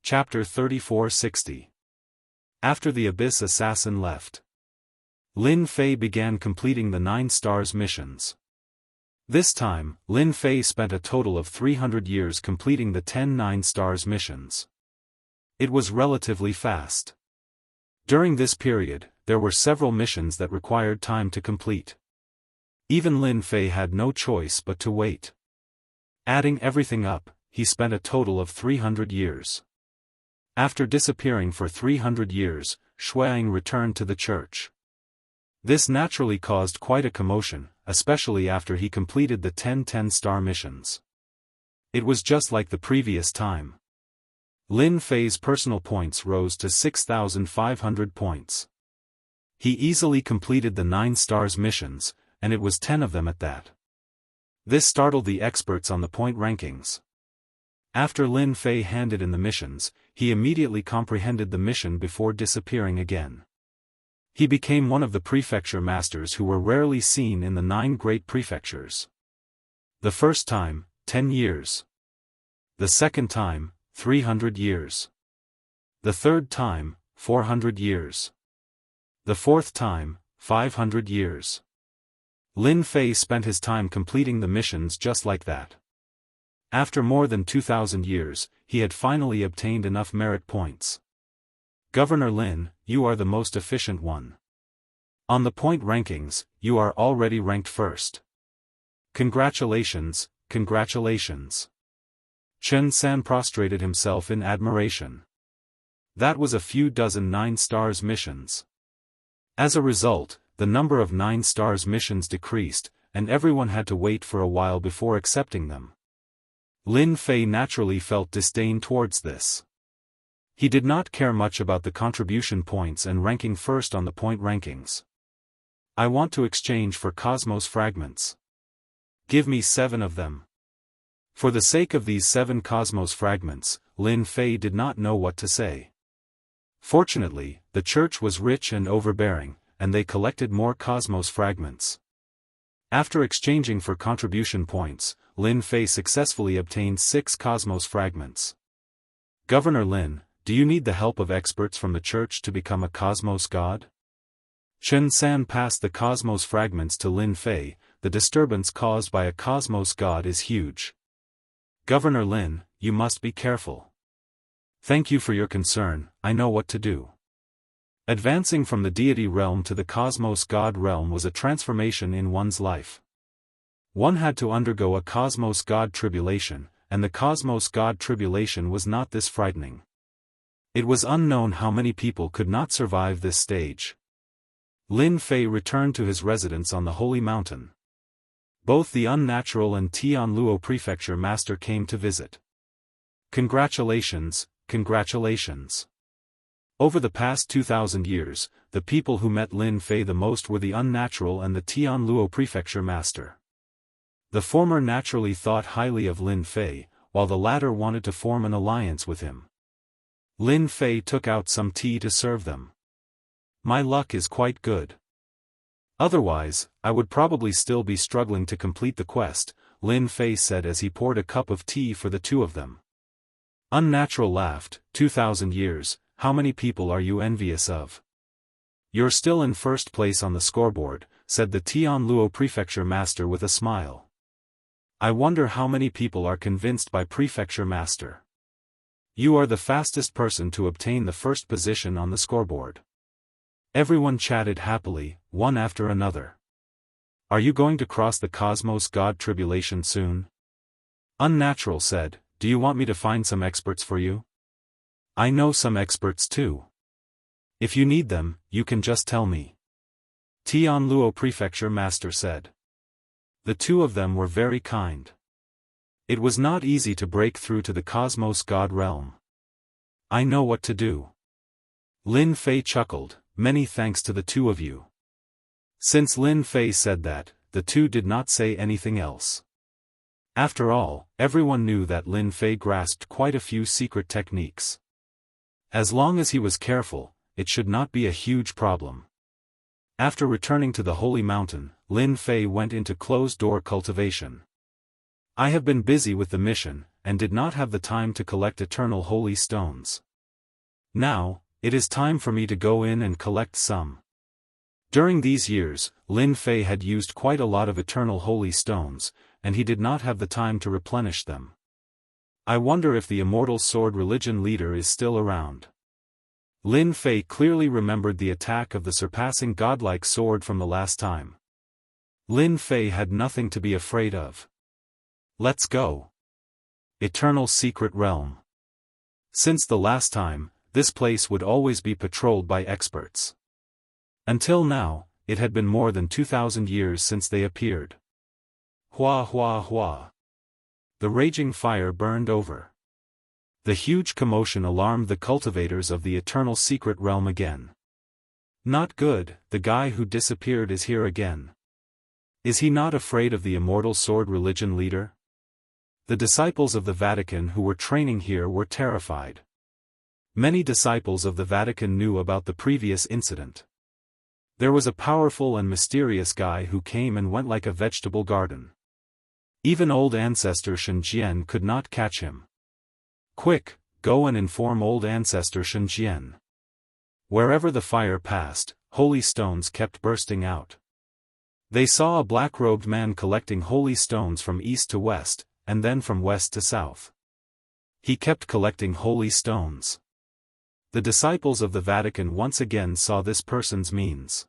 Chapter 3460. After the Abyss Assassin left, Lin Fei began completing the 9 stars missions. This time, Lin Fei spent a total of 300 years completing the 10 9 stars missions. It was relatively fast. During this period, there were several missions that required time to complete. Even Lin Fei had no choice but to wait. Adding everything up, he spent a total of 300 years. After disappearing for 300 years, Xueying returned to the church. This naturally caused quite a commotion, especially after he completed the 10 10-star missions. It was just like the previous time. Lin Fei's personal points rose to 6,500 points. He easily completed the 9 stars missions, and it was 10 of them at that. This startled the experts on the point rankings. After Lin Fei handed in the missions, he immediately comprehended the mission before disappearing again. He became one of the prefecture masters who were rarely seen in the 9 great prefectures. The first time, 10 years. The second time, 300 years. The third time, 400 years. The fourth time, 500 years. Lin Fei spent his time completing the missions just like that. After more than 2,000 years, he had finally obtained enough merit points. Governor Lin, you are the most efficient one. On the point rankings, you are already ranked first. Congratulations, congratulations. Chen San prostrated himself in admiration. That was a few dozen 9 stars missions. As a result, the number of 9 stars missions decreased, and everyone had to wait for a while before accepting them. Lin Fei naturally felt disdain towards this. He did not care much about the contribution points and ranking first on the point rankings. I want to exchange for cosmos fragments. Give me 7 of them. For the sake of these 7 cosmos fragments, Lin Fei did not know what to say. Fortunately, the church was rich and overbearing, and they collected more cosmos fragments. After exchanging for contribution points, Lin Fei successfully obtained 6 cosmos fragments. Governor Lin, do you need the help of experts from the church to become a cosmos god? Chen San passed the cosmos fragments to Lin Fei. The disturbance caused by a cosmos god is huge. Governor Lin, you must be careful. Thank you for your concern, I know what to do. Advancing from the deity realm to the cosmos god realm was a transformation in one's life. One had to undergo a cosmos god tribulation, and the cosmos god tribulation was not this frightening. It was unknown how many people could not survive this stage. Lin Fei returned to his residence on the Holy Mountain. Both the Unnatural and Tianluo Prefecture Master came to visit. Congratulations, congratulations. Over the past 2,000 years, the people who met Lin Fei the most were the Unnatural and the Tianluo Prefecture Master. The former naturally thought highly of Lin Fei, while the latter wanted to form an alliance with him. Lin Fei took out some tea to serve them. My luck is quite good. Otherwise, I would probably still be struggling to complete the quest, Lin Fei said as he poured a cup of tea for the 2 of them. Unnatural laughed, 2,000 years, how many people are you envious of? You're still in first place on the scoreboard, said the Tianluo Prefecture Master with a smile. I wonder how many people are convinced by Prefecture Master. You are the fastest person to obtain the first position on the scoreboard. Everyone chatted happily, one after another. Are you going to cross the cosmos god tribulation soon? Unnatural said, do you want me to find some experts for you? I know some experts too. If you need them, you can just tell me. Tianluo Prefecture Master said. The 2 of them were very kind. It was not easy to break through to the cosmos god realm. I know what to do. Lin Fei chuckled, many thanks to the 2 of you. Since Lin Fei said that, the 2 did not say anything else. After all, everyone knew that Lin Fei grasped quite a few secret techniques. As long as he was careful, it should not be a huge problem. After returning to the Holy Mountain, Lin Fei went into closed-door cultivation. I have been busy with the mission, and did not have the time to collect eternal holy stones. Now, it is time for me to go in and collect some. During these years, Lin Fei had used quite a lot of eternal holy stones, and he did not have the time to replenish them. I wonder if the immortal sword religion leader is still around. Lin Fei clearly remembered the attack of the surpassing godlike sword from the last time. Lin Fei had nothing to be afraid of. Let's go. Eternal Secret Realm. Since the last time, this place would always be patrolled by experts. Until now, it had been more than 2,000 years since they appeared. Hua hua hua. The raging fire burned over. The huge commotion alarmed the cultivators of the Eternal Secret Realm again. Not good, the guy who disappeared is here again. Is he not afraid of the immortal sword religion leader? The disciples of the Vatican who were training here were terrified. Many disciples of the Vatican knew about the previous incident. There was a powerful and mysterious guy who came and went like a vegetable garden. Even old ancestor Xianxia could not catch him. Quick, go and inform old ancestor Xianxia. Wherever the fire passed, holy stones kept bursting out. They saw a black-robed man collecting holy stones from east to west, and then from west to south. He kept collecting holy stones. The disciples of the Vatican once again saw this person's means.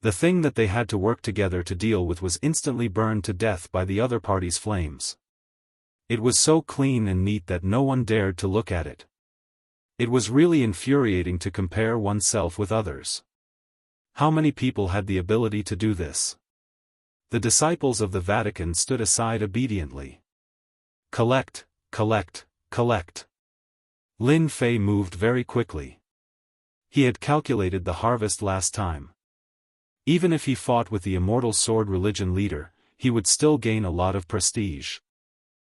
The thing that they had to work together to deal with was instantly burned to death by the other party's flames. It was so clean and neat that no one dared to look at it. It was really infuriating to compare oneself with others. How many people had the ability to do this? The disciples of the Vatican stood aside obediently. Collect, collect, collect. Lin Fei moved very quickly. He had calculated the harvest last time. Even if he fought with the immortal sword religion leader, he would still gain a lot of prestige.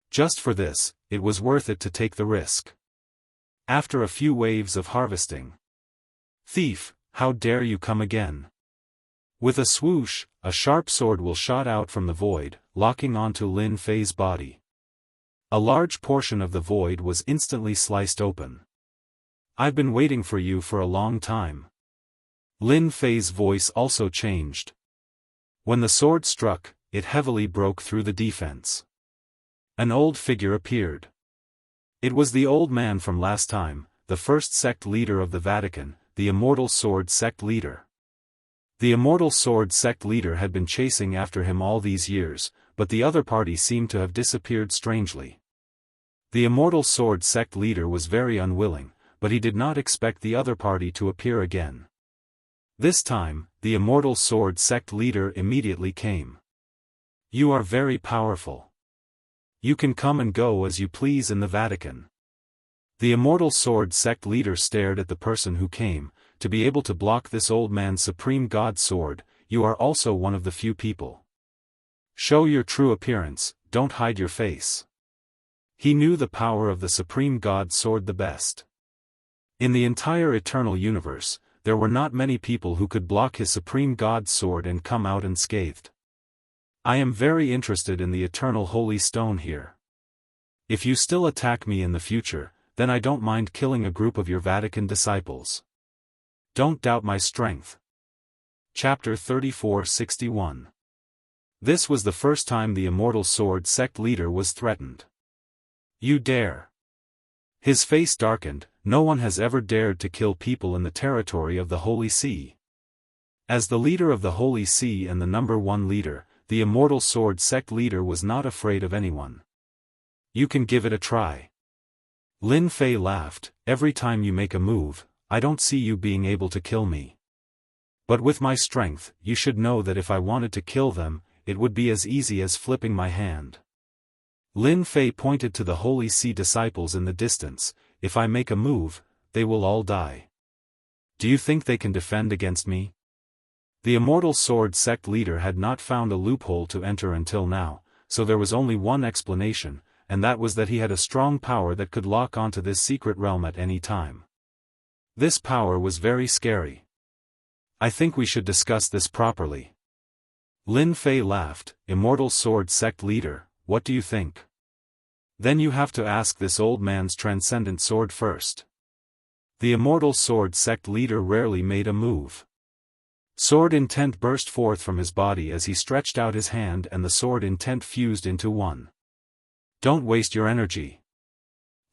Just for this, it was worth it to take the risk. After a few waves of harvesting. Thief, how dare you come again? With a swoosh, a sharp swordwill shot out from the void, locking onto Lin Fei's body. A large portion of the void was instantly sliced open. I've been waiting for you for a long time. Lin Fei's voice also changed. When the sword struck, it heavily broke through the defense. An old figure appeared. It was the old man from last time, the first sect leader of the Vatican, the Immortal Sword sect leader. The Immortal Sword sect leader had been chasing after him all these years, but the other party seemed to have disappeared strangely. The Immortal Sword sect leader was very unwilling, but he did not expect the other party to appear again. This time, the Immortal Sword sect leader immediately came. You are very powerful. You can come and go as you please in the Vatican. The Immortal Sword sect leader stared at the person who came. To be able to block this old man's supreme god sword, you are also one of the few people. Show your true appearance, don't hide your face. He knew the power of the supreme god sword the best. In the entire eternal universe, there were not many people who could block his supreme god sword and come out unscathed. I am very interested in the eternal holy stone here. If you still attack me in the future, then I don't mind killing a group of your Vatican disciples. Don't doubt my strength. Chapter 3461. This was the first time the Immortal Sword sect leader was threatened. You dare. His face darkened. No one has ever dared to kill people in the territory of the Holy See. As the leader of the Holy See and the #1 leader, the Immortal Sword sect leader was not afraid of anyone. You can give it a try. Lin Fei laughed. Every time you make a move, I don't see you being able to kill me. But with my strength, you should know that if I wanted to kill them, it would be as easy as flipping my hand. Lin Fei pointed to the Holy See disciples in the distance. If I make a move, they will all die. Do you think they can defend against me? The Immortal Sword sect leader had not found a loophole to enter until now, so there was only one explanation, and that was that he had a strong power that could lock onto this secret realm at any time. This power was very scary. I think we should discuss this properly. Lin Fei laughed. Immortal Sword sect leader, what do you think? Then you have to ask this old man's transcendent sword first. The Immortal Sword sect leader rarely made a move. Sword intent burst forth from his body as he stretched out his hand, and the sword intent fused into one. Don't waste your energy.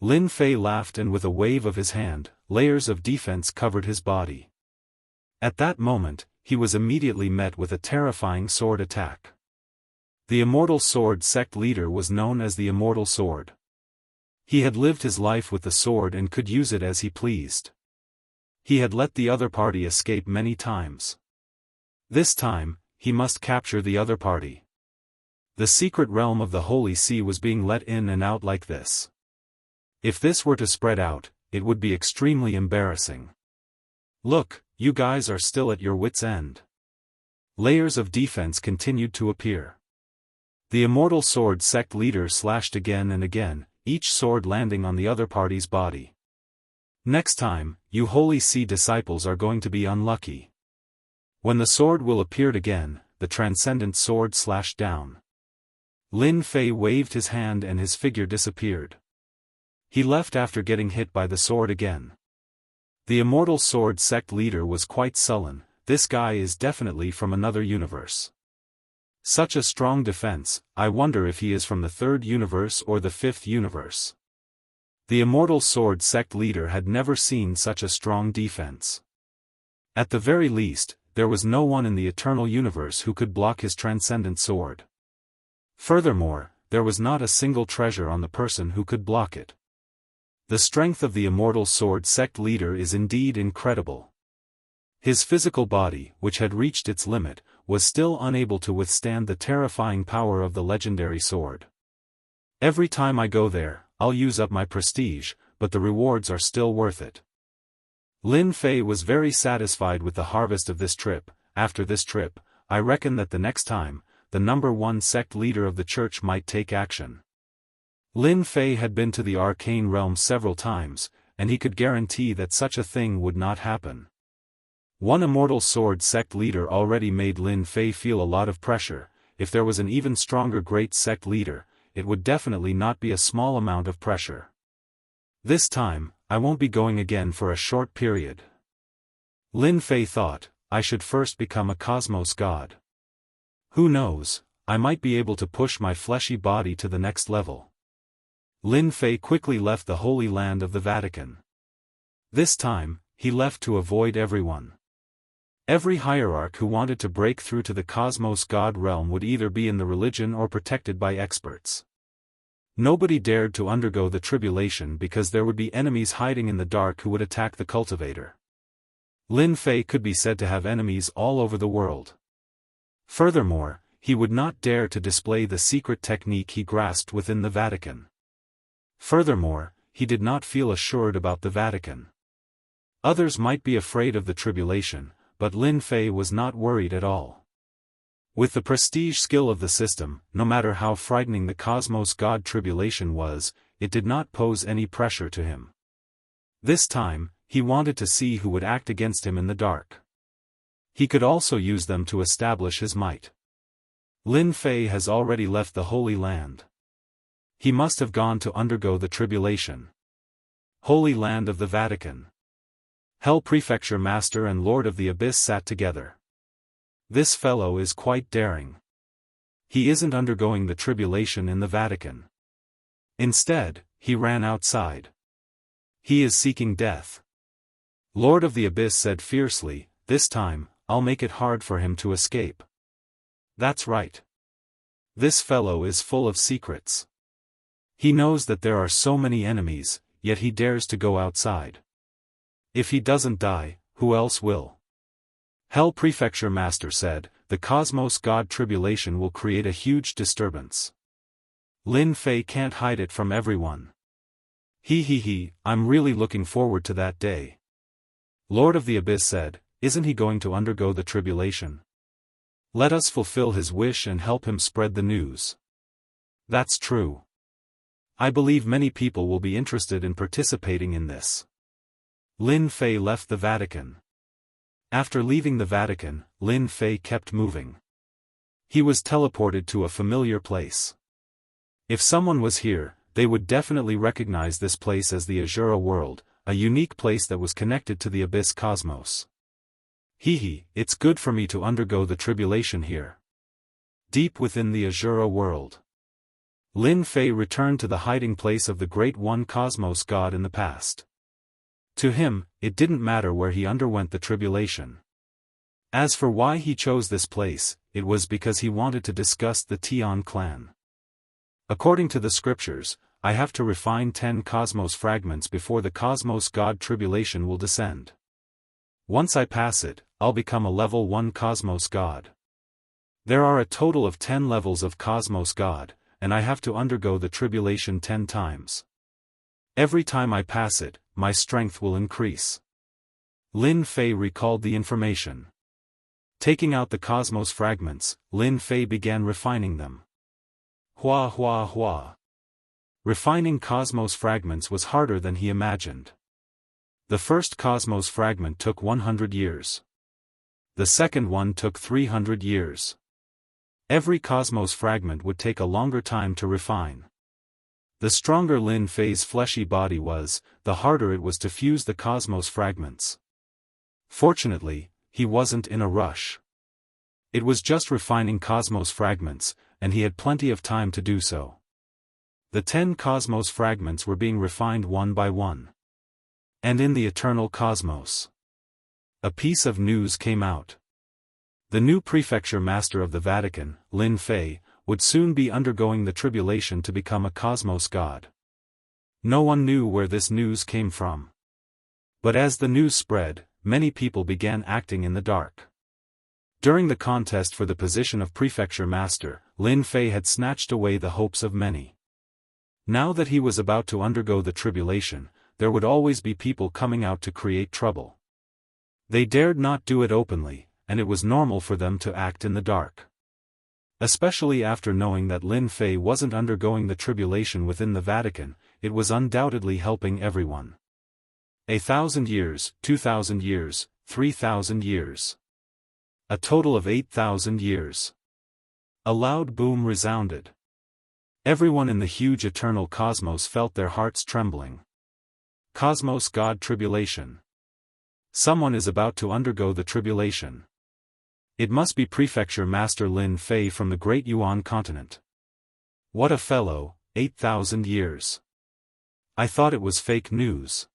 Lin Fei laughed, and with a wave of his hand, layers of defense covered his body. At that moment, he was immediately met with a terrifying sword attack. The Immortal Sword sect leader was known as the Immortal Sword. He had lived his life with the sword and could use it as he pleased. He had let the other party escape many times. This time, he must capture the other party. The secret realm of the Holy See was being let in and out like this. If this were to spread out, it would be extremely embarrassing. Look, you guys are still at your wits' end. Layers of defense continued to appear. The Immortal Sword sect leader slashed again and again, each sword landing on the other party's body. Next time, you Holy See disciples are going to be unlucky. When the sword will appeared again, the transcendent sword slashed down. Lin Fei waved his hand and his figure disappeared. He left after getting hit by the sword again. The Immortal Sword sect leader was quite sullen. This guy is definitely from another universe. Such a strong defense, I wonder if he is from the 3rd universe or the 5th universe. The Immortal Sword sect leader had never seen such a strong defense. At the very least, there was no one in the eternal universe who could block his transcendent sword. Furthermore, there was not a single treasure on the person who could block it. The strength of the Immortal Sword sect leader is indeed incredible. His physical body, which had reached its limit, was still unable to withstand the terrifying power of the legendary sword. Every time I go there, I'll use up my prestige, but the rewards are still worth it. Lin Fei was very satisfied with the harvest of this trip. After this trip, I reckon that the next time, the number 1 sect leader of the church might take action. Lin Fei had been to the arcane realm several times, and he could guarantee that such a thing would not happen. One Immortal Sword sect leader already made Lin Fei feel a lot of pressure. If there was an even stronger great sect leader, it would definitely not be a small amount of pressure. This time, I won't be going again for a short period. Lin Fei thought, I should first become a cosmos god. Who knows, I might be able to push my fleshy body to the next level. Lin Fei quickly left the Holy Land of the Vatican. This time, he left to avoid everyone. Every hierarch who wanted to break through to the cosmos god realm would either be in the religion or protected by experts. Nobody dared to undergo the tribulation because there would be enemies hiding in the dark who would attack the cultivator. Lin Fei could be said to have enemies all over the world. Furthermore, he would not dare to display the secret technique he grasped within the Vatican. Furthermore, he did not feel assured about the Vatican. Others might be afraid of the tribulation, but Lin Fei was not worried at all. With the prestige skill of the system, no matter how frightening the cosmos god tribulation was, it did not pose any pressure to him. This time, he wanted to see who would act against him in the dark. He could also use them to establish his might. Lin Fei has already left the Holy Land. He must have gone to undergo the tribulation. Holy Land of the Vatican. Hell Prefecture Master and Lord of the Abyss sat together. This fellow is quite daring. He isn't undergoing the tribulation in the Vatican. Instead, he ran outside. He is seeking death. Lord of the Abyss said fiercely, this time, I'll make it hard for him to escape. That's right. This fellow is full of secrets. He knows that there are so many enemies, yet he dares to go outside. If he doesn't die, who else will? Hell Prefecture Master said, the Cosmos God Tribulation will create a huge disturbance. Lin Fei can't hide it from everyone. I'm really looking forward to that day. Lord of the Abyss said, isn't he going to undergo the tribulation? Let us fulfill his wish and help him spread the news. That's true. I believe many people will be interested in participating in this. Lin Fei left the Vatican. After leaving the Vatican, Lin Fei kept moving. He was teleported to a familiar place. If someone was here, they would definitely recognize this place as the Azura world, a unique place that was connected to the abyss cosmos. It's good for me to undergo the tribulation here. Deep within the Azura world, Lin Fei returned to the hiding place of the Great One Cosmos God in the past. To him, it didn't matter where he underwent the tribulation. As for why he chose this place, it was because he wanted to discuss the Tian clan. According to the scriptures, I have to refine 10 cosmos fragments before the cosmos god tribulation will descend. Once I pass it, I'll become a level 1 cosmos god. There are a total of 10 levels of cosmos god, and I have to undergo the tribulation 10 times. Every time I pass it, my strength will increase. Lin Fei recalled the information. Taking out the cosmos fragments, Lin Fei began refining them. Hua. Refining cosmos fragments was harder than he imagined. The first cosmos fragment took 100 years. The second one took 300 years. Every cosmos fragment would take a longer time to refine. The stronger Lin Fei's fleshy body was, the harder it was to fuse the cosmos fragments. Fortunately, he wasn't in a rush. It was just refining cosmos fragments, and he had plenty of time to do so. The 10 cosmos fragments were being refined one by one. And in the eternal cosmos, a piece of news came out. The new prefecture master of the Vatican, Lin Fei, would soon be undergoing the tribulation to become a cosmos god. No one knew where this news came from. But as the news spread, many people began acting in the dark. During the contest for the position of prefecture master, Lin Fei had snatched away the hopes of many. Now that he was about to undergo the tribulation, there would always be people coming out to create trouble. They dared not do it openly, and it was normal for them to act in the dark. Especially after knowing that Lin Fei wasn't undergoing the tribulation within the Vatican, it was undoubtedly helping everyone. 1,000 years, 2,000 years, 3,000 years. A total of 8,000 years. A loud boom resounded. Everyone in the huge eternal cosmos felt their hearts trembling. Cosmos God Tribulation. Someone is about to undergo the tribulation. It must be Prefecture Master Lin Fei from the Great Yuan continent. What a fellow, 8,000 years. I thought it was fake news.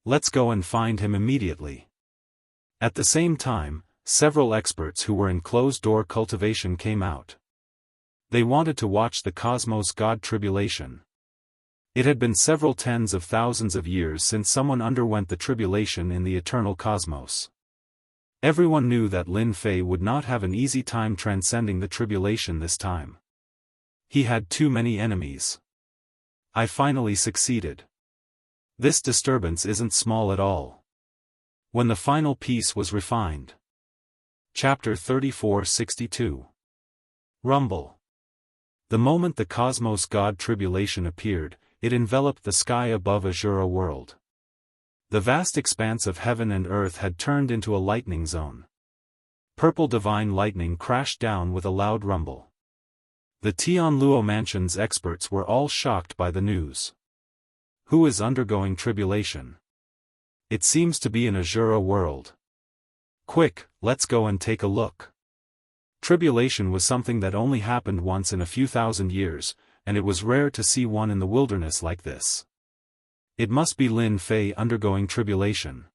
Let's go and find him immediately. At the same time, several experts who were in closed-door cultivation came out. They wanted to watch the Cosmos God Tribulation. It had been several tens of thousands of years since someone underwent the tribulation in the eternal cosmos. Everyone knew that Lin Fei would not have an easy time transcending the tribulation this time. He had too many enemies. I finally succeeded. This disturbance isn't small at all. When the final piece was refined. Chapter 3462. Rumble. The moment the Cosmos God Tribulation appeared, it enveloped the sky above Azura world. The vast expanse of heaven and earth had turned into a lightning zone. Purple divine lightning crashed down with a loud rumble. The Tianluo Mansion's experts were all shocked by the news. Who is undergoing tribulation? It seems to be an Azura world. Quick, let's go and take a look. Tribulation was something that only happened once in a few thousand years, and it was rare to see one in the wilderness like this. It must be Lin Fei undergoing tribulation.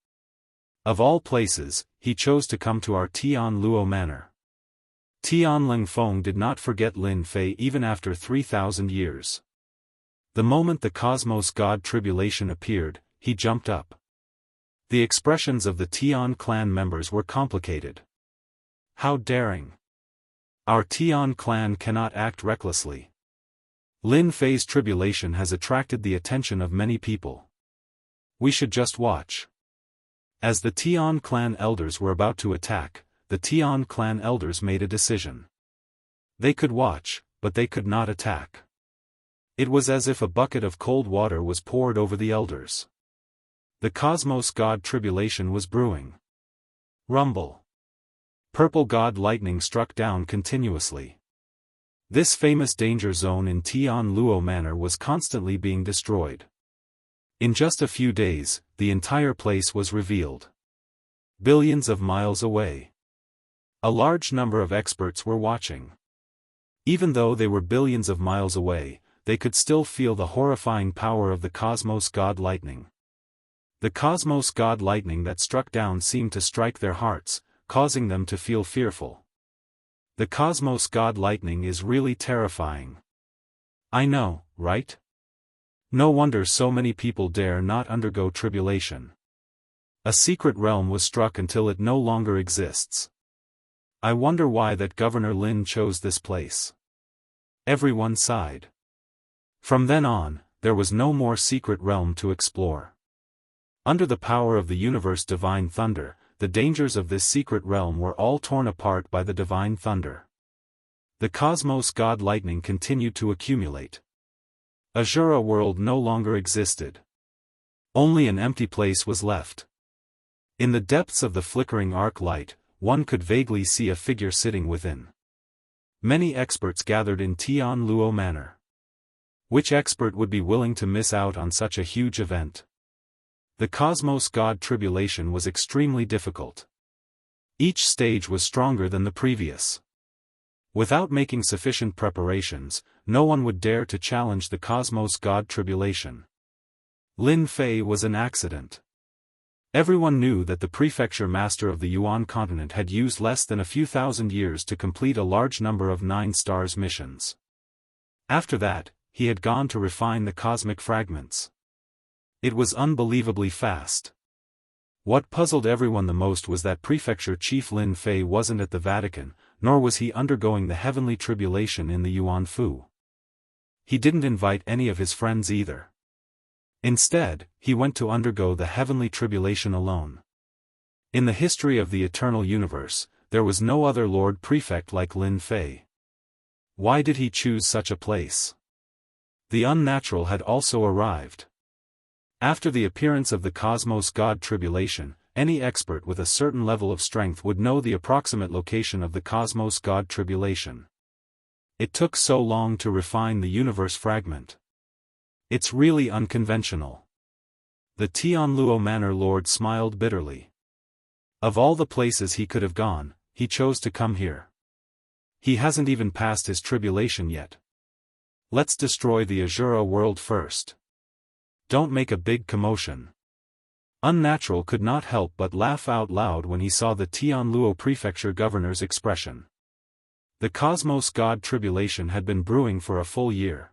Of all places, he chose to come to our Tianluo Manor. Tian Lingfeng did not forget Lin Fei even after 3,000 years. The moment the Cosmos God Tribulation appeared, he jumped up. The expressions of the Tian clan members were complicated. How daring! Our Tian clan cannot act recklessly. Lin Fei's tribulation has attracted the attention of many people. We should just watch. As the Tian clan elders were about to attack, the Tian clan elders made a decision. They could watch, but they could not attack. It was as if a bucket of cold water was poured over the elders. The Cosmos God Tribulation was brewing. Rumble. Purple God lightning struck down continuously. This famous danger zone in Tianluo Manor was constantly being destroyed. In just a few days, the entire place was revealed. Billions of miles away. A large number of experts were watching. Even though they were billions of miles away, they could still feel the horrifying power of the Cosmos God Lightning. The Cosmos God Lightning that struck down seemed to strike their hearts, causing them to feel fearful. The Cosmos God Lightning is really terrifying. I know, right? No wonder so many people dare not undergo tribulation. A secret realm was struck until it no longer exists. I wonder why that Governor Lin chose this place. Everyone sighed. From then on, there was no more secret realm to explore. Under the power of the universe divine thunder, the dangers of this secret realm were all torn apart by the divine thunder. The Cosmos God Lightning continued to accumulate. Azura world no longer existed. Only an empty place was left. In the depths of the flickering arc light, one could vaguely see a figure sitting within. Many experts gathered in Tianluo Manor. Which expert would be willing to miss out on such a huge event? The Cosmos God Tribulation was extremely difficult. Each stage was stronger than the previous. Without making sufficient preparations, no one would dare to challenge the Cosmos God Tribulation. Lin Fei was an accident. Everyone knew that the prefecture master of the Yuan continent had used less than a few thousand years to complete a large number of 9 stars missions. After that, he had gone to refine the cosmic fragments. It was unbelievably fast. What puzzled everyone the most was that prefecture chief Lin Fei wasn't at the Vatican, nor was he undergoing the heavenly tribulation in the Yuan Fu. He didn't invite any of his friends either. Instead, he went to undergo the heavenly tribulation alone. In the history of the eternal universe, there was no other Lord Prefect like Lin Fei. Why did he choose such a place? The unnatural had also arrived. After the appearance of the Cosmos God Tribulation, any expert with a certain level of strength would know the approximate location of the Cosmos God Tribulation. It took so long to refine the universe fragment. It's really unconventional. The Tianluo Manor Lord smiled bitterly. Of all the places he could have gone, he chose to come here. He hasn't even passed his tribulation yet. Let's destroy the Azura world first. Don't make a big commotion. Unnatural could not help but laugh out loud when he saw the Tianluo prefecture governor's expression. The Cosmos God Tribulation had been brewing for a full year.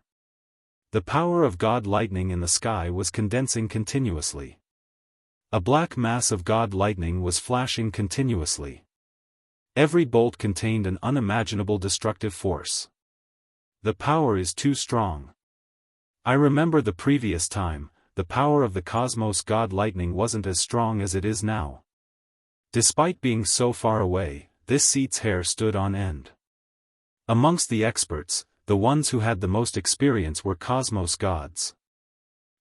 The power of God lightning in the sky was condensing continuously. A black mass of God lightning was flashing continuously. Every bolt contained an unimaginable destructive force. The power is too strong. I remember the previous time, the power of the Cosmos God lightning wasn't as strong as it is now. Despite being so far away, this seat's hair stood on end. Amongst the experts, the ones who had the most experience were Cosmos gods.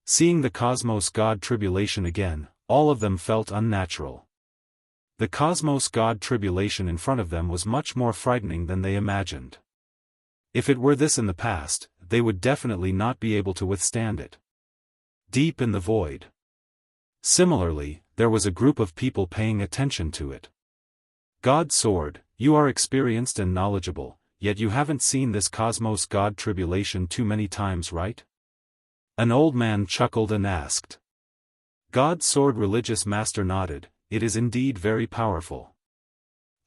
Seeing the Cosmos God Tribulation again, all of them felt unnatural. The Cosmos God Tribulation in front of them was much more frightening than they imagined. If it were this in the past, they would definitely not be able to withstand it. Deep in the void. Similarly, there was a group of people paying attention to it. God Sword, you are experienced and knowledgeable, yet you haven't seen this Cosmos God Tribulation too many times, right? An old man chuckled and asked. God Sword religious master nodded, it is indeed very powerful.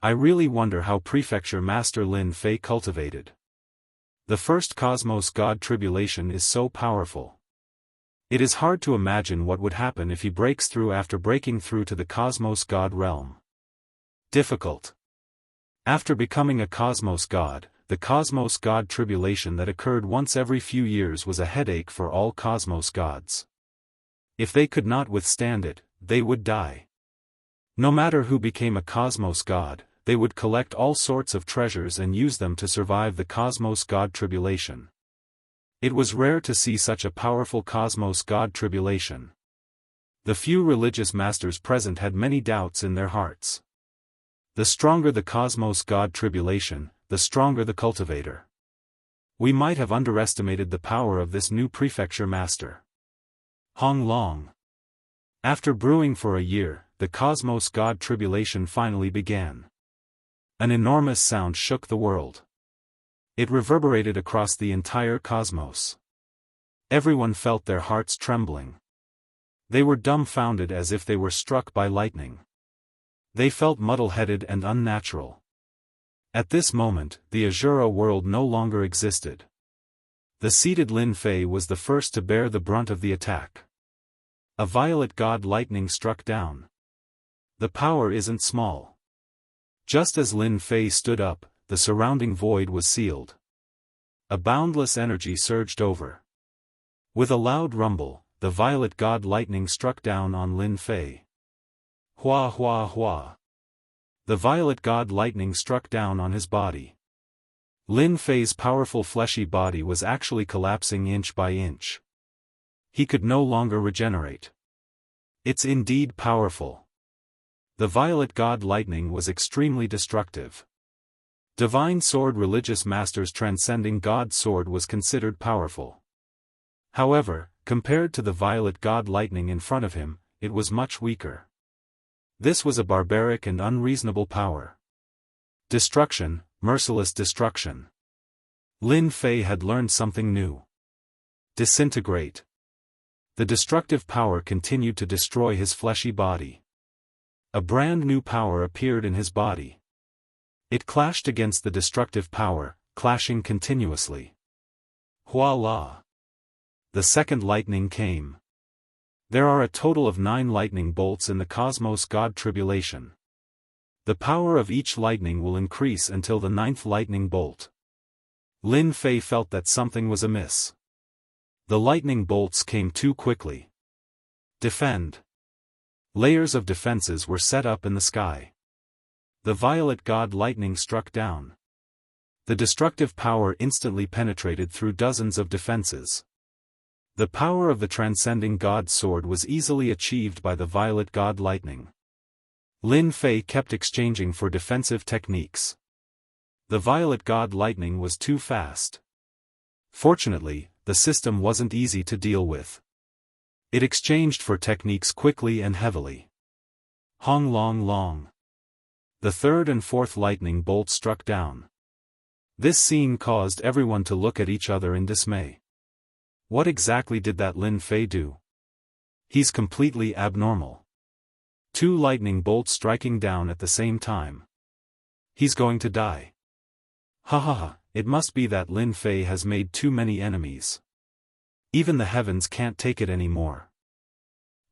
I really wonder how Prefecture Master Lin Fei cultivated. The first Cosmos God Tribulation is so powerful. It is hard to imagine what would happen if he breaks through after breaking through to the Cosmos God realm. Difficult. After becoming a Cosmos God, the Cosmos God Tribulation that occurred once every few years was a headache for all Cosmos gods. If they could not withstand it, they would die. No matter who became a Cosmos God, they would collect all sorts of treasures and use them to survive the Cosmos God Tribulation. It was rare to see such a powerful Cosmos God Tribulation. The few religious masters present had many doubts in their hearts. The stronger the Cosmos God Tribulation, the stronger the cultivator. We might have underestimated the power of this new prefecture master. Hong Long. After brewing for a year, the cosmos god tribulation finally began. An enormous sound shook the world. It reverberated across the entire cosmos. Everyone felt their hearts trembling. They were dumbfounded as if they were struck by lightning. They felt muddle-headed and unnatural. At this moment, the Azura world no longer existed. The seated Lin Fei was the first to bear the brunt of the attack. A violet god lightning struck down. The power isn't small. Just as Lin Fei stood up, the surrounding void was sealed. A boundless energy surged over. With a loud rumble, the violet god lightning struck down on Lin Fei. Hua hua hua. The violet god lightning struck down on his body. Lin Fei's powerful fleshy body was actually collapsing inch by inch. He could no longer regenerate. It's indeed powerful. The violet god lightning was extremely destructive. Divine sword religious masters transcending God sword was considered powerful. However, compared to the violet god lightning in front of him, it was much weaker. This was a barbaric and unreasonable power. Destruction, merciless destruction. Lin Fei had learned something new. Disintegrate. The destructive power continued to destroy his fleshy body. A brand new power appeared in his body. It clashed against the destructive power, clashing continuously. Voila! The second lightning came. There are a total of 9 lightning bolts in the cosmos god tribulation. The power of each lightning will increase until the 9th lightning bolt. Lin Fei felt that something was amiss. The lightning bolts came too quickly. Defend. Layers of defenses were set up in the sky. The violet god lightning struck down. The destructive power instantly penetrated through dozens of defenses. The power of the transcending god sword was easily achieved by the violet god lightning. Lin Fei kept exchanging for defensive techniques. The violet god lightning was too fast. Fortunately, the system wasn't easy to deal with. It exchanged for techniques quickly and heavily. Hong long long. The third and fourth lightning bolts struck down. This scene caused everyone to look at each other in dismay. What exactly did that Lin Fei do? He's completely abnormal. 2 lightning bolts striking down at the same time. He's going to die. Ha ha ha, it must be that Lin Fei has made too many enemies. Even the heavens can't take it anymore.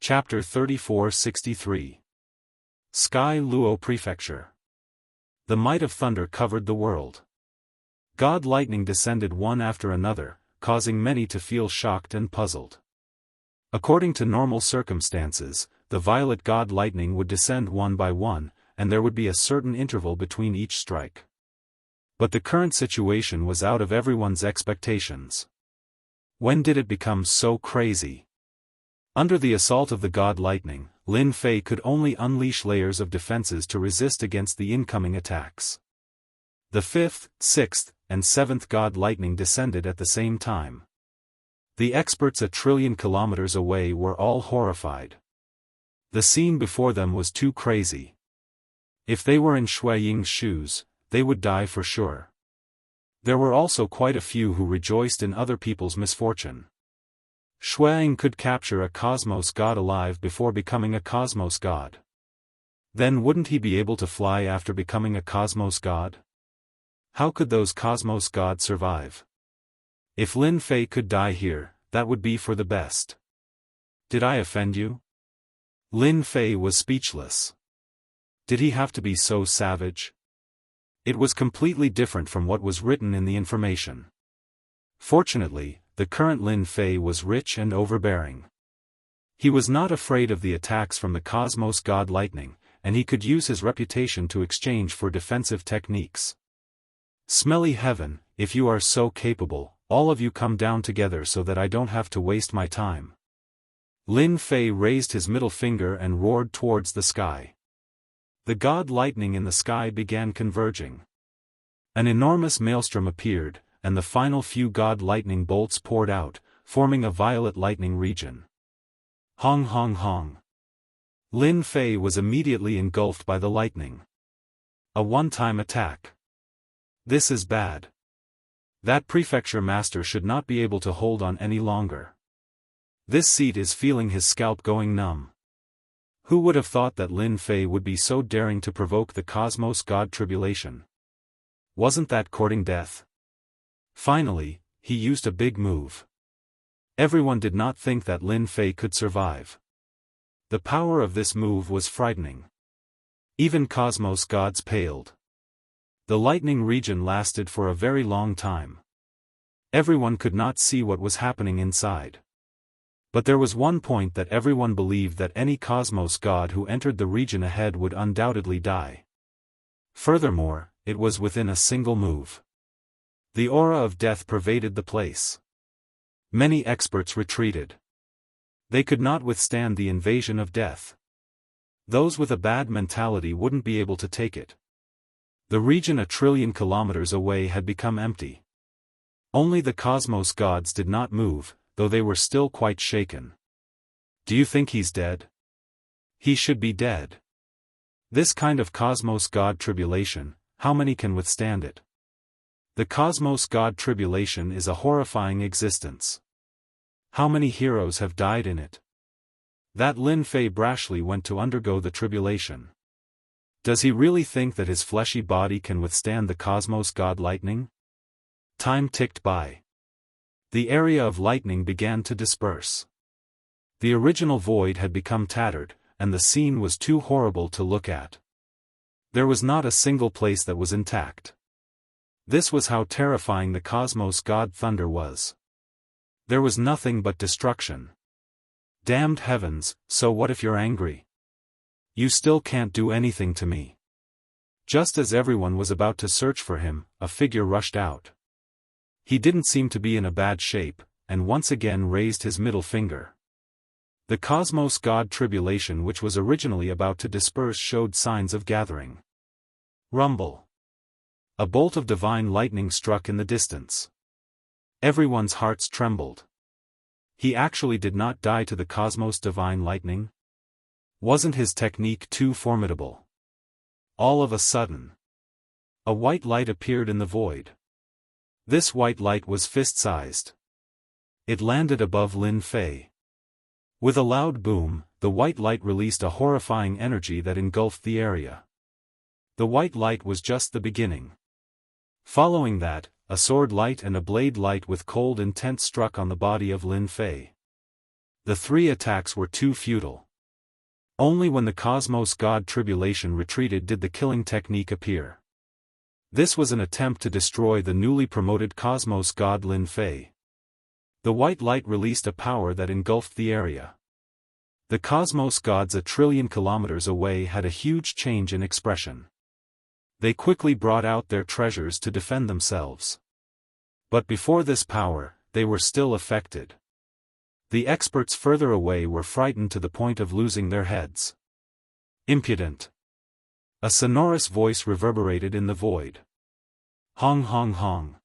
Chapter 3463. Sky Luo Prefecture. The might of thunder covered the world. God lightning descended one after another, causing many to feel shocked and puzzled. According to normal circumstances, the violet god lightning would descend one by one, and there would be a certain interval between each strike. But the current situation was out of everyone's expectations. When did it become so crazy? Under the assault of the god lightning, Lin Fei could only unleash layers of defenses to resist against the incoming attacks. The 5th, 6th, and 7th god lightning descended at the same time. The experts a trillion kilometers away were all horrified. The scene before them was too crazy. If they were in Shui Ying's shoes, they would die for sure. There were also quite a few who rejoiced in other people's misfortune. Shui Ying could capture a cosmos god alive before becoming a cosmos god. Then wouldn't he be able to fly after becoming a cosmos god? How could those cosmos gods survive? If Lin Fei could die here, that would be for the best. Did I offend you? Lin Fei was speechless. Did he have to be so savage? It was completely different from what was written in the information. Fortunately, the current Lin Fei was rich and overbearing. He was not afraid of the attacks from the cosmos god lightning, and he could use his reputation to exchange for defensive techniques. Smelly heaven, if you are so capable, all of you come down together so that I don't have to waste my time. Lin Fei raised his middle finger and roared towards the sky. The god lightning in the sky began converging. An enormous maelstrom appeared, and the final few god lightning bolts poured out, forming a violet lightning region. Hong hong hong. Lin Fei was immediately engulfed by the lightning. A one-time attack. This is bad. That prefecture master should not be able to hold on any longer. This seat is feeling his scalp going numb. Who would have thought that Lin Fei would be so daring to provoke the cosmos god tribulation? Wasn't that courting death? Finally, he used a big move. Everyone did not think that Lin Fei could survive. The power of this move was frightening. Even cosmos gods paled. The lightning region lasted for a very long time. Everyone could not see what was happening inside. But there was one point that everyone believed, that any cosmos god who entered the region ahead would undoubtedly die. Furthermore, it was within a single move. The aura of death pervaded the place. Many experts retreated. They could not withstand the invasion of death. Those with a bad mentality wouldn't be able to take it. The region 1,000,000,000,000 kilometers away had become empty. Only the cosmos gods did not move, though they were still quite shaken. Do you think he's dead? He should be dead. This kind of cosmos god tribulation, how many can withstand it? The cosmos god tribulation is a horrifying existence. How many heroes have died in it? That Lin Fei brashly went to undergo the tribulation. Does he really think that his fleshy body can withstand the cosmos god lightning? Time ticked by. The area of lightning began to disperse. The original void had become tattered, and the scene was too horrible to look at. There was not a single place that was intact. This was how terrifying the cosmos god thunder was. There was nothing but destruction. Damned heavens, so what if you're angry? You still can't do anything to me. Just as everyone was about to search for him, a figure rushed out. He didn't seem to be in a bad shape, and once again raised his middle finger. The cosmos god tribulation, which was originally about to disperse, showed signs of gathering. Rumble. A bolt of divine lightning struck in the distance. Everyone's hearts trembled. He actually did not die to the cosmos divine lightning? Wasn't his technique too formidable? All of a sudden, a white light appeared in the void. This white light was fist-sized. It landed above Lin Fei. With a loud boom, the white light released a horrifying energy that engulfed the area. The white light was just the beginning. Following that, a sword light and a blade light with cold intent struck on the body of Lin Fei. The three attacks were too futile. Only when the cosmos god tribulation retreated did the killing technique appear. This was an attempt to destroy the newly promoted cosmos god Lin Fei. The white light released a power that engulfed the area. The cosmos gods 1,000,000,000,000 kilometers away had a huge change in expression. They quickly brought out their treasures to defend themselves. But before this power, they were still affected. The experts further away were frightened to the point of losing their heads. Impudent. A sonorous voice reverberated in the void. Hong hong hong.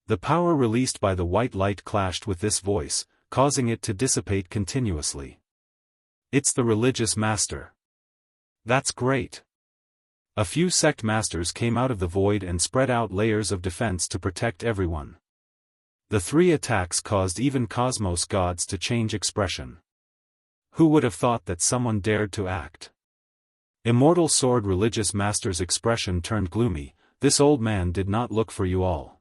The power released by the white light clashed with this voice, causing it to dissipate continuously. It's the religious master. That's great. A few sect masters came out of the void and spread out layers of defense to protect everyone. The three attacks caused even cosmos gods to change expression. Who would have thought that someone dared to act? Immortal sword religious master's expression turned gloomy. This old man did not look for you all.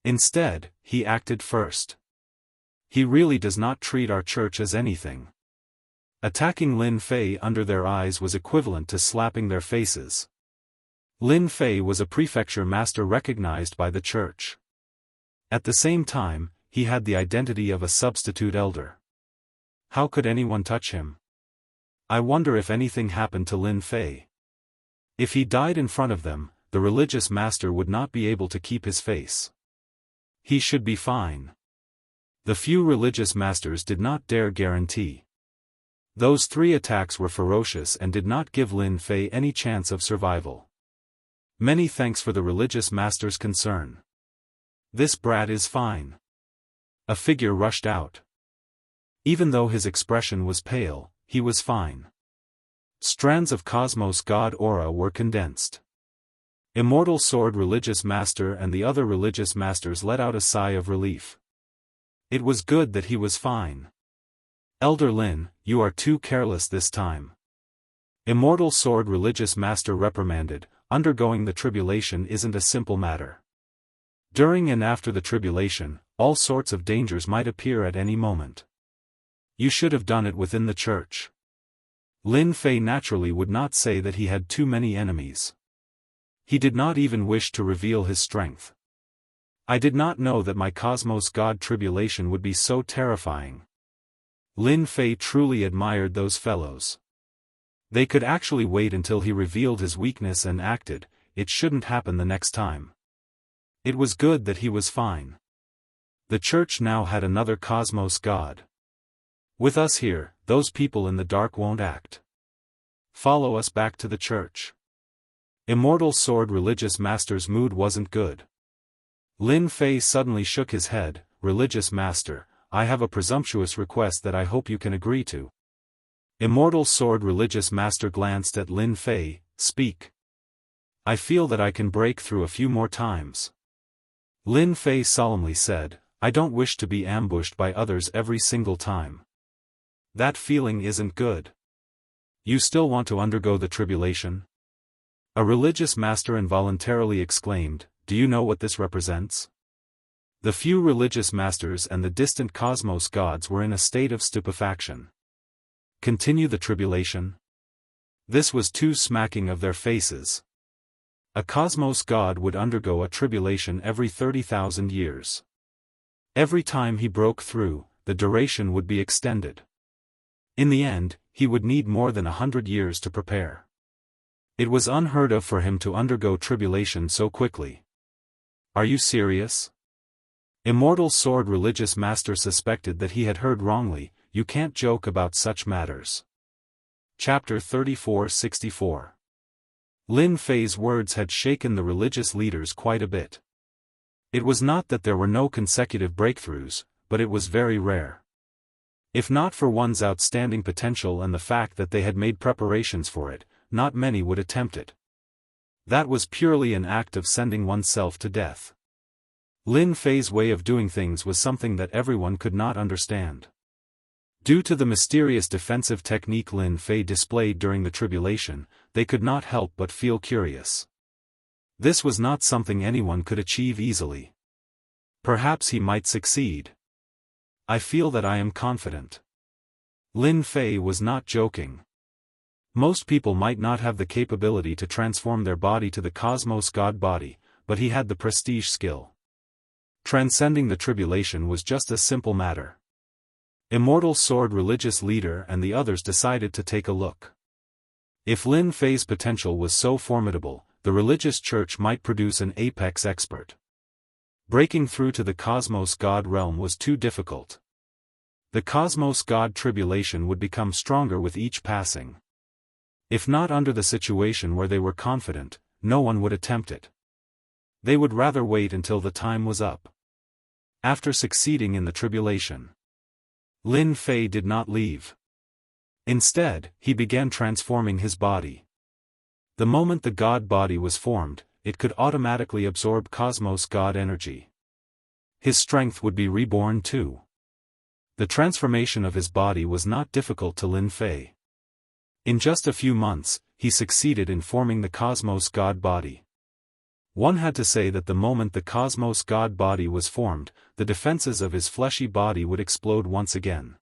Instead, he acted first. He really does not treat our church as anything. Attacking Lin Fei under their eyes was equivalent to slapping their faces. Lin Fei was a prefecture master recognized by the church. At the same time, he had the identity of a substitute elder. How could anyone touch him? I wonder if anything happened to Lin Fei. If he died in front of them, the religious master would not be able to keep his face. He should be fine. The few religious masters did not dare guarantee. Those three attacks were ferocious and did not give Lin Fei any chance of survival. Many thanks for the religious master's concern. This brat is fine. A figure rushed out. Even though his expression was pale, he was fine. Strands of Cosmos God aura were condensed. Immortal Sword Religious Master and the other religious masters let out a sigh of relief. It was good that he was fine. Elder Lin, you are too careless this time. Immortal Sword Religious Master reprimanded, undergoing the tribulation isn't a simple matter. During and after the tribulation, all sorts of dangers might appear at any moment. You should have done it within the church. Lin Fei naturally would not say that he had too many enemies. He did not even wish to reveal his strength. I did not know that my Cosmos God tribulation would be so terrifying. Lin Fei truly admired those fellows. They could actually wait until he revealed his weakness and acted. It shouldn't happen the next time. It was good that he was fine. The church now had another Cosmos God. With us here, those people in the dark won't act. Follow us back to the church. Immortal Sword Religious Master's mood wasn't good. Lin Fei suddenly shook his head. Religious Master, I have a presumptuous request that I hope you can agree to. Immortal Sword Religious Master glanced at Lin Fei. Speak. I feel that I can break through a few more times. Lin Fei solemnly said, I don't wish to be ambushed by others every single time. That feeling isn't good. You still want to undergo the tribulation? A religious master involuntarily exclaimed, do you know what this represents? The few religious masters and the distant Cosmos gods were in a state of stupefaction. Continue the tribulation? This was too smacking of their faces. A Cosmos god would undergo a tribulation every 30,000 years. Every time he broke through, the duration would be extended. In the end, he would need more than 100 years to prepare. It was unheard of for him to undergo tribulation so quickly. Are you serious? Immortal Sword Religious Master suspected that he had heard wrongly. You can't joke about such matters. Chapter 34-64. Lin Fei's words had shaken the religious leaders quite a bit. It was not that there were no consecutive breakthroughs, but it was very rare. If not for one's outstanding potential and the fact that they had made preparations for it, not many would attempt it. That was purely an act of sending oneself to death. Lin Fei's way of doing things was something that everyone could not understand. Due to the mysterious defensive technique Lin Fei displayed during the tribulation, they could not help but feel curious. This was not something anyone could achieve easily. Perhaps he might succeed. I feel that I am confident. Lin Fei was not joking. Most people might not have the capability to transform their body to the Cosmos God body, but he had the prestige skill. Transcending the tribulation was just a simple matter. Immortal Sword Religious Leader and the others decided to take a look. If Lin Fei's potential was so formidable, the religious church might produce an apex expert. Breaking through to the Cosmos God realm was too difficult. The Cosmos God tribulation would become stronger with each passing. If not under the situation where they were confident, no one would attempt it. They would rather wait until the time was up. After succeeding in the tribulation, Lin Fei did not leave. Instead, he began transforming his body. The moment the God body was formed, it could automatically absorb Cosmos God energy. His strength would be reborn too. The transformation of his body was not difficult to Lin Fei. In just a few months, he succeeded in forming the Cosmos God body. One had to say that the moment the Cosmos God body was formed, the defenses of his fleshy body would explode once again.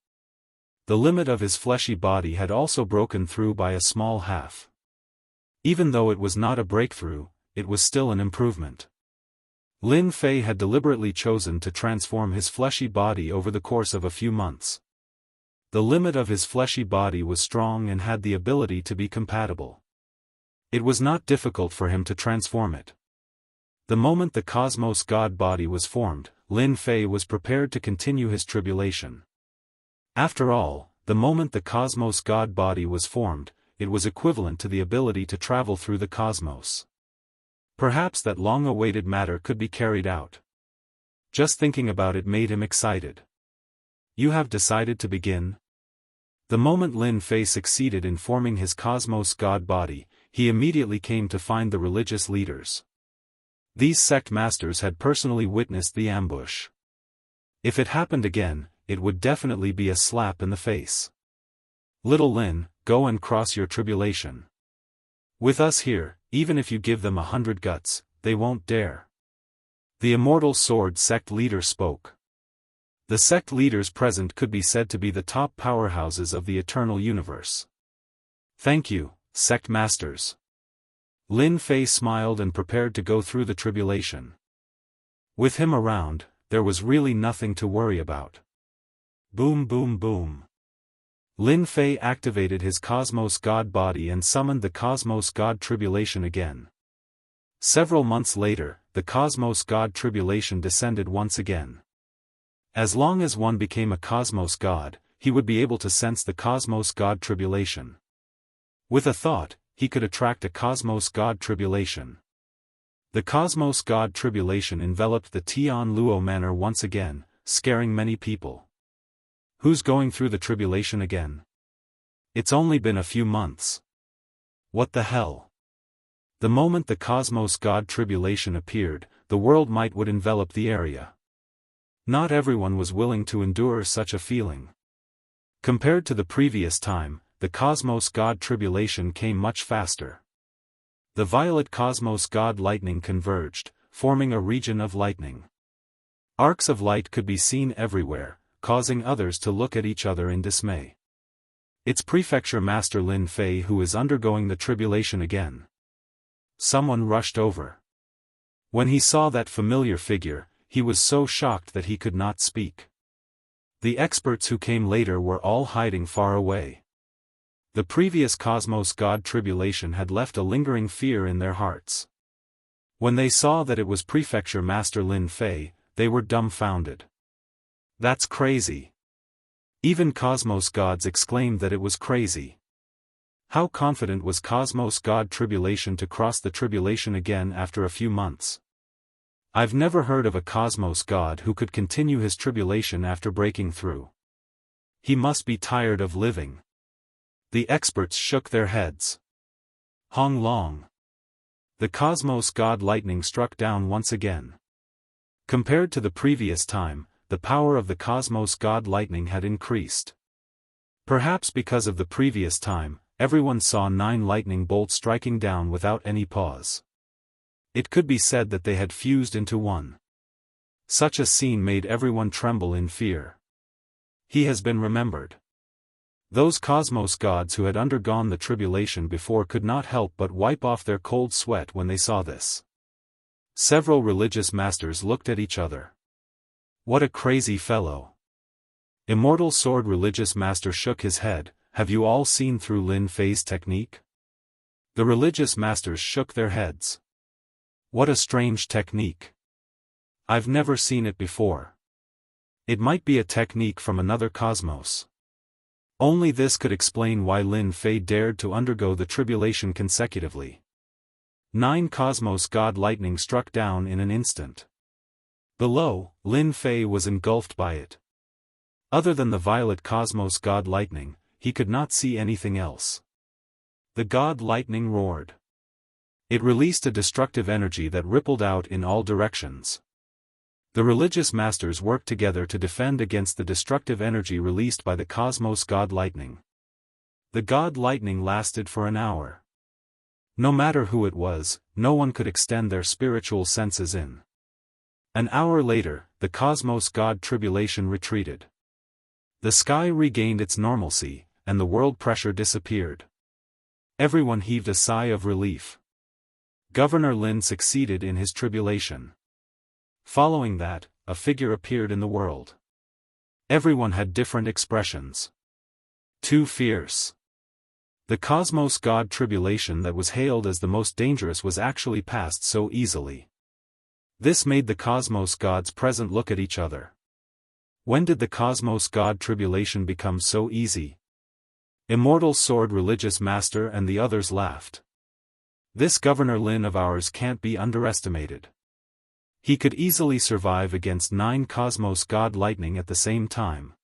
The limit of his fleshy body had also broken through by a small half. Even though it was not a breakthrough, it was still an improvement. Lin Fei had deliberately chosen to transform his fleshy body over the course of a few months. The limit of his fleshy body was strong and had the ability to be compatible. It was not difficult for him to transform it. The moment the Cosmos God body was formed, Lin Fei was prepared to continue his tribulation. After all, the moment the Cosmos God body was formed, it was equivalent to the ability to travel through the cosmos. Perhaps that long-awaited matter could be carried out. Just thinking about it made him excited. You have decided to begin? The moment Lin Fei succeeded in forming his cosmos god body, he immediately came to find the religious leaders. These sect masters had personally witnessed the ambush. If it happened again, it would definitely be a slap in the face. Little Lin, go and cross your tribulation. With us here, even if you give them 100 guts, they won't dare. The Immortal Sword sect leader spoke. The sect leaders present could be said to be the top powerhouses of the eternal universe. Thank you, sect masters. Lin Fei smiled and prepared to go through the tribulation. With him around, there was really nothing to worry about. Boom boom boom. Lin Fei activated his Cosmos God body and summoned the Cosmos God Tribulation again. Several months later, the Cosmos God Tribulation descended once again. As long as one became a Cosmos God, he would be able to sense the Cosmos God Tribulation. With a thought, he could attract a Cosmos God Tribulation. The Cosmos God Tribulation enveloped the Tian Luo Manor once again, scaring many people. Who's going through the tribulation again? It's only been a few months. What the hell? The moment the Cosmos God Tribulation appeared, the world might would envelop the area. Not everyone was willing to endure such a feeling. Compared to the previous time, the Cosmos God Tribulation came much faster. The violet Cosmos God lightning converged, forming a region of lightning. Arcs of light could be seen everywhere, causing others to look at each other in dismay. It's Prefecture Master Lin Fei who is undergoing the tribulation again. Someone rushed over. When he saw that familiar figure, he was so shocked that he could not speak. The experts who came later were all hiding far away. The previous Cosmos God Tribulation had left a lingering fear in their hearts. When they saw that it was Prefecture Master Lin Fei, they were dumbfounded. That's crazy. Even Cosmos Gods exclaimed that it was crazy. How confident was Cosmos God Tribulation to cross the tribulation again after a few months? I've never heard of a Cosmos God who could continue his tribulation after breaking through. He must be tired of living. The experts shook their heads. Hong Long. The Cosmos God lightning struck down once again. Compared to the previous time, the power of the Cosmos God lightning had increased. Perhaps because of the previous time, everyone saw 9 lightning bolts striking down without any pause. It could be said that they had fused into one. Such a scene made everyone tremble in fear. He has been remembered. Those Cosmos Gods who had undergone the tribulation before could not help but wipe off their cold sweat when they saw this. Several religious masters looked at each other. What a crazy fellow. Immortal Sword Religious Master shook his head. Have you all seen through Lin Fei's technique? The religious masters shook their heads. What a strange technique. I've never seen it before. It might be a technique from another cosmos. Only this could explain why Lin Fei dared to undergo the tribulation consecutively. 9 Cosmos God lightning struck down in an instant. Below, Lin Fei was engulfed by it. Other than the violet Cosmos God lightning, he could not see anything else. The God lightning roared. It released a destructive energy that rippled out in all directions. The religious masters worked together to defend against the destructive energy released by the Cosmos God lightning. The God lightning lasted for an hour. No matter who it was, no one could extend their spiritual senses in. An hour later, the Cosmos God Tribulation retreated. The sky regained its normalcy, and the world pressure disappeared. Everyone heaved a sigh of relief. Governor Lin succeeded in his tribulation. Following that, a figure appeared in the world. Everyone had different expressions. Too fierce. The Cosmos God Tribulation that was hailed as the most dangerous was actually passed so easily. This made the Cosmos Gods present look at each other. When did the Cosmos God Tribulation become so easy? Immortal Sword Religious Master and the others laughed. This Governor Lin of ours can't be underestimated. He could easily survive against 9 Cosmos God Lightning at the same time.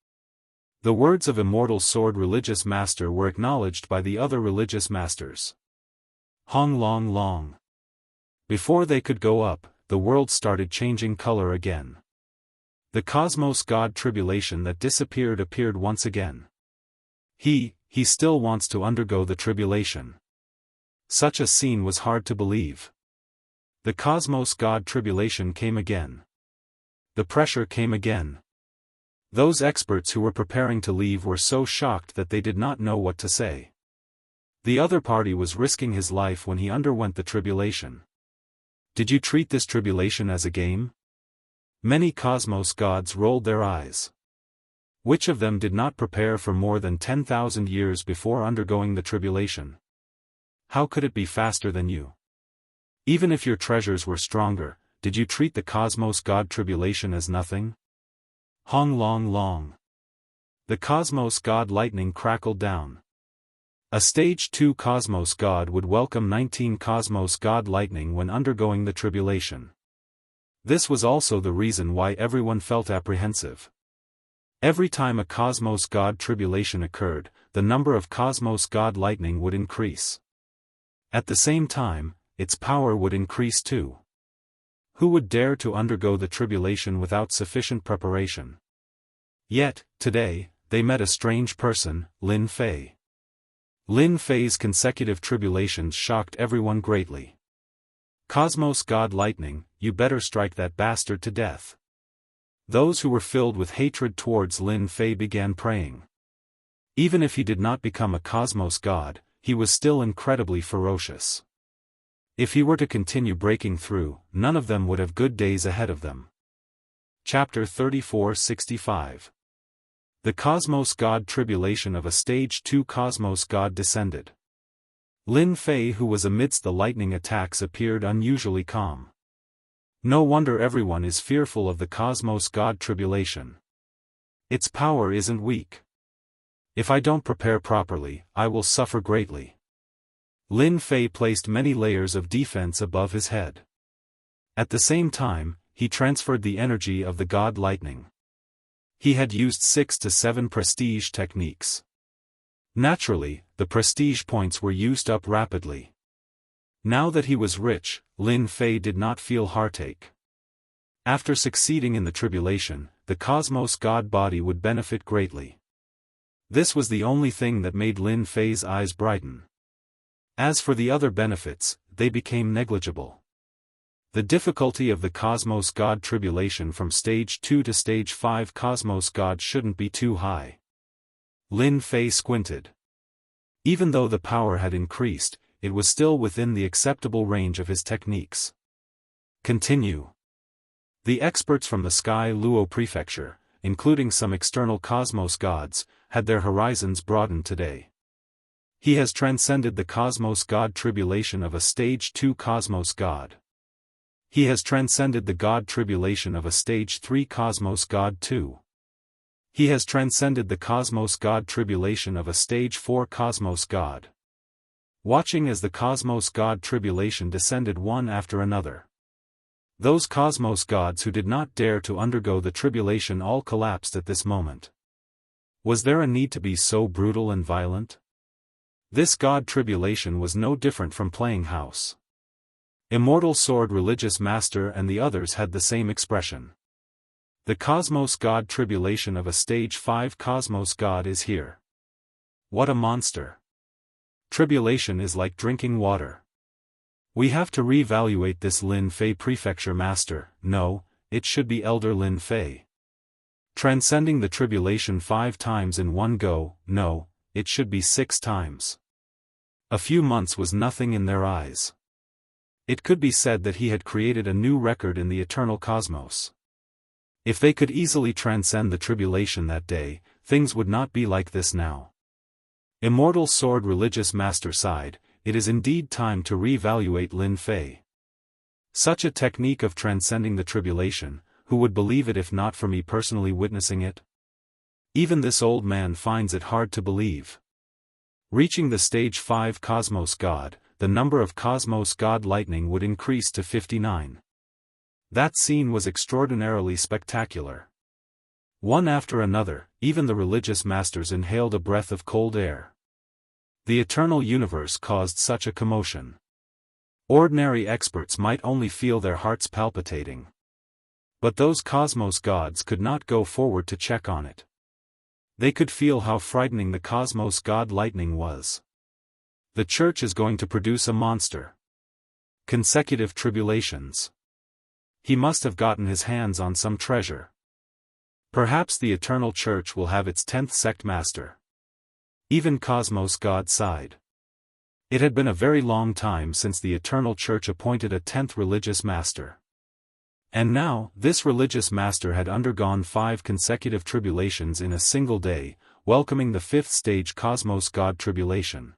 The words of Immortal Sword Religious Master were acknowledged by the other religious masters. Hong Long Long. Before they could go up, the world started changing color again. The Cosmos God Tribulation that disappeared appeared once again. He still wants to undergo the tribulation. Such a scene was hard to believe. The Cosmos God Tribulation came again. The pressure came again. Those experts who were preparing to leave were so shocked that they did not know what to say. The other party was risking his life when he underwent the tribulation. Did you treat this tribulation as a game? Many Cosmos gods rolled their eyes. Which of them did not prepare for more than 10,000 years before undergoing the tribulation? How could it be faster than you? Even if your treasures were stronger, did you treat the Cosmos God Tribulation as nothing? Hong Long Long. The Cosmos God Lightning crackled down. A Stage 2 Cosmos God would welcome 19 Cosmos God Lightning when undergoing the tribulation. This was also the reason why everyone felt apprehensive. Every time a Cosmos God Tribulation occurred, the number of Cosmos God Lightning would increase. At the same time, its power would increase too. Who would dare to undergo the tribulation without sufficient preparation? Yet, today, they met a strange person, Lin Fei. Lin Fei's consecutive tribulations shocked everyone greatly. Cosmos God Lightning, you better strike that bastard to death. Those who were filled with hatred towards Lin Fei began praying. Even if he did not become a Cosmos God, he was still incredibly ferocious. If he were to continue breaking through, none of them would have good days ahead of them. Chapter 34:65. The Cosmos God Tribulation of a Stage 2 Cosmos God descended. Lin Fei, who was amidst the lightning attacks, appeared unusually calm. No wonder everyone is fearful of the Cosmos God Tribulation. Its power isn't weak. If I don't prepare properly, I will suffer greatly. Lin Fei placed many layers of defense above his head. At the same time, he transferred the energy of the God Lightning. He had used 6 to 7 prestige techniques. Naturally, the prestige points were used up rapidly. Now that he was rich, Lin Fei did not feel heartache. After succeeding in the tribulation, the Cosmos God body would benefit greatly. This was the only thing that made Lin Fei's eyes brighten. As for the other benefits, they became negligible. The difficulty of the Cosmos God Tribulation from Stage 2 to Stage 5 Cosmos God shouldn't be too high. Lin Fei squinted. Even though the power had increased, it was still within the acceptable range of his techniques. Continue. The experts from the Sky Luo Prefecture, including some external Cosmos gods, had their horizons broadened today. He has transcended the Cosmos God Tribulation of a Stage 2 Cosmos God. He has transcended the God Tribulation of a Stage 3 Cosmos God too. He has transcended the Cosmos God Tribulation of a Stage 4 Cosmos God. Watching as the Cosmos God Tribulation descended one after another. Those Cosmos gods who did not dare to undergo the tribulation all collapsed at this moment. Was there a need to be so brutal and violent? This God Tribulation was no different from playing house. Immortal Sword Religious Master and the others had the same expression. The Cosmos God Tribulation of a Stage 5 Cosmos God is here. What a monster. Tribulation is like drinking water. We have to reevaluate this Lin Fei Prefecture Master. No, it should be Elder Lin Fei. Transcending the tribulation 5 times in one go. No, it should be 6 times. A few months was nothing in their eyes. It could be said that he had created a new record in the eternal cosmos. If they could easily transcend the tribulation that day, things would not be like this now. Immortal Sword Religious Master sighed, it is indeed time to reevaluate Lin Fei. Such a technique of transcending the tribulation, who would believe it if not for me personally witnessing it? Even this old man finds it hard to believe. Reaching the Stage 5 Cosmos God, the number of Cosmos God Lightning would increase to 59. That scene was extraordinarily spectacular. One after another, even the religious masters inhaled a breath of cold air. The eternal universe caused such a commotion. Ordinary experts might only feel their hearts palpitating. But those cosmos gods could not go forward to check on it. They could feel how frightening the cosmos god lightning was. The church is going to produce a monster. Consecutive tribulations. He must have gotten his hands on some treasure. Perhaps the eternal church will have its 10th sect master. Even Cosmos God sighed. It had been a very long time since the eternal church appointed a 10th religious master. And now, this religious master had undergone 5 consecutive tribulations in a single day, welcoming the 5th stage Cosmos God tribulation.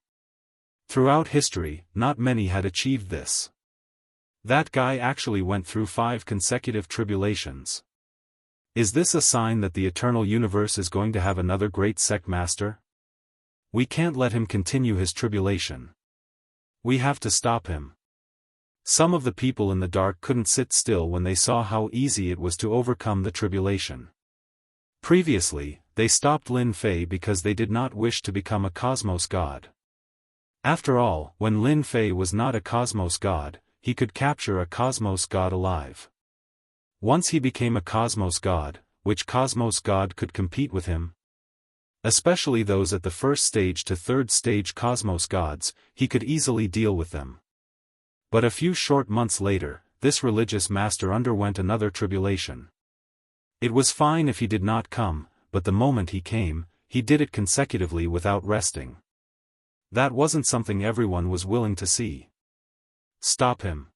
Throughout history, not many had achieved this. That guy actually went through 5 consecutive tribulations. Is this a sign that the eternal universe is going to have another great sect master? We can't let him continue his tribulation. We have to stop him. Some of the people in the dark couldn't sit still when they saw how easy it was to overcome the tribulation. Previously, they stopped Lin Fei because they did not wish to become a cosmos god. After all, when Lin Fei was not a cosmos god, he could capture a cosmos god alive. Once he became a cosmos god, which cosmos god could compete with him? Especially those at the 1st stage to 3rd stage cosmos gods, he could easily deal with them. But a few short months later, this religious master underwent another tribulation. It was fine if he did not come, but the moment he came, he did it consecutively without resting. That wasn't something everyone was willing to see. Stop him.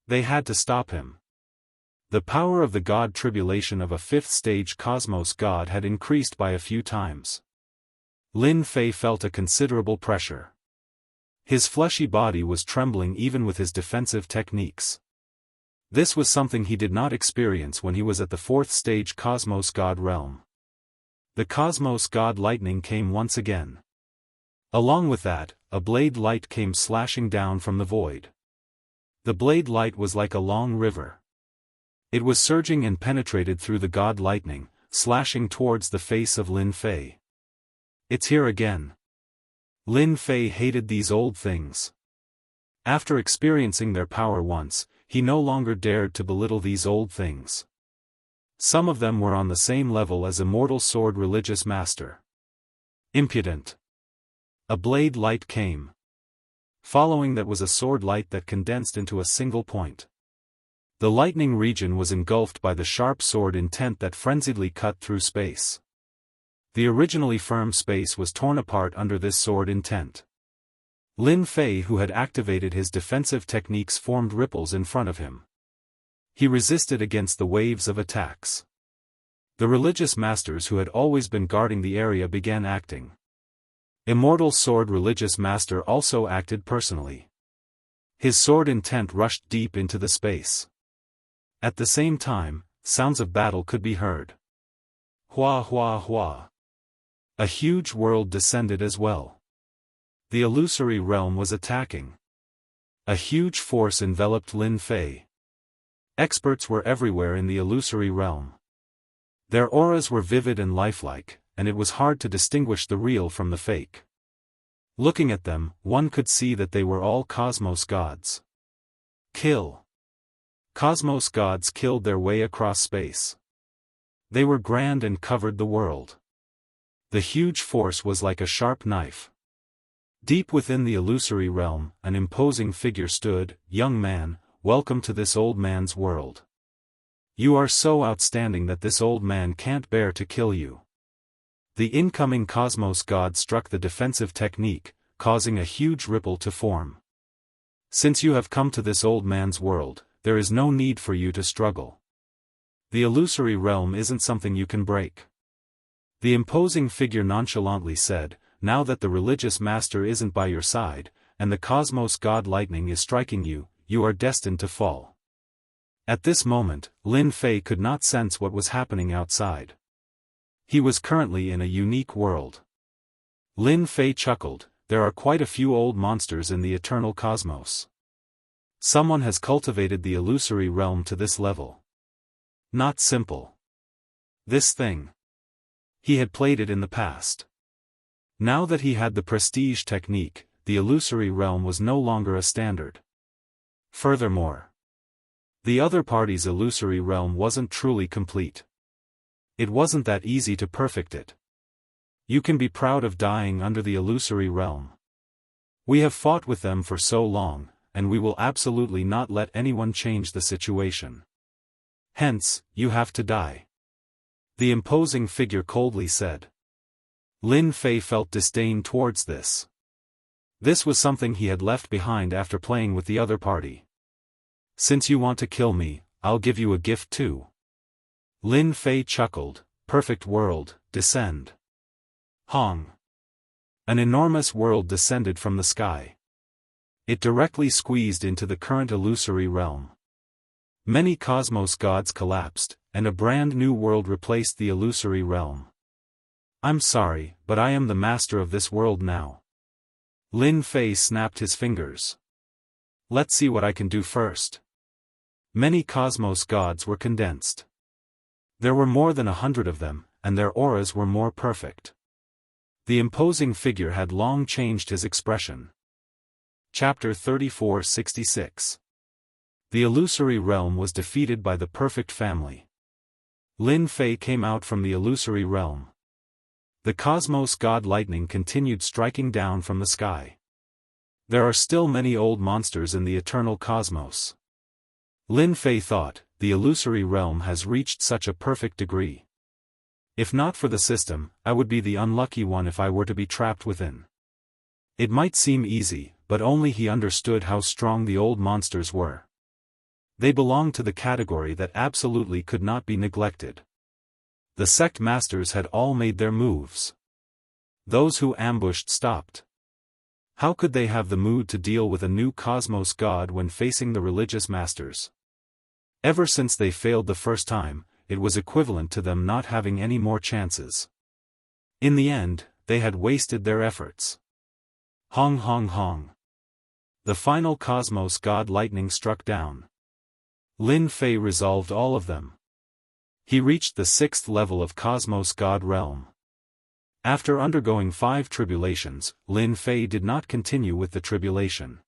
They had to stop him. The power of the god tribulation of a 5th stage cosmos god had increased by a few times. Lin Fei felt a considerable pressure. His fleshy body was trembling even with his defensive techniques. This was something he did not experience when he was at the 4th stage cosmos god realm. The cosmos god lightning came once again. Along with that, a blade light came slashing down from the void. The blade light was like a long river. It was surging and penetrated through the god lightning, slashing towards the face of Lin Fei. It's here again. Lin Fei hated these old things. After experiencing their power once, he no longer dared to belittle these old things. Some of them were on the same level as Immortal Sword Religious Master. Impudent. A blade light came. Following that was a sword light that condensed into a single point. The lightning region was engulfed by the sharp sword intent that frenziedly cut through space. The originally firm space was torn apart under this sword intent. Lin Fei, who had activated his defensive techniques, formed ripples in front of him. He resisted against the waves of attacks. The religious masters who had always been guarding the area began acting. Immortal Sword Religious Master also acted personally. His sword intent rushed deep into the space. At the same time, sounds of battle could be heard. Hua hua hua. A huge world descended as well. The illusory realm was attacking. A huge force enveloped Lin Fei. Experts were everywhere in the illusory realm. Their auras were vivid and lifelike, and it was hard to distinguish the real from the fake. Looking at them, one could see that they were all cosmos gods. Kill. Cosmos gods killed their way across space. They were grand and covered the world. The huge force was like a sharp knife. Deep within the illusory realm, an imposing figure stood. Young man, welcome to this old man's world. You are so outstanding that this old man can't bear to kill you. The incoming cosmos god struck the defensive technique, causing a huge ripple to form. Since you have come to this old man's world, there is no need for you to struggle. The illusory realm isn't something you can break. The imposing figure nonchalantly said, now that the religious master isn't by your side, and the cosmos god lightning is striking you, you are destined to fall. At this moment, Lin Fei could not sense what was happening outside. He was currently in a unique world. Lin Fei chuckled, there are quite a few old monsters in the eternal cosmos. Someone has cultivated the illusory realm to this level. Not simple. This thing. He had played it in the past. Now that he had the prestige technique, the illusory realm was no longer a standard. Furthermore, the other party's illusory realm wasn't truly complete. It wasn't that easy to perfect it. You can be proud of dying under the illusory realm. We have fought with them for so long, and we will absolutely not let anyone change the situation. Hence, you have to die. The imposing figure coldly said. Lin Fei felt disdain towards this. This was something he had left behind after playing with the other party. Since you want to kill me, I'll give you a gift too. Lin Fei chuckled. Perfect world, descend. Hong. An enormous world descended from the sky. It directly squeezed into the current illusory realm. Many cosmos gods collapsed, and a brand new world replaced the illusory realm. I'm sorry, but I am the master of this world now. Lin Fei snapped his fingers. Let's see what I can do first. Many cosmos gods were condensed. There were more than 100 of them, and their auras were more perfect. The imposing figure had long changed his expression. Chapter 3466. The illusory realm was defeated by the perfect family. Lin Fei came out from the illusory realm. The cosmos god lightning continued striking down from the sky. There are still many old monsters in the eternal cosmos. Lin Fei thought, the illusory realm has reached such a perfect degree. If not for the system, I would be the unlucky one if I were to be trapped within. It might seem easy, but only he understood how strong the old monsters were. They belonged to the category that absolutely could not be neglected. The sect masters had all made their moves. Those who ambushed stopped. How could they have the mood to deal with a new cosmos god when facing the religious masters? Ever since they failed the first time, it was equivalent to them not having any more chances. In the end, they had wasted their efforts. Hong hong hong. The final cosmos god lightning struck down. Lin Fei resolved all of them. He reached the 6th level of cosmos god realm. After undergoing 5 tribulations, Lin Fei did not continue with the tribulation.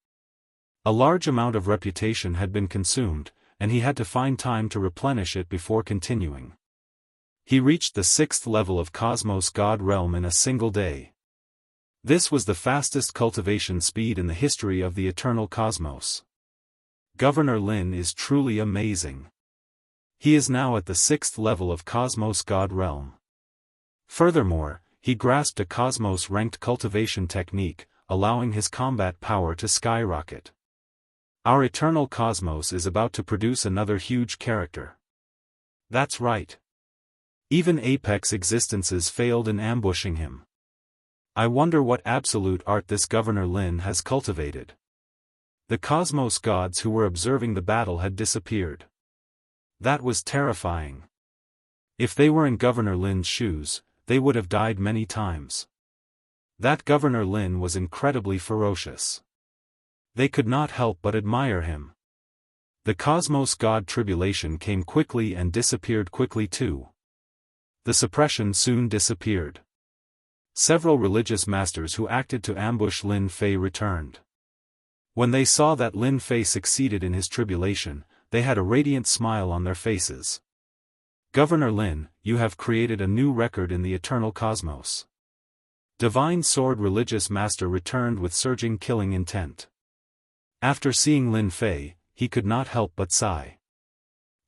A large amount of reputation had been consumed, and he had to find time to replenish it before continuing. He reached the 6th level of cosmos god realm in a single day. This was the fastest cultivation speed in the history of the eternal cosmos. Governor Lin is truly amazing. He is now at the 6th level of cosmos god realm. Furthermore, he grasped a cosmos-ranked cultivation technique, allowing his combat power to skyrocket. Our eternal cosmos is about to produce another huge character. That's right. Even apex existences failed in ambushing him. I wonder what absolute art this Governor Lin has cultivated. The cosmos gods who were observing the battle had disappeared. That was terrifying. If they were in Governor Lin's shoes, they would have died many times. That Governor Lin was incredibly ferocious. They could not help but admire him. The cosmos god tribulation came quickly and disappeared quickly too. The suppression soon disappeared. Several religious masters who acted to ambush Lin Fei returned. When they saw that Lin Fei succeeded in his tribulation, they had a radiant smile on their faces. Governor Lin, you have created a new record in the eternal cosmos. Divine Sword Religious Master returned with surging killing intent. After seeing Lin Fei, he could not help but sigh.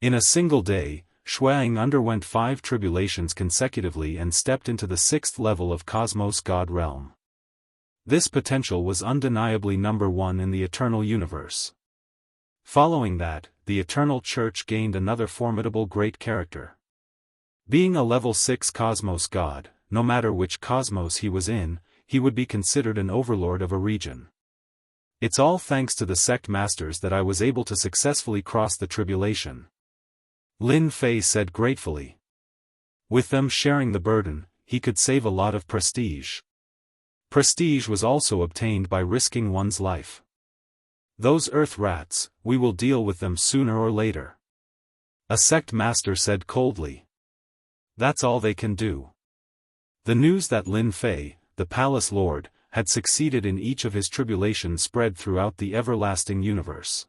In a single day, Shuang underwent 5 tribulations consecutively and stepped into the 6th level of Cosmos God Realm. This potential was undeniably number 1 in the eternal universe. Following that, the Eternal Church gained another formidable great character. Being a level 6 Cosmos God, no matter which cosmos he was in, he would be considered an overlord of a region. It's all thanks to the sect masters that I was able to successfully cross the tribulation. Lin Fei said gratefully. With them sharing the burden, he could save a lot of prestige. Prestige was also obtained by risking one's life. Those earth rats, we will deal with them sooner or later. A sect master said coldly. That's all they can do. The news that Lin Fei, the palace lord, had succeeded in each of his tribulations spread throughout the everlasting universe.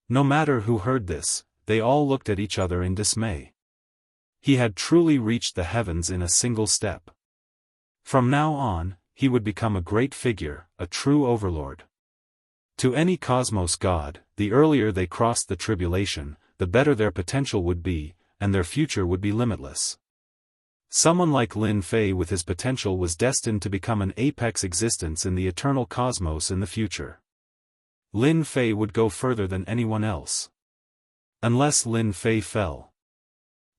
No matter who heard this, they all looked at each other in dismay. He had truly reached the heavens in a single step. From now on, he would become a great figure, a true overlord. To any cosmos god, the earlier they crossed the tribulation, the better their potential would be, and their future would be limitless. Someone like Lin Fei with his potential was destined to become an apex existence in the eternal cosmos in the future. Lin Fei would go further than anyone else. Unless Lin Fei fell.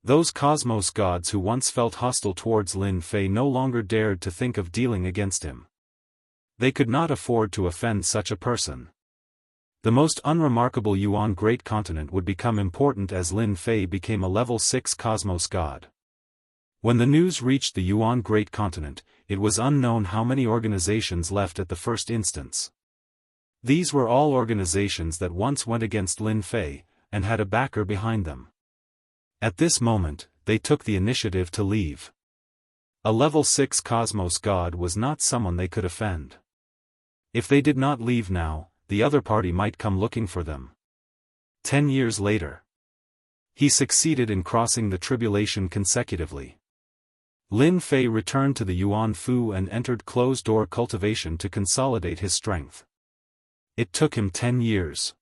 Those cosmos gods who once felt hostile towards Lin Fei no longer dared to think of dealing against him. They could not afford to offend such a person. The most unremarkable Yuan Great Continent would become important as Lin Fei became a level 6 cosmos god. When the news reached the Yuan Great Continent, it was unknown how many organizations left at the first instance. These were all organizations that once went against Lin Fei, and had a backer behind them. At this moment, they took the initiative to leave. A level 6 cosmos god was not someone they could offend. If they did not leave now, the other party might come looking for them. 10 years later. He succeeded in crossing the tribulation consecutively. Lin Fei returned to the Yuan Fu and entered closed-door cultivation to consolidate his strength. It took him 10 years.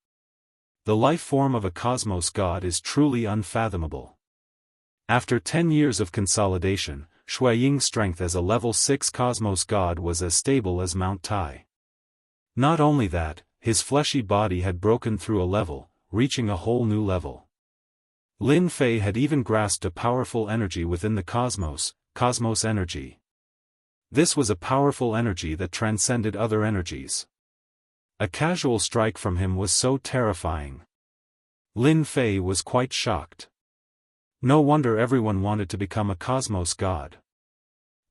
The life form of a cosmos god is truly unfathomable. After 10 years of consolidation, Shuiying's strength as a level 6 cosmos god was as stable as Mount Tai. Not only that, his fleshy body had broken through a level, reaching a whole new level. Lin Fei had even grasped a powerful energy within the cosmos energy. This was a powerful energy that transcended other energies. A casual strike from him was so terrifying. Lin Fei was quite shocked. No wonder everyone wanted to become a cosmos god.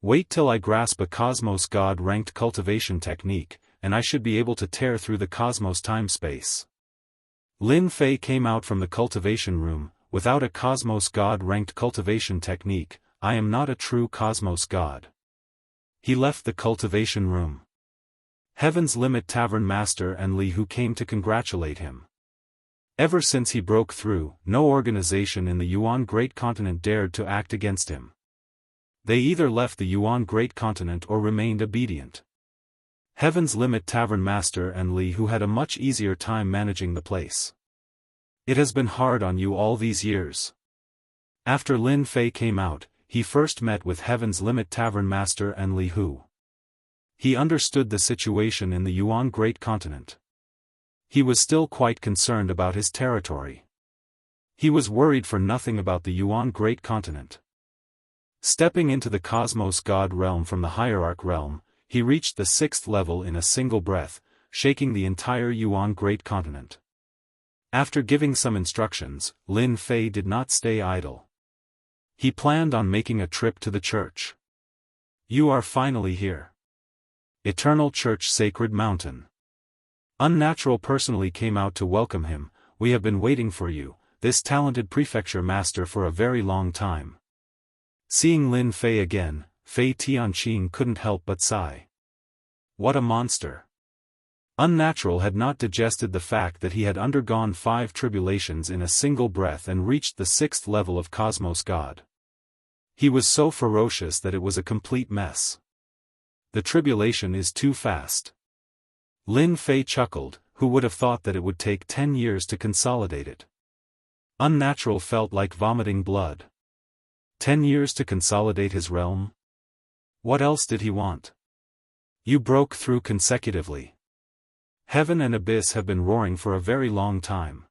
Wait till I grasp a cosmos god ranked cultivation technique, and I should be able to tear through the cosmos time-space. Lin Fei came out from the cultivation room. Without a cosmos god ranked cultivation technique, I am not a true cosmos god. He left the cultivation room. Heaven's Limit Tavern Master and Li Hu came to congratulate him. Ever since he broke through, no organization in the Yuan Great Continent dared to act against him. They either left the Yuan Great Continent or remained obedient. Heaven's Limit Tavern Master and Li Hu had a much easier time managing the place. It has been hard on you all these years. After Lin Fei came out, he first met with Heaven's Limit Tavern Master and Li Hu. He understood the situation in the Yuan Great Continent. He was still quite concerned about his territory. He was worried for nothing about the Yuan Great Continent. Stepping into the Cosmos God realm from the Hierarch realm, he reached the 6th level in a single breath, shaking the entire Yuan Great Continent. After giving some instructions, Lin Fei did not stay idle. He planned on making a trip to the church. You are finally here. Eternal Church Sacred Mountain. Unnatural personally came out to welcome him. We have been waiting for you, this talented prefecture master, for a very long time. Seeing Lin Fei again, Fei Tianqing couldn't help but sigh. What a monster. Unnatural had not digested the fact that he had undergone 5 tribulations in a single breath and reached the 6th level of Cosmos God. He was so ferocious that it was a complete mess. The tribulation is too fast. Lin Fei chuckled, who would have thought that it would take 10 years to consolidate it. Unnatural felt like vomiting blood. 10 years to consolidate his realm? What else did he want? You broke through consecutively. Heaven and abyss have been roaring for a very long time.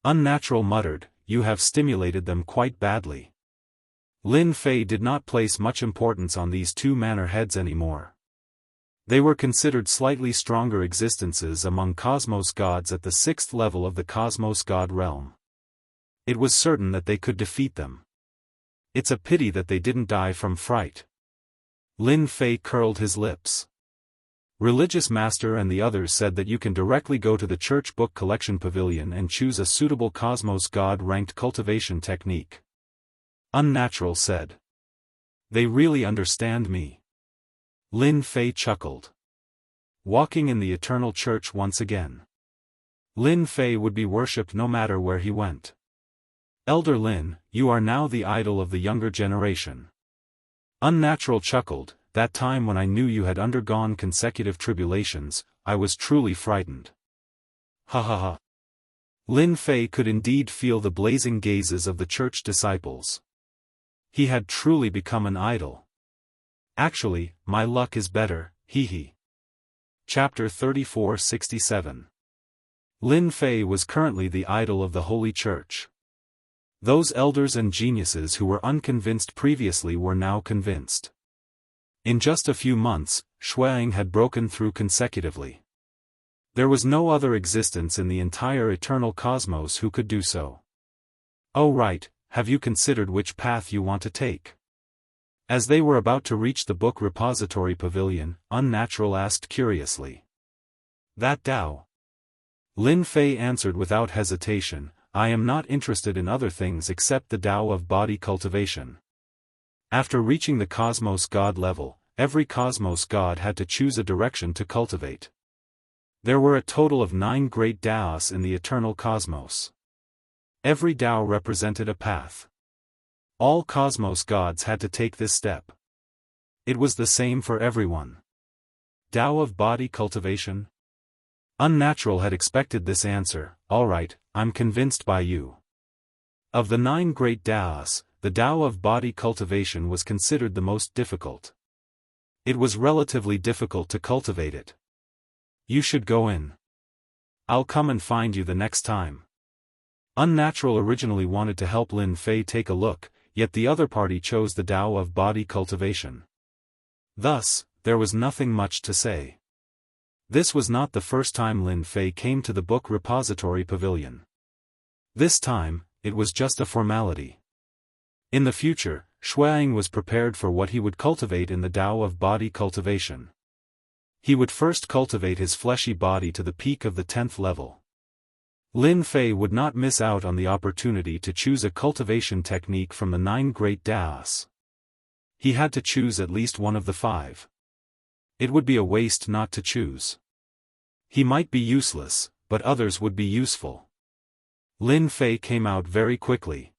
Unnatural muttered, you have stimulated them quite badly. Lin Fei did not place much importance on these 2 manor heads anymore. They were considered slightly stronger existences among cosmos gods at the 6th level of the cosmos god realm. It was certain that they could defeat them. It's a pity that they didn't die from fright. Lin Fei curled his lips. Religious Master and the others said that you can directly go to the Church Book Collection Pavilion and choose a suitable Cosmos God-ranked cultivation technique. Unnatural said. They really understand me. Lin Fei chuckled. Walking in the Eternal Church once again. Lin Fei would be worshipped no matter where he went. Elder Lin, you are now the idol of the younger generation. Unnatural chuckled. That time when I knew you had undergone consecutive tribulations, I was truly frightened. Ha ha ha. Lin Fei could indeed feel the blazing gazes of the church disciples. He had truly become an idol. Actually, my luck is better, hee hee. Chapter 3467. Lin Fei was currently the idol of the Holy Church. Those elders and geniuses who were unconvinced previously were now convinced. In just a few months, Shuang had broken through consecutively. There was no other existence in the entire eternal cosmos who could do so. Oh right, have you considered which path you want to take? As they were about to reach the book repository pavilion, Unnatural asked curiously. That Tao? Lin Fei answered without hesitation, I am not interested in other things except the Tao of body cultivation. After reaching the Cosmos God level, every Cosmos God had to choose a direction to cultivate. There were a total of 9 great Daos in the eternal cosmos. Every Tao represented a path. All Cosmos Gods had to take this step. It was the same for everyone. Tao of body cultivation? Unnatural had expected this answer. Alright, I'm convinced by you. Of the 9 great Daos, the Tao of body cultivation was considered the most difficult. It was relatively difficult to cultivate it. You should go in. I'll come and find you the next time. Unnatural originally wanted to help Lin Fei take a look, yet the other party chose the Tao of body cultivation. Thus, there was nothing much to say. This was not the first time Lin Fei came to the book repository pavilion. This time, it was just a formality. In the future, Shuang was prepared for what he would cultivate in the Tao of body cultivation. He would first cultivate his fleshy body to the peak of the 10th level. Lin Fei would not miss out on the opportunity to choose a cultivation technique from the 9 great Daos. He had to choose at least one of the 5. It would be a waste not to choose. He might be useless, but others would be useful. Lin Fei came out very quickly.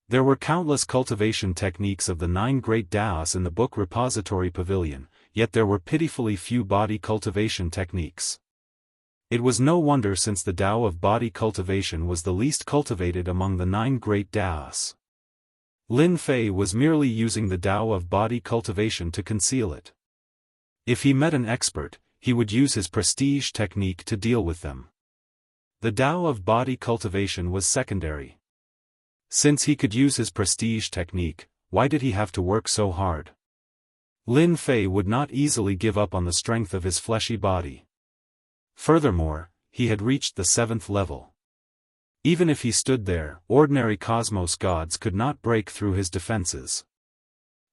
There were countless cultivation techniques of the 9 great Daos in the book repository pavilion, yet there were pitifully few body cultivation techniques. It was no wonder since the Tao of body cultivation was the least cultivated among the 9 great Daos. Lin Fei was merely using the Tao of body cultivation to conceal it. If he met an expert, he would use his prestige technique to deal with them. The Tao of body cultivation was secondary. Since he could use his prestige technique, why did he have to work so hard? Lin Fei would not easily give up on the strength of his fleshy body. Furthermore, he had reached the 7th level. Even if he stood there, ordinary cosmos gods could not break through his defenses.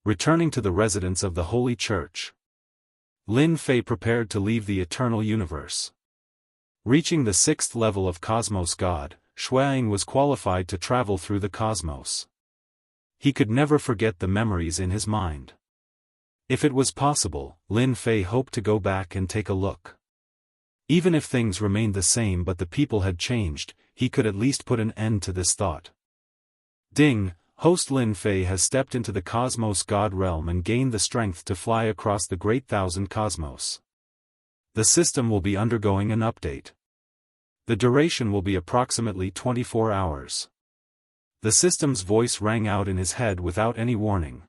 Returning to the residence of the Holy Church, Lin Fei prepared to leave the eternal universe. Reaching the 6th level of Cosmos God, Shuang was qualified to travel through the cosmos. He could never forget the memories in his mind. If it was possible, Lin Fei hoped to go back and take a look. Even if things remained the same but the people had changed, he could at least put an end to this thought. Ding, host Lin Fei has stepped into the Cosmos God realm and gained the strength to fly across the great 1,000 cosmos. The system will be undergoing an update. The duration will be approximately 24 hours. The system's voice rang out in his head without any warning.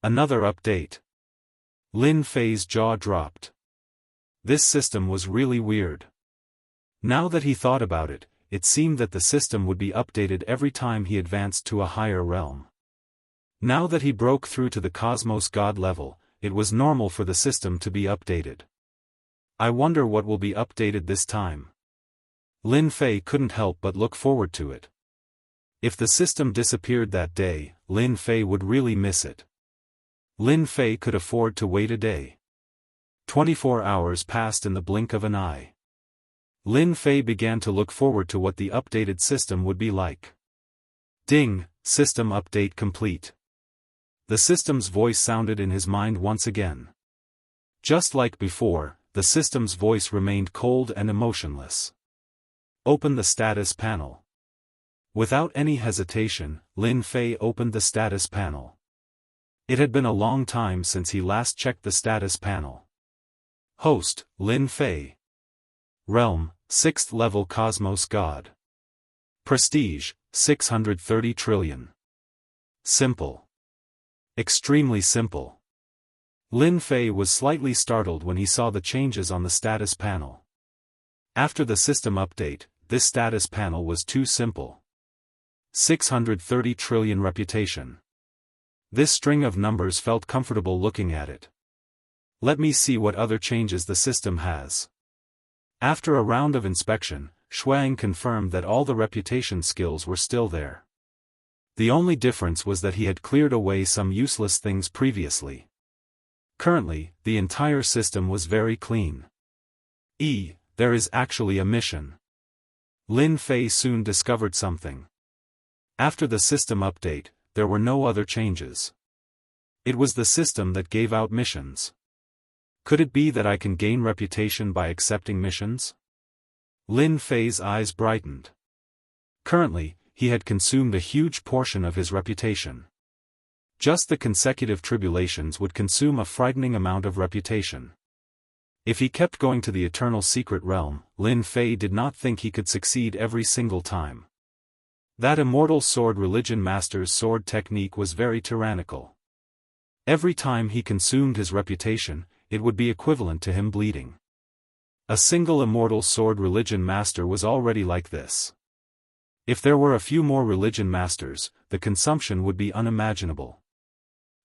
Another update. Lin Fei's jaw dropped. This system was really weird. Now that he thought about it, it seemed that the system would be updated every time he advanced to a higher realm. Now that he broke through to the Cosmos God level, it was normal for the system to be updated. I wonder what will be updated this time. Lin Fei couldn't help but look forward to it. If the system disappeared that day, Lin Fei would really miss it. Lin Fei could afford to wait a day. 24 hours passed in the blink of an eye. Lin Fei began to look forward to what the updated system would be like. Ding, system update complete. The system's voice sounded in his mind once again. Just like before, the system's voice remained cold and emotionless. Open the status panel. Without any hesitation, Lin Fei opened the status panel. It had been a long time since he last checked the status panel. Host, Lin Fei. Realm, 6th level Cosmos God. Prestige, 630 trillion. Simple. Extremely simple. Lin Fei was slightly startled when he saw the changes on the status panel. After the system update, this status panel was too simple. 630 trillion reputation. This string of numbers felt comfortable looking at it. Let me see what other changes the system has. After a round of inspection, Shuang confirmed that all the reputation skills were still there. The only difference was that he had cleared away some useless things previously. Currently, the entire system was very clean. There is actually a mission. Lin Fei soon discovered something. After the system update, there were no other changes. It was the system that gave out missions. Could it be that I can gain reputation by accepting missions? Lin Fei's eyes brightened. Currently, he had consumed a huge portion of his reputation. Just the consecutive tribulations would consume a frightening amount of reputation. If he kept going to the Eternal Secret Realm, Lin Fei did not think he could succeed every single time. That Immortal Sword Religion Master's sword technique was very tyrannical. Every time he consumed his reputation, it would be equivalent to him bleeding. A single Immortal Sword Religion Master was already like this. If there were a few more Religion Masters, the consumption would be unimaginable.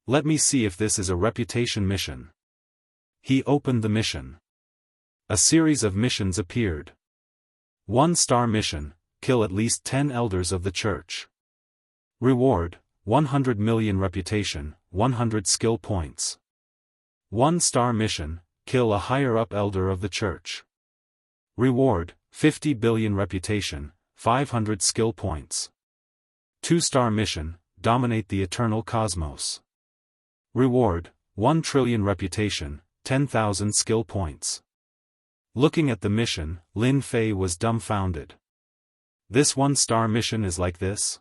Let me see if this is a reputation mission. He opened the mission. A series of missions appeared. 1-star mission, kill at least 10 elders of the church. Reward, 100 million reputation, 100 skill points. 1-star mission, kill a higher-up elder of the church. Reward, 50 billion reputation, 500 skill points. 2-star mission, dominate the eternal cosmos. Reward, 1 trillion reputation, 10,000 skill points. Looking at the mission, Lin Fei was dumbfounded. This 1-star mission is like this?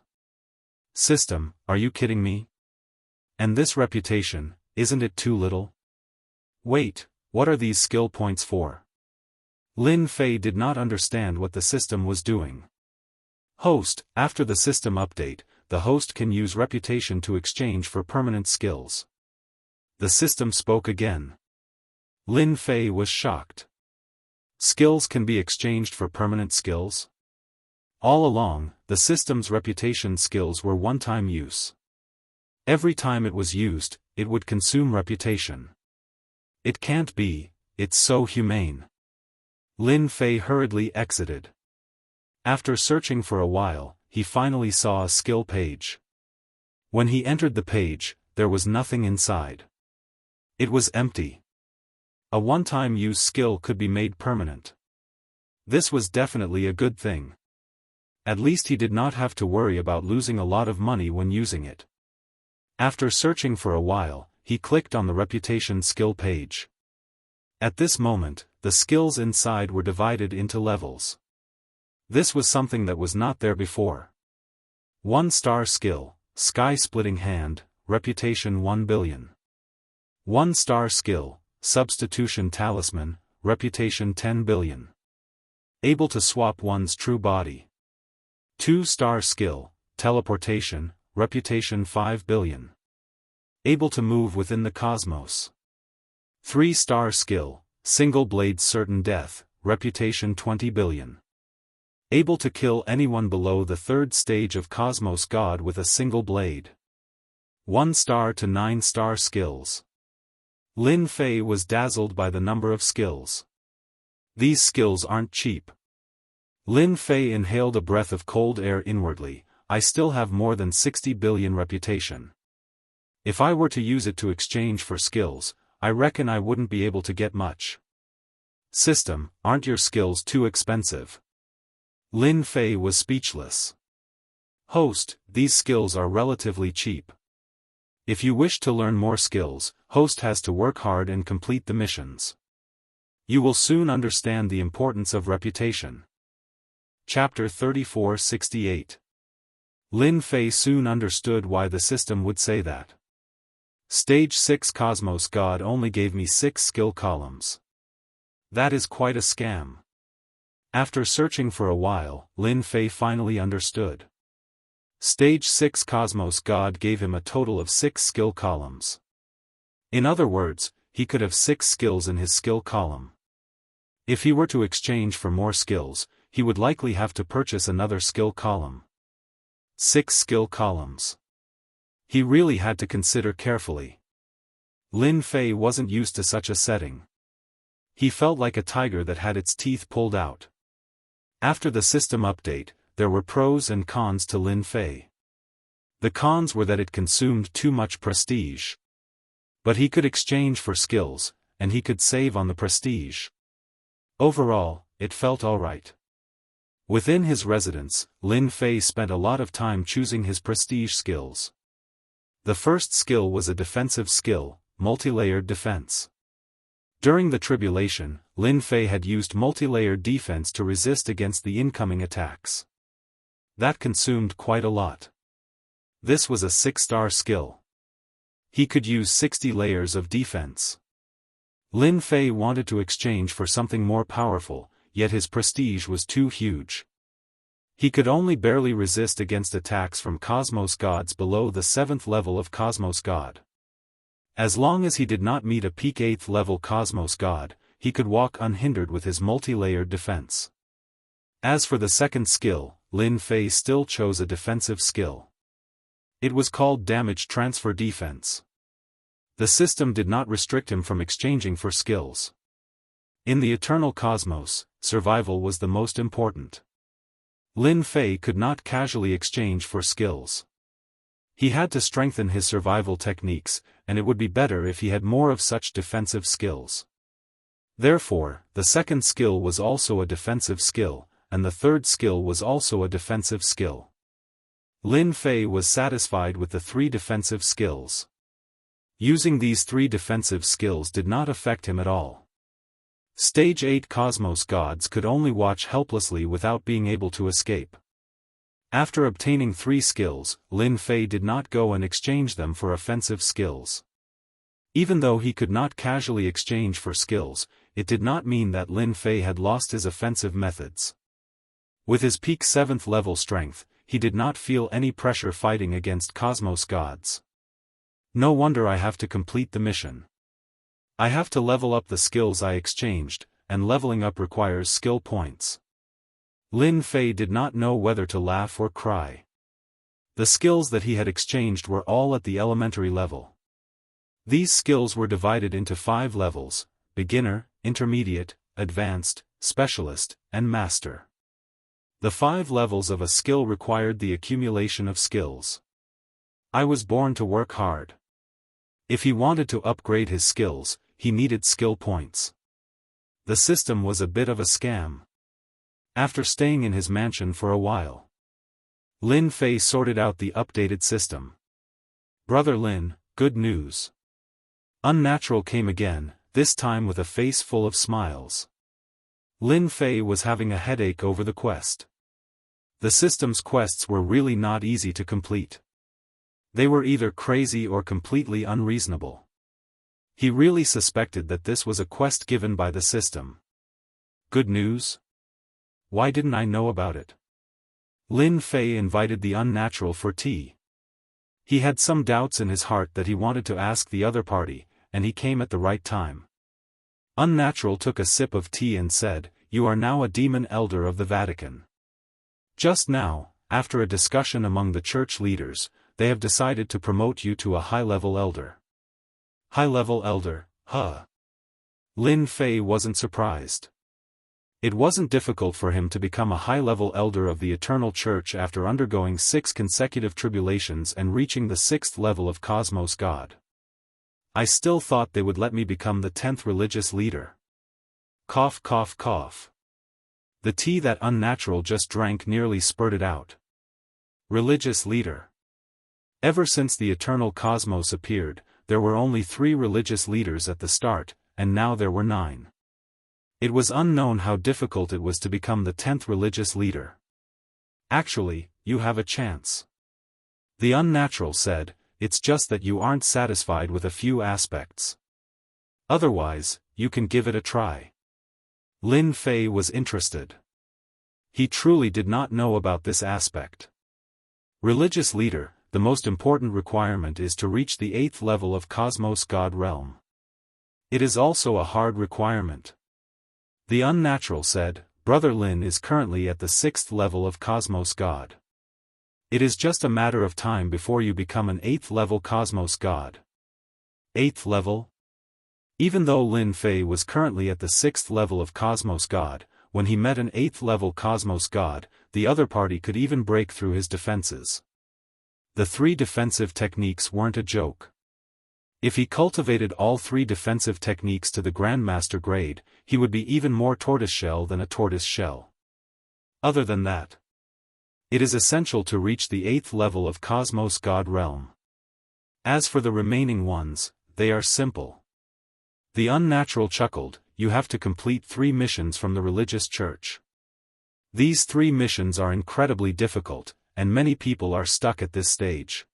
System, are you kidding me? And this reputation, isn't it too little? Wait, what are these skill points for? Lin Fei did not understand what the system was doing. Host, after the system update, the host can use reputation to exchange for permanent skills. The system spoke again. Lin Fei was shocked. Skills can be exchanged for permanent skills? All along, the system's reputation skills were one-time use. Every time it was used, it would consume reputation. It can't be, it's so humane. Lin Fei hurriedly exited. After searching for a while, he finally saw a skill page. When he entered the page, there was nothing inside. It was empty. A one-time use skill could be made permanent. This was definitely a good thing. At least he did not have to worry about losing a lot of money when using it. After searching for a while, he clicked on the reputation skill page. At this moment, the skills inside were divided into levels. This was something that was not there before. 1-star skill, sky-splitting hand, reputation 1 billion. 1-star skill, substitution talisman, reputation 10 billion. Able to swap one's true body. 2-star skill, teleportation, reputation 5 billion. Able to move within the cosmos. 3-star skill, single blade certain death, reputation 20 billion. Able to kill anyone below the 3rd stage of Cosmos God with a single blade. 1-star to 9-star skills. Lin Fei was dazzled by the number of skills. These skills aren't cheap. Lin Fei inhaled a breath of cold air inwardly. I still have more than 60 billion reputation. If I were to use it to exchange for skills, I reckon I wouldn't be able to get much. System, aren't your skills too expensive? Lin Fei was speechless. Host, these skills are relatively cheap. If you wish to learn more skills, host has to work hard and complete the missions. You will soon understand the importance of reputation. Chapter 3468. Lin Fei soon understood why the system would say that. Stage 6 Cosmos God only gave me 6 skill columns. That is quite a scam. After searching for a while, Lin Fei finally understood. Stage 6 Cosmos God gave him a total of 6 skill columns. In other words, he could have 6 skills in his skill column. If he were to exchange for more skills, he would likely have to purchase another skill column. 6 skill columns. He really had to consider carefully. Lin Fei wasn't used to such a setting. He felt like a tiger that had its teeth pulled out. After the system update, there were pros and cons to Lin Fei. The cons were that it consumed too much prestige. But he could exchange for skills, and he could save on the prestige. Overall, it felt alright. Within his residence, Lin Fei spent a lot of time choosing his prestige skills. The first skill was a defensive skill, multi-layered defense. During the tribulation, Lin Fei had used multi-layered defense to resist against the incoming attacks. That consumed quite a lot. This was a 6-star skill. He could use 60 layers of defense. Lin Fei wanted to exchange for something more powerful, yet his prestige was too huge. He could only barely resist against attacks from Cosmos Gods below the 7th level of Cosmos God. As long as he did not meet a peak 8th level Cosmos God, he could walk unhindered with his multi-layered defense. As for the second skill, Lin Fei still chose a defensive skill. It was called Damage Transfer Defense. The system did not restrict him from exchanging for skills. In the eternal cosmos, survival was the most important. Lin Fei could not casually exchange for skills. He had to strengthen his survival techniques, and it would be better if he had more of such defensive skills. Therefore, the second skill was also a defensive skill, and the third skill was also a defensive skill. Lin Fei was satisfied with the 3 defensive skills. Using these 3 defensive skills did not affect him at all. Stage 8 Cosmos Gods could only watch helplessly without being able to escape. After obtaining 3 skills, Lin Fei did not go and exchange them for offensive skills. Even though he could not casually exchange for skills, it did not mean that Lin Fei had lost his offensive methods. With his peak 7th level strength, he did not feel any pressure fighting against Cosmos Gods. No wonder I have to complete the mission. I have to level up the skills I exchanged, and leveling up requires skill points. Lin Fei did not know whether to laugh or cry. The skills that he had exchanged were all at the elementary level. These skills were divided into 5 levels: beginner, intermediate, advanced, specialist, and master. The 5 levels of a skill required the accumulation of skills. I was born to work hard. If he wanted to upgrade his skills, he needed skill points. The system was a bit of a scam. After staying in his mansion for a while, Lin Fei sorted out the updated system. Brother Lin, good news. Unnatural came again, this time with a face full of smiles. Lin Fei was having a headache over the quest. The system's quests were really not easy to complete. They were either crazy or completely unreasonable. He really suspected that this was a quest given by the system. Good news? Why didn't I know about it? Lin Fei invited the Unnatural for tea. He had some doubts in his heart that he wanted to ask the other party, and he came at the right time. Unnatural took a sip of tea and said, "You are now a demon elder of the Vatican. Just now, after a discussion among the church leaders, they have decided to promote you to a high-level elder." High-level elder, huh? Lin Fei wasn't surprised. It wasn't difficult for him to become a high-level elder of the Eternal Church after undergoing 6 consecutive tribulations and reaching the 6th level of Cosmos God. I still thought they would let me become the 10th religious leader. Cough cough cough. The tea that Unnatural just drank nearly spurted out. Religious leader. Ever since the eternal cosmos appeared, there were only 3 religious leaders at the start, and now there were 9. It was unknown how difficult it was to become the 10th religious leader. Actually, you have a chance. The Unnatural said, it's just that you aren't satisfied with a few aspects. Otherwise, you can give it a try. Lin Fei was interested. He truly did not know about this aspect. Religious leader, the most important requirement is to reach the 8th level of Cosmos God Realm. It is also a hard requirement. The Unnatural said, Brother Lin is currently at the 6th level of Cosmos God. It is just a matter of time before you become an 8th level Cosmos God. 8th level? Even though Lin Fei was currently at the 6th level of Cosmos God, when he met an 8th level Cosmos God, the other party could even break through his defenses. The 3 defensive techniques weren't a joke. If he cultivated all 3 defensive techniques to the Grandmaster grade, he would be even more tortoiseshell than a tortoise shell. Other than that, it is essential to reach the 8th level of Cosmos God Realm. As for the remaining ones, they are simple. The Unnatural chuckled, you have to complete 3 missions from the religious church. These 3 missions are incredibly difficult, and many people are stuck at this stage.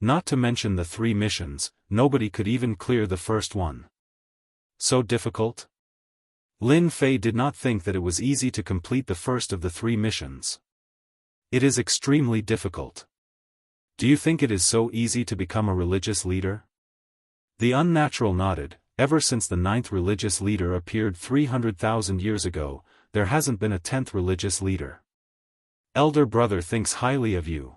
Not to mention the 3 missions, nobody could even clear the first one. So difficult? Lin Fei did not think that it was easy to complete the first of the 3 missions. It is extremely difficult. Do you think it is so easy to become a religious leader? The Unnatural nodded. Ever since the 9th religious leader appeared 300,000 years ago, there hasn't been a 10th religious leader. Elder brother thinks highly of you.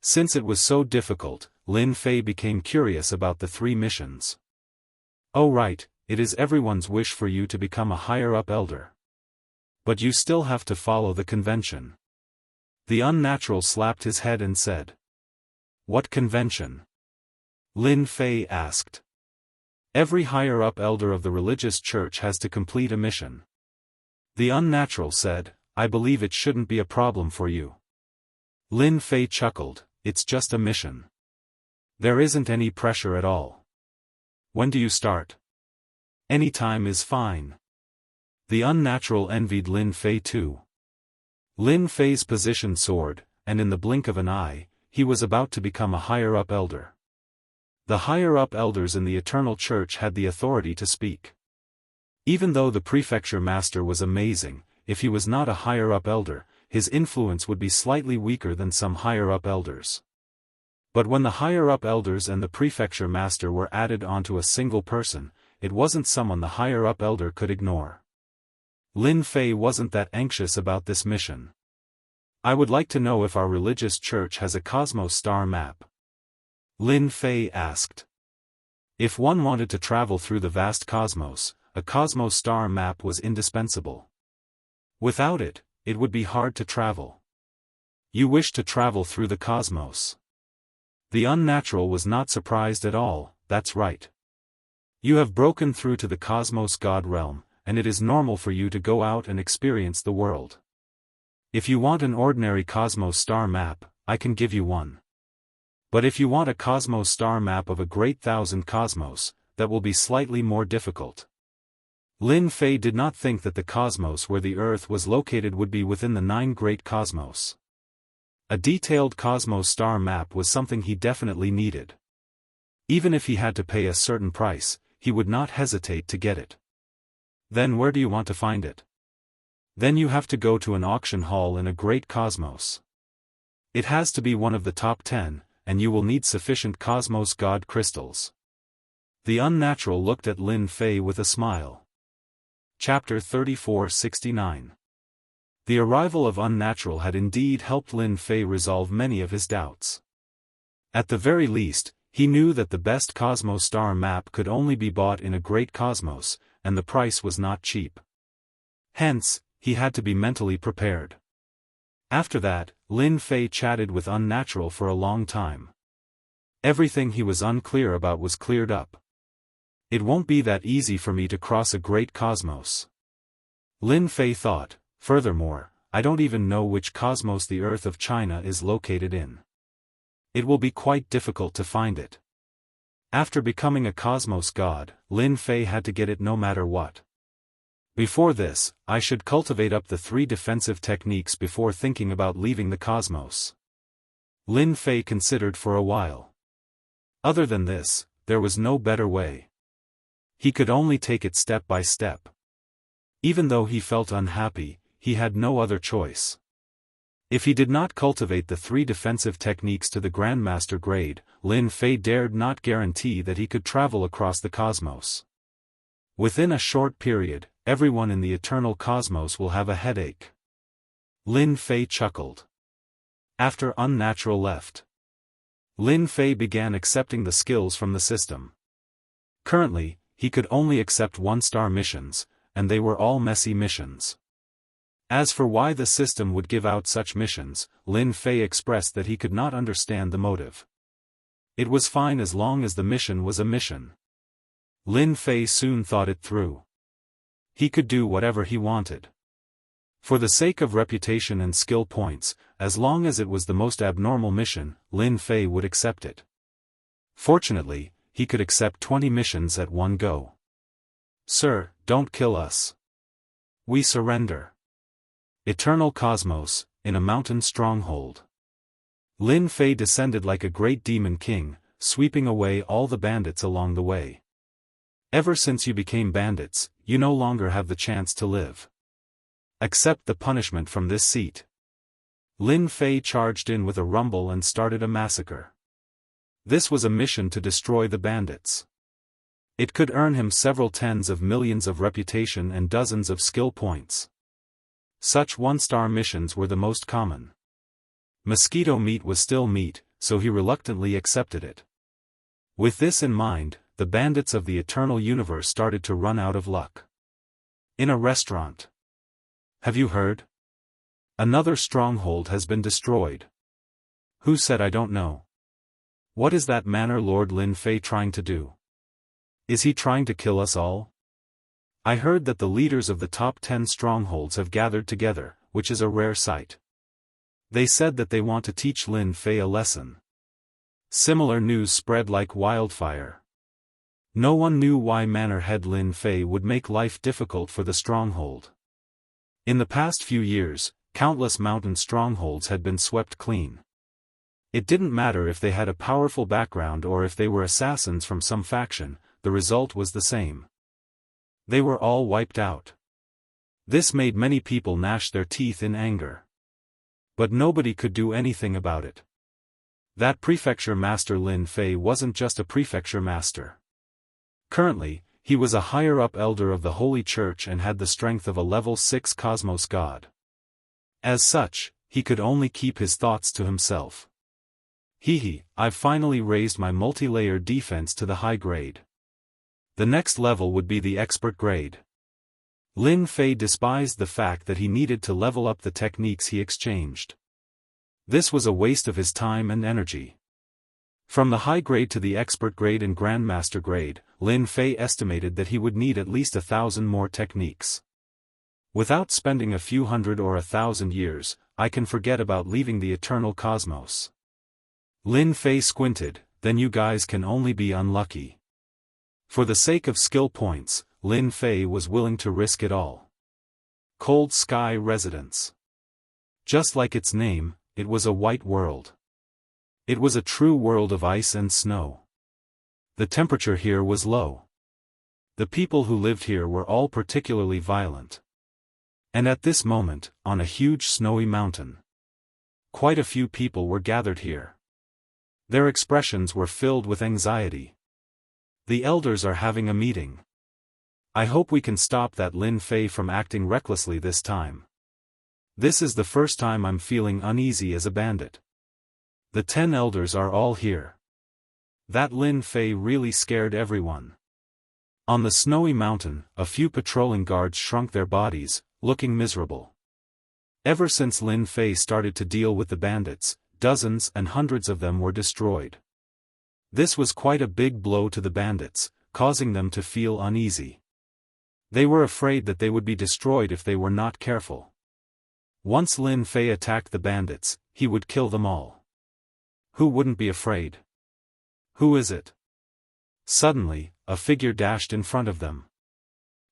Since it was so difficult, Lin Fei became curious about the 3 missions. Oh right, it is everyone's wish for you to become a higher-up elder. But you still have to follow the convention. The Unnatural slapped his head and said. What convention? Lin Fei asked. Every higher-up elder of the religious church has to complete a mission. The Unnatural said, I believe it shouldn't be a problem for you. Lin Fei chuckled, it's just a mission. There isn't any pressure at all. When do you start? Any time is fine. The Unnatural envied Lin Fei too. Lin Fei's position soared, and in the blink of an eye, he was about to become a higher-up elder. The higher-up elders in the Eternal Church had the authority to speak. Even though the prefecture master was amazing, if he was not a higher-up elder, his influence would be slightly weaker than some higher-up elders. But when the higher-up elders and the prefecture master were added onto a single person, it wasn't someone the higher-up elder could ignore. Lin Fei wasn't that anxious about this mission. I would like to know if our religious church has a Cosmos star map. Lin Fei asked. If one wanted to travel through the vast cosmos, a Cosmos star map was indispensable. Without it, it would be hard to travel. You wish to travel through the cosmos. The Unnatural was not surprised at all, that's right. You have broken through to the Cosmos God Realm, and it is normal for you to go out and experience the world. If you want an ordinary Cosmos star map, I can give you one. But if you want a Cosmos star map of a great thousand cosmos, that will be slightly more difficult. Lin Fei did not think that the cosmos where the Earth was located would be within the 9 great cosmos. A detailed Cosmos star map was something he definitely needed. Even if he had to pay a certain price, he would not hesitate to get it. Then where do you want to find it? Then you have to go to an auction hall in a great cosmos. It has to be one of the top 10, and you will need sufficient Cosmos God crystals. The Unnatural looked at Lin Fei with a smile. Chapter 3469. The arrival of Unnatural had indeed helped Lin Fei resolve many of his doubts. At the very least, he knew that the best Cosmos star map could only be bought in a great cosmos, and the price was not cheap. Hence, he had to be mentally prepared. After that, Lin Fei chatted with Unnatural for a long time. Everything he was unclear about was cleared up. It won't be that easy for me to cross a great cosmos. Lin Fei thought. Furthermore, I don't even know which cosmos the Earth of China is located in. It will be quite difficult to find it. After becoming a cosmos god, Lin Fei had to get it no matter what. Before this, I should cultivate up the 3 defensive techniques before thinking about leaving the cosmos. Lin Fei considered for a while. Other than this, there was no better way. He could only take it step by step. Even though he felt unhappy, he had no other choice. If he did not cultivate the 3 defensive techniques to the Grandmaster grade, Lin Fei dared not guarantee that he could travel across the cosmos. Within a short period, everyone in the eternal cosmos will have a headache. Lin Fei chuckled. After Unnatural left, Lin Fei began accepting the skills from the system. Currently, he could only accept 1-star missions, and they were all messy missions. As for why the system would give out such missions, Lin Fei expressed that he could not understand the motive. It was fine as long as the mission was a mission. Lin Fei soon thought it through. He could do whatever he wanted. For the sake of reputation and skill points, as long as it was the most abnormal mission, Lin Fei would accept it. Fortunately, he could accept 20 missions at one go. Sir, don't kill us. We surrender. Eternal Cosmos, in a mountain stronghold. Lin Fei descended like a great demon king, sweeping away all the bandits along the way. Ever since you became bandits, you no longer have the chance to live. Accept the punishment from this seat. Lin Fei charged in with a rumble and started a massacre. This was a mission to destroy the bandits. It could earn him several tens of millions of reputation and dozens of skill points. Such 1-star missions were the most common. Mosquito meat was still meat, so he reluctantly accepted it. With this in mind, the bandits of the Eternal Universe started to run out of luck. In a restaurant. Have you heard? Another stronghold has been destroyed. Who said I don't know? What is that Manor Lord Lin Fei trying to do? Is he trying to kill us all? I heard that the leaders of the top 10 strongholds have gathered together, which is a rare sight. They said that they want to teach Lin Fei a lesson. Similar news spread like wildfire. No one knew why Manor Head Lin Fei would make life difficult for the stronghold. In the past few years, countless mountain strongholds had been swept clean. It didn't matter if they had a powerful background or if they were assassins from some faction, the result was the same. They were all wiped out. This made many people gnash their teeth in anger. But nobody could do anything about it. That prefecture master Lin Fei wasn't just a prefecture master. Currently, he was a higher-up elder of the Holy Church and had the strength of a level 6 cosmos god. As such, he could only keep his thoughts to himself. I've finally raised my multi-layer defense to the high grade. The next level would be the expert grade. Lin Fei despised the fact that he needed to level up the techniques he exchanged. This was a waste of his time and energy. From the high grade to the expert grade and grandmaster grade, Lin Fei estimated that he would need at least 1,000 more techniques. Without spending a few hundred or 1,000 years, I can forget about leaving the eternal cosmos. Lin Fei squinted, then you guys can only be unlucky. For the sake of skill points, Lin Fei was willing to risk it all. Cold Sky Residence. Just like its name, it was a white world. It was a true world of ice and snow. The temperature here was low. The people who lived here were all particularly violent. And at this moment, on a huge snowy mountain, quite a few people were gathered here. Their expressions were filled with anxiety. The elders are having a meeting. I hope we can stop that Lin Fei from acting recklessly this time. This is the first time I'm feeling uneasy as a bandit. The 10 elders are all here. That Lin Fei really scared everyone. On the snowy mountain, a few patrolling guards shrunk their bodies, looking miserable. Ever since Lin Fei started to deal with the bandits, dozens and hundreds of them were destroyed. This was quite a big blow to the bandits, causing them to feel uneasy. They were afraid that they would be destroyed if they were not careful. Once Lin Fei attacked the bandits, he would kill them all. Who wouldn't be afraid? Who is it? Suddenly, a figure dashed in front of them.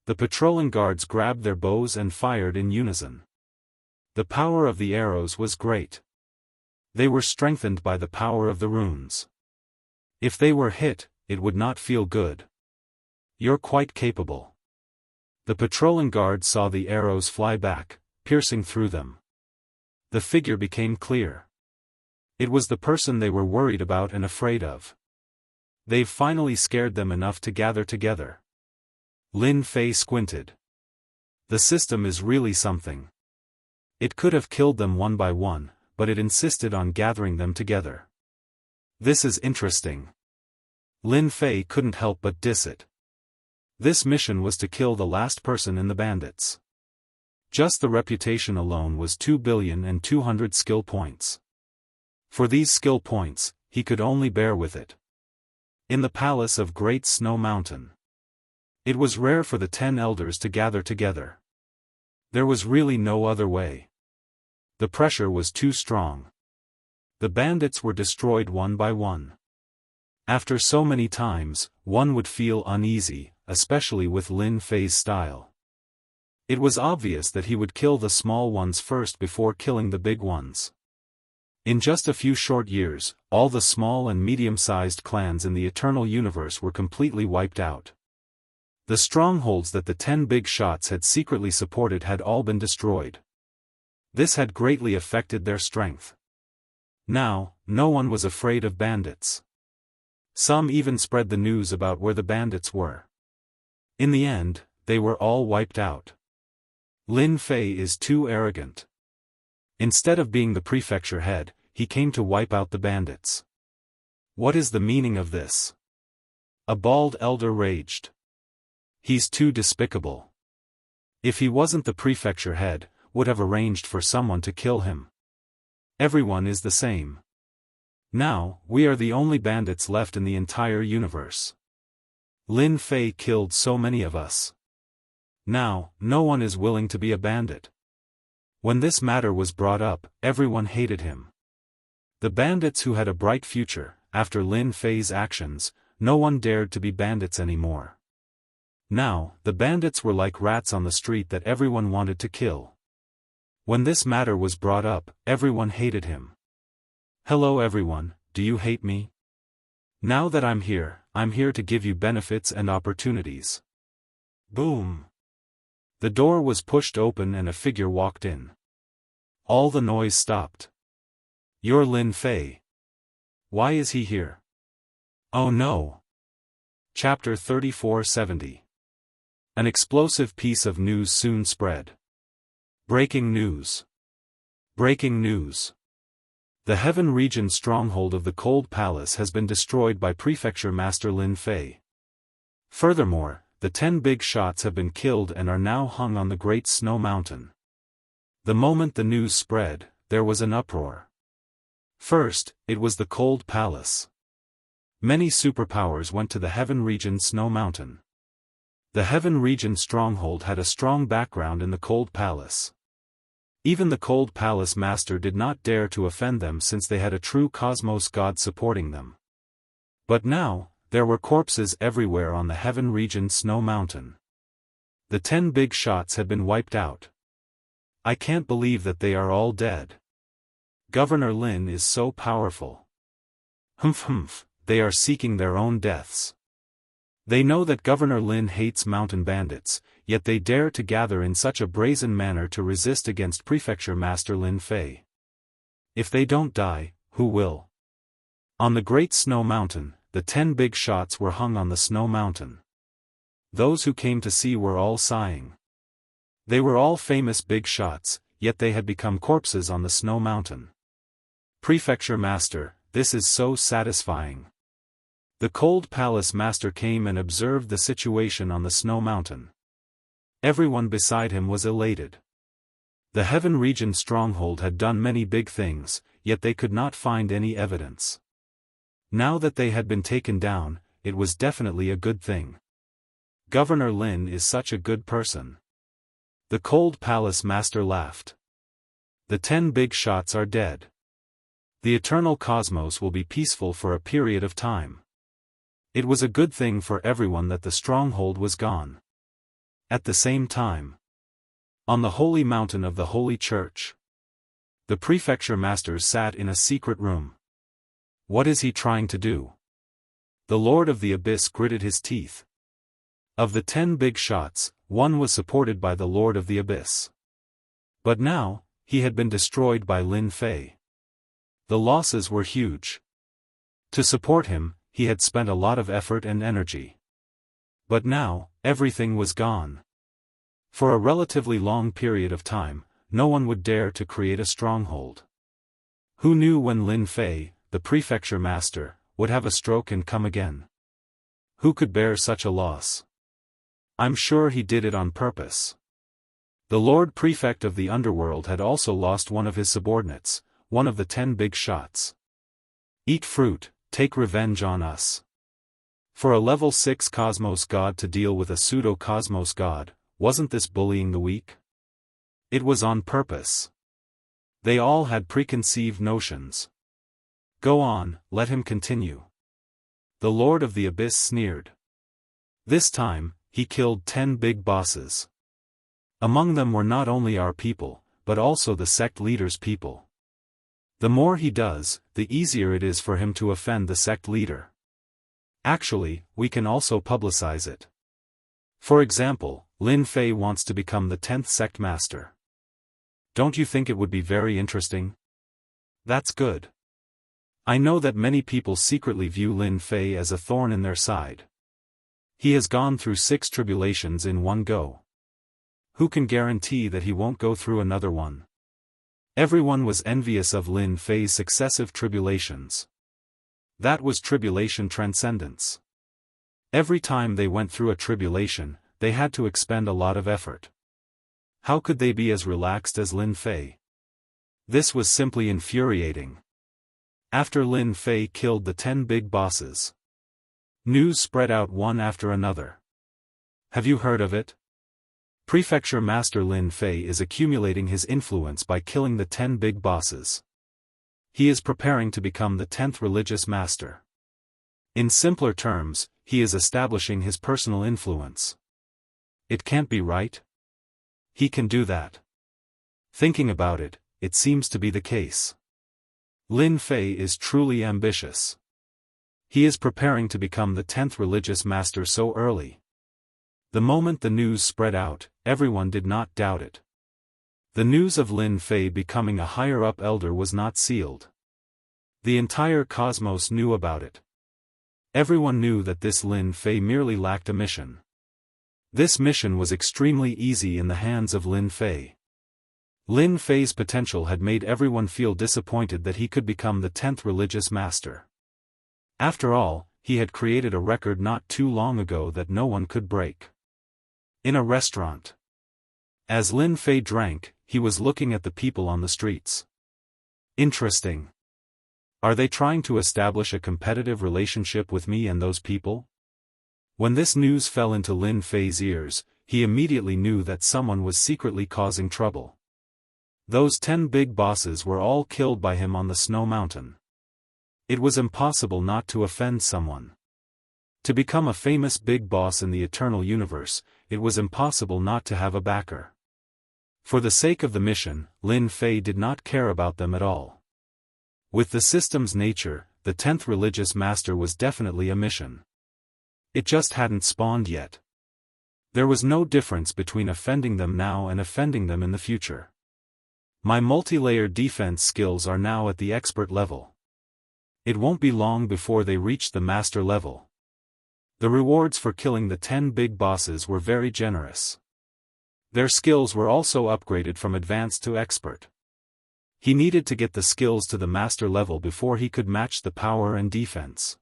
The patrolling guards grabbed their bows and fired in unison. The power of the arrows was great. They were strengthened by the power of the runes. If they were hit, it would not feel good. You're quite capable. The patrolling guards saw the arrows fly back, piercing through them. The figure became clear. It was the person they were worried about and afraid of. They've finally scared them enough to gather together. Lin Fei squinted. The system is really something. It could have killed them one by one, but it insisted on gathering them together. This is interesting. Lin Fei couldn't help but diss it. This mission was to kill the last person in the bandits. Just the reputation alone was 2,200,000,000 skill points. For these skill points, he could only bear with it. In the palace of Great Snow Mountain. It was rare for the 10 elders to gather together. There was really no other way. The pressure was too strong. The bandits were destroyed one by one. After so many times, one would feel uneasy, especially with Lin Fei's style. It was obvious that he would kill the small ones first before killing the big ones. In just a few short years, all the small and medium-sized clans in the Eternal Universe were completely wiped out. The strongholds that the 10 big shots had secretly supported had all been destroyed. This had greatly affected their strength. Now, no one was afraid of bandits. Some even spread the news about where the bandits were. In the end, they were all wiped out. Lin Fei is too arrogant. Instead of being the prefecture head, he came to wipe out the bandits. What is the meaning of this? A bald elder raged. He's too despicable. If he wasn't the prefecture head, would have arranged for someone to kill him. Everyone is the same. Now, we are the only bandits left in the entire universe. Lin Fei killed so many of us. Now, no one is willing to be a bandit. When this matter was brought up, everyone hated him. The bandits who had a bright future, after Lin Fei's actions, no one dared to be bandits anymore. Now, the bandits were like rats on the street that everyone wanted to kill. When this matter was brought up, everyone hated him. Hello everyone, do you hate me? Now that I'm here to give you benefits and opportunities. Boom! The door was pushed open and a figure walked in. All the noise stopped. You're Lin Fei. Why is he here? Oh no! Chapter 3470. An explosive piece of news soon spread. Breaking news. Breaking news. The Heaven Region stronghold of the Cold Palace has been destroyed by Prefecture Master Lin Fei. Furthermore, the 10 big shots have been killed and are now hung on the Great Snow Mountain. The moment the news spread, there was an uproar. First, it was the Cold Palace. Many superpowers went to the Heaven Region Snow Mountain. The Heaven Region stronghold had a strong background in the Cold Palace. Even the Cold Palace Master did not dare to offend them since they had a true cosmos god supporting them. But now, there were corpses everywhere on the Heaven Region Snow Mountain. The 10 big shots had been wiped out. I can't believe that they are all dead. Governor Lin is so powerful. Humph, they are seeking their own deaths. They know that Governor Lin hates mountain bandits, yet they dare to gather in such a brazen manner to resist against Prefecture Master Lin Fei. If they don't die, who will? On the Great Snow Mountain, the 10 big shots were hung on the Snow Mountain. Those who came to see were all sighing. They were all famous big shots, yet they had become corpses on the Snow Mountain. Prefecture Master, this is so satisfying. The Cold Palace Master came and observed the situation on the Snow Mountain. Everyone beside him was elated. The Heaven Region stronghold had done many big things, yet they could not find any evidence. Now that they had been taken down, it was definitely a good thing. Governor Lin is such a good person. The Cold Palace Master laughed. The 10 big shots are dead. The eternal cosmos will be peaceful for a period of time. It was a good thing for everyone that the stronghold was gone. At the same time, on the holy mountain of the Holy Church, the prefecture masters sat in a secret room. What is he trying to do? The Lord of the Abyss gritted his teeth. Of the 10 big shots, one was supported by the Lord of the Abyss. But now, he had been destroyed by Lin Fei. The losses were huge. To support him, he had spent a lot of effort and energy. But now, everything was gone. For a relatively long period of time, no one would dare to create a stronghold. Who knew when Lin Fei, the prefecture master, would have a stroke and come again? Who could bear such a loss? I'm sure he did it on purpose. The Lord Prefect of the Underworld had also lost one of his subordinates, one of the 10 big shots. Eat fruit, take revenge on us. For a level 6 cosmos god to deal with a pseudo-cosmos god, wasn't this bullying the weak? It was on purpose. They all had preconceived notions. Go on, let him continue. The Lord of the Abyss sneered. This time, he killed 10 big bosses. Among them were not only our people, but also the sect leader's people. The more he does, the easier it is for him to offend the sect leader. Actually, we can also publicize it. For example, Lin Fei wants to become the 10th sect master. Don't you think it would be very interesting? That's good. I know that many people secretly view Lin Fei as a thorn in their side. He has gone through 6 tribulations in one go. Who can guarantee that he won't go through another one? Everyone was envious of Lin Fei's successive tribulations. That was tribulation transcendence. Every time they went through a tribulation, they had to expend a lot of effort. How could they be as relaxed as Lin Fei? This was simply infuriating. After Lin Fei killed the 10 big bosses, news spread out one after another. Have you heard of it? Prefecture Master Lin Fei is accumulating his influence by killing the 10 big bosses. He is preparing to become the 10th religious master. In simpler terms, he is establishing his personal influence. It can't be right? He can do that. Thinking about it, it seems to be the case. Lin Fei is truly ambitious. He is preparing to become the 10th religious master so early. The moment the news spread out, everyone did not doubt it. The news of Lin Fei becoming a higher-up elder was not sealed. The entire cosmos knew about it. Everyone knew that this Lin Fei merely lacked a mission. This mission was extremely easy in the hands of Lin Fei. Lin Fei's potential had made everyone feel disappointed that he could become the 10th religious master. After all, he had created a record not too long ago that no one could break. In a restaurant. As Lin Fei drank, he was looking at the people on the streets. Interesting. Are they trying to establish a competitive relationship with me and those people? When this news fell into Lin Fei's ears, he immediately knew that someone was secretly causing trouble. Those 10 big bosses were all killed by him on the snow mountain. It was impossible not to offend someone. To become a famous big boss in the eternal universe, it was impossible not to have a backer. For the sake of the mission, Lin Fei did not care about them at all. With the system's nature, the 10th religious master was definitely a mission. It just hadn't spawned yet. There was no difference between offending them now and offending them in the future. My multi-layer defense skills are now at the expert level. It won't be long before they reach the master level. The rewards for killing the 10 big bosses were very generous. Their skills were also upgraded from advanced to expert. He needed to get the skills to the master level before he could match the power and defense.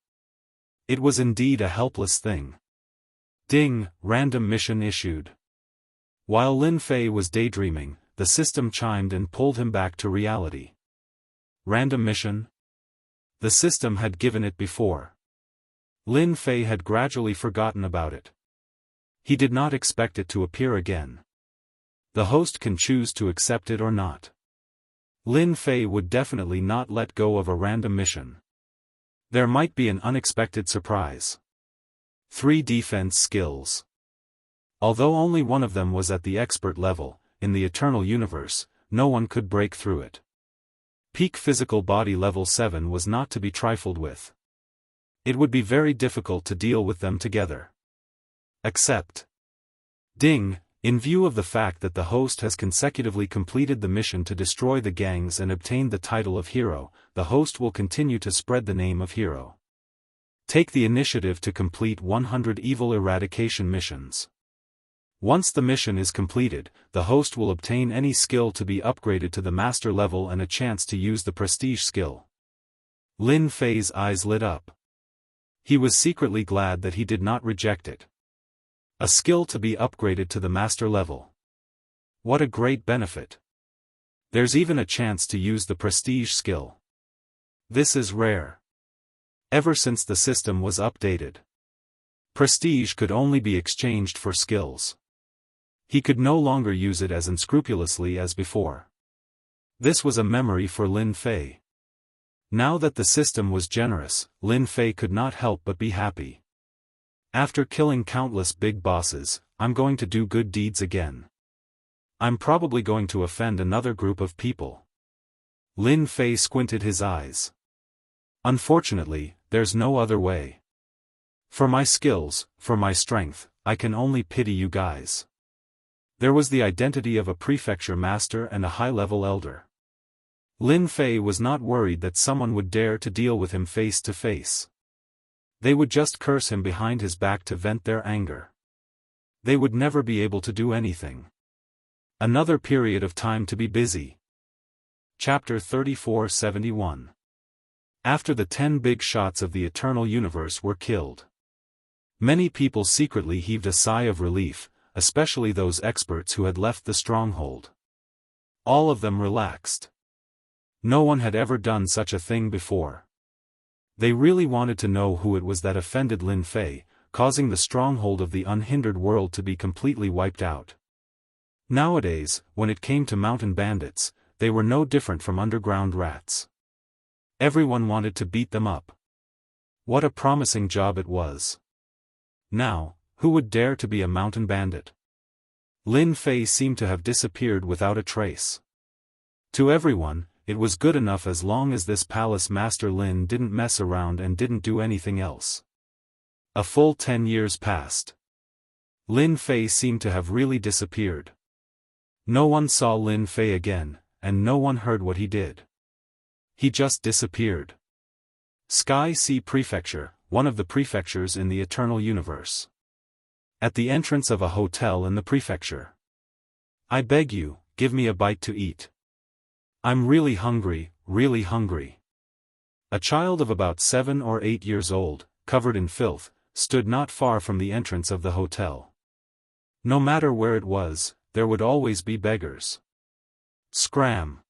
It was indeed a helpless thing. Ding, random mission issued. While Lin Fei was daydreaming, the system chimed and pulled him back to reality. Random mission? The system had given it before. Lin Fei had gradually forgotten about it. He did not expect it to appear again. The host can choose to accept it or not. Lin Fei would definitely not let go of a random mission. There might be an unexpected surprise. 3 defense skills. Although only one of them was at the expert level, in the Eternal Universe, no one could break through it. Peak physical body level 7 was not to be trifled with. It would be very difficult to deal with them together. Except. Ding, in view of the fact that the host has consecutively completed the mission to destroy the gangs and obtained the title of hero, the host will continue to spread the name of hero. Take the initiative to complete 100 evil eradication missions. Once the mission is completed, the host will obtain any skill to be upgraded to the master level and a chance to use the prestige skill. Lin Fei's eyes lit up. He was secretly glad that he did not reject it. A skill to be upgraded to the master level. What a great benefit. There's even a chance to use the prestige skill. This is rare. Ever since the system was updated, prestige could only be exchanged for skills. He could no longer use it as unscrupulously as before. This was a memory for Lin Fei. Now that the system was generous, Lin Fei could not help but be happy. After killing countless big bosses, I'm going to do good deeds again. I'm probably going to offend another group of people. Lin Fei squinted his eyes. Unfortunately, there's no other way. For my skills, for my strength, I can only pity you guys. There was the identity of a prefecture master and a high-level elder. Lin Fei was not worried that someone would dare to deal with him face to face. They would just curse him behind his back to vent their anger. They would never be able to do anything. Another period of time to be busy. Chapter 3471. After the 10 big shots of the Eternal Universe were killed, many people secretly heaved a sigh of relief, especially those experts who had left the stronghold. All of them relaxed. No one had ever done such a thing before. They really wanted to know who it was that offended Lin Fei, causing the stronghold of the unhindered world to be completely wiped out. Nowadays, when it came to mountain bandits, they were no different from underground rats. Everyone wanted to beat them up. What a promising job it was. Now, who would dare to be a mountain bandit? Lin Fei seemed to have disappeared without a trace. To everyone, it was good enough as long as this palace master Lin didn't mess around and didn't do anything else. A full 10 years passed. Lin Fei seemed to have really disappeared. No one saw Lin Fei again, and no one heard what he did. He just disappeared. Sky Sea Prefecture, one of the prefectures in the Eternal Universe. At the entrance of a hotel in the prefecture. I beg you, give me a bite to eat. I'm really hungry, really hungry. A child of about 7 or 8 years old, covered in filth, stood not far from the entrance of the hotel. No matter where it was, there would always be beggars. Scram!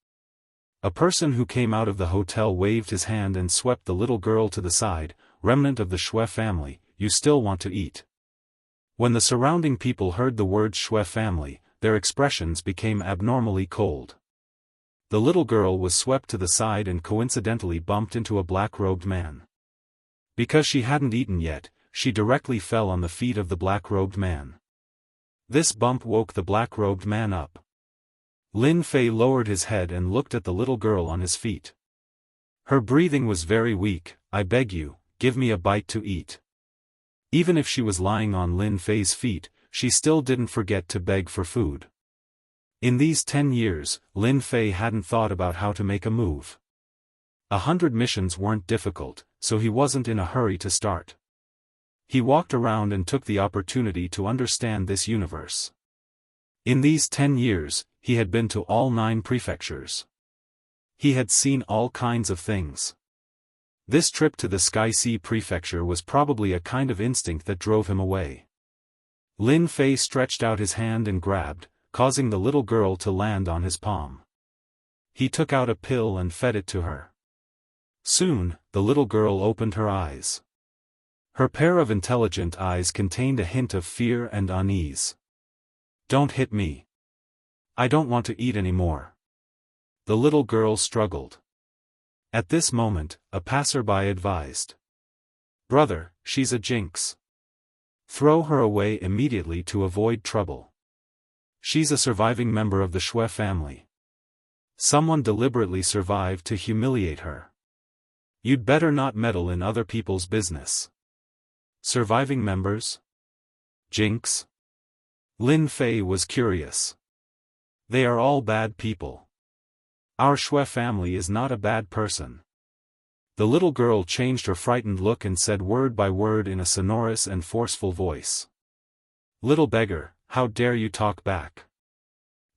A person who came out of the hotel waved his hand and swept the little girl to the side. Remnant of the Shui family, you still want to eat. When the surrounding people heard the word Shui family, their expressions became abnormally cold. The little girl was swept to the side and coincidentally bumped into a black-robed man. Because she hadn't eaten yet, she directly fell on the feet of the black-robed man. This bump woke the black-robed man up. Lin Fei lowered his head and looked at the little girl on his feet. Her breathing was very weak. I beg you, give me a bite to eat. Even if she was lying on Lin Fei's feet, she still didn't forget to beg for food. In these 10 years, Lin Fei hadn't thought about how to make a move. 100 missions weren't difficult, so he wasn't in a hurry to start. He walked around and took the opportunity to understand this universe. In these 10 years, he had been to all 9 prefectures. He had seen all kinds of things. This trip to the Sky Sea Prefecture was probably a kind of instinct that drove him away. Lin Fei stretched out his hand and grabbed, causing the little girl to land on his palm. He took out a pill and fed it to her. Soon, the little girl opened her eyes. Her pair of intelligent eyes contained a hint of fear and unease. "Don't hit me. I don't want to eat anymore." The little girl struggled. At this moment, a passerby advised. "Brother, she's a jinx. Throw her away immediately to avoid trouble. She's a surviving member of the Shui family. Someone deliberately survived to humiliate her. You'd better not meddle in other people's business." Surviving members? Jinx? Lin Fei was curious. "They are all bad people. Our Shui family is not a bad person." The little girl changed her frightened look and said word by word in a sonorous and forceful voice. "Little beggar, how dare you talk back?"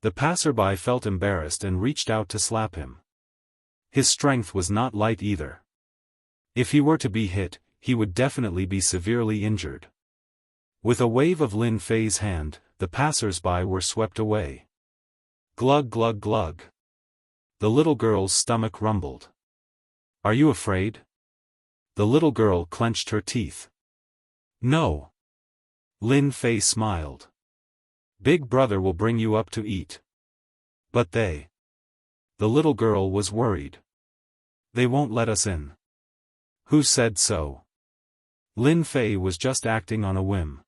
The passerby felt embarrassed and reached out to slap him. His strength was not light either. If he were to be hit, he would definitely be severely injured. With a wave of Lin Fei's hand, the passers-by were swept away. Glug glug glug. The little girl's stomach rumbled. "Are you afraid?" The little girl clenched her teeth. "No." Lin Fei smiled. "Big brother will bring you up to eat." "But they..." The little girl was worried. "They won't let us in." "Who said so?" Lin Fei was just acting on a whim.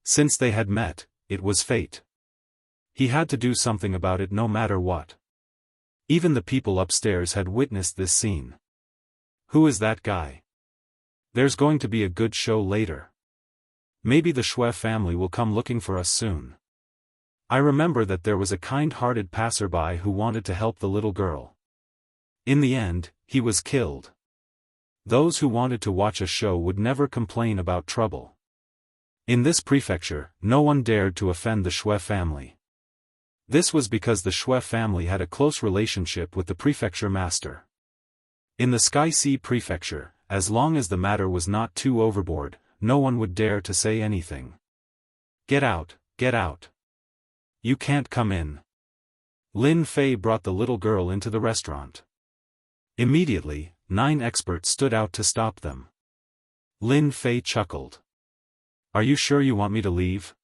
Since they had met, it was fate. He had to do something about it no matter what. Even the people upstairs had witnessed this scene. Who is that guy? There's going to be a good show later. Maybe the Shui family will come looking for us soon. I remember that there was a kind-hearted passerby who wanted to help the little girl. In the end, he was killed. Those who wanted to watch a show would never complain about trouble. In this prefecture, no one dared to offend the Shui family. This was because the Shui family had a close relationship with the prefecture master. In the Sky Sea prefecture, as long as the matter was not too overboard, no one would dare to say anything. "Get out, get out. You can't come in." Lin Fei brought the little girl into the restaurant. Immediately, 9 experts stood out to stop them. Lin Fei chuckled. "Are you sure you want me to leave?"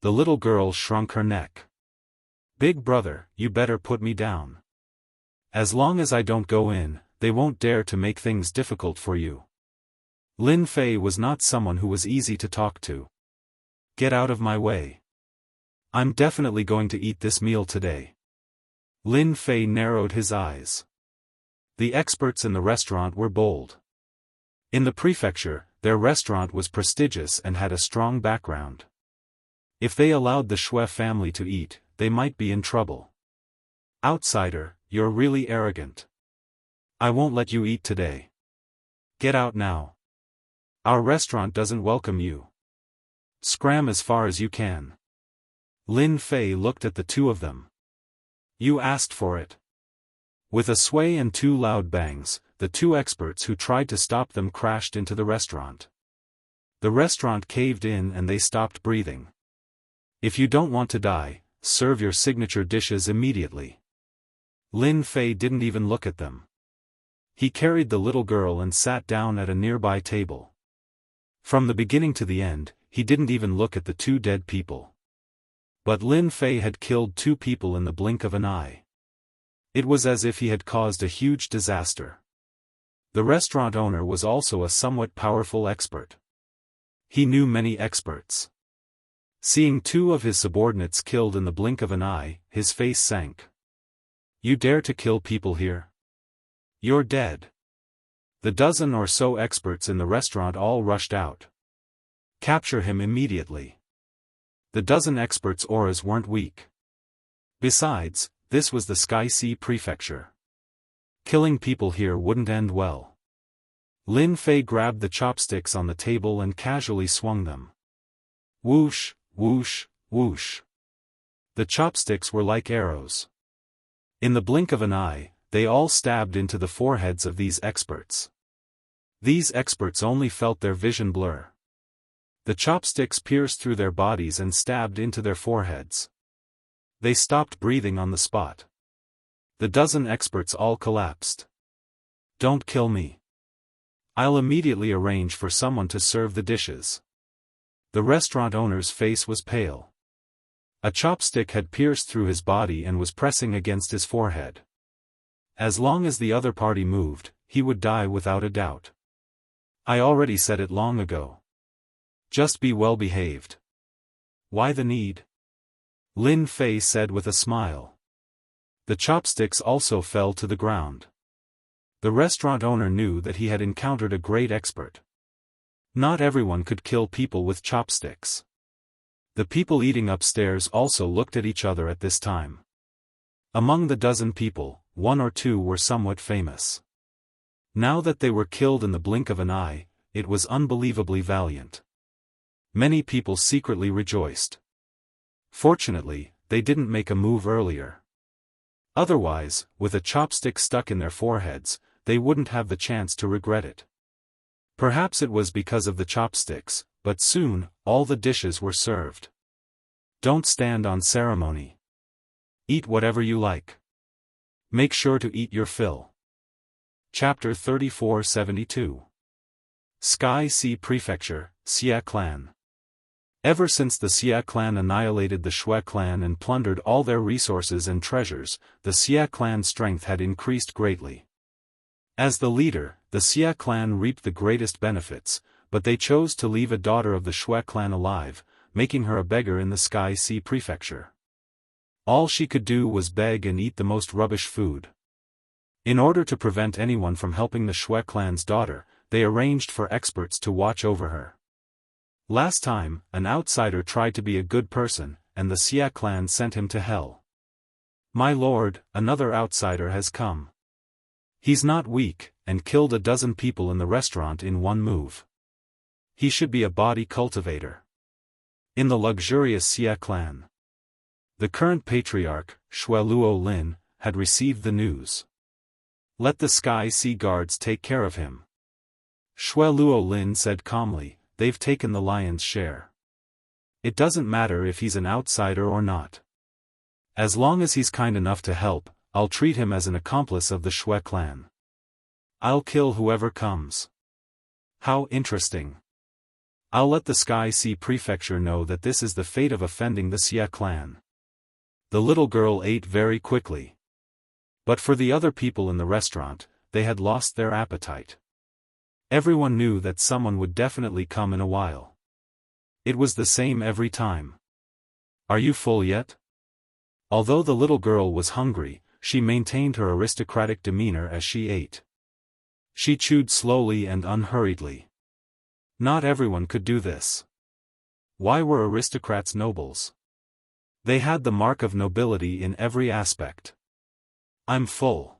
The little girl shrunk her neck. "Big brother, you better put me down. As long as I don't go in, they won't dare to make things difficult for you." Lin Fei was not someone who was easy to talk to. "Get out of my way. I'm definitely going to eat this meal today." Lin Fei narrowed his eyes. The experts in the restaurant were bold. In the prefecture, their restaurant was prestigious and had a strong background. If they allowed the Shui family to eat, they might be in trouble. "Outsider, you're really arrogant. I won't let you eat today. Get out now. Our restaurant doesn't welcome you. Scram as far as you can." Lin Fei looked at the two of them. "You asked for it." With a sway and 2 loud bangs, the 2 experts who tried to stop them crashed into the restaurant. The restaurant caved in and they stopped breathing. "If you don't want to die, serve your signature dishes immediately." Lin Fei didn't even look at them. He carried the little girl and sat down at a nearby table. From the beginning to the end, he didn't even look at the 2 dead people. But Lin Fei had killed 2 people in the blink of an eye. It was as if he had caused a huge disaster. The restaurant owner was also a somewhat powerful expert. He knew many experts. Seeing 2 of his subordinates killed in the blink of an eye, his face sank. "You dare to kill people here? You're dead." The dozen or so experts in the restaurant all rushed out. "Capture him immediately." The dozen experts' auras weren't weak. Besides, this was the Sky Sea prefecture. Killing people here wouldn't end well. Lin Fei grabbed the chopsticks on the table and casually swung them. Whoosh, whoosh, whoosh. The chopsticks were like arrows. In the blink of an eye, they all stabbed into the foreheads of these experts. These experts only felt their vision blur. The chopsticks pierced through their bodies and stabbed into their foreheads. They stopped breathing on the spot. The dozen experts all collapsed. Don't kill me. I'll immediately arrange for someone to serve the dishes. The restaurant owner's face was pale. A chopstick had pierced through his body and was pressing against his forehead. As long as the other party moved, he would die without a doubt. I already said it long ago. Just be well behaved. Why the need? Lin Fei said with a smile. The chopsticks also fell to the ground. The restaurant owner knew that he had encountered a great expert. Not everyone could kill people with chopsticks. The people eating upstairs also looked at each other at this time. Among the dozen people, 1 or 2 were somewhat famous. Now that they were killed in the blink of an eye, it was unbelievably valiant. Many people secretly rejoiced. Fortunately, they didn't make a move earlier. Otherwise, with a chopstick stuck in their foreheads, they wouldn't have the chance to regret it. Perhaps it was because of the chopsticks, but soon, all the dishes were served. Don't stand on ceremony. Eat whatever you like. Make sure to eat your fill. Chapter 3472. Sky Sea Prefecture, Xia Clan. Ever since the Xia clan annihilated the Shui clan and plundered all their resources and treasures, the Xia clan's strength had increased greatly. As the leader, the Xia clan reaped the greatest benefits, but they chose to leave a daughter of the Shui clan alive, making her a beggar in the Sky Sea Prefecture. All she could do was beg and eat the most rubbish food. In order to prevent anyone from helping the Shui clan's daughter, they arranged for experts to watch over her. Last time, an outsider tried to be a good person, and the Xia clan sent him to hell. My lord, another outsider has come. He's not weak, and killed a dozen people in the restaurant in one move. He should be a body cultivator. In the luxurious Xia clan. The current patriarch, Shueluo Lin, had received the news. Let the Sky Sea Guards take care of him. Shueluo Lin said calmly, they've taken the lion's share. It doesn't matter if he's an outsider or not. As long as he's kind enough to help, I'll treat him as an accomplice of the Shui clan. I'll kill whoever comes. How interesting. I'll let the Sky Sea Prefecture know that this is the fate of offending the Xia clan. The little girl ate very quickly. But for the other people in the restaurant, they had lost their appetite. Everyone knew that someone would definitely come in a while. It was the same every time. Are you full yet? Although the little girl was hungry, she maintained her aristocratic demeanor as she ate. She chewed slowly and unhurriedly. Not everyone could do this. Why were aristocrats nobles? They had the mark of nobility in every aspect. I'm full.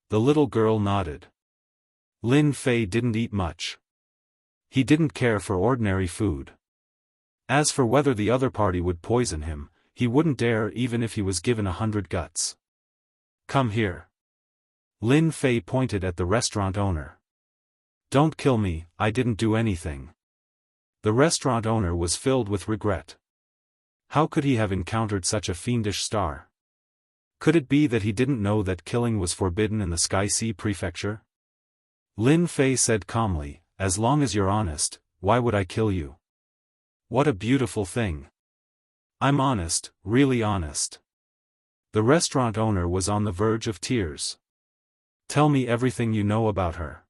The little girl nodded. Lin Fei didn't eat much. He didn't care for ordinary food. As for whether the other party would poison him, he wouldn't dare even if he was given 100 guts. Come here. Lin Fei pointed at the restaurant owner. Don't kill me, I didn't do anything. The restaurant owner was filled with regret. How could he have encountered such a fiendish star? Could it be that he didn't know that killing was forbidden in the Sky Sea Prefecture? Lin Fei said calmly, as long as you're honest, why would I kill you? What a beautiful thing. I'm honest, really honest. The restaurant owner was on the verge of tears. Tell me everything you know about her.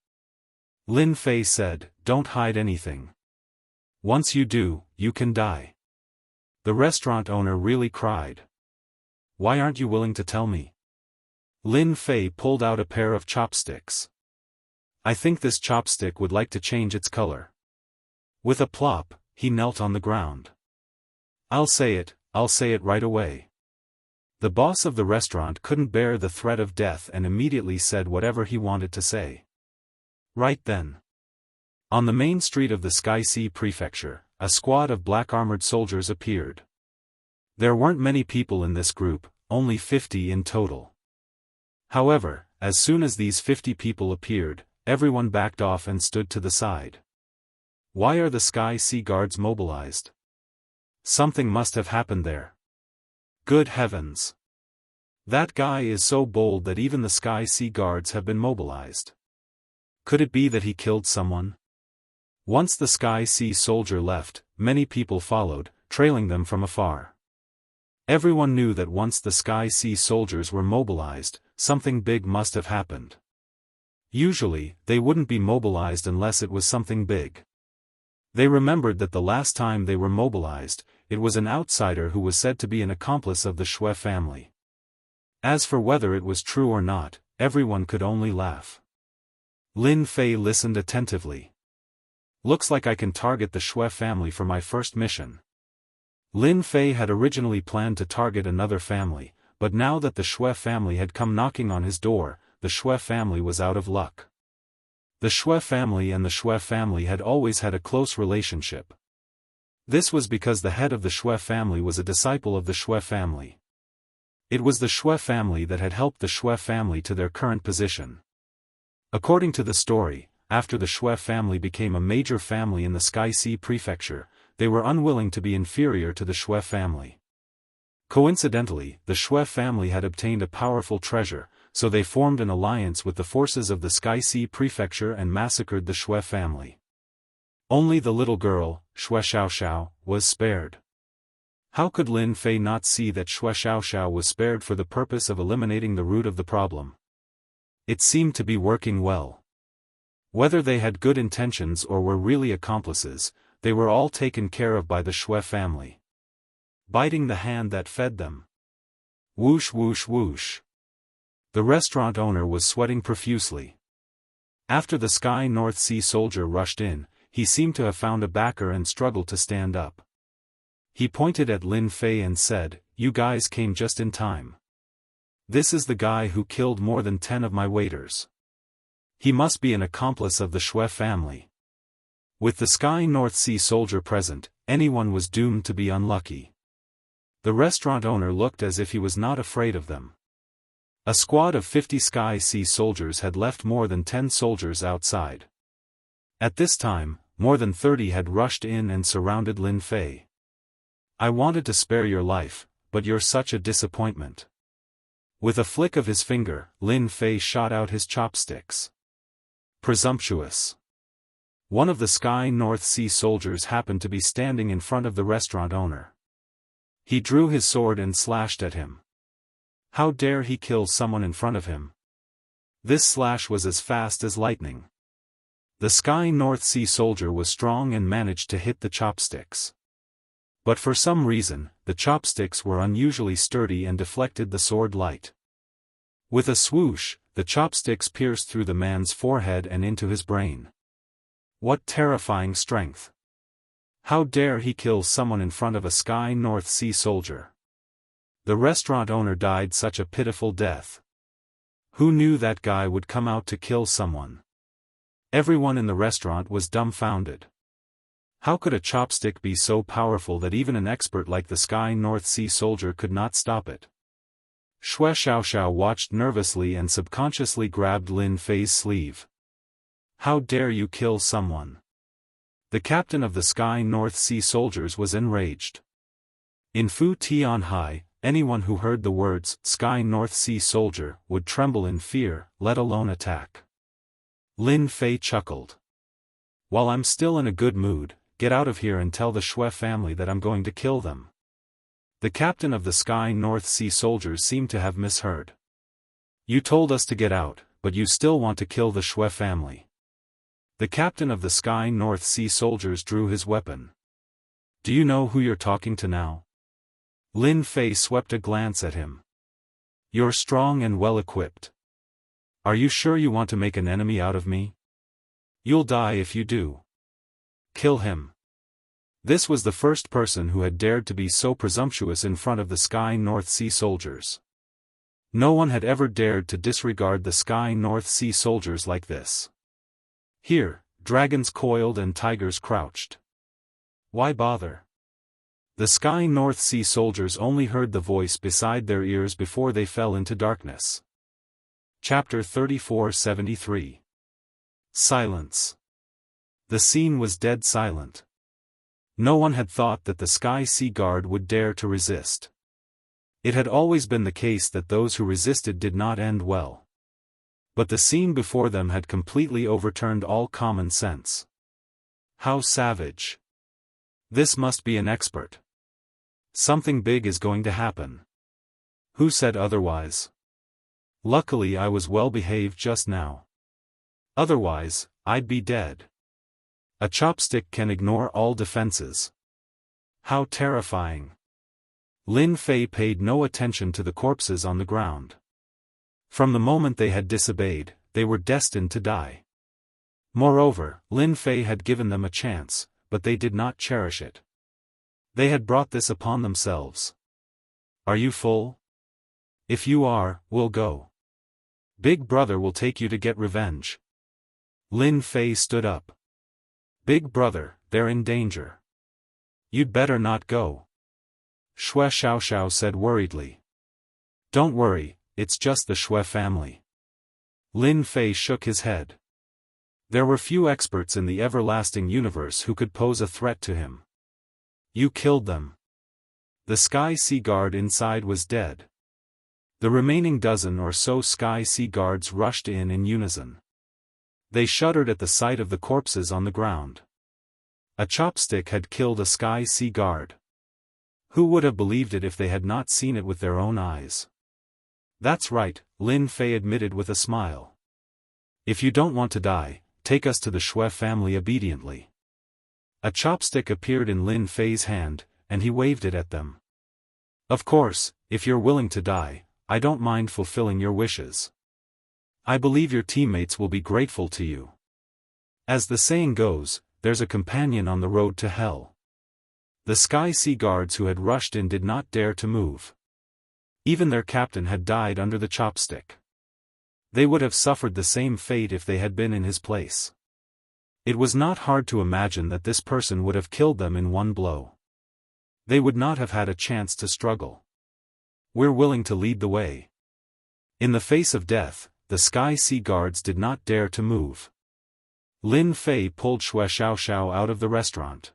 Lin Fei said, don't hide anything. Once you do, you can die. The restaurant owner really cried. Why aren't you willing to tell me? Lin Fei pulled out a pair of chopsticks. I think this chopstick would like to change its color. With a plop, he knelt on the ground. I'll say it right away. The boss of the restaurant couldn't bear the threat of death and immediately said whatever he wanted to say. Right then. On the main street of the Sky Sea Prefecture, a squad of black-armored soldiers appeared. There weren't many people in this group, only 50 in total. However, as soon as these 50 people appeared, everyone backed off and stood to the side. Why are the Sky Sea Guards mobilized? Something must have happened there. Good heavens. That guy is so bold that even the Sky Sea Guards have been mobilized. Could it be that he killed someone? Once the Sky Sea Soldier left, many people followed, trailing them from afar. Everyone knew that once the Sky Sea Soldiers were mobilized, something big must have happened. Usually, they wouldn't be mobilized unless it was something big. They remembered that the last time they were mobilized, it was an outsider who was said to be an accomplice of the Shui family. As for whether it was true or not, everyone could only laugh. Lin Fei listened attentively. Looks like I can target the Shui family for my first mission. Lin Fei had originally planned to target another family, but now that the Shui family had come knocking on his door, the Shui family was out of luck. The Shui family and the Shui family had always had a close relationship. This was because the head of the Shui family was a disciple of the Shui family. It was the Shui family that had helped the Shui family to their current position. According to the story, after the Shui family became a major family in the Sky Sea Prefecture, they were unwilling to be inferior to the Shui family. Coincidentally, the Shui family had obtained a powerful treasure, so they formed an alliance with the forces of the Sky Sea Prefecture and massacred the Shui family. Only the little girl, Shui Xiaoxiao, was spared. How could Lin Fei not see that Shui Xiaoxiao was spared for the purpose of eliminating the root of the problem? It seemed to be working well. Whether they had good intentions or were really accomplices, they were all taken care of by the Shui family. Biting the hand that fed them. Whoosh whoosh whoosh. The restaurant owner was sweating profusely. After the Sky North Sea Soldier rushed in, he seemed to have found a backer and struggled to stand up. He pointed at Lin Fei and said, "You guys came just in time. This is the guy who killed more than 10 of my waiters. He must be an accomplice of the Shui family." With the Sky North Sea Soldier present, anyone was doomed to be unlucky. The restaurant owner looked as if he was not afraid of them. A squad of 50 Sky Sea Soldiers had left more than 10 soldiers outside. At this time, more than 30 had rushed in and surrounded Lin Fei. "I wanted to spare your life, but you're such a disappointment." With a flick of his finger, Lin Fei shot out his chopsticks. Presumptuous. One of the Sky North Sea Soldiers happened to be standing in front of the restaurant owner. He drew his sword and slashed at him. How dare he kill someone in front of him? This slash was as fast as lightning. The Sky North Sea Soldier was strong and managed to hit the chopsticks. But for some reason, the chopsticks were unusually sturdy and deflected the sword light. With a swoosh, the chopsticks pierced through the man's forehead and into his brain. What terrifying strength! How dare he kill someone in front of a Sky North Sea Soldier? The restaurant owner died such a pitiful death. Who knew that guy would come out to kill someone? Everyone in the restaurant was dumbfounded. How could a chopstick be so powerful that even an expert like the Sky North Sea Soldier could not stop it? Shui Xiaoxiao watched nervously and subconsciously grabbed Lin Fei's sleeve. How dare you kill someone? The captain of the Sky North Sea Soldiers was enraged. In Fu Tianhai, anyone who heard the words, Sky North Sea Soldier, would tremble in fear, let alone attack. Lin Fei chuckled. While I'm still in a good mood, get out of here and tell the Shui family that I'm going to kill them. The captain of the Sky North Sea Soldiers seemed to have misheard. You told us to get out, but you still want to kill the Shui family. The captain of the Sky North Sea Soldiers drew his weapon. Do you know who you're talking to now? Lin Fei swept a glance at him. You're strong and well-equipped. Are you sure you want to make an enemy out of me? You'll die if you do. Kill him. This was the first person who had dared to be so presumptuous in front of the Sky North Sea Soldiers. No one had ever dared to disregard the Sky North Sea Soldiers like this. Here, dragons coiled and tigers crouched. Why bother? The Sky North Sea Soldiers only heard the voice beside their ears before they fell into darkness. Chapter 3473. Silence. The scene was dead silent. No one had thought that the Sky Sea Guard would dare to resist. It had always been the case that those who resisted did not end well. But the scene before them had completely overturned all common sense. How savage. This must be an expert. Something big is going to happen. Who said otherwise? Luckily I was well behaved just now. Otherwise, I'd be dead. A chopstick can ignore all defenses. How terrifying. Lin Fei paid no attention to the corpses on the ground. From the moment they had disobeyed, they were destined to die. Moreover, Lin Fei had given them a chance, but they did not cherish it. They had brought this upon themselves. Are you full? If you are, we'll go. Big brother will take you to get revenge. Lin Fei stood up. Big brother, they're in danger. You'd better not go. Wuxia Xianxia said worriedly. Don't worry, it's just the Shui family. Lin Fei shook his head. There were few experts in the everlasting universe who could pose a threat to him. You killed them. The Sky Sea Guard inside was dead. The remaining dozen or so Sky Sea Guards rushed in unison. They shuddered at the sight of the corpses on the ground. A chopstick had killed a Sky Sea Guard. Who would have believed it if they had not seen it with their own eyes? That's right, Lin Fei admitted with a smile. If you don't want to die, take us to the Shui family obediently. A chopstick appeared in Lin Fei's hand, and he waved it at them. Of course, if you're willing to die, I don't mind fulfilling your wishes. I believe your teammates will be grateful to you. As the saying goes, there's a companion on the road to hell. The Sky Sea Guards who had rushed in did not dare to move. Even their captain had died under the chopstick. They would have suffered the same fate if they had been in his place. It was not hard to imagine that this person would have killed them in one blow. They would not have had a chance to struggle. We're willing to lead the way. In the face of death, the Sky Sea Guards did not dare to move. Lin Fei pulled Wuxia Xianxia out of the restaurant.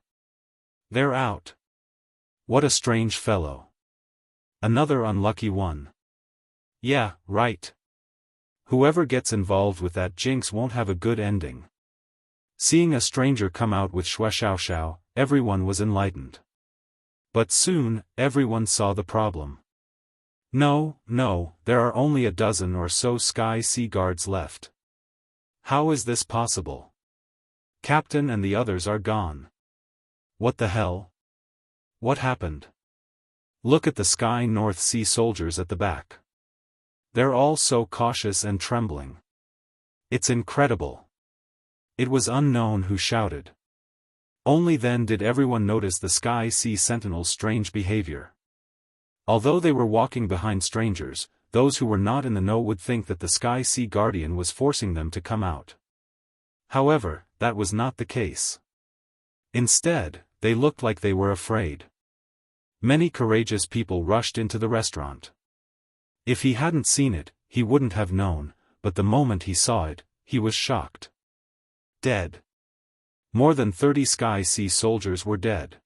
They're out. What a strange fellow. Another unlucky one. Yeah, right. Whoever gets involved with that jinx won't have a good ending. Seeing a stranger come out with Wuxia Xianxia, everyone was enlightened. But soon, everyone saw the problem. No, there are only a dozen or so Sky Sea Guards left. How is this possible? Captain and the others are gone. What the hell? What happened? Look at the Sky North Sea soldiers at the back. They're all so cautious and trembling. It's incredible. It was Unknown who shouted. Only then did everyone notice the Sky Sea Sentinel's strange behavior. Although they were walking behind strangers, those who were not in the know would think that the Sky Sea Guardian was forcing them to come out. However, that was not the case. Instead, they looked like they were afraid. Many courageous people rushed into the restaurant. If he hadn't seen it, he wouldn't have known, but the moment he saw it, he was shocked. Dead. More than 30 Sky Sea soldiers were dead.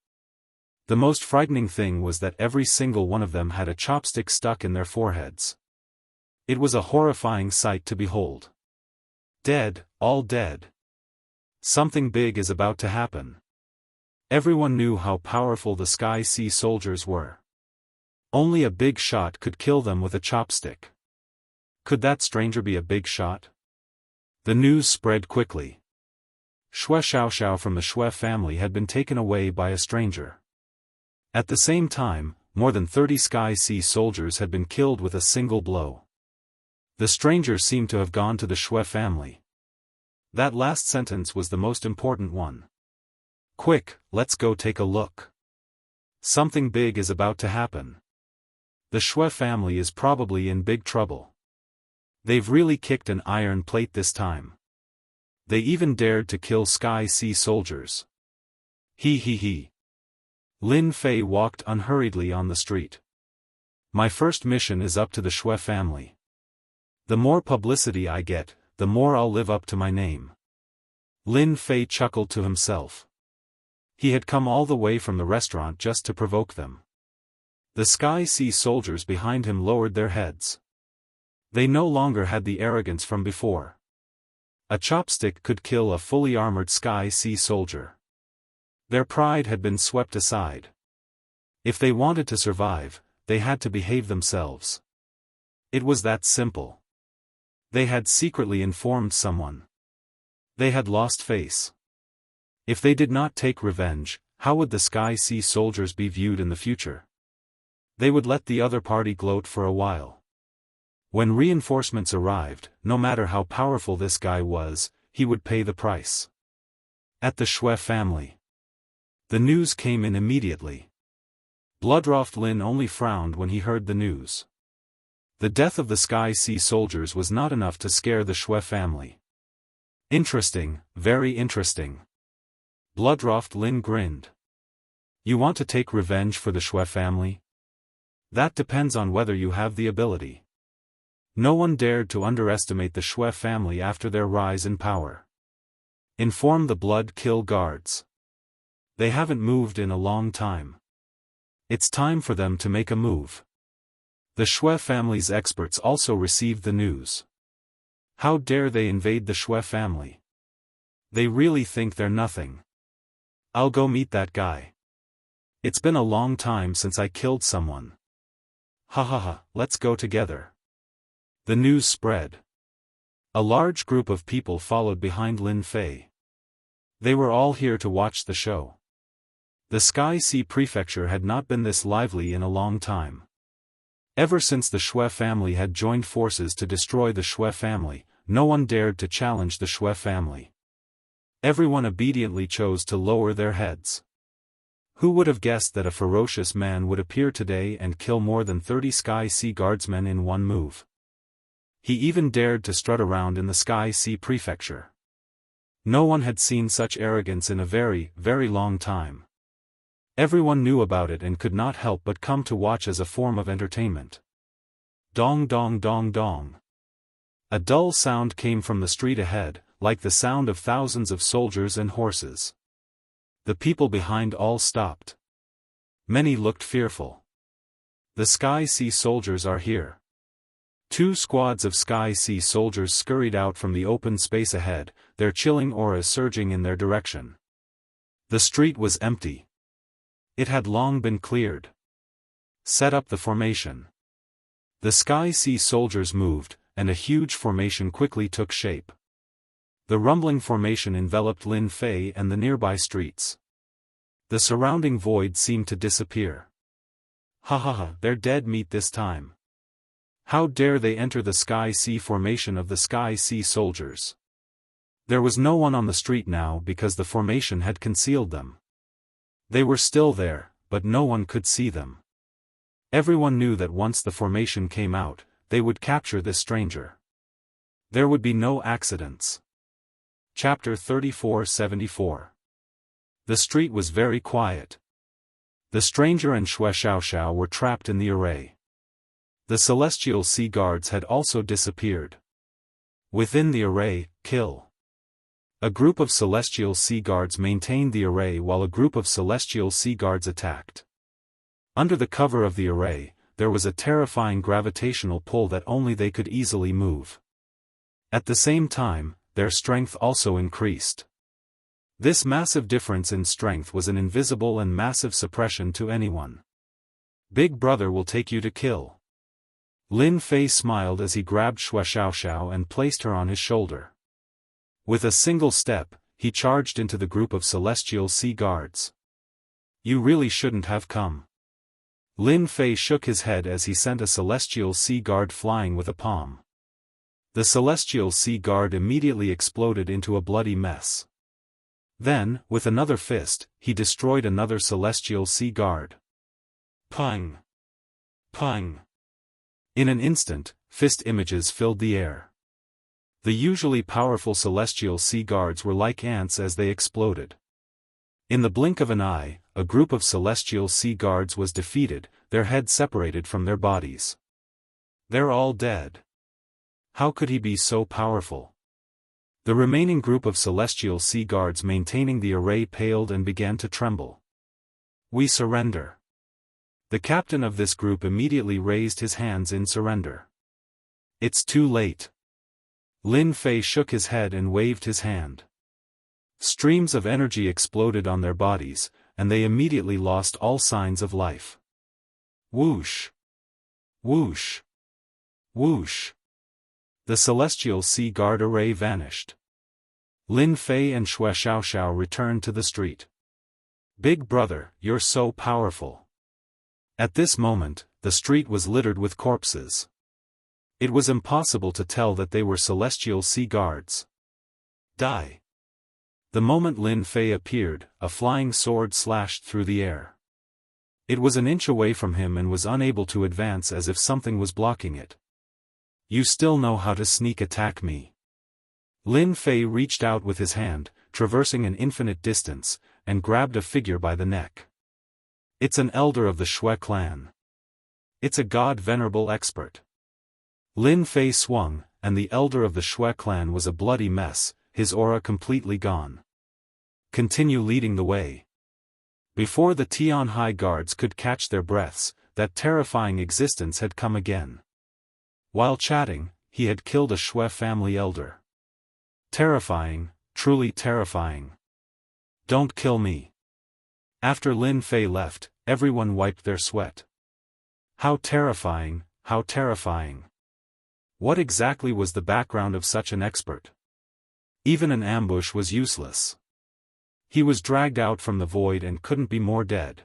The most frightening thing was that every single one of them had a chopstick stuck in their foreheads. It was a horrifying sight to behold. Dead, all dead. Something big is about to happen. Everyone knew how powerful the Sky Sea soldiers were. Only a big shot could kill them with a chopstick. Could that stranger be a big shot? The news spread quickly. Wuxia Xianxia from the Shui family had been taken away by a stranger. At the same time, more than 30 Sky Sea soldiers had been killed with a single blow. The stranger seemed to have gone to the Shui family. That last sentence was the most important one. Quick, let's go take a look. Something big is about to happen. The Shui family is probably in big trouble. They've really kicked an iron plate this time. They even dared to kill Sky Sea soldiers. He. Lin Fei walked unhurriedly on the street. My first mission is up to the Shui family. The more publicity I get, the more I'll live up to my name. Lin Fei chuckled to himself. He had come all the way from the restaurant just to provoke them. The Sky Sea soldiers behind him lowered their heads. They no longer had the arrogance from before. A chopstick could kill a fully armored Sky Sea soldier. Their pride had been swept aside. If they wanted to survive, they had to behave themselves. It was that simple. They had secretly informed someone. They had lost face. If they did not take revenge, how would the Sky Sea soldiers be viewed in the future? They would let the other party gloat for a while. When reinforcements arrived, no matter how powerful this guy was, he would pay the price. At the Shui family. The news came in immediately. Bloodroth Lin only frowned when he heard the news. The death of the Sky Sea soldiers was not enough to scare the Shui family. Interesting, very interesting. Bloodroth Lin grinned. You want to take revenge for the Shui family? That depends on whether you have the ability. No one dared to underestimate the Shui family after their rise in power. Inform the Blood Kill Guards. They haven't moved in a long time. It's time for them to make a move. The Shui family's experts also received the news. How dare they invade the Shui family? They really think they're nothing. I'll go meet that guy. It's been a long time since I killed someone. Ha ha ha, let's go together. The news spread. A large group of people followed behind Lin Fei. They were all here to watch the show. The Sky Sea Prefecture had not been this lively in a long time. Ever since the Shui family had joined forces to destroy the Shui family, no one dared to challenge the Shui family. Everyone obediently chose to lower their heads. Who would have guessed that a ferocious man would appear today and kill more than 30 Sky Sea Guardsmen in one move? He even dared to strut around in the Sky Sea Prefecture. No one had seen such arrogance in a very, very long time. Everyone knew about it and could not help but come to watch as a form of entertainment. Dong dong dong dong. A dull sound came from the street ahead, like the sound of thousands of soldiers and horses. The people behind all stopped. Many looked fearful. The Sky Sea soldiers are here. 2 squads of Sky Sea soldiers scurried out from the open space ahead, their chilling auras surging in their direction. The street was empty. It had long been cleared. Set up the formation. The Sky Sea soldiers moved, and a huge formation quickly took shape. The rumbling formation enveloped Lin Fei and the nearby streets. The surrounding void seemed to disappear. Ha ha ha, they're dead meat this time. How dare they enter the Sky Sea formation of the Sky Sea soldiers? There was no one on the street now because the formation had concealed them. They were still there, but no one could see them. Everyone knew that once the formation came out, they would capture this stranger. There would be no accidents. Chapter 3474. The street was very quiet. The stranger and Shui Xiaoxiao were trapped in the array. The Celestial Sea Guards had also disappeared. Within the array, kill. A group of Celestial Sea Guards maintained the array while a group of Celestial Sea Guards attacked. Under the cover of the array, there was a terrifying gravitational pull that only they could easily move. At the same time, their strength also increased. This massive difference in strength was an invisible and massive suppression to anyone. Big Brother will take you to kill. Lin Fei smiled as he grabbed Shui Xiaoxiao and placed her on his shoulder. With a single step, he charged into the group of Celestial Sea Guards. You really shouldn't have come. Lin Fei shook his head as he sent a Celestial Sea Guard flying with a palm. The Celestial Sea Guard immediately exploded into a bloody mess. Then, with another fist, he destroyed another Celestial Sea Guard. Pang! Pang! In an instant, fist images filled the air. The usually powerful Celestial Sea Guards were like ants as they exploded. In the blink of an eye, a group of Celestial Sea Guards was defeated, their heads separated from their bodies. They're all dead. How could he be so powerful? The remaining group of Celestial Sea Guards maintaining the array paled and began to tremble. We surrender. The captain of this group immediately raised his hands in surrender. It's too late. Lin Fei shook his head and waved his hand. Streams of energy exploded on their bodies, and they immediately lost all signs of life. Whoosh! Whoosh! Whoosh! The celestial sea guard array vanished. Lin Fei and Shui Xiaoxiao returned to the street. Big brother, you're so powerful. At this moment, the street was littered with corpses. It was impossible to tell that they were celestial sea guards. Die! The moment Lin Fei appeared, a flying sword slashed through the air. It was an inch away from him and was unable to advance as if something was blocking it. You still know how to sneak attack me. Lin Fei reached out with his hand, traversing an infinite distance, and grabbed a figure by the neck. It's an elder of the Shui clan. It's a god-venerable expert. Lin Fei swung, and the elder of the Shui clan was a bloody mess, his aura completely gone. Continue leading the way. Before the Tian High guards could catch their breaths, that terrifying existence had come again. While chatting, he had killed a Shui family elder. Terrifying, truly terrifying. Don't kill me. After Lin Fei left, everyone wiped their sweat. How terrifying, how terrifying. What exactly was the background of such an expert? Even an ambush was useless. He was dragged out from the void and couldn't be more dead.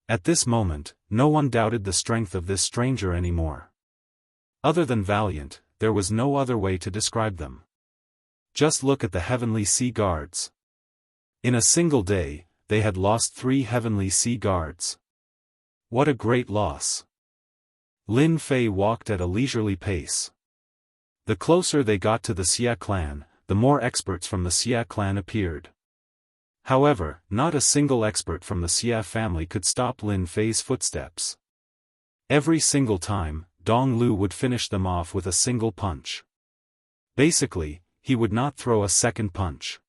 At this moment, no one doubted the strength of this stranger anymore. Other than valiant, there was no other way to describe them. Just look at the heavenly sea guards. In a single day, they had lost 3 heavenly sea guards. What a great loss. Lin Fei walked at a leisurely pace. The closer they got to the Xia clan, the more experts from the Xia clan appeared. However, not a single expert from the Xia family could stop Lin Fei's footsteps. Every single time, Dong Lu would finish them off with a single punch. Basically, he would not throw a second punch.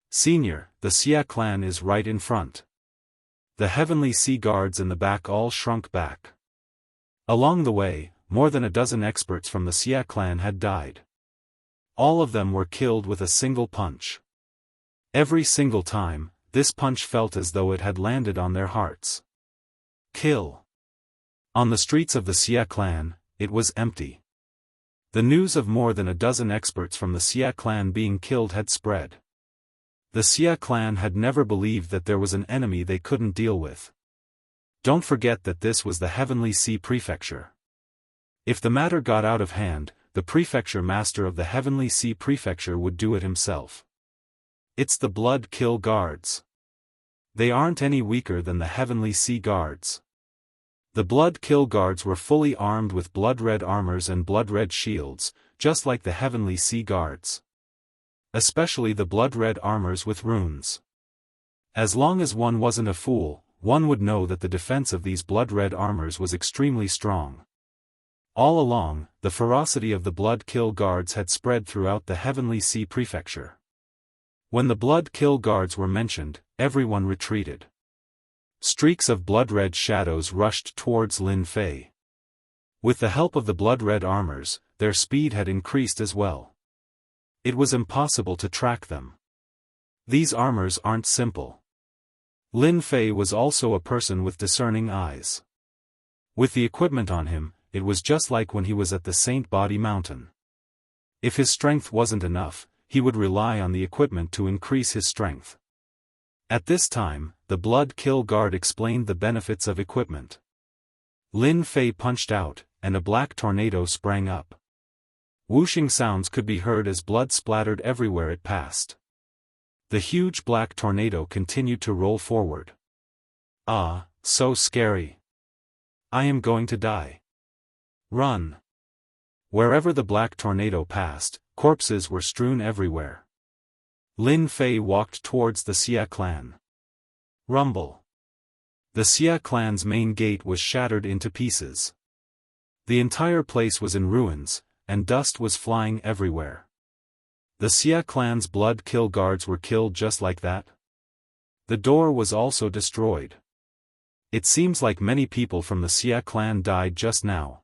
Senior, the Xia clan is right in front. The heavenly sea guards in the back all shrunk back. Along the way, more than a dozen experts from the Xia clan had died. All of them were killed with a single punch. Every single time, this punch felt as though it had landed on their hearts. Kill. On the streets of the Xia clan, it was empty. The news of more than a dozen experts from the Xia clan being killed had spread. The Xia clan had never believed that there was an enemy they couldn't deal with. Don't forget that this was the Heavenly Sea Prefecture. If the matter got out of hand, the prefecture master of the Heavenly Sea Prefecture would do it himself. It's the Blood Kill Guards. They aren't any weaker than the Heavenly Sea Guards. The Blood Kill Guards were fully armed with blood-red armors and blood-red shields, just like the Heavenly Sea Guards. Especially the blood-red armors with runes. As long as one wasn't a fool, one would know that the defense of these blood-red armors was extremely strong. All along, the ferocity of the Blood Kill Guards had spread throughout the Heavenly Sea Prefecture. When the Blood Kill Guards were mentioned, everyone retreated. Streaks of blood-red shadows rushed towards Lin Fei. With the help of the blood-red armors, their speed had increased as well. It was impossible to track them. These armors aren't simple. Lin Fei was also a person with discerning eyes. With the equipment on him, it was just like when he was at the Saint Body Mountain. If his strength wasn't enough, he would rely on the equipment to increase his strength. At this time, the Blood Kill Guard explained the benefits of equipment. Lin Fei punched out, and a black tornado sprang up. Whooshing sounds could be heard as blood splattered everywhere it passed. The huge black tornado continued to roll forward. Ah, so scary. I am going to die. Run. Wherever the black tornado passed, corpses were strewn everywhere. Lin Fei walked towards the Xia clan. Rumble. The Xia clan's main gate was shattered into pieces. The entire place was in ruins, and dust was flying everywhere. The Xia clan's Blood Kill Guards were killed just like that. The door was also destroyed. It seems like many people from the Xia clan died just now.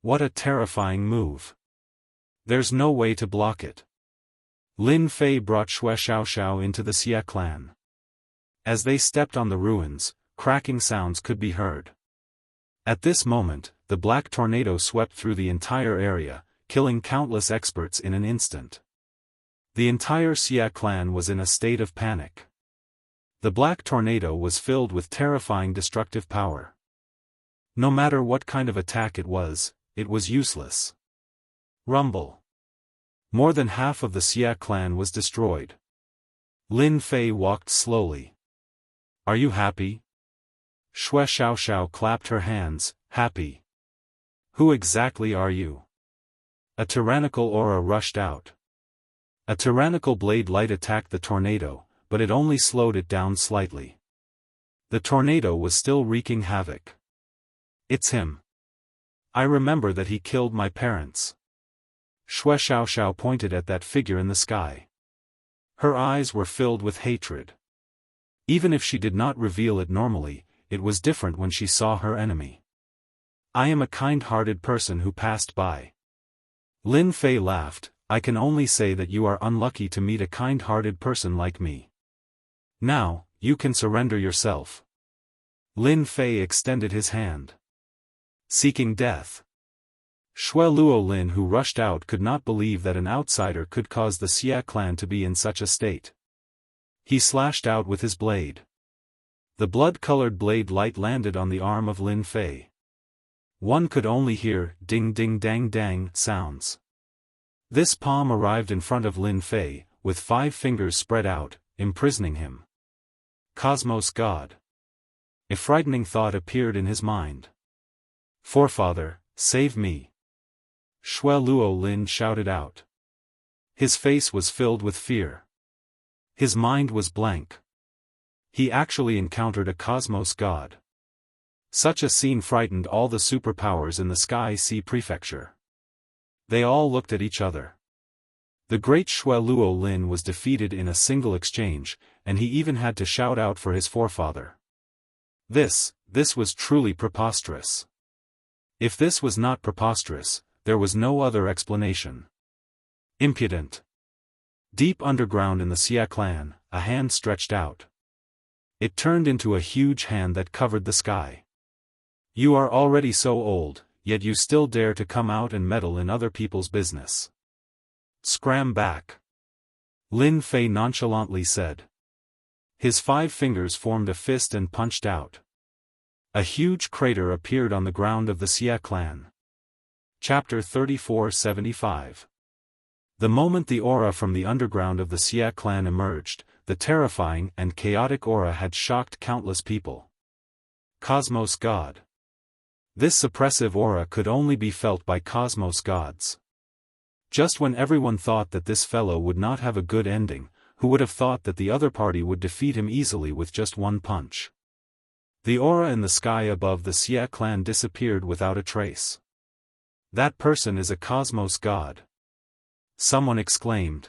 What a terrifying move. There's no way to block it. Lin Fei brought Wuxia Xianxia into the Xia clan. As they stepped on the ruins, cracking sounds could be heard. At this moment, the black tornado swept through the entire area, killing countless experts in an instant. The entire Xia clan was in a state of panic. The black tornado was filled with terrifying destructive power. No matter what kind of attack it was useless. Rumble. More than half of the Xia clan was destroyed. Lin Fei walked slowly. Are you happy? Wuxia Xianxia clapped her hands, happy. Who exactly are you? A tyrannical aura rushed out. A tyrannical blade light attacked the tornado, but it only slowed it down slightly. The tornado was still wreaking havoc. It's him. I remember that he killed my parents. Wuxia Xianxia pointed at that figure in the sky. Her eyes were filled with hatred. Even if she did not reveal it normally, it was different when she saw her enemy. I am a kind-hearted person who passed by. Lin Fei laughed. I can only say that you are unlucky to meet a kind-hearted person like me. Now, you can surrender yourself. Lin Fei extended his hand. Seeking death. Xue Luolin, who rushed out, could not believe that an outsider could cause the Xia clan to be in such a state. He slashed out with his blade. The blood-colored blade light landed on the arm of Lin Fei. One could only hear ding-ding-dang-dang sounds. This palm arrived in front of Lin Fei, with 5 fingers spread out, imprisoning him. Cosmos God. A frightening thought appeared in his mind. Forefather, save me. Xue Luolin shouted out. His face was filled with fear. His mind was blank. He actually encountered a Cosmos God. Such a scene frightened all the superpowers in the Sky Sea Prefecture. They all looked at each other. The great Xue Luolin was defeated in a single exchange, and he even had to shout out for his forefather. This was truly preposterous. If this was not preposterous, there was no other explanation. Impudent. Deep underground in the Xia clan, a hand stretched out. It turned into a huge hand that covered the sky. You are already so old, yet you still dare to come out and meddle in other people's business. Scram back. Lin Fei nonchalantly said. His 5 fingers formed a fist and punched out. A huge crater appeared on the ground of the Xia clan. Chapter 3475. The moment the aura from the underground of the Xia clan emerged, the terrifying and chaotic aura had shocked countless people. Cosmos God. This suppressive aura could only be felt by Cosmos gods. Just when everyone thought that this fellow would not have a good ending, who would have thought that the other party would defeat him easily with just one punch? The aura in the sky above the Xia clan disappeared without a trace. That person is a Cosmos God. Someone exclaimed.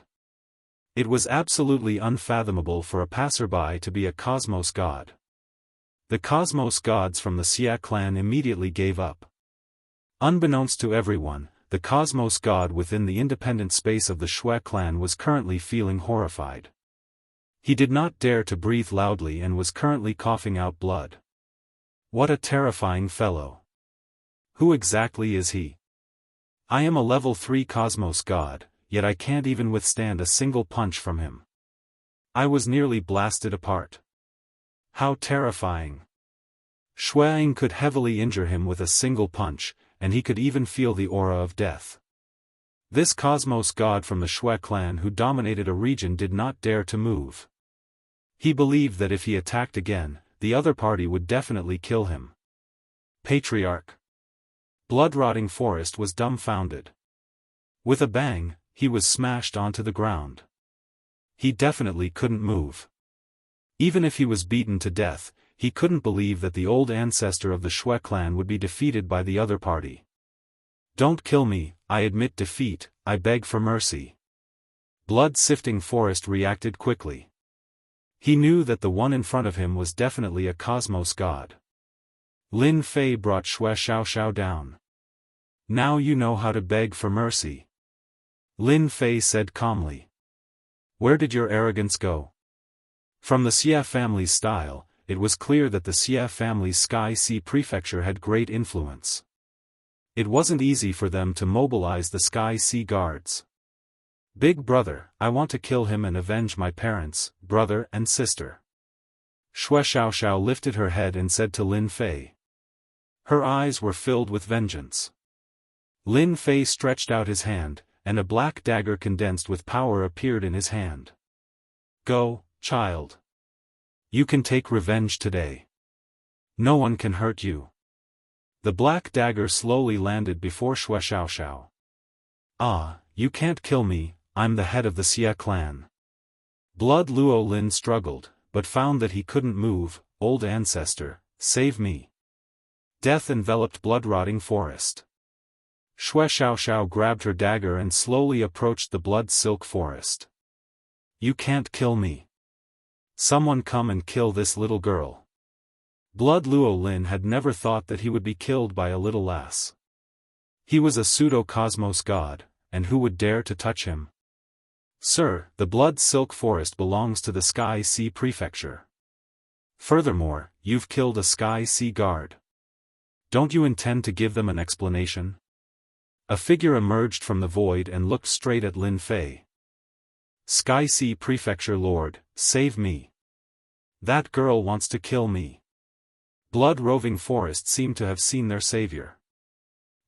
It was absolutely unfathomable for a passerby to be a Cosmos God. The Cosmos gods from the Xia clan immediately gave up. Unbeknownst to everyone, the Cosmos God within the independent space of the Xue clan was currently feeling horrified. He did not dare to breathe loudly and was currently coughing out blood. What a terrifying fellow. Who exactly is he? I am a level 3 Cosmos God, yet I can't even withstand a single punch from him. I was nearly blasted apart. How terrifying. Xueying could heavily injure him with a single punch, and he could even feel the aura of death. This Cosmos God from the Xue clan who dominated a region did not dare to move. He believed that if he attacked again, the other party would definitely kill him. Patriarch. Blood-rotting Forest was dumbfounded. With a bang, he was smashed onto the ground. He definitely couldn't move. Even if he was beaten to death, he couldn't believe that the old ancestor of the Xue clan would be defeated by the other party. Don't kill me, I admit defeat, I beg for mercy. Blood-sifting Forest reacted quickly. He knew that the one in front of him was definitely a Cosmos God. Lin Fei brought Wuxia Xianxia down. Now you know how to beg for mercy. Lin Fei said calmly. Where did your arrogance go? From the Xia family's style, it was clear that the Xia family's Sky Sea Prefecture had great influence. It wasn't easy for them to mobilize the Sky Sea Guards. Big brother, I want to kill him and avenge my parents, brother and sister. Shui Xiaoxiao lifted her head and said to Lin Fei. Her eyes were filled with vengeance. Lin Fei stretched out his hand, and a black dagger condensed with power appeared in his hand. Go, child. You can take revenge today. No one can hurt you. The black dagger slowly landed before Shui Xiaoxiao. Ah, you can't kill me, I'm the head of the Xia clan. Blood Luo Lin struggled, but found that he couldn't move. Old ancestor, save me. Death enveloped blood-rotting forest. Shui Xiaoxiao grabbed her dagger and slowly approached the blood-silk forest. You can't kill me. Someone come and kill this little girl. Blood Luo Lin had never thought that he would be killed by a little lass. He was a pseudo-cosmos god, and who would dare to touch him? Sir, the blood-silk forest belongs to the Sky Sea Prefecture. Furthermore, you've killed a Sky Sea guard. Don't you intend to give them an explanation? A figure emerged from the void and looked straight at Lin Fei. Sky Sea Prefecture Lord, save me. That girl wants to kill me. Blood-roving forest seemed to have seen their savior.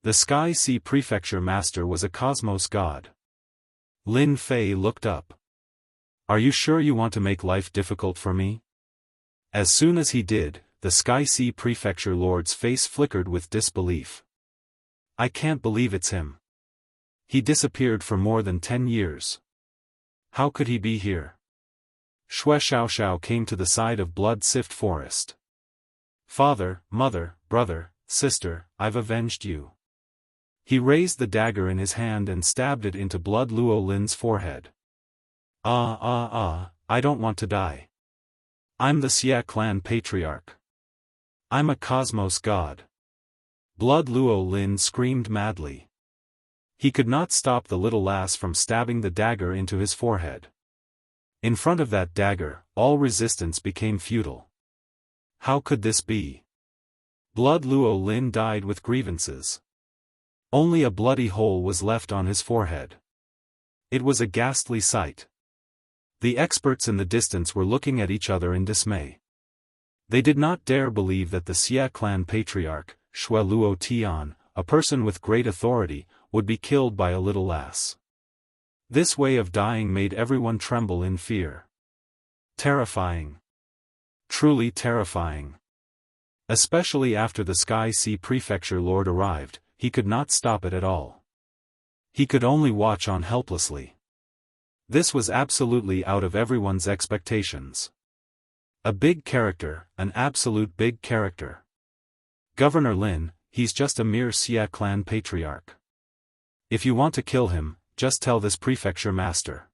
The Sky Sea Prefecture Master was a cosmos god. Lin Fei looked up. Are you sure you want to make life difficult for me? As soon as he did, the Sky Sea Prefecture Lord's face flickered with disbelief. I can't believe it's him. He disappeared for more than 10 years. How could he be here? Shui Xiaoxiao came to the side of Blood Sift Forest. Father, mother, brother, sister, I've avenged you. He raised the dagger in his hand and stabbed it into Blood Luo Lin's forehead. I don't want to die. I'm the Xia clan patriarch. I'm a cosmos god. Blood Luo Lin screamed madly. He could not stop the little lass from stabbing the dagger into his forehead. In front of that dagger, all resistance became futile. How could this be? Blood Luo Lin died with grievances. Only a bloody hole was left on his forehead. It was a ghastly sight. The experts in the distance were looking at each other in dismay. They did not dare believe that the Xia clan patriarch, Shui Luo Tian, a person with great authority, would be killed by a little lass. This way of dying made everyone tremble in fear. Terrifying. Truly terrifying. Especially after the Sky Sea Prefecture Lord arrived, he could not stop it at all. He could only watch on helplessly. This was absolutely out of everyone's expectations. A big character, an absolute big character. Governor Lin, he's just a mere Xia clan patriarch. If you want to kill him, just tell this prefecture master.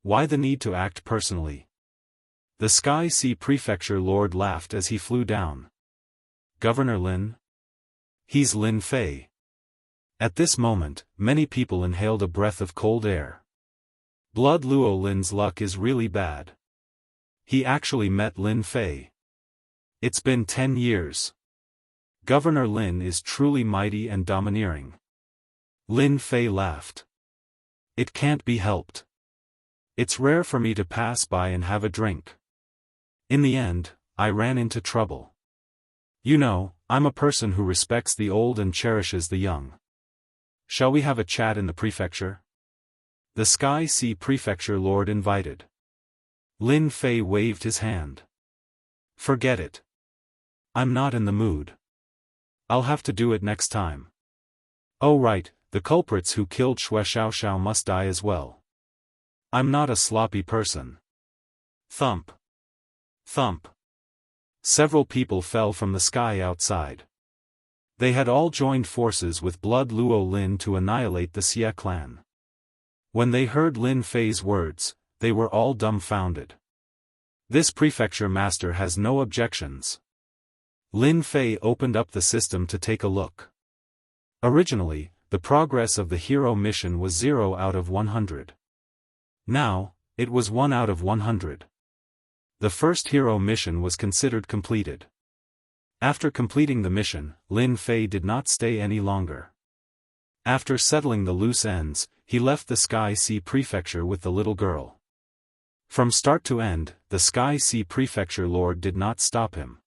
Why the need to act personally? The Sky Sea Prefecture Lord laughed as he flew down. Governor Lin? He's Lin Fei. At this moment, many people inhaled a breath of cold air. Blood Luo Lin's luck is really bad. He actually met Lin Fei. It's been 10 years. Governor Lin is truly mighty and domineering. Lin Fei laughed. It can't be helped. It's rare for me to pass by and have a drink. In the end, I ran into trouble. You know, I'm a person who respects the old and cherishes the young. Shall we have a chat in the prefecture? The Sky Sea Prefecture Lord invited. Lin Fei waved his hand. Forget it. I'm not in the mood. I'll have to do it next time. Oh right, the culprits who killed Shui Xiaoxiao must die as well. I'm not a sloppy person. Thump. Thump. Several people fell from the sky outside. They had all joined forces with Blood Luo Lin to annihilate the Xia clan. When they heard Lin Fei's words, they were all dumbfounded. This prefecture master has no objections. Lin Fei opened up the system to take a look. Originally, the progress of the hero mission was 0 out of 100. Now, it was 1 out of 100. The first hero mission was considered completed. After completing the mission, Lin Fei did not stay any longer. After settling the loose ends, he left the Sky Sea Prefecture with the little girl. From start to end, the Sky Sea Prefecture Lord did not stop him.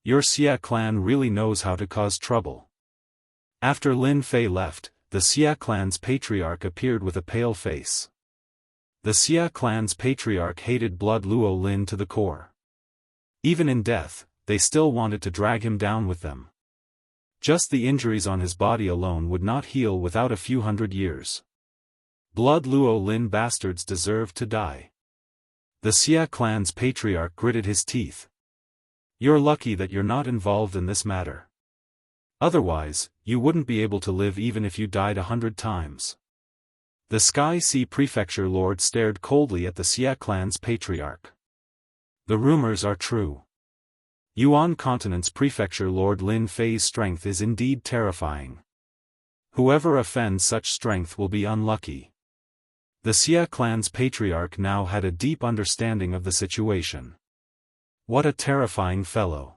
Your Xia clan really knows how to cause trouble. After Lin Fei left, the Xia clan's patriarch appeared with a pale face. The Xia clan's patriarch hated Blood Luo Lin to the core. Even in death, they still wanted to drag him down with them. Just the injuries on his body alone would not heal without a few hundred years. Blood Luo Lin bastards deserved to die. The Xia clan's patriarch gritted his teeth. You're lucky that you're not involved in this matter. Otherwise, you wouldn't be able to live even if you died 100 times. The Sky Sea Prefecture Lord stared coldly at the Xia clan's patriarch. The rumors are true. Yuan Continent's Prefecture Lord Lin Fei's strength is indeed terrifying. Whoever offends such strength will be unlucky. The Xia clan's patriarch now had a deep understanding of the situation. What a terrifying fellow.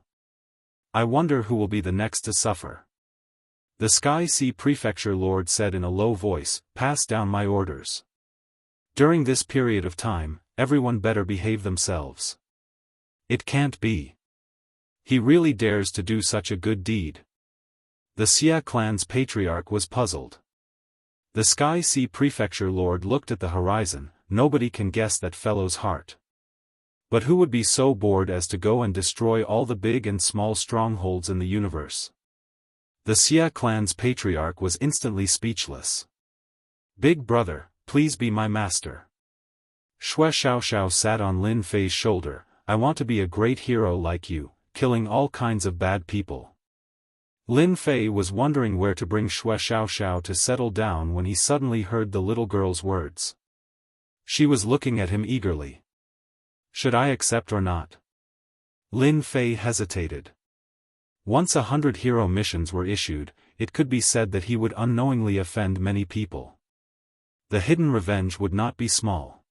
I wonder who will be the next to suffer. The Sky Sea Prefecture Lord said in a low voice, "Pass down my orders. During this period of time, everyone better behave themselves." It can't be. He really dares to do such a good deed. The Xia clan's patriarch was puzzled. The Sky Sea Prefecture Lord looked at the horizon. Nobody can guess that fellow's heart. But who would be so bored as to go and destroy all the big and small strongholds in the universe? The Xia clan's patriarch was instantly speechless. Big brother, please be my master. Shui Xiaoxiao sat on Lin Fei's shoulder. I want to be a great hero like you, killing all kinds of bad people. Lin Fei was wondering where to bring Shui Xiaoxiao to settle down when he suddenly heard the little girl's words. She was looking at him eagerly. Should I accept or not? Lin Fei hesitated. Once 100 hero missions were issued, it could be said that he would unknowingly offend many people. The hidden revenge would not be small.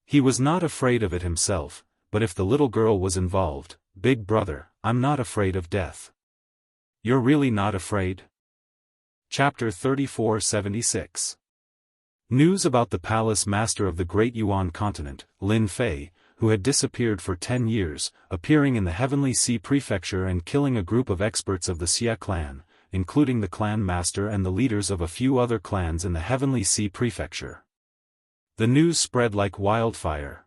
He was not afraid of it himself, but if the little girl was involved, big brother, I'm not afraid of death. You're really not afraid? Chapter 3476. News about the palace master of the Great Yuan Continent, Lin Fei, who had disappeared for 10 years, appearing in the Heavenly Sea Prefecture and killing a group of experts of the Xia clan, including the clan master and the leaders of a few other clans in the Heavenly Sea Prefecture. The news spread like wildfire.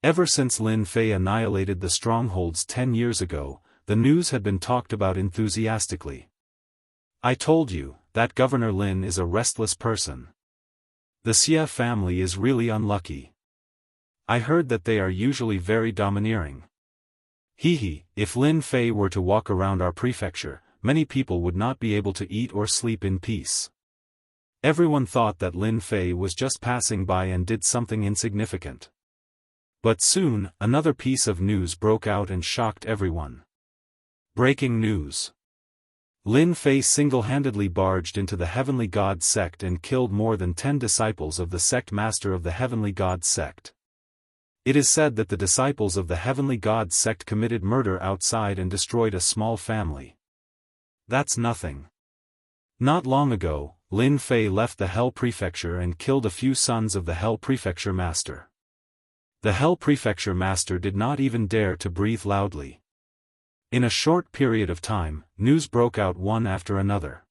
Ever since Lin Fei annihilated the strongholds 10 years ago, the news had been talked about enthusiastically. I told you, that Governor Lin is a restless person. The Xia family is really unlucky. I heard that they are usually very domineering. If Lin Fei were to walk around our prefecture, many people would not be able to eat or sleep in peace. Everyone thought that Lin Fei was just passing by and did something insignificant. But soon, another piece of news broke out and shocked everyone. Breaking news. Lin Fei single-handedly barged into the Heavenly God sect and killed more than 10 disciples of the sect master of the Heavenly God sect. It is said that the disciples of the Heavenly God sect committed murder outside and destroyed a small family. That's nothing. Not long ago, Lin Fei left the Hell Prefecture and killed a few sons of the Hell Prefecture Master. The Hell Prefecture Master did not even dare to breathe loudly. In a short period of time, news broke out one after another.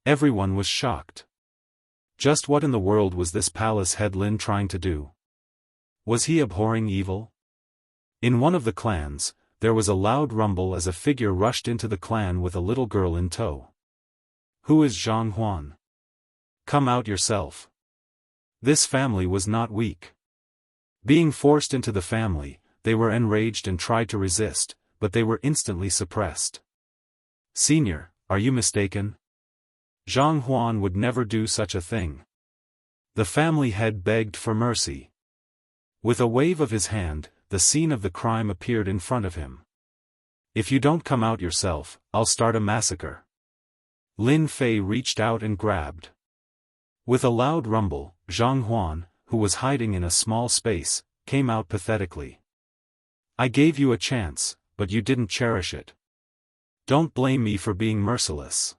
Everyone was shocked. Just what in the world was this palace head Lin trying to do? Was he abhorring evil? In one of the clans, there was a loud rumble as a figure rushed into the clan with a little girl in tow. Who is Zhang Huan? Come out yourself. This family was not weak. Being forced into the family, they were enraged and tried to resist, but they were instantly suppressed. Senior, are you mistaken? Zhang Huan would never do such a thing. The family head begged for mercy. With a wave of his hand, the scene of the crime appeared in front of him. If you don't come out yourself, I'll start a massacre. Lin Fei reached out and grabbed. With a loud rumble, Zhang Huan, who was hiding in a small space, came out pathetically. I gave you a chance, but you didn't cherish it. Don't blame me for being merciless.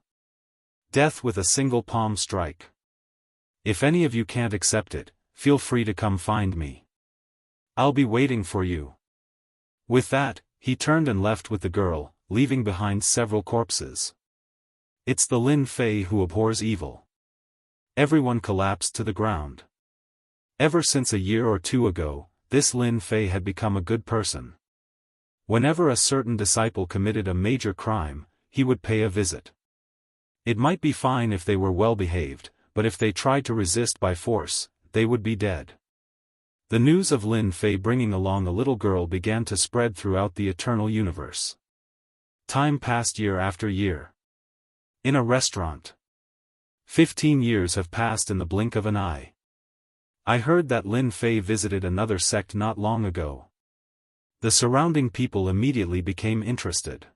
Death with a single palm strike. If any of you can't accept it, feel free to come find me. I'll be waiting for you. With that, he turned and left with the girl, leaving behind several corpses. It's the Lin Fei who abhors evil. Everyone collapsed to the ground. Ever since a year or two ago, this Lin Fei had become a good person. Whenever a certain disciple committed a major crime, he would pay a visit. It might be fine if they were well behaved, but if they tried to resist by force, they would be dead. The news of Lin Fei bringing along a little girl began to spread throughout the eternal universe. Time passed year after year. In a restaurant. 15 years have passed in the blink of an eye. I heard that Lin Fei visited another sect not long ago. The surrounding people immediately became interested.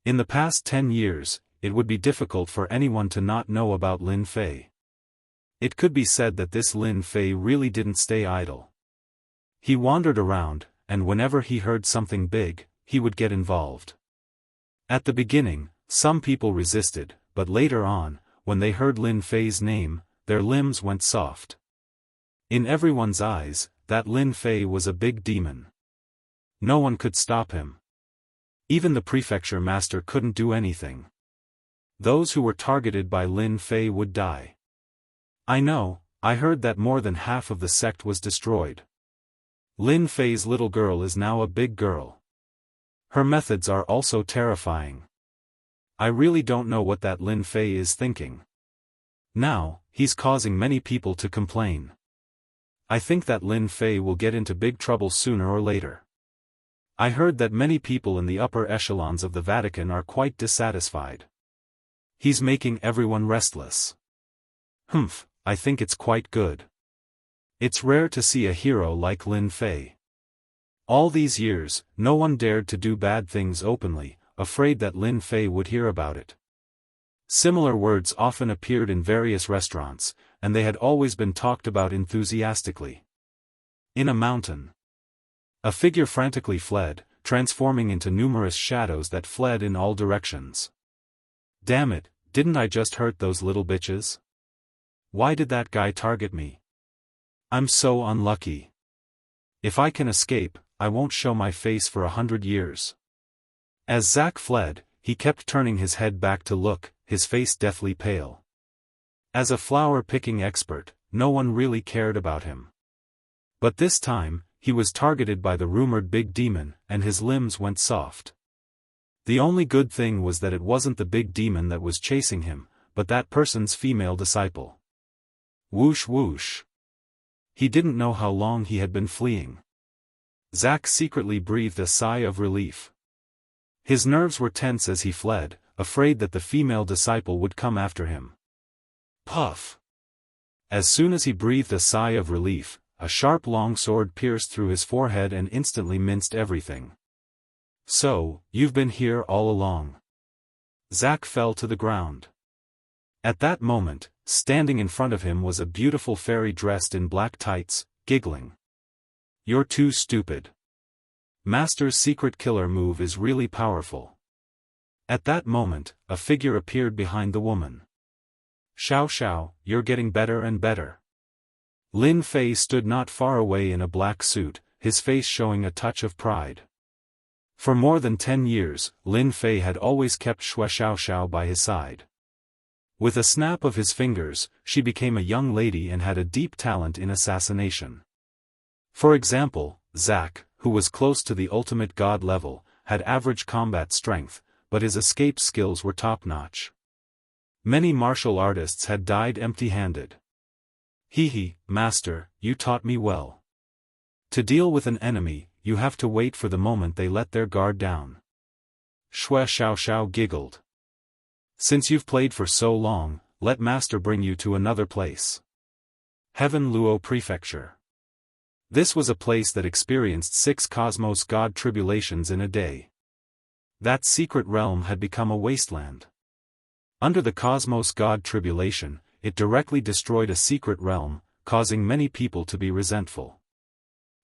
In the past 10 years, it would be difficult for anyone to not know about Lin Fei. It could be said that this Lin Fei really didn't stay idle. He wandered around, and whenever he heard something big, he would get involved. At the beginning, some people resisted, but later on, when they heard Lin Fei's name, their limbs went soft. In everyone's eyes, that Lin Fei was a big demon. No one could stop him. Even the prefecture master couldn't do anything. Those who were targeted by Lin Fei would die. I heard that more than half of the sect was destroyed. Lin Fei's little girl is now a big girl. Her methods are also terrifying. I really don't know what that Lin Fei is thinking. Now, he's causing many people to complain. I think that Lin Fei will get into big trouble sooner or later. I heard that many people in the upper echelons of the Vatican are quite dissatisfied. He's making everyone restless. I think it's quite good. It's rare to see a hero like Lin Fei. All these years, no one dared to do bad things openly, afraid that Lin Fei would hear about it. Similar words often appeared in various restaurants, and they had always been talked about enthusiastically. In a mountain. A figure frantically fled, transforming into numerous shadows that fled in all directions. Damn it, didn't I just hurt those little bitches? Why did that guy target me? I'm so unlucky. If I can escape, I won't show my face for 100 years. As Zack fled, he kept turning his head back to look, his face deathly pale. As a flower-picking expert, no one really cared about him. But this time, he was targeted by the rumored big demon, and his limbs went soft. The only good thing was that it wasn't the big demon that was chasing him, but that person's female disciple. Whoosh whoosh. He didn't know how long he had been fleeing. Zack secretly breathed a sigh of relief. His nerves were tense as he fled, afraid that the female disciple would come after him. Puff! As soon as he breathed a sigh of relief, a sharp long sword pierced through his forehead and instantly minced everything. So, you've been here all along. Zack fell to the ground. At that moment, standing in front of him was a beautiful fairy dressed in black tights, giggling. You're too stupid. Master's secret killer move is really powerful. At that moment, a figure appeared behind the woman. Xiao Xiao, you're getting better and better. Lin Fei stood not far away in a black suit, his face showing a touch of pride. For more than 10 years, Lin Fei had always kept Xue Xiaoxiao by his side. With a snap of his fingers, she became a young lady and had a deep talent in assassination. For example, Zack, who was close to the ultimate god level, had average combat strength, but his escape skills were top-notch. Many martial artists had died empty-handed. Master, you taught me well. To deal with an enemy, you have to wait for the moment they let their guard down. Xue Xiaoxiao giggled. Since you've played for so long, let Master bring you to another place. Heaven Luo Prefecture. This was a place that experienced 6 cosmos god tribulations in a day. That secret realm had become a wasteland. Under the Cosmos God tribulation, it directly destroyed a secret realm, causing many people to be resentful.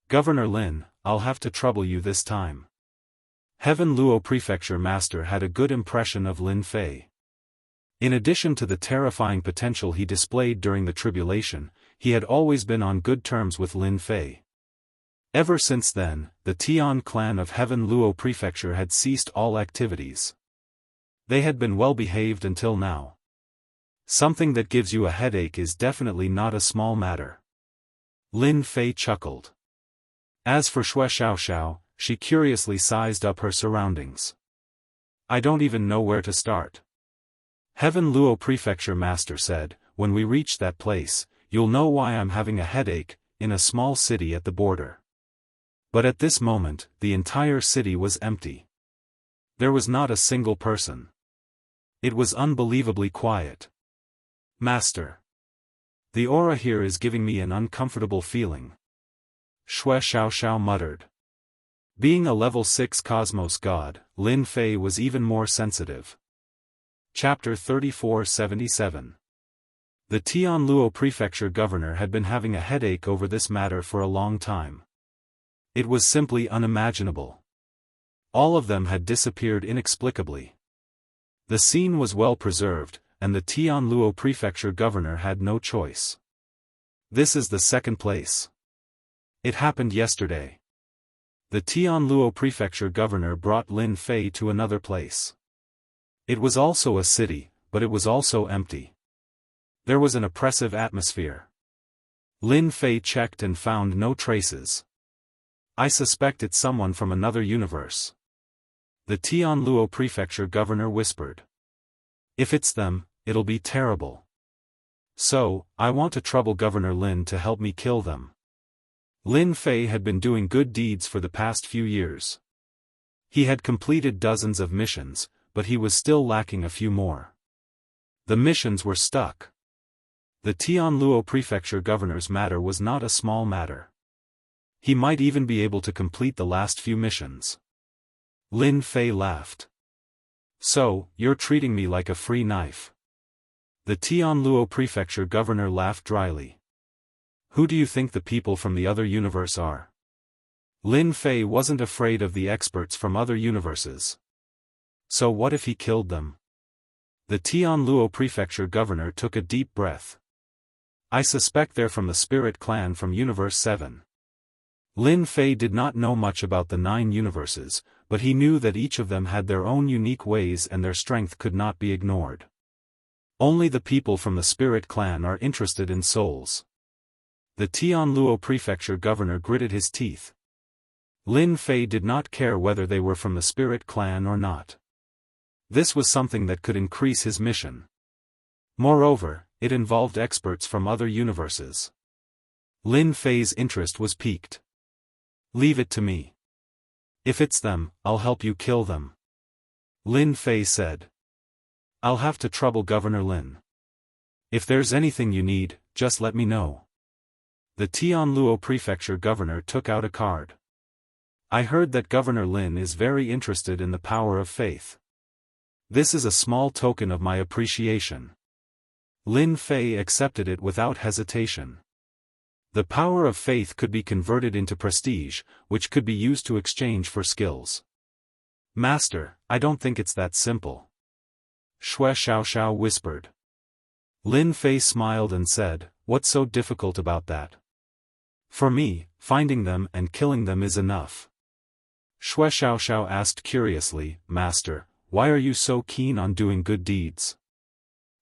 Governor Lin, I'll have to trouble you this time. Heaven Luo Prefecture Master had a good impression of Lin Fei. In addition to the terrifying potential he displayed during the tribulation, he had always been on good terms with Lin Fei. Ever since then, the Tian clan of Heaven Luo Prefecture had ceased all activities. They had been well behaved until now. Something that gives you a headache is definitely not a small matter. Lin Fei chuckled. As for Wuxia Xianxia, she curiously sized up her surroundings. I don't even know where to start. Heaven Luo Prefecture Master said, when we reach that place, you'll know why I'm having a headache, in a small city at the border. But at this moment, the entire city was empty. There was not a single person. It was unbelievably quiet. Master. The aura here is giving me an uncomfortable feeling. Wuxia Xianxia muttered. Being a level 6 Cosmos God, Lin Fei was even more sensitive. Chapter 3477. The Tian Luo Prefecture Governor had been having a headache over this matter for a long time. It was simply unimaginable. All of them had disappeared inexplicably. The scene was well preserved, and the Tian Luo Prefecture Governor had no choice. This is the second place. It happened yesterday. The Tian Luo Prefecture Governor brought Lin Fei to another place. It was also a city, but it was also empty. There was an oppressive atmosphere. Lin Fei checked and found no traces. I suspect it's someone from another universe. The Tian Luo Prefecture Governor whispered. If it's them, it'll be terrible. So, I want to trouble Governor Lin to help me kill them. Lin Fei had been doing good deeds for the past few years. He had completed dozens of missions, but he was still lacking a few more. The missions were stuck. The Tian Luo Prefecture Governor's matter was not a small matter. He might even be able to complete the last few missions. Lin Fei laughed. So, you're treating me like a free knife. The Tian Luo Prefecture Governor laughed dryly. Who do you think the people from the other universe are? Lin Fei wasn't afraid of the experts from other universes. So what if he killed them? The Tian Luo Prefecture Governor took a deep breath. I suspect they're from the Spirit Clan from Universe 7. Lin Fei did not know much about the 9 universes, but he knew that each of them had their own unique ways and their strength could not be ignored. Only the people from the Spirit Clan are interested in souls. The Tian Luo Prefecture Governor gritted his teeth. Lin Fei did not care whether they were from the Spirit Clan or not. This was something that could increase his mission. Moreover, it involved experts from other universes. Lin Fei's interest was piqued. Leave it to me. If it's them, I'll help you kill them. Lin Fei said. I'll have to trouble Governor Lin. If there's anything you need, just let me know. The Tian Luo Prefecture Governor took out a card. I heard that Governor Lin is very interested in the power of faith. This is a small token of my appreciation. Lin Fei accepted it without hesitation. The power of faith could be converted into prestige, which could be used to exchange for skills. Master, I don't think it's that simple. Wuxia Xianxia whispered. Lin Fei smiled and said, what's so difficult about that? For me, finding them and killing them is enough. Wuxia Xianxia asked curiously, Master, why are you so keen on doing good deeds?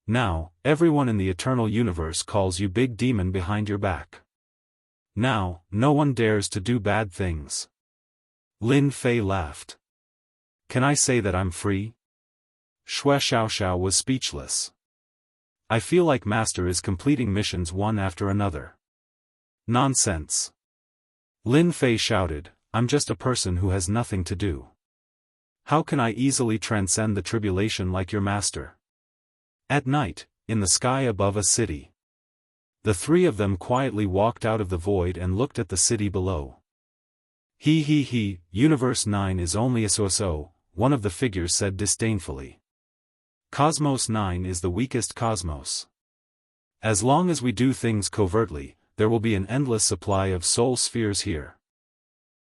Now, everyone in the eternal universe calls you Big Demon behind your back. Now, no one dares to do bad things. Lin Fei laughed. Can I say that I'm free? Wuxia Xianxia was speechless. I feel like Master is completing missions one after another. Nonsense. Lin Fei shouted, I'm just a person who has nothing to do. How can I easily transcend the tribulation like your master? At night, in the sky above a city. The three of them quietly walked out of the void and looked at the city below. Universe 9 is only a so-so, one of the figures said disdainfully. Cosmos 9 is the weakest cosmos. As long as we do things covertly, there will be an endless supply of soul spheres here.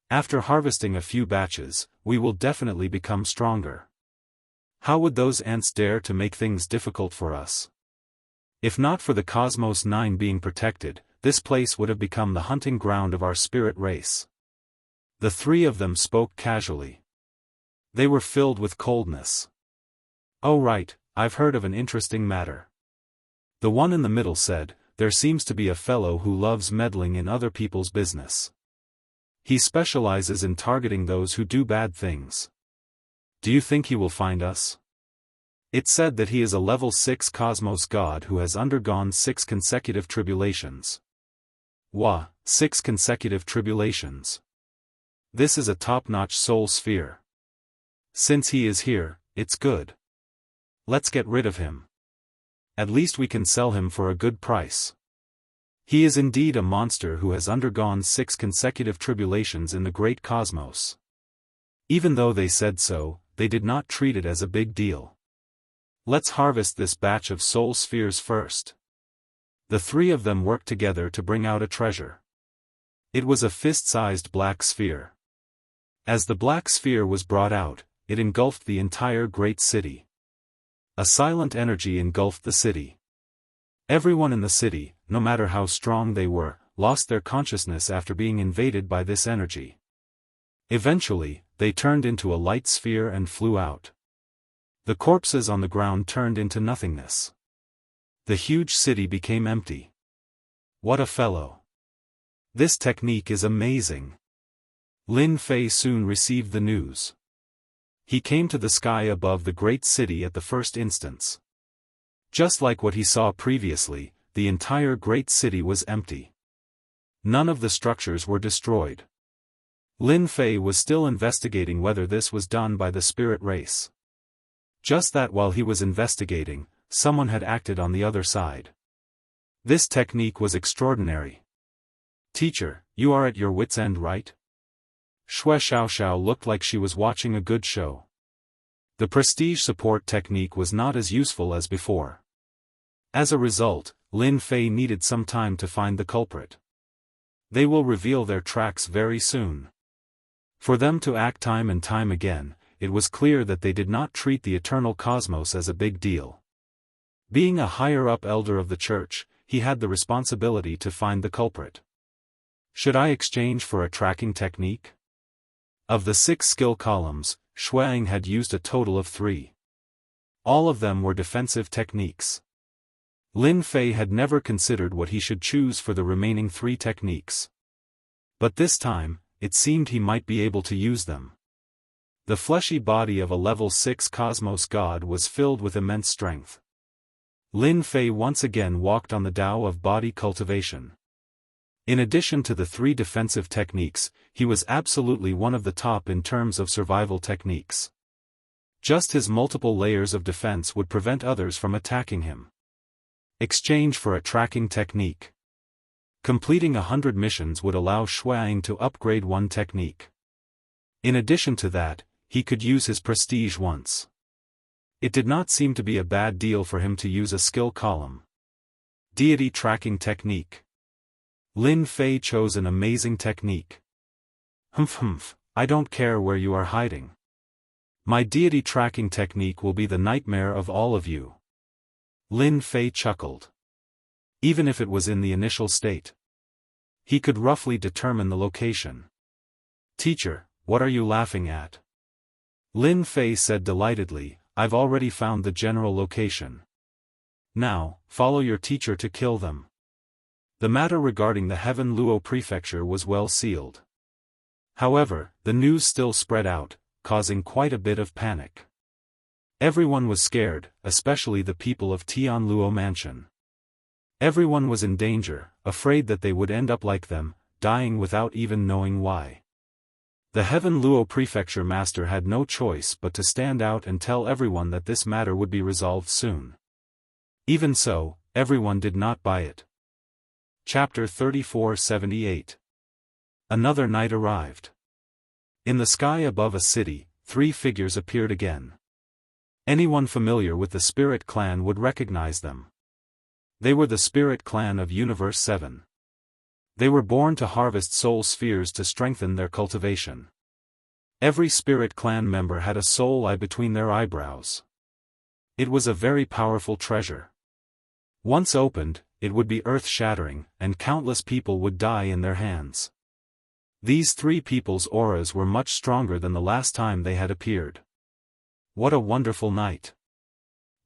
After harvesting a few batches, we will definitely become stronger. How would those ants dare to make things difficult for us? If not for the Cosmos 9 being protected, this place would have become the hunting ground of our spirit race. The three of them spoke casually. They were filled with coldness. Oh right, I've heard of an interesting matter. The one in the middle said, there seems to be a fellow who loves meddling in other people's business. He specializes in targeting those who do bad things. Do you think he will find us? It's said that he is a level 6 cosmos god who has undergone 6 consecutive tribulations. Wah, 6 consecutive tribulations. This is a top-notch soul sphere. Since he is here, it's good. Let's get rid of him. At least we can sell him for a good price. He is indeed a monster who has undergone 6 consecutive tribulations in the great cosmos. Even though they said so, they did not treat it as a big deal. Let's harvest this batch of soul spheres first. The three of them worked together to bring out a treasure. It was a fist-sized black sphere. As the black sphere was brought out, it engulfed the entire great city. A silent energy engulfed the city. Everyone in the city, no matter how strong they were, lost their consciousness after being invaded by this energy. Eventually, they turned into a light sphere and flew out. The corpses on the ground turned into nothingness. The huge city became empty. What a fellow! This technique is amazing. Lin Fei soon received the news. He came to the sky above the great city at the first instance. Just like what he saw previously, the entire great city was empty. None of the structures were destroyed. Lin Fei was still investigating whether this was done by the spirit race. Just that while he was investigating, someone had acted on the other side. This technique was extraordinary. Teacher, you are at your wit's end, right? Shui Xiaoxiao looked like she was watching a good show. The prestige support technique was not as useful as before. As a result, Lin Fei needed some time to find the culprit. They will reveal their tracks very soon. For them to act time and time again, it was clear that they did not treat the eternal cosmos as a big deal. Being a higher-up elder of the church, he had the responsibility to find the culprit. Should I exchange for a tracking technique? Of the 6 skill columns, Xueying had used a total of 3. All of them were defensive techniques. Lin Fei had never considered what he should choose for the remaining 3 techniques. But this time, it seemed he might be able to use them. The fleshy body of a level 6 cosmos god was filled with immense strength. Lin Fei once again walked on the Tao of body cultivation. In addition to the 3 defensive techniques, he was absolutely one of the top in terms of survival techniques. Just his multiple layers of defense would prevent others from attacking him. Exchange for a tracking technique. Completing 100 missions would allow Xueying to upgrade 1 technique. In addition to that, he could use his prestige once. It did not seem to be a bad deal for him to use a skill column. Deity tracking technique. Lin Fei chose an amazing technique. Humph, I don't care where you are hiding. My deity tracking technique will be the nightmare of all of you. Lin Fei chuckled. Even if it was in the initial state, he could roughly determine the location. Teacher, what are you laughing at? Lin Fei said delightedly, I've already found the general location. Now, follow your teacher to kill them. The matter regarding the Heaven Luo Prefecture was well sealed. However, the news still spread out, causing quite a bit of panic. Everyone was scared, especially the people of Tian Luo Mansion. Everyone was in danger, afraid that they would end up like them, dying without even knowing why. The Heaven Luo Prefecture Master had no choice but to stand out and tell everyone that this matter would be resolved soon. Even so, everyone did not buy it. Chapter 3478. Another night arrived. In the sky above a city, 3 figures appeared again. Anyone familiar with the Spirit Clan would recognize them. They were the Spirit Clan of Universe 7. They were born to harvest soul spheres to strengthen their cultivation. Every Spirit Clan member had a soul eye between their eyebrows. It was a very powerful treasure. Once opened, it would be earth-shattering, and countless people would die in their hands. These three people's auras were much stronger than the last time they had appeared. What a wonderful night.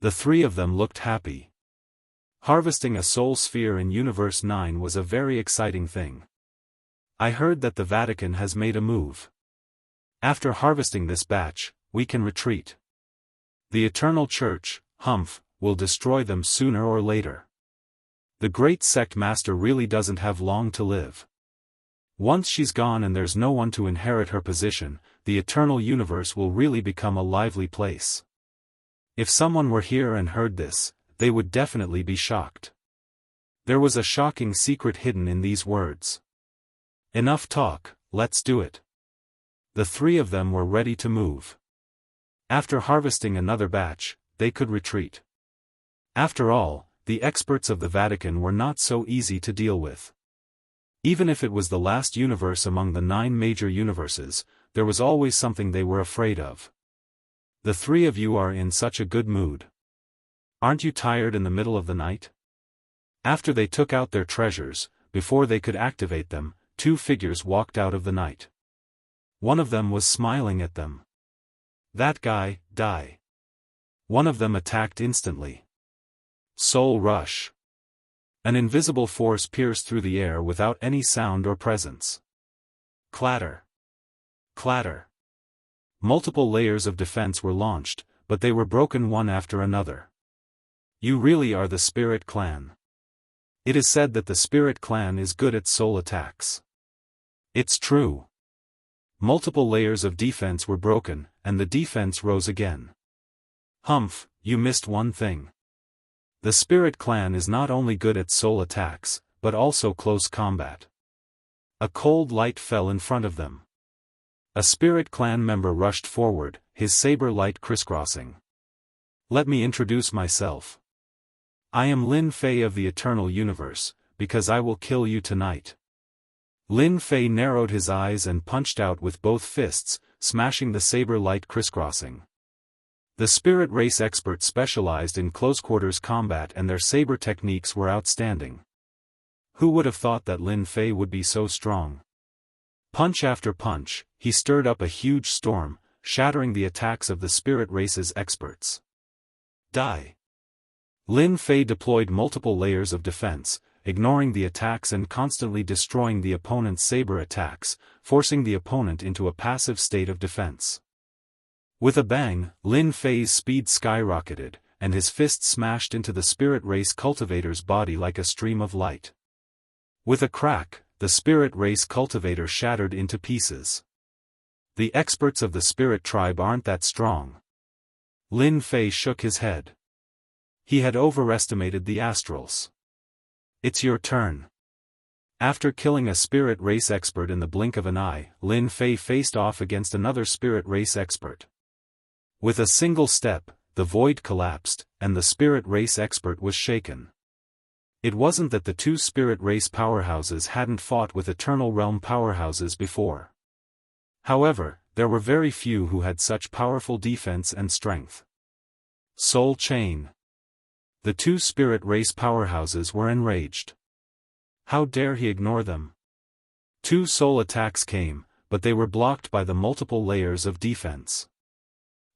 The three of them looked happy. Harvesting a soul sphere in Universe 9 was a very exciting thing. I heard that the Vatican has made a move. After harvesting this batch, we can retreat. The Eternal Church, Humph, will destroy them sooner or later. The great sect master really doesn't have long to live. Once she's gone and there's no one to inherit her position, the eternal universe will really become a lively place. If someone were here and heard this, they would definitely be shocked. There was a shocking secret hidden in these words. Enough talk, let's do it. The three of them were ready to move. After harvesting another batch, they could retreat. After all, the experts of the Vatican were not so easy to deal with. Even if it was the last universe among the 9 major universes, there was always something they were afraid of. The three of you are in such a good mood. Aren't you tired in the middle of the night? After they took out their treasures, before they could activate them, 2 figures walked out of the night. One of them was smiling at them. That guy, die. One of them attacked instantly. Soul Rush. An invisible force pierced through the air without any sound or presence. Clatter. Clatter. Multiple layers of defense were launched, but they were broken one after another. You really are the Spirit Clan. It is said that the Spirit Clan is good at soul attacks. It's true. Multiple layers of defense were broken, and the defense rose again. Humph, you missed one thing. The Spirit Clan is not only good at soul attacks, but also close combat. A cold light fell in front of them. A Spirit Clan member rushed forward, his saber light crisscrossing. Let me introduce myself. I am Lin Fei of the Eternal Universe, because I will kill you tonight. Lin Fei narrowed his eyes and punched out with both fists, smashing the saber light crisscrossing. The Spirit Race experts specialized in close-quarters combat and their saber techniques were outstanding. Who would have thought that Lin Fei would be so strong? Punch after punch, he stirred up a huge storm, shattering the attacks of the Spirit Race's experts. Die. Lin Fei deployed multiple layers of defense, ignoring the attacks and constantly destroying the opponent's saber attacks, forcing the opponent into a passive state of defense. With a bang, Lin Fei's speed skyrocketed, and his fist smashed into the Spirit Race cultivator's body like a stream of light. With a crack, the Spirit Race cultivator shattered into pieces. The experts of the Spirit Tribe aren't that strong. Lin Fei shook his head. He had overestimated the Astrals. It's your turn. After killing a Spirit Race expert in the blink of an eye, Lin Fei faced off against another Spirit Race expert. With a single step, the void collapsed, and the Spirit Race expert was shaken. It wasn't that the 2 Spirit Race powerhouses hadn't fought with Eternal Realm powerhouses before. However, there were very few who had such powerful defense and strength. Soul Chain. The 2 Spirit Race powerhouses were enraged. How dare he ignore them? 2 soul attacks came, but they were blocked by the multiple layers of defense.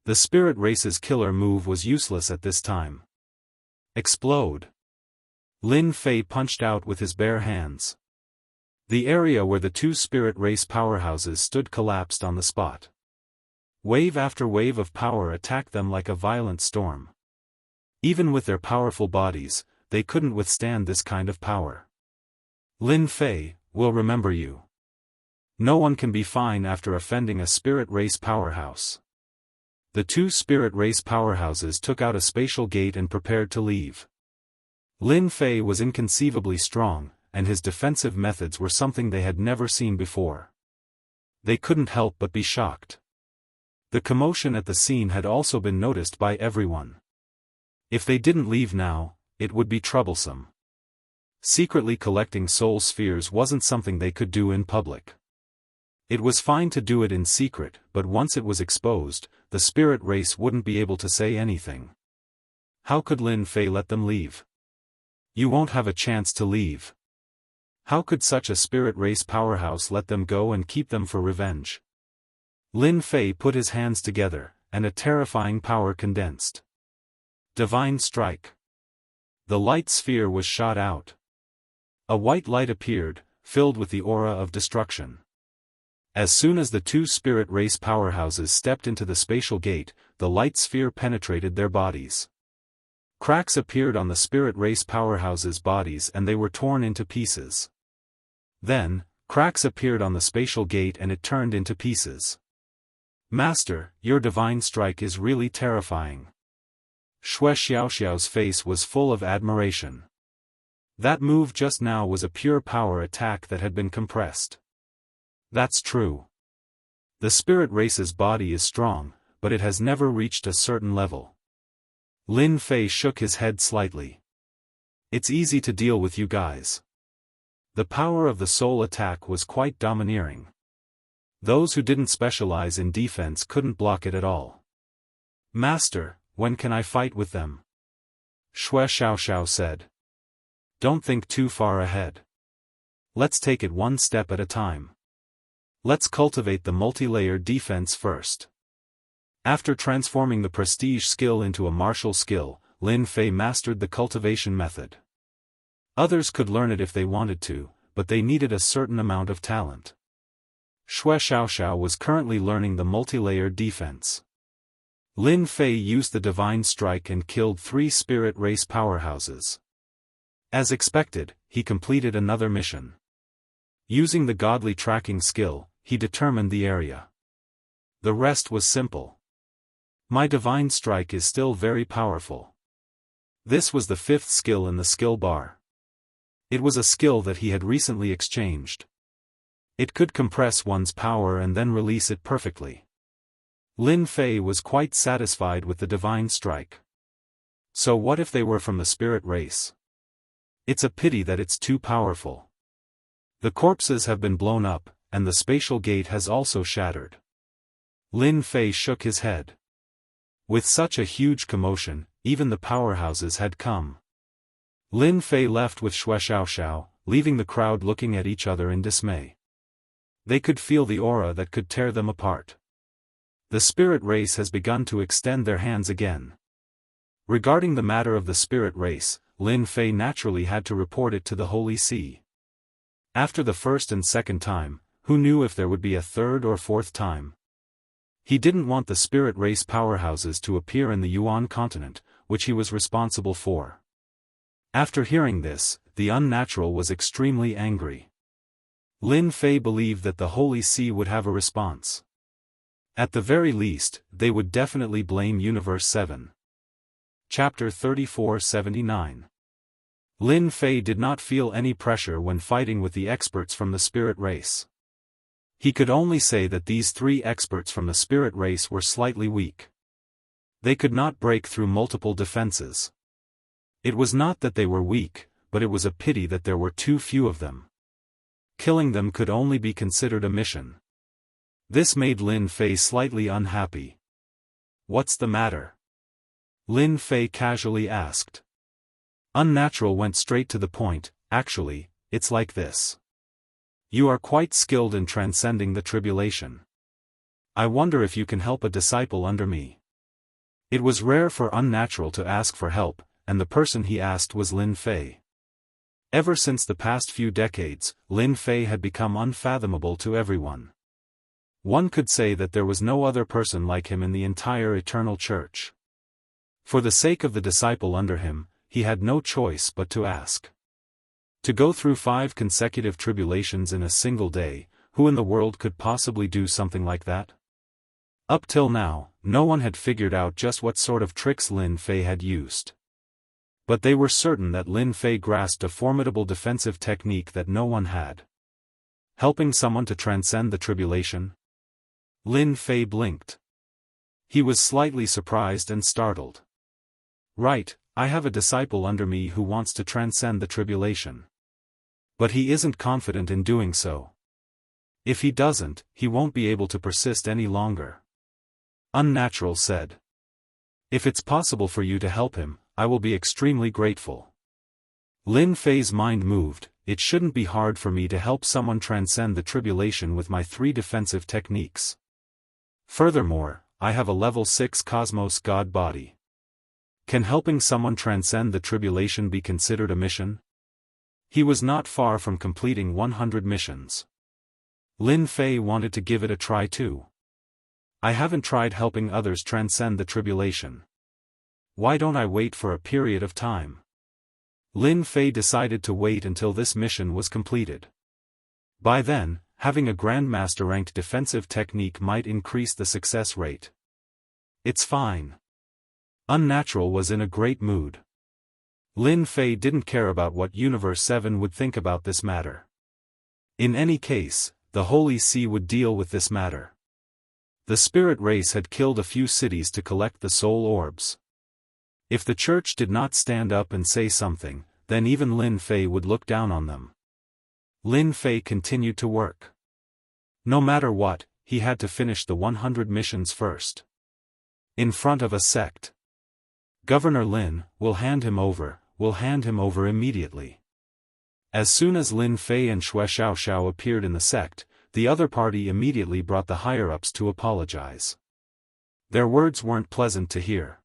The Spirit Race's killer move was useless at this time. Explode. Lin Fei punched out with his bare hands. The area where the 2 Spirit Race powerhouses stood collapsed on the spot. Wave after wave of power attacked them like a violent storm. Even with their powerful bodies, they couldn't withstand this kind of power. Lin Fei, we'll remember you. No one can be fine after offending a Spirit Race powerhouse. The 2 Spirit Race powerhouses took out a spatial gate and prepared to leave. Lin Fei was inconceivably strong, and his defensive methods were something they had never seen before. They couldn't help but be shocked. The commotion at the scene had also been noticed by everyone. If they didn't leave now, it would be troublesome. Secretly collecting soul spheres wasn't something they could do in public. It was fine to do it in secret, but once it was exposed, the spirit race wouldn't be able to say anything. How could Lin Fei let them leave? You won't have a chance to leave. How could such a spirit race powerhouse let them go and keep them for revenge? Lin Fei put his hands together, and a terrifying power condensed. Divine Strike. The light sphere was shot out. A white light appeared, filled with the aura of destruction. As soon as the two spirit race powerhouses stepped into the spatial gate, the light sphere penetrated their bodies. Cracks appeared on the spirit race powerhouses' bodies and they were torn into pieces. Then, cracks appeared on the spatial gate and it turned into pieces. Master, your divine strike is really terrifying. Wuxia Xianxia's face was full of admiration. That move just now was a pure power attack that had been compressed. That's true. The spirit race's body is strong, but it has never reached a certain level. Lin Fei shook his head slightly. It's easy to deal with you guys. The power of the soul attack was quite domineering. Those who didn't specialize in defense couldn't block it at all. Master, when can I fight with them? Wuxia Xianxia said. Don't think too far ahead. Let's take it one step at a time. Let's cultivate the multi-layered defense first. After transforming the prestige skill into a martial skill, Lin Fei mastered the cultivation method. Others could learn it if they wanted to, but they needed a certain amount of talent. Wuxia Xianxia was currently learning the multi-layered defense. Lin Fei used the divine strike and killed 3 spirit race powerhouses. As expected, he completed another mission. Using the godly tracking skill, he determined the area. The rest was simple. My divine strike is still very powerful. This was the 5th skill in the skill bar. It was a skill that he had recently exchanged. It could compress one's power and then release it perfectly. Lin Fei was quite satisfied with the divine strike. So what if they were from the spirit race? It's a pity that it's too powerful. The corpses have been blown up, and the spatial gate has also shattered. Lin Fei shook his head. With such a huge commotion, even the powerhouses had come. Lin Fei left with Wuxia Xianxia, leaving the crowd looking at each other in dismay. They could feel the aura that could tear them apart. The spirit race has begun to extend their hands again. Regarding the matter of the spirit race, Lin Fei naturally had to report it to the Holy See. After the first and second time, who knew if there would be a third or fourth time? He didn't want the spirit race powerhouses to appear in the Yuan continent, which he was responsible for. After hearing this, the unnatural was extremely angry. Lin Fei believed that the Holy See would have a response. At the very least, they would definitely blame Universe 7. Chapter 3479. Lin Fei did not feel any pressure when fighting with the experts from the spirit race. He could only say that these 3 experts from the spirit race were slightly weak. They could not break through multiple defenses. It was not that they were weak, but it was a pity that there were too few of them. Killing them could only be considered a mission. This made Lin Fei slightly unhappy. What's the matter? Lin Fei casually asked. Unnatural went straight to the point. Actually, it's like this. You are quite skilled in transcending the tribulation. I wonder if you can help a disciple under me. It was rare for Unnatural to ask for help, and the person he asked was Lin Fei. Ever since the past few decades, Lin Fei had become unfathomable to everyone. One could say that there was no other person like him in the entire Eternal Church. For the sake of the disciple under him, he had no choice but to ask. To go through 5 consecutive tribulations in a single day, who in the world could possibly do something like that? Up till now, no one had figured out just what sort of tricks Lin Fei had used. But they were certain that Lin Fei grasped a formidable defensive technique that no one had. Helping someone to transcend the tribulation? Lin Fei blinked. He was slightly surprised and startled. Right, I have a disciple under me who wants to transcend the tribulation. But he isn't confident in doing so. If he doesn't, he won't be able to persist any longer. Unnatural said. If it's possible for you to help him, I will be extremely grateful. Lin Fei's mind moved. It shouldn't be hard for me to help someone transcend the tribulation with my 3 defensive techniques. Furthermore, I have a level 6 Cosmos God body. Can helping someone transcend the tribulation be considered a mission? He was not far from completing 100 missions. Lin Fei wanted to give it a try too. I haven't tried helping others transcend the tribulation. Why don't I wait for a period of time? Lin Fei decided to wait until this mission was completed. By then, having a Grandmaster-ranked defensive technique might increase the success rate. It's fine. Unnatural was in a great mood. Lin Fei didn't care about what Universe 7 would think about this matter. In any case, the Holy See would deal with this matter. The spirit race had killed a few cities to collect the soul orbs. If the church did not stand up and say something, then even Lin Fei would look down on them. Lin Fei continued to work. No matter what, he had to finish the 100 missions first. In front of a sect. Governor Lin will hand him over immediately. As soon as Lin Fei and Shui Xiaoxiao appeared in the sect, the other party immediately brought the higher-ups to apologize. Their words weren't pleasant to hear.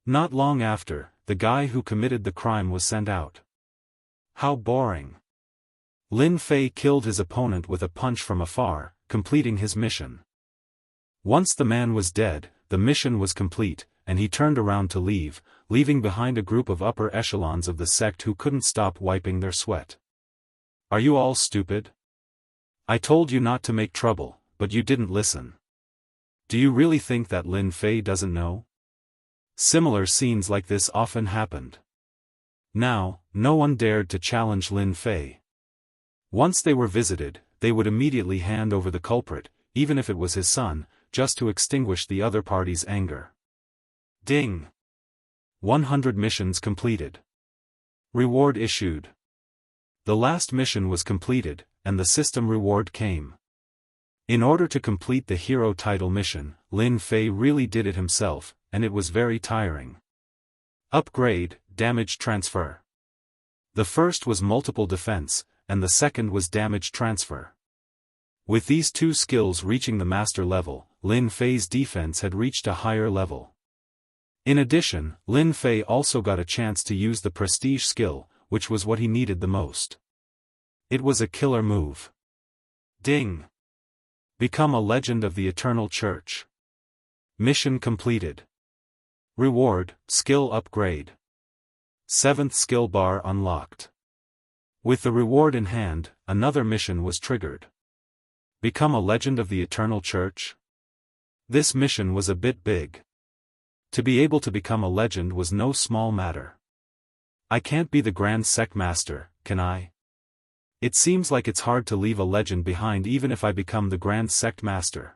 Not long after, the guy who committed the crime was sent out. How boring. Lin Fei killed his opponent with a punch from afar, completing his mission. Once the man was dead, the mission was complete, and he turned around to leave, leaving behind a group of upper echelons of the sect who couldn't stop wiping their sweat. Are you all stupid? I told you not to make trouble, but you didn't listen. Do you really think that Lin Fei doesn't know? Similar scenes like this often happened. Now, no one dared to challenge Lin Fei. Once they were visited, they would immediately hand over the culprit, even if it was his son, just to extinguish the other party's anger. Ding! 100 missions completed. Reward issued. The last mission was completed, and the system reward came. In order to complete the hero title mission, Lin Fei really did it himself, and it was very tiring. Upgrade, damage transfer. The first was multiple defense, and the second was damage transfer. With these 2 skills reaching the master level, Lin Fei's defense had reached a higher level. In addition, Lin Fei also got a chance to use the prestige skill, which was what he needed the most. It was a killer move. Ding! Become a legend of the Eternal Church. Mission completed. Reward, skill upgrade. 7th skill bar unlocked. With the reward in hand, another mission was triggered. Become a legend of the Eternal Church? This mission was a bit big. To be able to become a legend was no small matter. I can't be the Grand Sect Master, can I? It seems like it's hard to leave a legend behind even if I become the Grand Sect Master.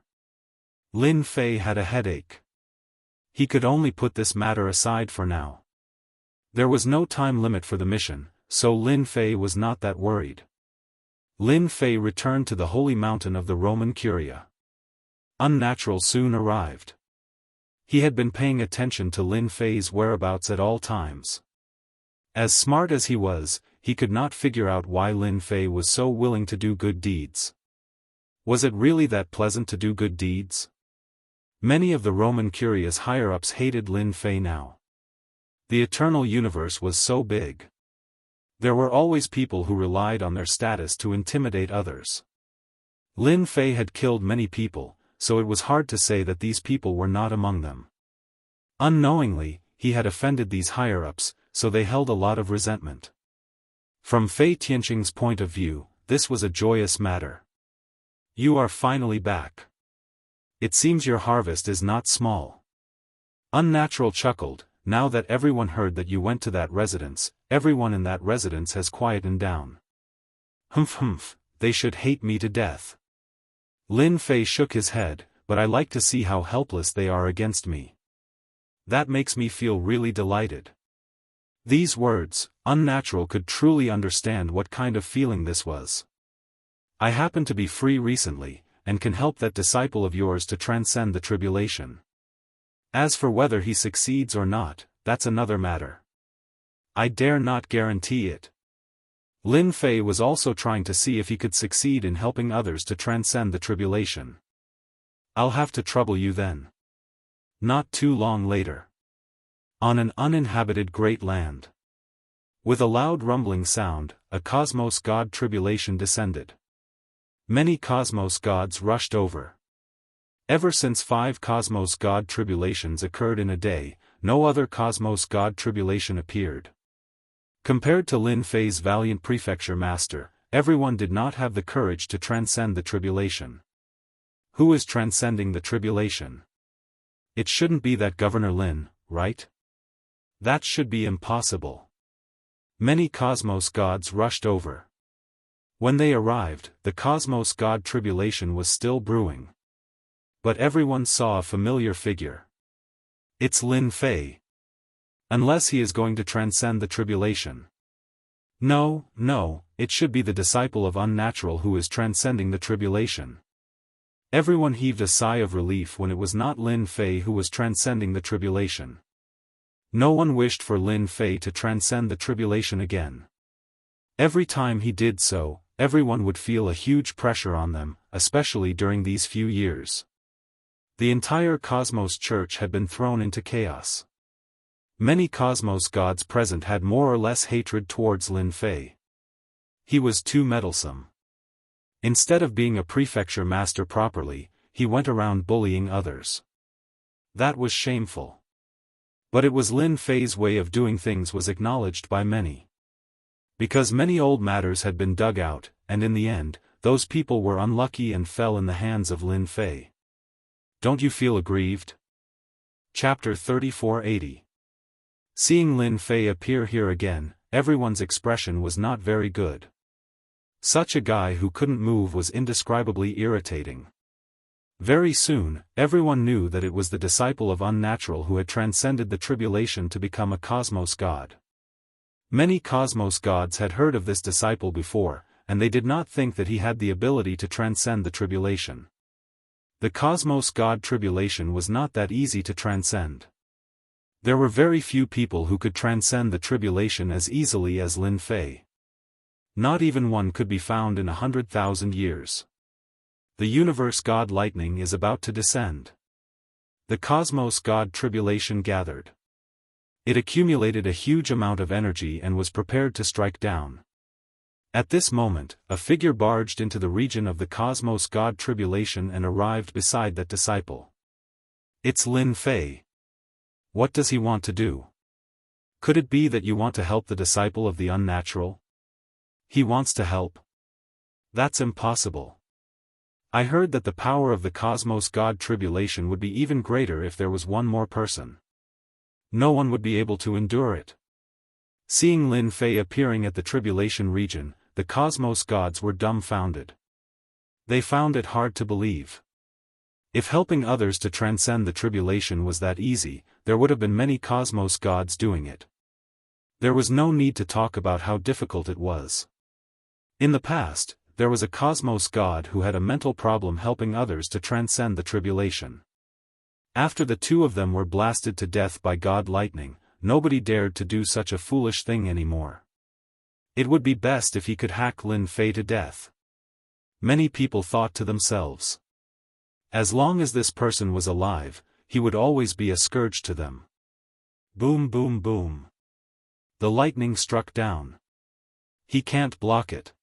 Lin Fei had a headache. He could only put this matter aside for now. There was no time limit for the mission, so Lin Fei was not that worried. Lin Fei returned to the holy mountain of the Roman Curia. Unnatural soon arrived. He had been paying attention to Lin Fei's whereabouts at all times. As smart as he was, he could not figure out why Lin Fei was so willing to do good deeds. Was it really that pleasant to do good deeds? Many of the Roman Curia's higher-ups hated Lin Fei now. The eternal universe was so big. There were always people who relied on their status to intimidate others. Lin Fei had killed many people, so it was hard to say that these people were not among them. Unknowingly, he had offended these higher-ups, so they held a lot of resentment. From Fei Tianqing's point of view, this was a joyous matter. You are finally back. It seems your harvest is not small. Unnatural chuckled. Now that everyone heard that you went to that residence, everyone in that residence has quietened down. Humph, they should hate me to death. Lin Fei shook his head, but I like to see how helpless they are against me. That makes me feel really delighted. These words, Unnatural could truly understand what kind of feeling this was. I happen to be free recently, and can help that disciple of yours to transcend the tribulation. As for whether he succeeds or not, that's another matter. I dare not guarantee it. Lin Fei was also trying to see if he could succeed in helping others to transcend the tribulation. I'll have to trouble you then. Not too long later. On an uninhabited great land. With a loud rumbling sound, a cosmos god tribulation descended. Many cosmos gods rushed over. Ever since 5 cosmos god tribulations occurred in a day, no other cosmos god tribulation appeared. Compared to Lin Fei's valiant prefecture master, everyone did not have the courage to transcend the tribulation. Who is transcending the tribulation? It shouldn't be that Governor Lin, right? That should be impossible. Many cosmos gods rushed over. When they arrived, the cosmos god tribulation was still brewing. But everyone saw a familiar figure. It's Lin Fei. Unless he is going to transcend the tribulation. No, it should be the disciple of Unnatural who is transcending the tribulation. Everyone heaved a sigh of relief when it was not Lin Fei who was transcending the tribulation. No one wished for Lin Fei to transcend the tribulation again. Every time he did so, everyone would feel a huge pressure on them, especially during these few years. The entire cosmos church had been thrown into chaos. Many cosmos gods present had more or less hatred towards Lin Fei. He was too meddlesome. Instead of being a prefecture master properly, he went around bullying others. That was shameful. But it was Lin Fei's way of doing things was acknowledged by many. Because many old matters had been dug out, and in the end, those people were unlucky and fell in the hands of Lin Fei. Don't you feel aggrieved? Chapter 3480. Seeing Lin Fei appear here again, everyone's expression was not very good. Such a guy who couldn't move was indescribably irritating. Very soon, everyone knew that it was the disciple of Unnatural who had transcended the tribulation to become a cosmos god. Many cosmos gods had heard of this disciple before, and they did not think that he had the ability to transcend the tribulation. The cosmos god tribulation was not that easy to transcend. There were very few people who could transcend the tribulation as easily as Lin Fei. Not even one could be found in 100,000 years. The universe god lightning is about to descend. The cosmos god tribulation gathered. It accumulated a huge amount of energy and was prepared to strike down. At this moment, a figure barged into the region of the cosmos god tribulation and arrived beside that disciple. It's Lin Fei. What does he want to do? Could it be that you want to help the disciple of the Unnatural? He wants to help? That's impossible. I heard that the power of the cosmos god tribulation would be even greater if there was one more person. No one would be able to endure it. Seeing Lin Fei appearing at the tribulation region, the cosmos gods were dumbfounded. They found it hard to believe. If helping others to transcend the tribulation was that easy, there would have been many cosmos gods doing it. There was no need to talk about how difficult it was. In the past, there was a cosmos god who had a mental problem helping others to transcend the tribulation. After the two of them were blasted to death by god lightning, nobody dared to do such a foolish thing anymore. It would be best if he could hack Lin Fei to death. Many people thought to themselves. As long as this person was alive, he would always be a scourge to them. Boom boom boom. The lightning struck down. He can't block it.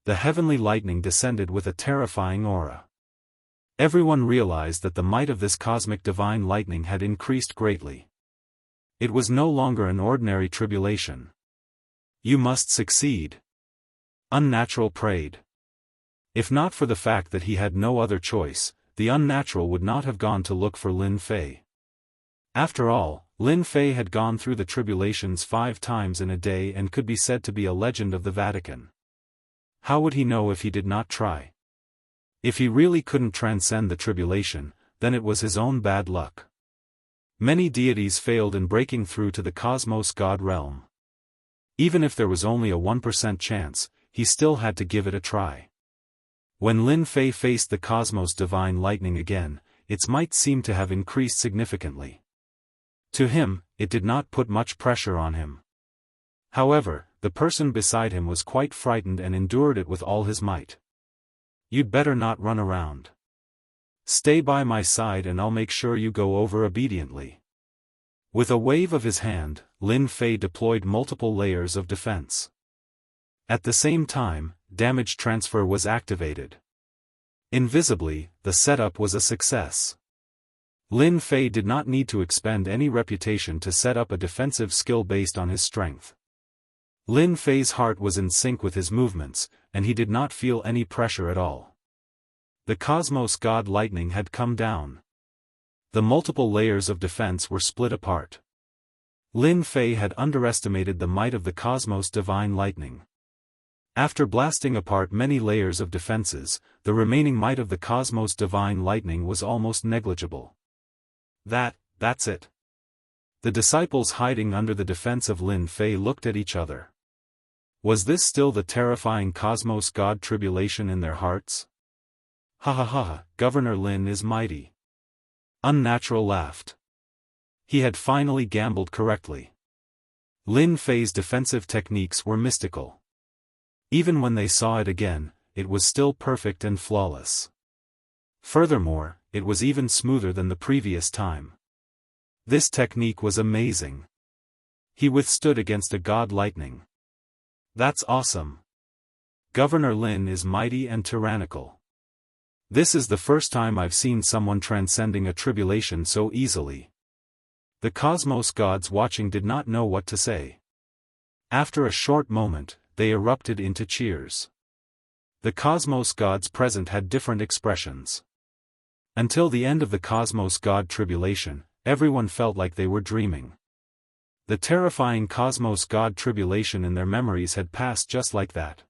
The heavenly lightning descended with a terrifying aura. Everyone realized that the might of this cosmic divine lightning had increased greatly. It was no longer an ordinary tribulation. You must succeed. Unnatural prayed. If not for the fact that he had no other choice, the Unnatural would not have gone to look for Lin Fei. After all, Lin Fei had gone through the tribulations 5 times in a day and could be said to be a legend of the Vatican. How would he know if he did not try? If he really couldn't transcend the tribulation, then it was his own bad luck. Many deities failed in breaking through to the cosmos god realm. Even if there was only a 1% chance, he still had to give it a try. When Lin Fei faced the cosmos divine lightning again, its might seemed to have increased significantly. To him, it did not put much pressure on him. However, the person beside him was quite frightened and endured it with all his might. "You'd better not run around. Stay by my side and I'll make sure you go over obediently." With a wave of his hand, Lin Fei deployed multiple layers of defense. At the same time, damage transfer was activated. Invisibly, the setup was a success. Lin Fei did not need to expend any reputation to set up a defensive skill based on his strength. Lin Fei's heart was in sync with his movements, and he did not feel any pressure at all. The cosmos god lightning had come down. The multiple layers of defense were split apart. Lin Fei had underestimated the might of the cosmos divine lightning. After blasting apart many layers of defenses, the remaining might of the cosmos divine lightning was almost negligible. That's it. The disciples hiding under the defense of Lin Fei looked at each other. Was this still the terrifying cosmos god tribulation in their hearts? "Ha ha ha, Governor Lin is mighty." Unnatural laughed. He had finally gambled correctly. Lin Fei's defensive techniques were mystical. Even when they saw it again, it was still perfect and flawless. Furthermore, it was even smoother than the previous time. This technique was amazing. He withstood against a god lightning. That's awesome. Governor Lin is mighty and tyrannical. This is the first time I've seen someone transcending a tribulation so easily. The cosmos gods watching did not know what to say. After a short moment, they erupted into cheers. The cosmos gods present had different expressions. Until the end of the cosmos god tribulation, everyone felt like they were dreaming. The terrifying cosmos god tribulation in their memories had passed just like that.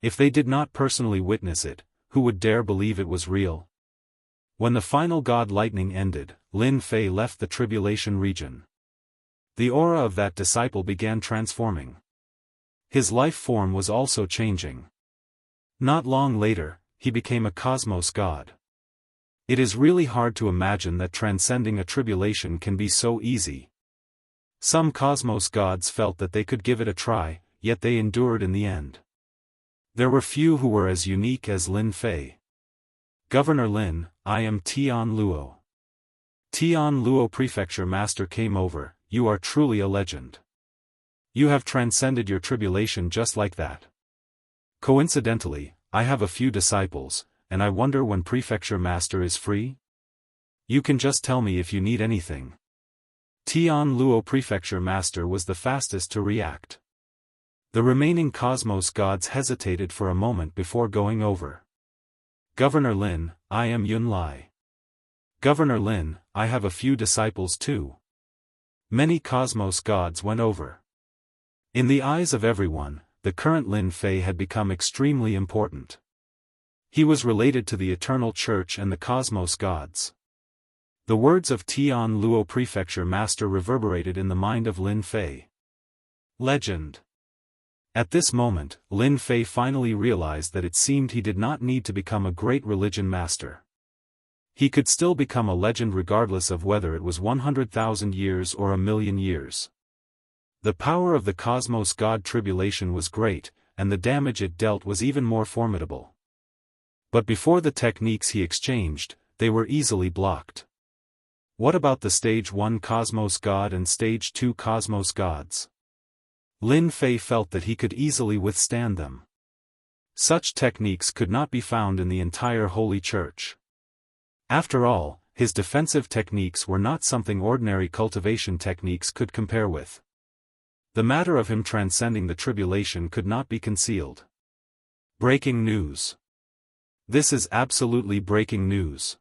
If they did not personally witness it, who would dare believe it was real? When the final god lightning ended, Lin Fei left the tribulation region. The aura of that disciple began transforming. His life form was also changing. Not long later, he became a cosmos god. It is really hard to imagine that transcending a tribulation can be so easy. Some cosmos gods felt that they could give it a try, yet they endured in the end. There were few who were as unique as Lin Fei. "Governor Lin, I am Tian Luo." Tian Luo Prefecture Master came over. "You are truly a legend. You have transcended your tribulation just like that. Coincidentally, I have a few disciples, and I wonder when Prefecture Master is free? You can just tell me if you need anything." Tian Luo Prefecture Master was the fastest to react. The remaining cosmos gods hesitated for a moment before going over. "Governor Lin, I am Yun Lai." "Governor Lin, I have a few disciples too." Many cosmos gods went over. In the eyes of everyone, the current Lin Fei had become extremely important. He was related to the Eternal Church and the cosmos gods. The words of Tian Luo Prefecture Master reverberated in the mind of Lin Fei. Legend. At this moment, Lin Fei finally realized that it seemed he did not need to become a great religion master. He could still become a legend regardless of whether it was 100,000 years or 1,000,000 years. The power of the cosmos god tribulation was great, and the damage it dealt was even more formidable. But before the techniques he exchanged, they were easily blocked. What about the Stage 1 Cosmos God and Stage 2 Cosmos Gods? Lin Fei felt that he could easily withstand them. Such techniques could not be found in the entire Holy Church. After all, his defensive techniques were not something ordinary cultivation techniques could compare with. The matter of him transcending the tribulation could not be concealed. Breaking news. This is absolutely breaking news.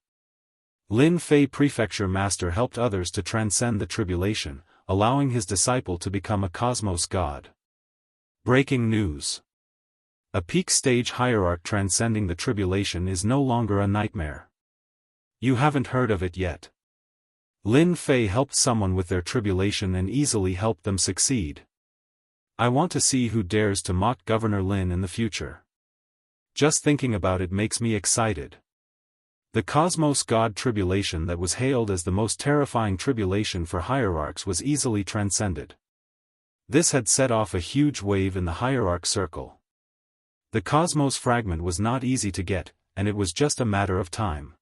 Lin Fei Prefecture Master helped others to transcend the tribulation, allowing his disciple to become a cosmos god. Breaking news. A peak stage hierarch transcending the tribulation is no longer a nightmare. You haven't heard of it yet. Lin Fei helped someone with their tribulation and easily helped them succeed. I want to see who dares to mock Governor Lin in the future. Just thinking about it makes me excited. The Cosmos God tribulation that was hailed as the most terrifying tribulation for hierarchs was easily transcended. This had set off a huge wave in the hierarch circle. The Cosmos fragment was not easy to get, and it was just a matter of time.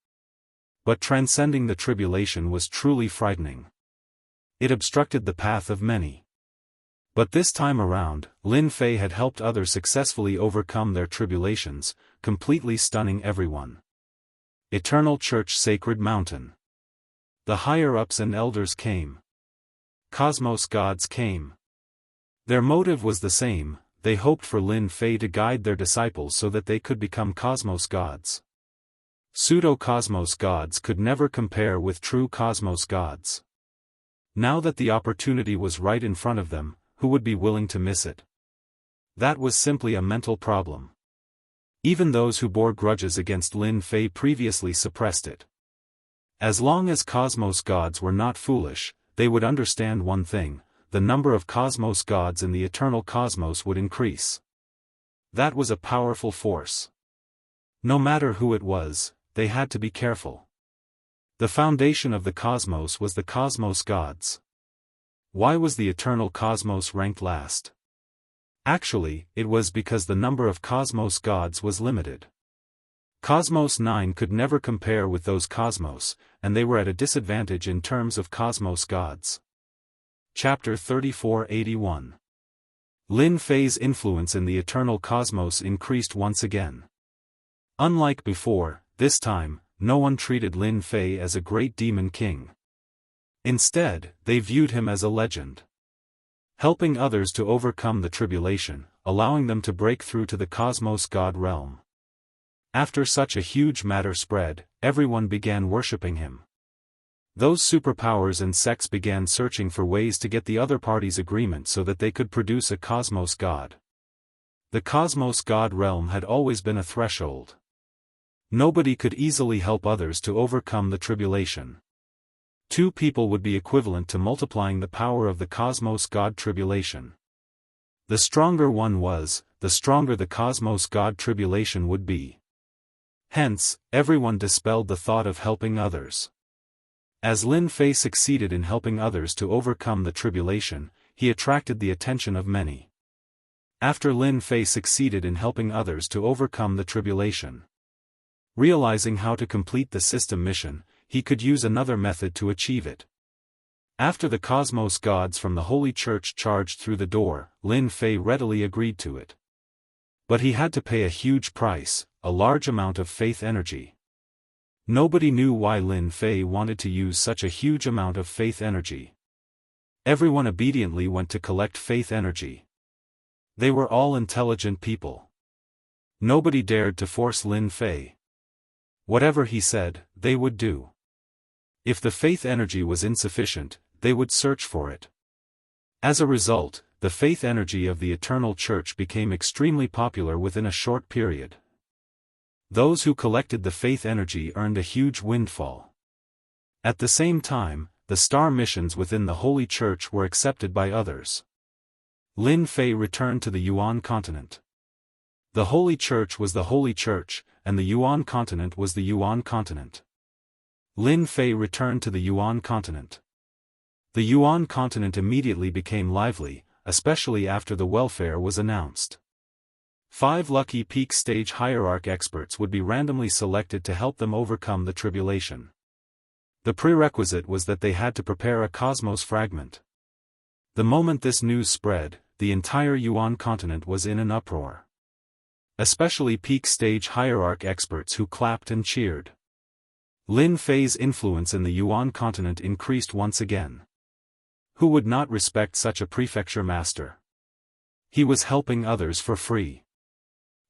But transcending the tribulation was truly frightening. It obstructed the path of many. But this time around, Lin Fei had helped others successfully overcome their tribulations, completely stunning everyone. Eternal Church Sacred Mountain. The higher-ups and elders came. Cosmos gods came. Their motive was the same, they hoped for Lin Fei to guide their disciples so that they could become cosmos gods. Pseudo-cosmos gods could never compare with true cosmos gods. Now that the opportunity was right in front of them, who would be willing to miss it? That was simply a mental problem. Even those who bore grudges against Lin Fei previously suppressed it. As long as cosmos gods were not foolish, they would understand one thing: the number of cosmos gods in the eternal cosmos would increase. That was a powerful force. No matter who it was, they had to be careful. The foundation of the cosmos was the cosmos gods. Why was the eternal cosmos ranked last? Actually, it was because the number of cosmos gods was limited. Cosmos 9 could never compare with those cosmos, and they were at a disadvantage in terms of cosmos gods. Chapter 3481. Lin Fei's influence in the eternal cosmos increased once again. Unlike before, this time, no one treated Lin Fei as a great demon king. Instead, they viewed him as a legend. Helping others to overcome the tribulation, allowing them to break through to the cosmos god realm. After such a huge matter spread, everyone began worshipping him. Those superpowers and sects began searching for ways to get the other party's agreement so that they could produce a cosmos god. The cosmos god realm had always been a threshold. Nobody could easily help others to overcome the tribulation. Two people would be equivalent to multiplying the power of the cosmos god tribulation. The stronger one was, the stronger the cosmos god tribulation would be. Hence, everyone dispelled the thought of helping others. As Lin Fei succeeded in helping others to overcome the tribulation, he attracted the attention of many. After Lin Fei succeeded in helping others to overcome the tribulation, realizing how to complete the system mission, he could use another method to achieve it. After the cosmos gods from the Holy Church charged through the door, Lin Fei readily agreed to it. But he had to pay a huge price, a large amount of faith energy. Nobody knew why Lin Fei wanted to use such a huge amount of faith energy. Everyone obediently went to collect faith energy. They were all intelligent people. Nobody dared to force Lin Fei. Whatever he said, they would do. If the faith energy was insufficient, they would search for it. As a result, the faith energy of the Eternal Church became extremely popular within a short period. Those who collected the faith energy earned a huge windfall. At the same time, the star missions within the Holy Church were accepted by others. Lin Fei returned to the Yuan continent. The Holy Church was the Holy Church, and the Yuan continent was the Yuan continent. Lin Fei returned to the Yuan continent. The Yuan continent immediately became lively, especially after the welfare was announced. 5 lucky peak stage hierarch experts would be randomly selected to help them overcome the tribulation. The prerequisite was that they had to prepare a cosmos fragment. The moment this news spread, the entire Yuan continent was in an uproar. Especially peak stage hierarch experts who clapped and cheered. Lin Fei's influence in the Yuan continent increased once again. Who would not respect such a prefecture master? He was helping others for free.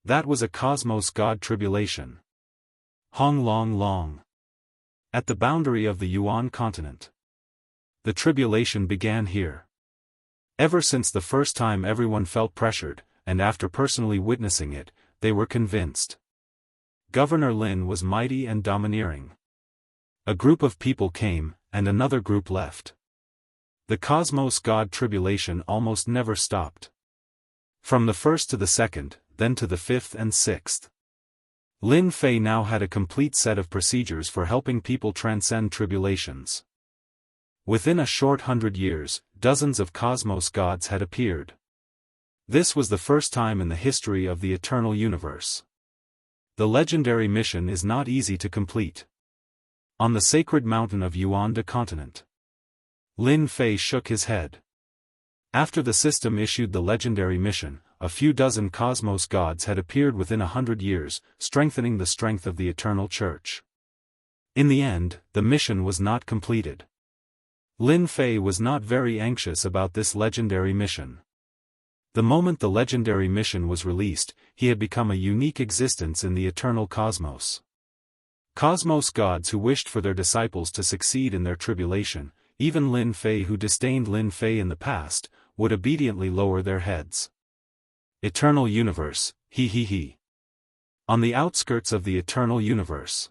That was a cosmos god tribulation. Hong Long Long. At the boundary of the Yuan continent. The tribulation began here. Ever since the first time everyone felt pressured, and after personally witnessing it, they were convinced. Governor Lin was mighty and domineering. A group of people came, and another group left. The cosmos god tribulation almost never stopped. From the first to the second, then to the fifth and sixth. Lin Fei now had a complete set of procedures for helping people transcend tribulations. Within a short 100 years, dozens of cosmos gods had appeared. This was the first time in the history of the eternal universe. The legendary mission is not easy to complete. On the sacred mountain of Yuan continent. Lin Fei shook his head. After the system issued the legendary mission, a few dozen cosmos gods had appeared within 100 years, strengthening the strength of the eternal church. In the end, the mission was not completed. Lin Fei was not very anxious about this legendary mission. The moment the legendary mission was released, he had become a unique existence in the eternal cosmos. Cosmos gods who wished for their disciples to succeed in their tribulation, even Lin Fei who disdained Lin Fei in the past, would obediently lower their heads. Eternal universe, he. On the outskirts of the eternal universe.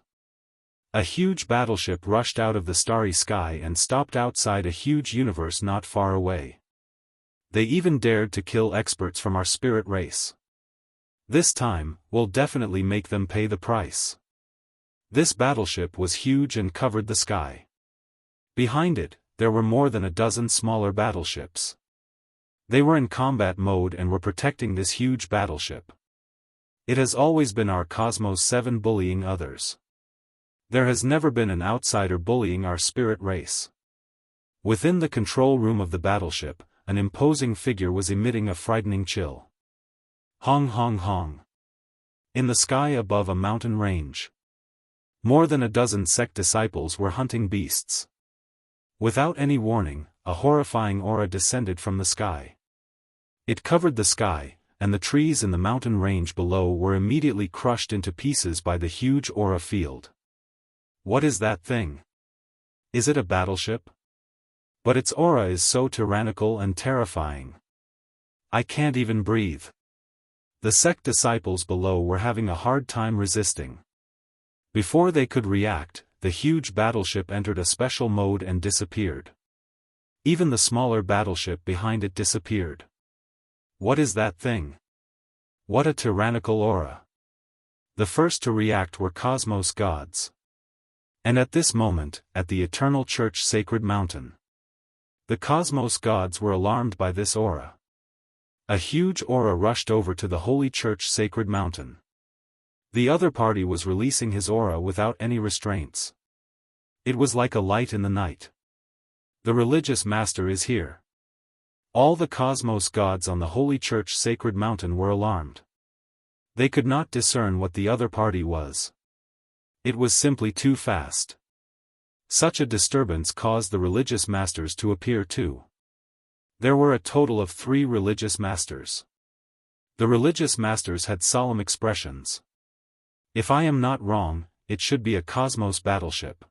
A huge battleship rushed out of the starry sky and stopped outside a huge universe not far away. They even dared to kill experts from our spirit race. This time, we'll definitely make them pay the price. This battleship was huge and covered the sky. Behind it, there were more than a dozen smaller battleships. They were in combat mode and were protecting this huge battleship. It has always been our Cosmos 7 bullying others. There has never been an outsider bullying our spirit race. Within the control room of the battleship, an imposing figure was emitting a frightening chill. Hong hong hong. In the sky above a mountain range. More than a dozen sect disciples were hunting beasts. Without any warning, a horrifying aura descended from the sky. It covered the sky, and the trees in the mountain range below were immediately crushed into pieces by the huge aura field. What is that thing? Is it a battleship? But its aura is so tyrannical and terrifying. I can't even breathe. The sect disciples below were having a hard time resisting. Before they could react, the huge battleship entered a special mode and disappeared. Even the smaller battleship behind it disappeared. What is that thing? What a tyrannical aura. The first to react were cosmos gods. And at this moment, at the Eternal Church Sacred Mountain, the cosmos gods were alarmed by this aura. A huge aura rushed over to the Holy Church Sacred Mountain. The other party was releasing his aura without any restraints. It was like a light in the night. The religious master is here. All the cosmos gods on the Holy Church Sacred Mountain were alarmed. They could not discern what the other party was. It was simply too fast. Such a disturbance caused the religious masters to appear too. There were a total of 3 religious masters. The religious masters had solemn expressions. If I am not wrong, it should be a cosmos battleship.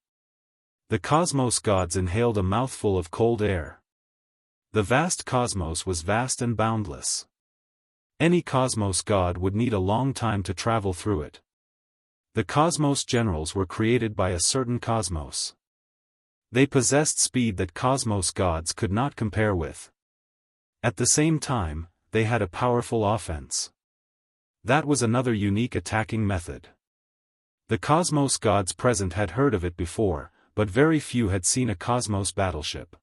The cosmos gods inhaled a mouthful of cold air. The vast cosmos was vast and boundless. Any cosmos god would need a long time to travel through it. The cosmos generals were created by a certain cosmos. They possessed speed that cosmos gods could not compare with. At the same time, they had a powerful offense. That was another unique attacking method. The cosmos gods present had heard of it before, but very few had seen a cosmos battleship.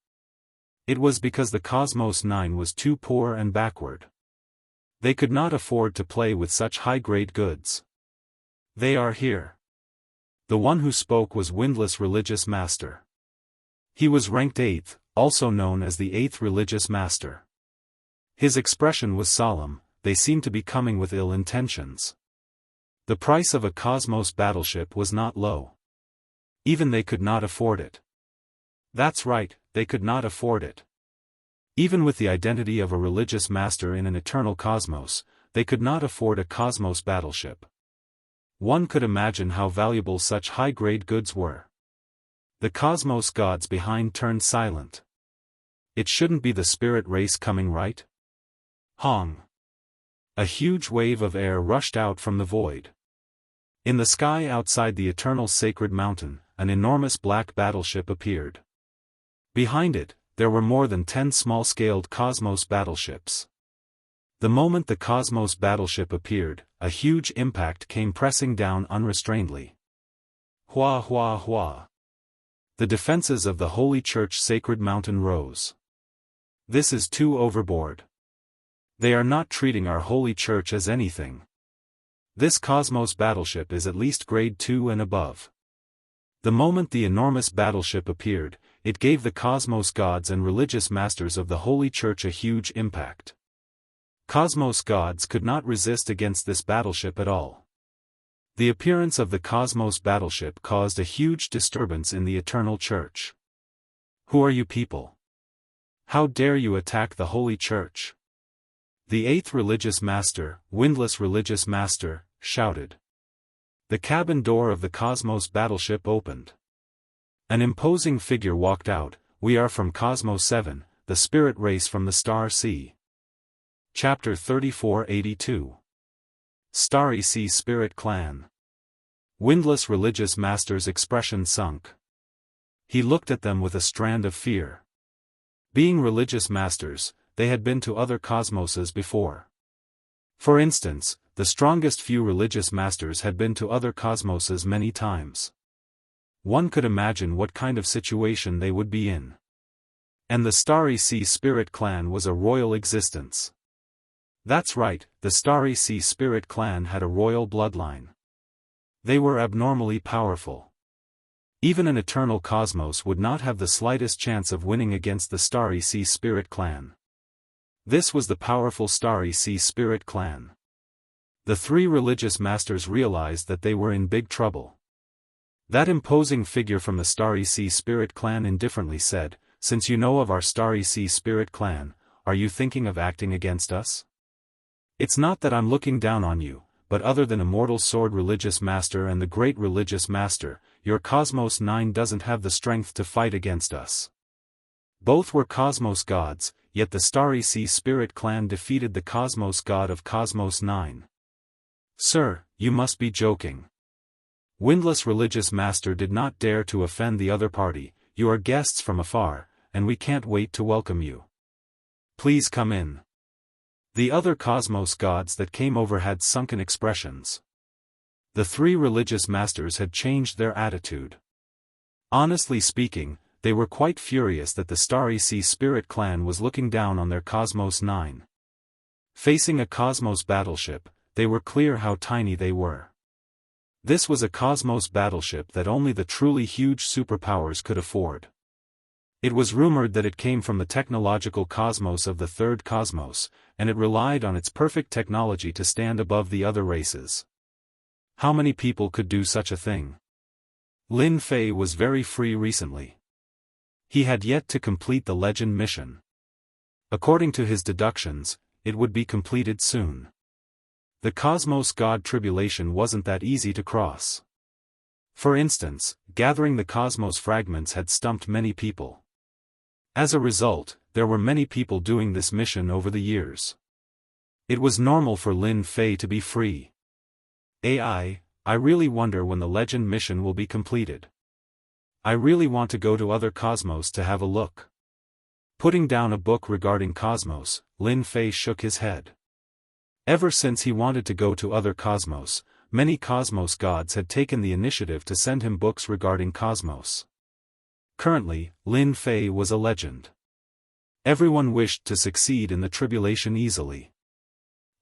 It was because the Cosmos 9 was too poor and backward. They could not afford to play with such high-grade goods. They are here. The one who spoke was Windless Religious Master. He was ranked 8th, also known as the 8th Religious Master. His expression was solemn, they seemed to be coming with ill intentions. The price of a cosmos battleship was not low. Even they could not afford it. That's right, they could not afford it. Even with the identity of a religious master in an eternal cosmos, they could not afford a cosmos battleship. One could imagine how valuable such high-grade goods were. The cosmos gods behind turned silent. It shouldn't be the spirit race coming, right? Hong. A huge wave of air rushed out from the void. In the sky outside the eternal sacred mountain, an enormous black battleship appeared. Behind it, there were more than 10 small-scaled cosmos battleships. The moment the cosmos battleship appeared, a huge impact came pressing down unrestrainedly. Hua hua hua. The defenses of the Holy Church sacred mountain rose. This is too overboard. They are not treating our Holy Church as anything. This cosmos battleship is at least grade 2 and above. The moment the enormous battleship appeared, it gave the cosmos gods and religious masters of the Holy Church a huge impact. Cosmos gods could not resist against this battleship at all. The appearance of the cosmos battleship caused a huge disturbance in the Eternal Church. Who are you people? How dare you attack the Holy Church? The 8th religious master, windless religious master, shouted. The cabin door of the cosmos battleship opened. An imposing figure walked out. We are from Cosmos 7, the spirit race from the Star Sea. Chapter 3482. Starry Sea Spirit Clan. Windless religious master's expression sunk. He looked at them with a strand of fear. Being religious masters, they had been to other cosmoses before. For instance, the strongest few religious masters had been to other cosmoses many times. One could imagine what kind of situation they would be in. And the Starry Sea Spirit Clan was a royal existence. That's right, the Starry Sea Spirit Clan had a royal bloodline. They were abnormally powerful. Even an eternal cosmos would not have the slightest chance of winning against the Starry Sea Spirit Clan. This was the powerful Starry Sea Spirit Clan. The 3 religious masters realized that they were in big trouble. That imposing figure from the Starry Sea Spirit Clan indifferently said, "Since you know of our Starry Sea Spirit Clan, are you thinking of acting against us? It's not that I'm looking down on you, but other than Immortal Sword Religious Master and the Great Religious Master, your Cosmos 9 doesn't have the strength to fight against us." Both were Cosmos gods, yet the Starry Sea Spirit Clan defeated the Cosmos god of Cosmos 9. Sir, you must be joking. Windless Religious Master did not dare to offend the other party. You are guests from afar, and we can't wait to welcome you. Please come in. The other cosmos gods that came over had sunken expressions. The 3 religious masters had changed their attitude. Honestly speaking, they were quite furious that the Starry Sea Spirit Clan was looking down on their Cosmos 9. Facing a cosmos battleship, they were clear how tiny they were. This was a cosmos battleship that only the truly huge superpowers could afford. It was rumored that it came from the technological cosmos of the 3rd cosmos, and it relied on its perfect technology to stand above the other races. How many people could do such a thing? Lin Fei was very free recently. He had yet to complete the legend mission. According to his deductions, it would be completed soon. The Cosmos God tribulation wasn't that easy to cross. For instance, gathering the cosmos fragments had stumped many people. As a result, there were many people doing this mission over the years. It was normal for Lin Fei to be free. I really wonder when the legend mission will be completed. I really want to go to other cosmos to have a look. Putting down a book regarding cosmos, Lin Fei shook his head. Ever since he wanted to go to other cosmos, many cosmos gods had taken the initiative to send him books regarding cosmos. Currently, Lin Fei was a legend. Everyone wished to succeed in the tribulation easily.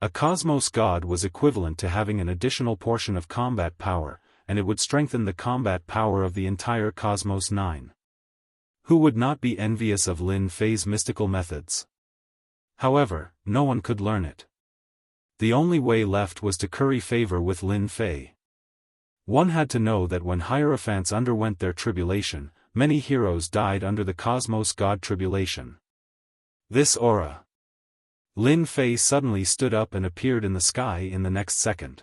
A cosmos god was equivalent to having an additional portion of combat power, and it would strengthen the combat power of the entire Cosmos 9. Who would not be envious of Lin Fei's mystical methods? However, no one could learn it. The only way left was to curry favor with Lin Fei. One had to know that when Hierophants underwent their tribulation, many heroes died under the Cosmos God tribulation. This aura. Lin Fei suddenly stood up and appeared in the sky in the next second.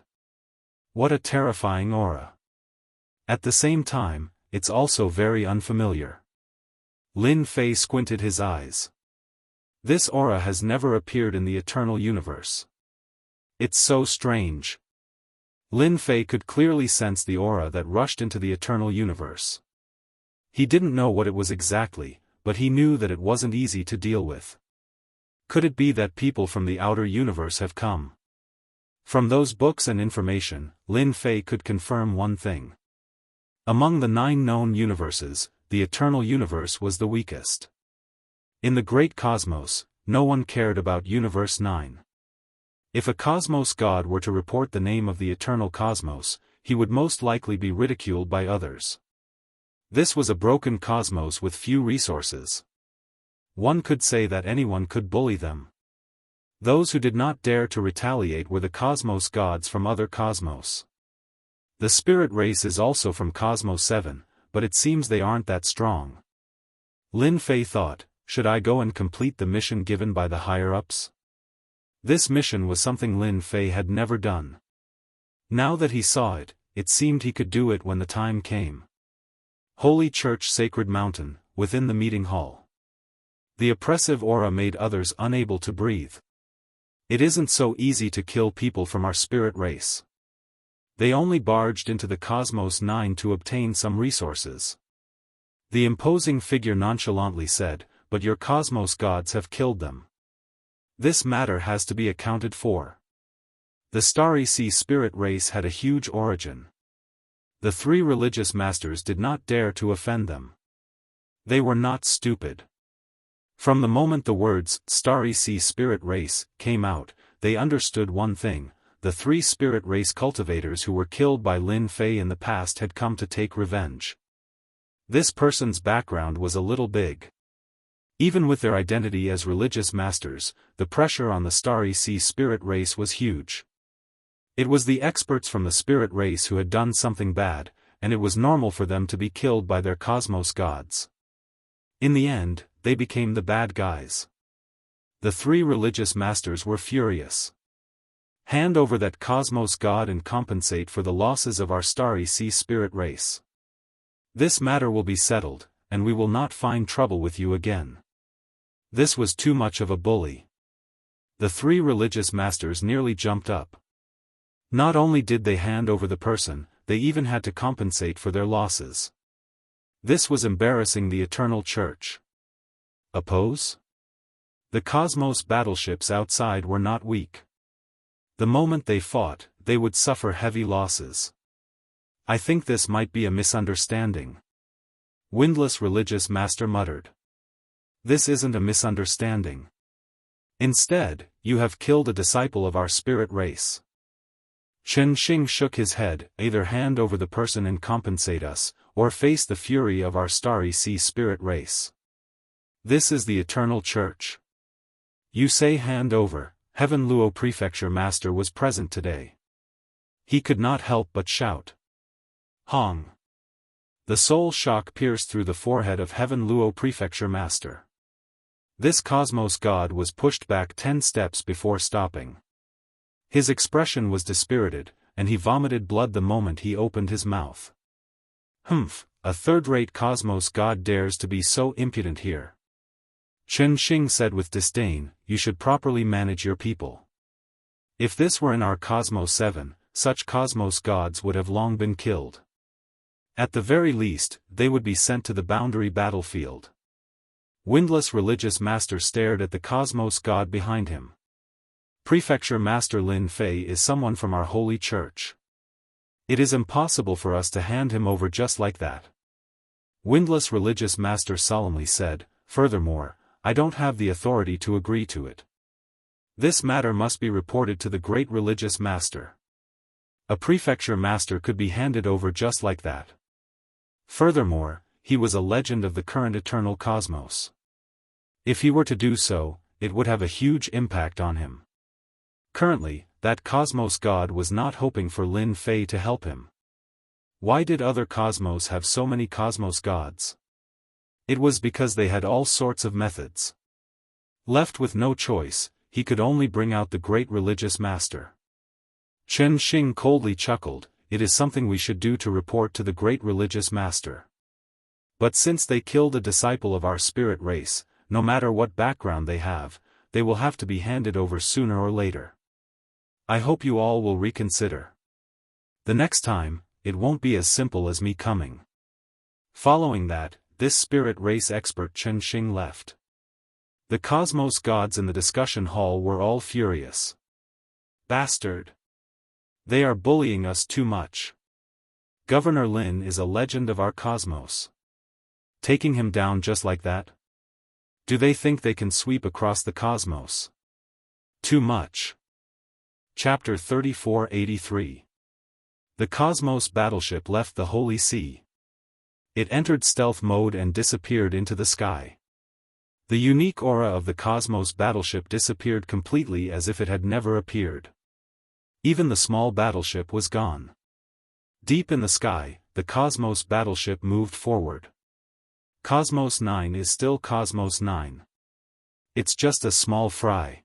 What a terrifying aura. At the same time, it's also very unfamiliar. Lin Fei squinted his eyes. This aura has never appeared in the eternal universe. It's so strange. Lin Fei could clearly sense the aura that rushed into the eternal universe. He didn't know what it was exactly, but he knew that it wasn't easy to deal with. Could it be that people from the outer universe have come? From those books and information, Lin Fei could confirm one thing. Among the 9 known universes, the eternal universe was the weakest. In the great cosmos, no one cared about Universe 9. If a cosmos god were to report the name of the eternal cosmos, he would most likely be ridiculed by others. This was a broken cosmos with few resources. One could say that anyone could bully them. Those who did not dare to retaliate were the cosmos gods from other cosmos. The spirit race is also from Cosmos 7, but it seems they aren't that strong. Lin Fei thought, should I go and complete the mission given by the higher-ups? This mission was something Lin Fei had never done. Now that he saw it, it seemed he could do it when the time came. Holy Church Sacred Mountain, within the meeting hall. The oppressive aura made others unable to breathe. It isn't so easy to kill people from our spirit race. They only barged into the Cosmos 9 to obtain some resources. The imposing figure nonchalantly said, but your Cosmos gods have killed them. This matter has to be accounted for. The Starry Sea spirit race had a huge origin. The 3 religious masters did not dare to offend them. They were not stupid. From the moment the words, Starry Sea spirit race, came out, they understood one thing. The 3 spirit race cultivators who were killed by Lin Fei in the past had come to take revenge. This person's background was a little big. Even with their identity as religious masters, the pressure on the Starry Sea spirit race was huge. It was the experts from the spirit race who had done something bad, and it was normal for them to be killed by their cosmos gods. In the end, they became the bad guys. The 3 religious masters were furious. Hand over that cosmos god and compensate for the losses of our Starry Sea spirit race. This matter will be settled, and we will not find trouble with you again. This was too much of a bully. The 3 religious masters nearly jumped up. Not only did they hand over the person, they even had to compensate for their losses. This was embarrassing the Eternal Church. Oppose? The cosmos battleships outside were not weak. The moment they fought, they would suffer heavy losses. I think this might be a misunderstanding. Windless religious master muttered. This isn't a misunderstanding. Instead, you have killed a disciple of our spirit race. Chen Xing shook his head, either hand over the person and compensate us, or face the fury of our Starry Sea spirit race. This is the Eternal Church. You say hand over. Heaven Luo Prefecture Master was present today. He could not help but shout. Hong! The soul shock pierced through the forehead of Heaven Luo Prefecture Master. This cosmos god was pushed back 10 steps before stopping. His expression was dispirited, and he vomited blood the moment he opened his mouth. Humph, a third-rate cosmos god dares to be so impudent here. Chen Xing said with disdain, you should properly manage your people. If this were in our Cosmos 7, such cosmos gods would have long been killed. At the very least, they would be sent to the boundary battlefield. Windless religious master stared at the cosmos god behind him. Prefecture Master Lin Fei is someone from our holy church. It is impossible for us to hand him over just like that. Windless religious master solemnly said, furthermore, I don't have the authority to agree to it. This matter must be reported to the great religious master. A prefecture master could be handed over just like that. Furthermore, he was a legend of the current eternal cosmos. If he were to do so, it would have a huge impact on him. Currently, that cosmos god was not hoping for Lin Fei to help him. Why did other cosmos have so many cosmos gods? It was because they had all sorts of methods. Left with no choice, he could only bring out the great religious master. Chen Xing coldly chuckled, it is something we should do to report to the great religious master. But since they killed a disciple of our spirit race, no matter what background they will have to be handed over sooner or later. I hope you all will reconsider. The next time, it won't be as simple as me coming. Following that, this spirit race expert Chen Xing left. The cosmos gods in the discussion hall were all furious. Bastard! They are bullying us too much. Governor Lin is a legend of our cosmos. Taking him down just like that? Do they think they can sweep across the cosmos? Too much. Chapter 3483. The Cosmos battleship left the Holy See. It entered stealth mode and disappeared into the sky. The unique aura of the Cosmos battleship disappeared completely as if it had never appeared. Even the small battleship was gone. Deep in the sky, the Cosmos battleship moved forward. Cosmos 9 is still Cosmos 9. It's just a small fry.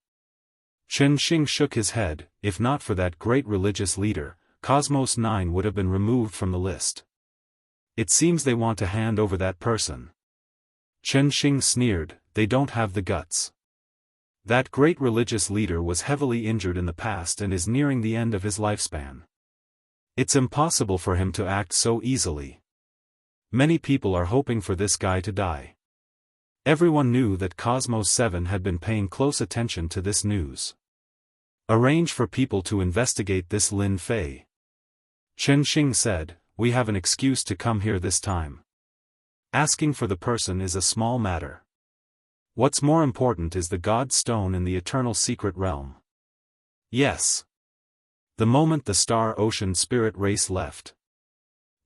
Chen Xing shook his head. If not for that great religious leader, Cosmos 9 would have been removed from the list. It seems they want to hand over that person. Chen Xing sneered, they don't have the guts. That great religious leader was heavily injured in the past and is nearing the end of his lifespan. It's impossible for him to act so easily. Many people are hoping for this guy to die. Everyone knew that Cosmos 7 had been paying close attention to this news. Arrange for people to investigate this Lin Fei. Chen Xing said, we have an excuse to come here this time. Asking for the person is a small matter. What's more important is the God Stone in the Eternal Secret Realm. Yes. The moment the Star Ocean Spirit race left,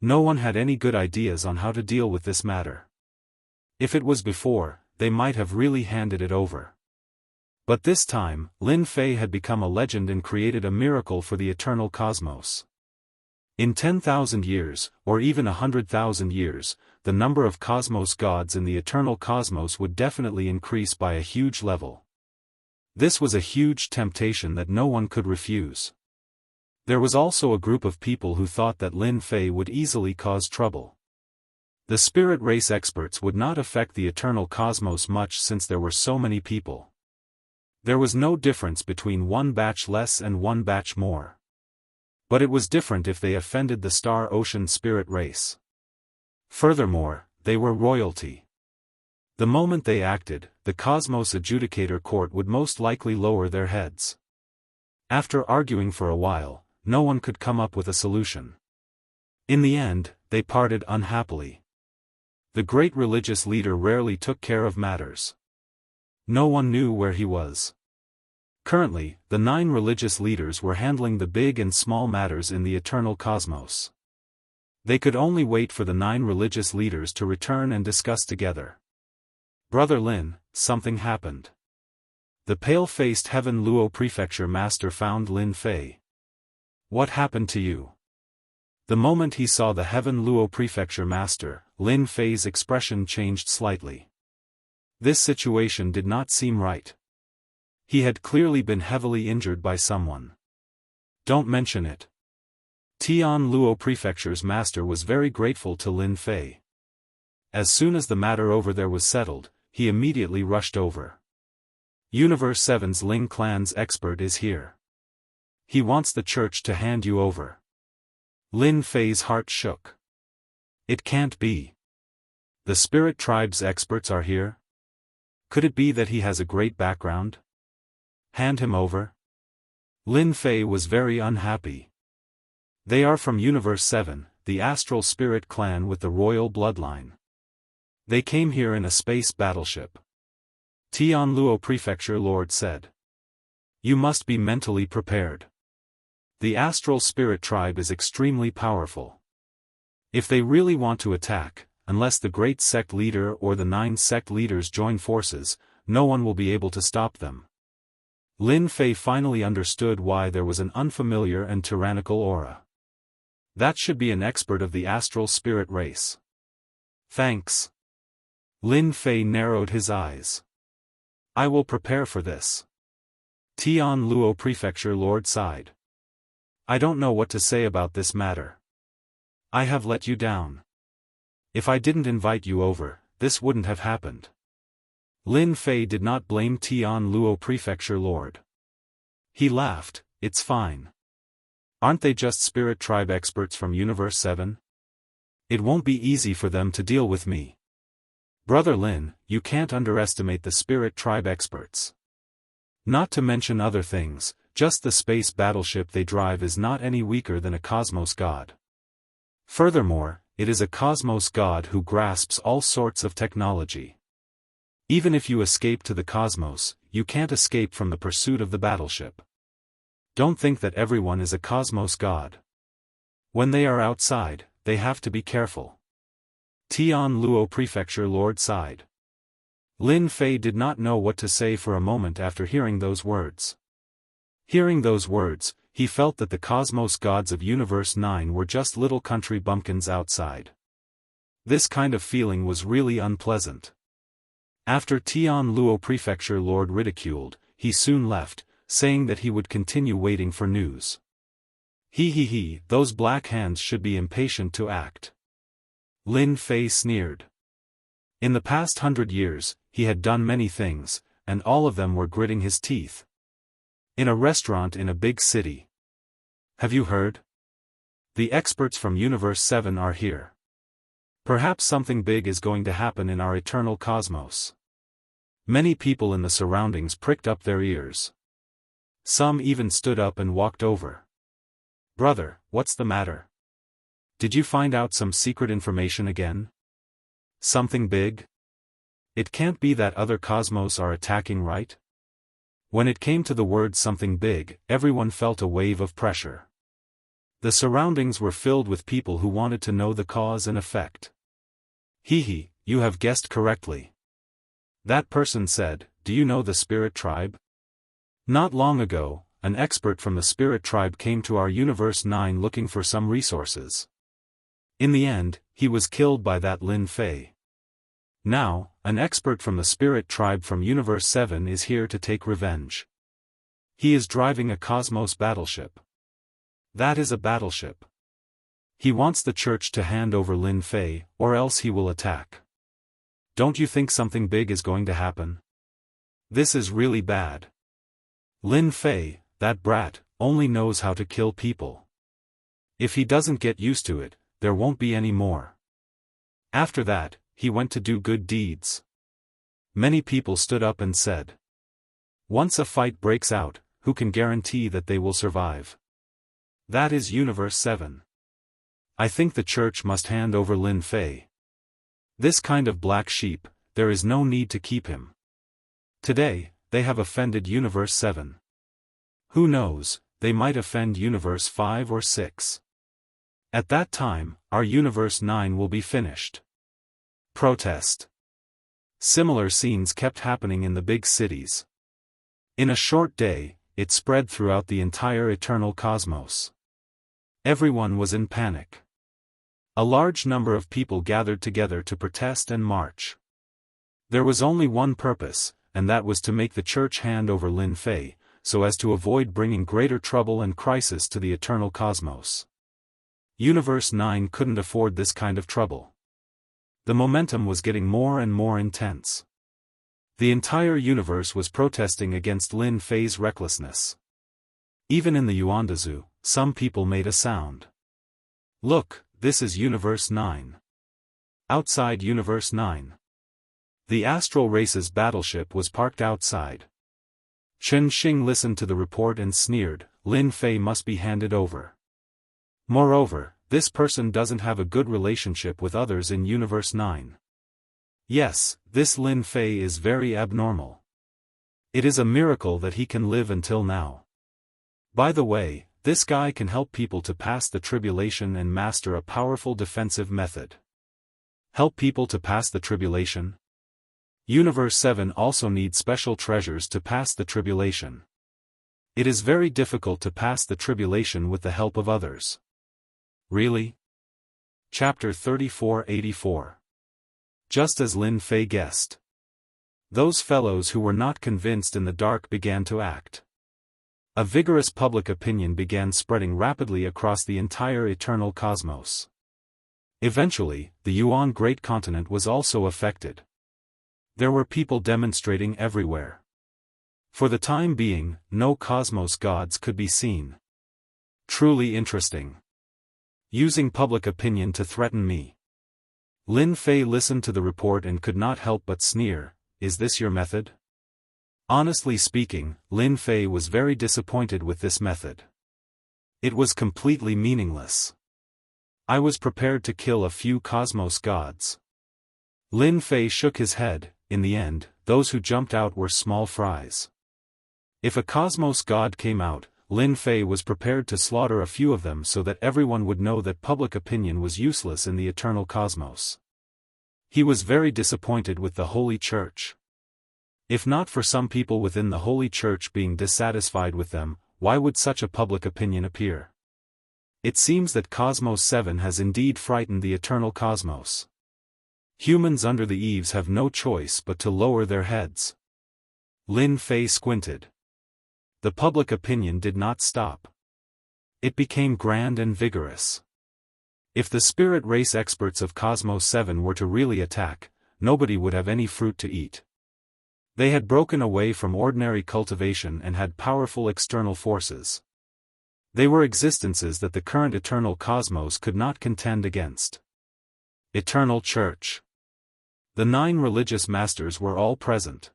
no one had any good ideas on how to deal with this matter. If it was before, they might have really handed it over. But this time, Lin Fei had become a legend and created a miracle for the eternal cosmos. In 10,000 years, or even 100,000 years, the number of cosmos gods in the eternal cosmos would definitely increase by a huge level. This was a huge temptation that no one could refuse. There was also a group of people who thought that Lin Fei would easily cause trouble. The spirit race experts would not affect the eternal cosmos much since there were so many people. There was no difference between one batch less and one batch more. But it was different if they offended the Star Ocean spirit race. Furthermore, they were royalty. The moment they acted, the Cosmos Adjudicator Court would most likely lower their heads. After arguing for a while, no one could come up with a solution. In the end, they parted unhappily. The great religious leader rarely took care of matters. No one knew where he was. Currently, the 9 religious leaders were handling the big and small matters in the eternal cosmos. They could only wait for the 9 religious leaders to return and discuss together. Brother Lin, something happened. The pale-faced Heaven Luo Prefecture Master found Lin Fei. What happened to you? The moment he saw the Heaven Luo Prefecture Master, Lin Fei's expression changed slightly. This situation did not seem right. He had clearly been heavily injured by someone. Don't mention it. Tian Luo Prefecture's master was very grateful to Lin Fei. As soon as the matter over there was settled, he immediately rushed over. Universe 7's Ling clan's expert is here. He wants the church to hand you over. Lin Fei's heart shook. It can't be. The spirit tribe's experts are here? Could it be that he has a great background? Hand him over? Lin Fei was very unhappy. They are from Universe 7, the astral spirit clan with the royal bloodline. They came here in a space battleship. Tian Luo Prefecture Lord said. You must be mentally prepared. The astral spirit tribe is extremely powerful. If they really want to attack, unless the great sect leader or the 9 sect leaders join forces, no one will be able to stop them. Lin Fei finally understood why there was an unfamiliar and tyrannical aura. That should be an expert of the astral spirit race. Thanks. Lin Fei narrowed his eyes. I will prepare for this. Tian Luo Prefecture Lord sighed. I don't know what to say about this matter. I have let you down. If I didn't invite you over, this wouldn't have happened. Lin Fei did not blame Tian Luo Prefecture Lord. He laughed, it's fine. Aren't they just spirit tribe experts from Universe 7? It won't be easy for them to deal with me. Brother Lin, you can't underestimate the spirit tribe experts. Not to mention other things, just the space battleship they drive is not any weaker than a cosmos god. Furthermore, it is a cosmos god who grasps all sorts of technology. Even if you escape to the cosmos, you can't escape from the pursuit of the battleship. Don't think that everyone is a cosmos god. When they are outside, they have to be careful. Tian Luo Prefecture Lord sighed. Lin Fei did not know what to say for a moment after hearing those words. Hearing those words, he felt that the cosmos gods of Universe 9 were just little country bumpkins outside. This kind of feeling was really unpleasant. After Tian Luo Prefecture Lord ridiculed, he soon left, saying that he would continue waiting for news. Those black hands should be impatient to act. Lin Fei sneered. In the past 100 years, he had done many things, and all of them were gritting his teeth. In a restaurant in a big city. Have you heard? The experts from Universe 7 are here. Perhaps something big is going to happen in our eternal cosmos. Many people in the surroundings pricked up their ears. Some even stood up and walked over. Brother, what's the matter? Did you find out some secret information again? Something big? It can't be that other cosmos are attacking, right? When it came to the word something big, everyone felt a wave of pressure. The surroundings were filled with people who wanted to know the cause and effect. You have guessed correctly. That person said, do you know the spirit tribe? Not long ago, an expert from the spirit tribe came to our Universe 9 looking for some resources. In the end, he was killed by that Lin Fei. Now, an expert from the spirit tribe from Universe 7 is here to take revenge. He is driving a cosmos battleship. That is a battleship. He wants the church to hand over Lin Fei, or else he will attack. Don't you think something big is going to happen? This is really bad. Lin Fei, that brat, only knows how to kill people. If he doesn't get used to it, there won't be any more. After that, he went to do good deeds. Many people stood up and said, once a fight breaks out, who can guarantee that they will survive? That is Universe 7. I think the church must hand over Lin Fei. This kind of black sheep, there is no need to keep him. Today, they have offended Universe 7. Who knows, they might offend Universe 5 or 6. At that time, our Universe 9 will be finished. Protest. Similar scenes kept happening in the big cities. In a short day, it spread throughout the entire eternal cosmos. Everyone was in panic. A large number of people gathered together to protest and march. There was only one purpose, and that was to make the church hand over Lin Fei, so as to avoid bringing greater trouble and crisis to the eternal cosmos. Universe 9 couldn't afford this kind of trouble. The momentum was getting more and more intense. The entire universe was protesting against Lin Fei's recklessness. Even in the Yuandazu, some people made a sound. Look, this is Universe 9. Outside Universe 9. The Astral Race's battleship was parked outside. Chen Xing listened to the report and sneered, Lin Fei must be handed over. Moreover, this person doesn't have a good relationship with others in Universe 9. Yes, this Lin Fei is very abnormal. It is a miracle that he can live until now. By the way, this guy can help people to pass the tribulation and master a powerful defensive method. Help people to pass the tribulation? Universe 7 also needs special treasures to pass the tribulation. It is very difficult to pass the tribulation with the help of others. Really? Chapter 3484. Just as Lin Fei guessed. Those fellows who were not convinced in the dark began to act. A vigorous public opinion began spreading rapidly across the entire eternal cosmos. Eventually, the Yuan Great Continent was also affected. There were people demonstrating everywhere. For the time being, no cosmos gods could be seen. Truly interesting. Using public opinion to threaten me. Lin Fei listened to the report and could not help but sneer. Is this your method? Honestly speaking, Lin Fei was very disappointed with this method. It was completely meaningless. I was prepared to kill a few cosmos gods. Lin Fei shook his head. In the end, those who jumped out were small fries. If a cosmos god came out, Lin Fei was prepared to slaughter a few of them so that everyone would know that public opinion was useless in the eternal cosmos. He was very disappointed with the Holy Church. If not for some people within the Holy Church being dissatisfied with them, why would such a public opinion appear? It seems that Cosmos 7 has indeed frightened the eternal cosmos. Humans under the eaves have no choice but to lower their heads. Lin Fei squinted. The public opinion did not stop. It became grand and vigorous. If the spirit race experts of Cosmos 7 were to really attack, nobody would have any fruit to eat. They had broken away from ordinary cultivation and had powerful external forces. They were existences that the current eternal cosmos could not contend against. Eternal Church. The 9 religious masters were all present.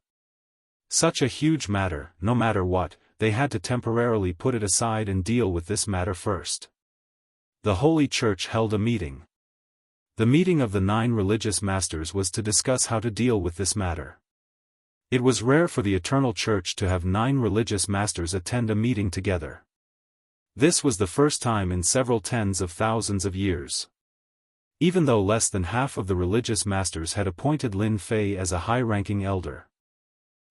Such a huge matter, no matter what, they had to temporarily put it aside and deal with this matter first. The Holy Church held a meeting. The meeting of the 9 religious masters was to discuss how to deal with this matter. It was rare for the Eternal Church to have 9 religious masters attend a meeting together. This was the first time in several tens of thousands of years. Even though less than half of the religious masters had appointed Lin Fei as a high-ranking elder.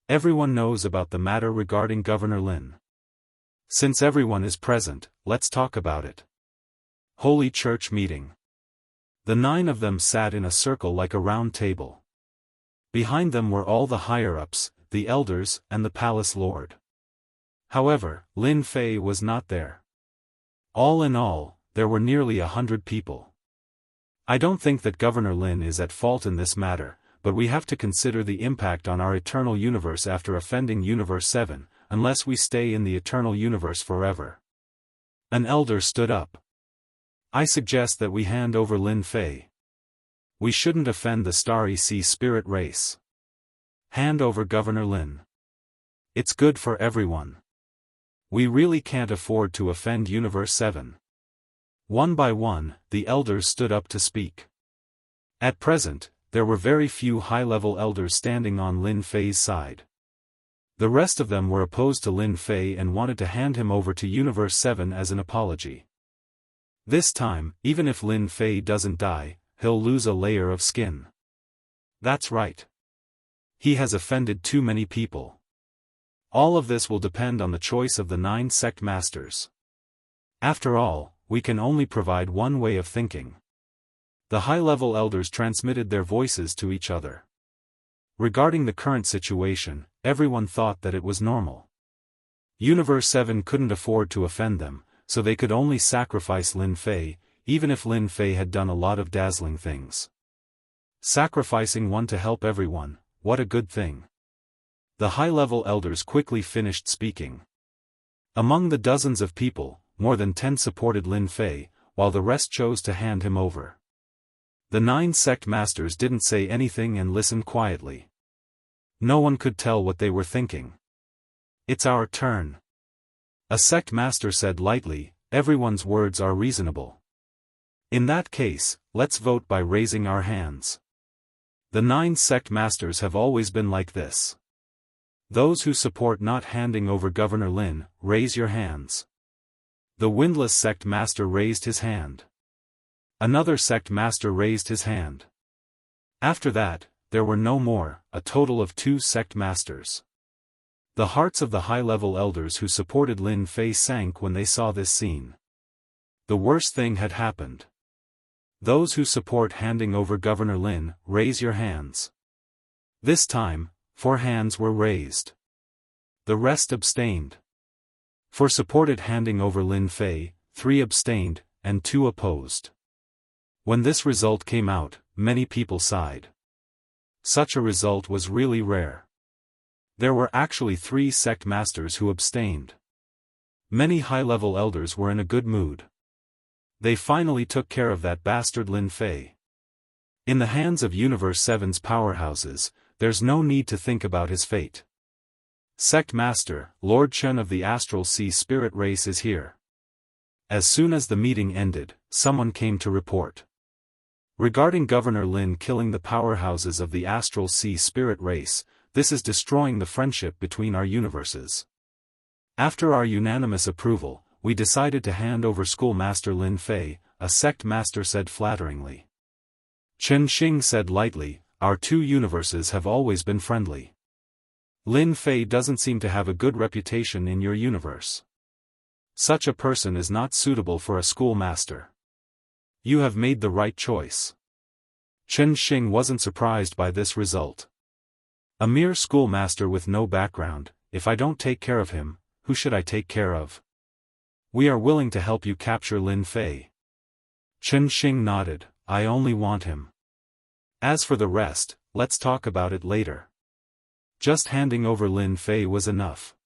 Everyone knows about the matter regarding Governor Lin. Since everyone is present, let's talk about it. Holy Church meeting. The 9 of them sat in a circle like a round table. Behind them were all the higher-ups, the elders, and the palace lord. However, Lin Fei was not there. All in all, there were nearly 100 people. I don't think that Governor Lin is at fault in this matter, but we have to consider the impact on our eternal universe after offending Universe 7, unless we stay in the eternal universe forever. An elder stood up. I suggest that we hand over Lin Fei. We shouldn't offend the Starry Sea spirit race. Hand over Governor Lin. It's good for everyone. We really can't afford to offend Universe 7. One by one, the elders stood up to speak. At present, there were very few high-level elders standing on Lin Fei's side. The rest of them were opposed to Lin Fei and wanted to hand him over to Universe 7 as an apology. This time, even if Lin Fei doesn't die, he'll lose a layer of skin. That's right. He has offended too many people. All of this will depend on the choice of the 9 sect masters. After all, we can only provide one way of thinking. The high-level elders transmitted their voices to each other. Regarding the current situation, everyone thought that it was normal. Universe 7 couldn't afford to offend them, so they could only sacrifice Lin Fei, even if Lin Fei had done a lot of dazzling things. Sacrificing one to help everyone, what a good thing. The high-level elders quickly finished speaking. Among the dozens of people, more than 10 supported Lin Fei, while the rest chose to hand him over. The 9 sect masters didn't say anything and listened quietly. No one could tell what they were thinking. It's our turn. A sect master said lightly, everyone's words are reasonable. In that case, let's vote by raising our hands. The 9 sect masters have always been like this. Those who support not handing over Governor Lin, raise your hands. The Windless sect master raised his hand. Another sect master raised his hand. After that, there were no more, a total of 2 sect masters. The hearts of the high-level elders who supported Lin Fei sank when they saw this scene. The worst thing had happened. Those who support handing over Governor Lin, raise your hands. This time, 4 hands were raised. The rest abstained. 4 supported handing over Lin Fei, 3 abstained, and 2 opposed. When this result came out, many people sighed. Such a result was really rare. There were actually 3 sect masters who abstained. Many high-level elders were in a good mood. They finally took care of that bastard Lin Fei. In the hands of Universe 7's powerhouses, there's no need to think about his fate. Sect Master, Lord Chen of the Astral Sea Spirit Race is here. As soon as the meeting ended, someone came to report. Regarding Governor Lin killing the powerhouses of the Astral Sea Spirit Race, this is destroying the friendship between our universes. After our unanimous approval, we decided to hand over Schoolmaster Lin Fei, a sect master said flatteringly. Chen Xing said lightly, our 2 universes have always been friendly. Lin Fei doesn't seem to have a good reputation in your universe. Such a person is not suitable for a schoolmaster. You have made the right choice. Chen Xing wasn't surprised by this result. A mere schoolmaster with no background, if I don't take care of him, who should I take care of? We are willing to help you capture Lin Fei. Chen Xing nodded, I only want him. As for the rest, let's talk about it later. Just handing over Lin Fei was enough.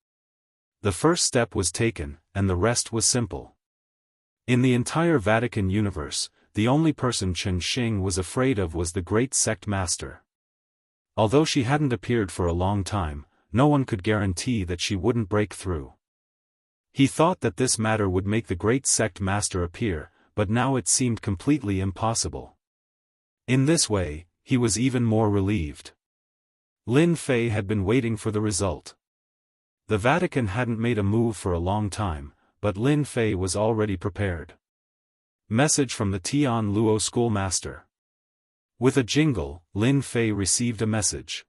The first step was taken, and the rest was simple. In the entire Vatican universe, the only person Chen Xing was afraid of was the great sect master. Although she hadn't appeared for a long time, no one could guarantee that she wouldn't break through. He thought that this matter would make the great sect master appear, but now it seemed completely impossible. In this way, he was even more relieved. Lin Fei had been waiting for the result. The Vatican hadn't made a move for a long time, but Lin Fei was already prepared. Message from the Tian Luo schoolmaster. With a jingle, Lin Fei received a message.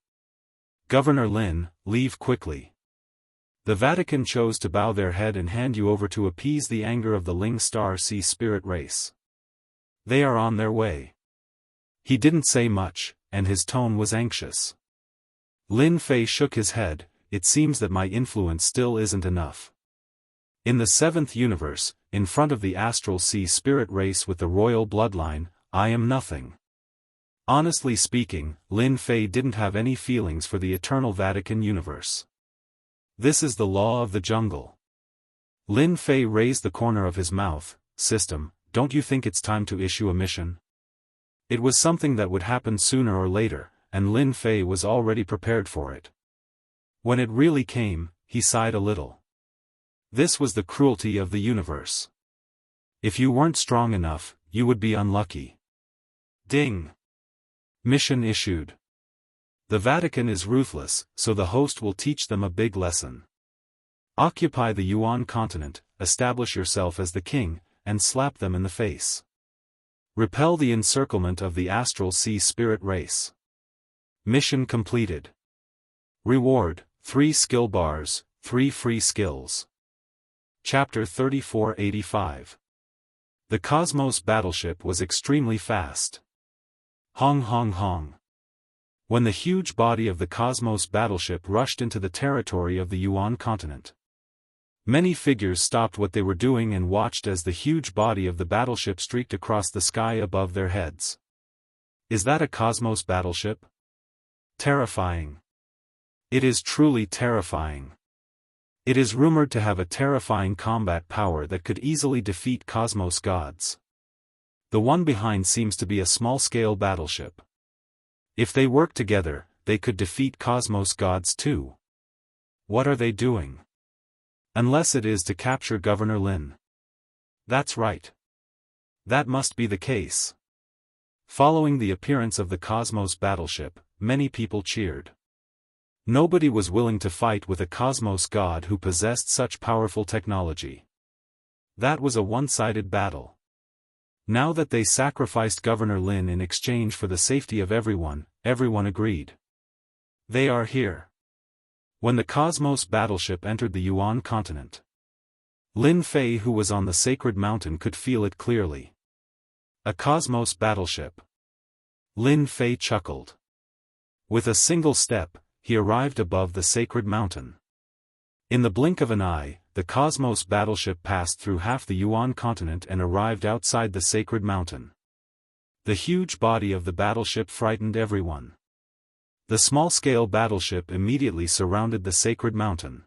Governor Lin, leave quickly. The Vatican chose to bow their head and hand you over to appease the anger of the Ling Star Sea Spirit Race. They are on their way. He didn't say much, and his tone was anxious. Lin Fei shook his head, it seems that my influence still isn't enough. In the 7th universe, in front of the Astral Sea Spirit Race with the royal bloodline, I am nothing. Honestly speaking, Lin Fei didn't have any feelings for the eternal Vatican universe. This is the law of the jungle. Lin Fei raised the corner of his mouth, System, don't you think it's time to issue a mission? It was something that would happen sooner or later, and Lin Fei was already prepared for it. When it really came, he sighed a little. This was the cruelty of the universe. If you weren't strong enough, you would be unlucky. Ding! Mission issued. The Vatican is ruthless, so the host will teach them a big lesson. Occupy the Yuan continent, establish yourself as the king, and slap them in the face. Repel the encirclement of the Astral Sea Spirit Race. Mission completed. Reward, 3 skill bars, 3 free skills. Chapter 3485. The Cosmos battleship was extremely fast. Hong hong hong. When the huge body of the Cosmos battleship rushed into the territory of the Yuan continent, many figures stopped what they were doing and watched as the huge body of the battleship streaked across the sky above their heads. Is that a Cosmos battleship? Terrifying. It is truly terrifying. It is rumored to have a terrifying combat power that could easily defeat Cosmos gods. The one behind seems to be a small-scale battleship. If they work together, they could defeat Cosmos gods too. What are they doing? Unless it is to capture Governor Lin. That's right. That must be the case. Following the appearance of the Cosmos battleship, many people cheered. Nobody was willing to fight with a Cosmos god who possessed such powerful technology. That was a one-sided battle. Now that they sacrificed Governor Lin in exchange for the safety of everyone agreed. They are here. When the Cosmos battleship entered the Yuan continent, Lin Fei, who was on the sacred mountain, could feel it clearly. A Cosmos battleship. Lin Fei chuckled. With a single step, he arrived above the sacred mountain. In the blink of an eye, the Cosmos battleship passed through half the Yuan continent and arrived outside the sacred mountain. The huge body of the battleship frightened everyone. The small-scale battleship immediately surrounded the sacred mountain.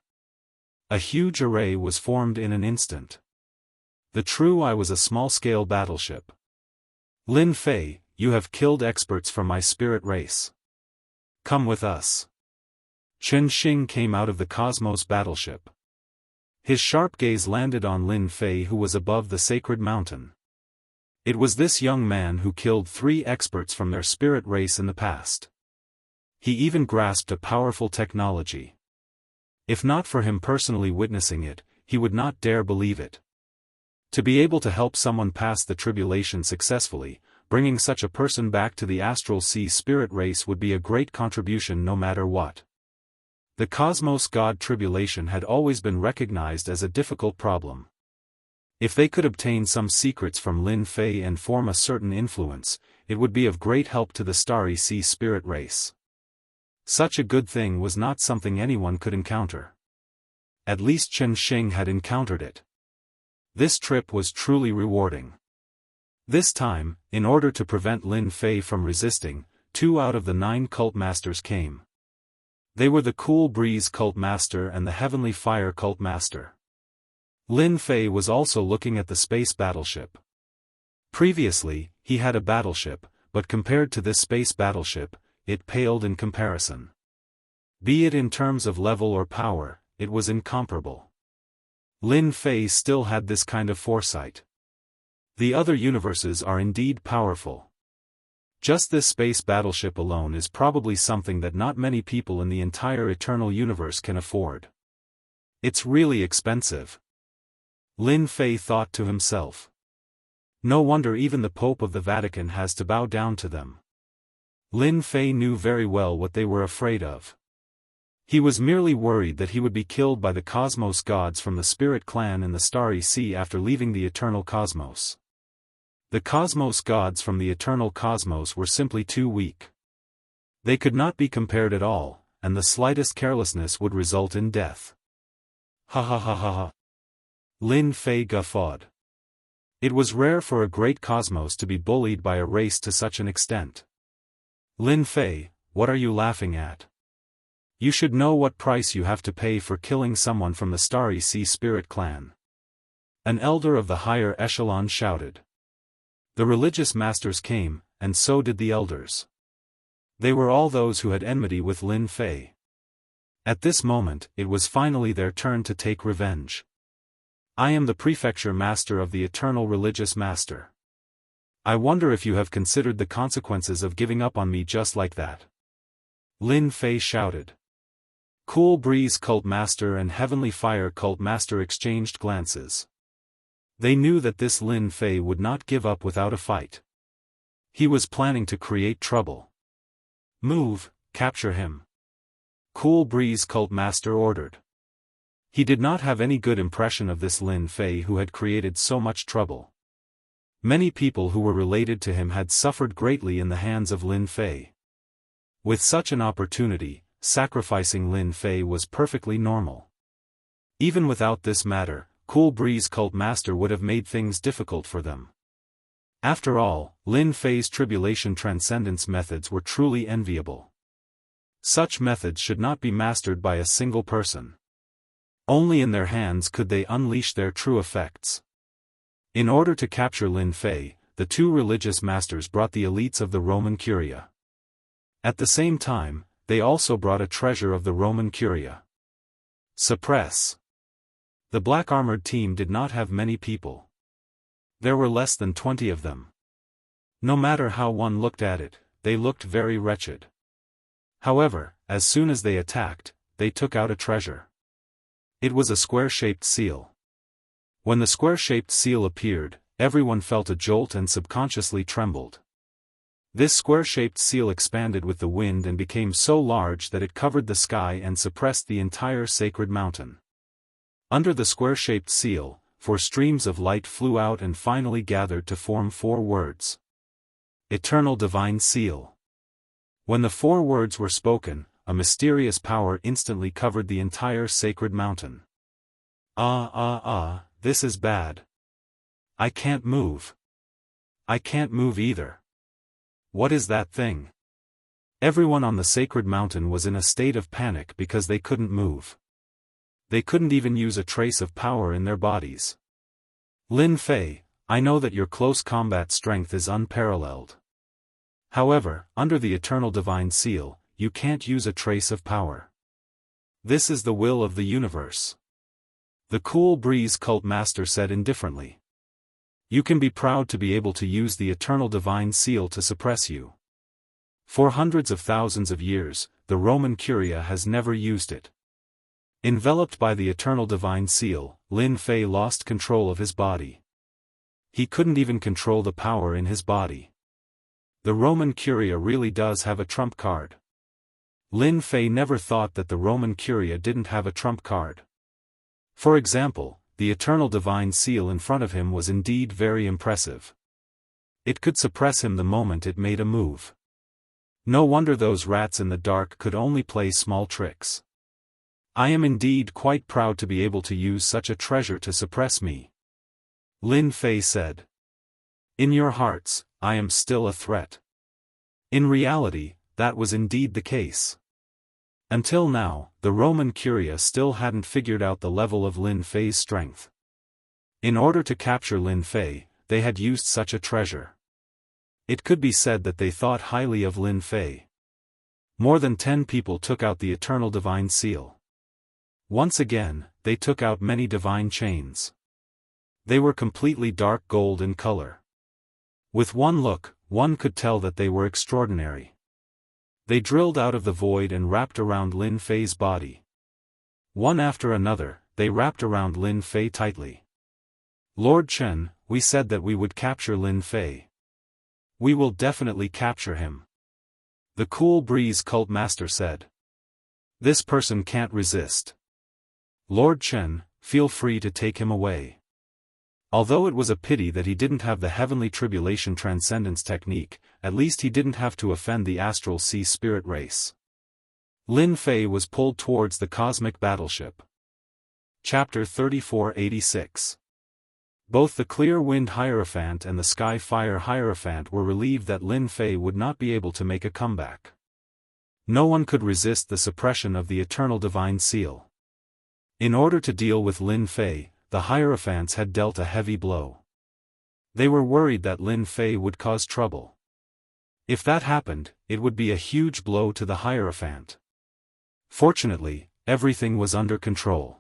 A huge array was formed in an instant. The true I was a small-scale battleship. Lin Fei, you have killed experts from my spirit race. Come with us. Chen Xing came out of the Cosmos battleship. His sharp gaze landed on Lin Fei, who was above the sacred mountain. It was this young man who killed 3 experts from their spirit race in the past. He even grasped a powerful technology. If not for him personally witnessing it, he would not dare believe it. To be able to help someone pass the tribulation successfully, bringing such a person back to the astral sea spirit race would be a great contribution no matter what. The Cosmos God tribulation had always been recognized as a difficult problem. If they could obtain some secrets from Lin Fei and form a certain influence, it would be of great help to the Starry Sea spirit race. Such a good thing was not something anyone could encounter. At least Chen Xing had encountered it. This trip was truly rewarding. This time, in order to prevent Lin Fei from resisting, 2 out of the 9 cult masters came. They were the Cool Breeze Cult Master and the Heavenly Fire Cult Master. Lin Fei was also looking at the space battleship. Previously, he had a battleship, but compared to this space battleship, it paled in comparison. Be it in terms of level or power, it was incomparable. Lin Fei still had this kind of foresight. The other universes are indeed powerful. Just this space battleship alone is probably something that not many people in the entire eternal universe can afford. It's really expensive. Lin Fei thought to himself. No wonder even the Pope of the Vatican has to bow down to them. Lin Fei knew very well what they were afraid of. He was merely worried that he would be killed by the Cosmos gods from the Spirit Clan in the Starry Sea after leaving the Eternal Cosmos. The Cosmos gods from the Eternal Cosmos were simply too weak. They could not be compared at all, and the slightest carelessness would result in death. Ha ha ha ha ha. Lin Fei guffawed. It was rare for a great cosmos to be bullied by a race to such an extent. Lin Fei, what are you laughing at? You should know what price you have to pay for killing someone from the Starry Sea Spirit Clan. An elder of the higher echelon shouted. The religious masters came, and so did the elders. They were all those who had enmity with Lin Fei. At this moment, it was finally their turn to take revenge. I am the prefecture master of the eternal religious master. I wonder if you have considered the consequences of giving up on me just like that. Lin Fei shouted. Cool Breeze Cult Master and Heavenly Fire Cult Master exchanged glances. They knew that this Lin Fei would not give up without a fight. He was planning to create trouble. Move, capture him. Cool Breeze Cult Master ordered. He did not have any good impression of this Lin Fei who had created so much trouble. Many people who were related to him had suffered greatly in the hands of Lin Fei. With such an opportunity, sacrificing Lin Fei was perfectly normal. Even without this matter, Cool Breeze Cult Master would have made things difficult for them. After all, Lin Fei's tribulation transcendence methods were truly enviable. Such methods should not be mastered by a single person. Only in their hands could they unleash their true effects. In order to capture Lin Fei, the 2 religious masters brought the elites of the Roman Curia. At the same time, they also brought a treasure of the Roman Curia. Suppress. The black-armored team did not have many people. There were less than 20 of them. No matter how one looked at it, they looked very wretched. However, as soon as they attacked, they took out a treasure. It was a square-shaped seal. When the square-shaped seal appeared, everyone felt a jolt and subconsciously trembled. This square-shaped seal expanded with the wind and became so large that it covered the sky and suppressed the entire sacred mountain. Under the square-shaped seal, 4 streams of light flew out and finally gathered to form 4 words. Eternal Divine Seal. When the 4 words were spoken, a mysterious power instantly covered the entire sacred mountain. This is bad. I can't move. I can't move either. What is that thing? Everyone on the sacred mountain was in a state of panic because they couldn't move. They couldn't even use a trace of power in their bodies. Lin Fei, I know that your close combat strength is unparalleled. However, under the eternal divine seal, you can't use a trace of power. This is the will of the universe. The cool breeze cult master said indifferently. You can be proud to be able to use the eternal divine seal to suppress you. For hundreds of thousands of years, the Roman Curia has never used it. Enveloped by the eternal divine seal, Lin Fei lost control of his body. He couldn't even control the power in his body. The Roman Curia really does have a trump card. Lin Fei never thought that the Roman Curia didn't have a trump card. For example, the eternal divine seal in front of him was indeed very impressive. It could suppress him the moment it made a move. No wonder those rats in the dark could only play small tricks. I am indeed quite proud to be able to use such a treasure to suppress me. Lin Fei said. In your hearts, I am still a threat. In reality, that was indeed the case. Until now, the Roman Curia still hadn't figured out the level of Lin Fei's strength. In order to capture Lin Fei, they had used such a treasure. It could be said that they thought highly of Lin Fei. More than 10 people took out the eternal divine seal. Once again, they took out many divine chains. They were completely dark gold in color. With one look, one could tell that they were extraordinary. They drilled out of the void and wrapped around Lin Fei's body. One after another, they wrapped around Lin Fei tightly. Lord Chen, we said that we would capture Lin Fei. We will definitely capture him. The cool breeze cult master said. This person can't resist. Lord Chen, feel free to take him away. Although it was a pity that he didn't have the heavenly tribulation transcendence technique, at least he didn't have to offend the astral sea spirit race. Lin Fei was pulled towards the cosmic battleship. Chapter 3486. Both the Clear Wind Hierophant and the Sky Fire Hierophant were relieved that Lin Fei would not be able to make a comeback. No one could resist the suppression of the eternal divine seal. In order to deal with Lin Fei, the Hierophants had dealt a heavy blow. They were worried that Lin Fei would cause trouble. If that happened, it would be a huge blow to the Hierophant. Fortunately, everything was under control.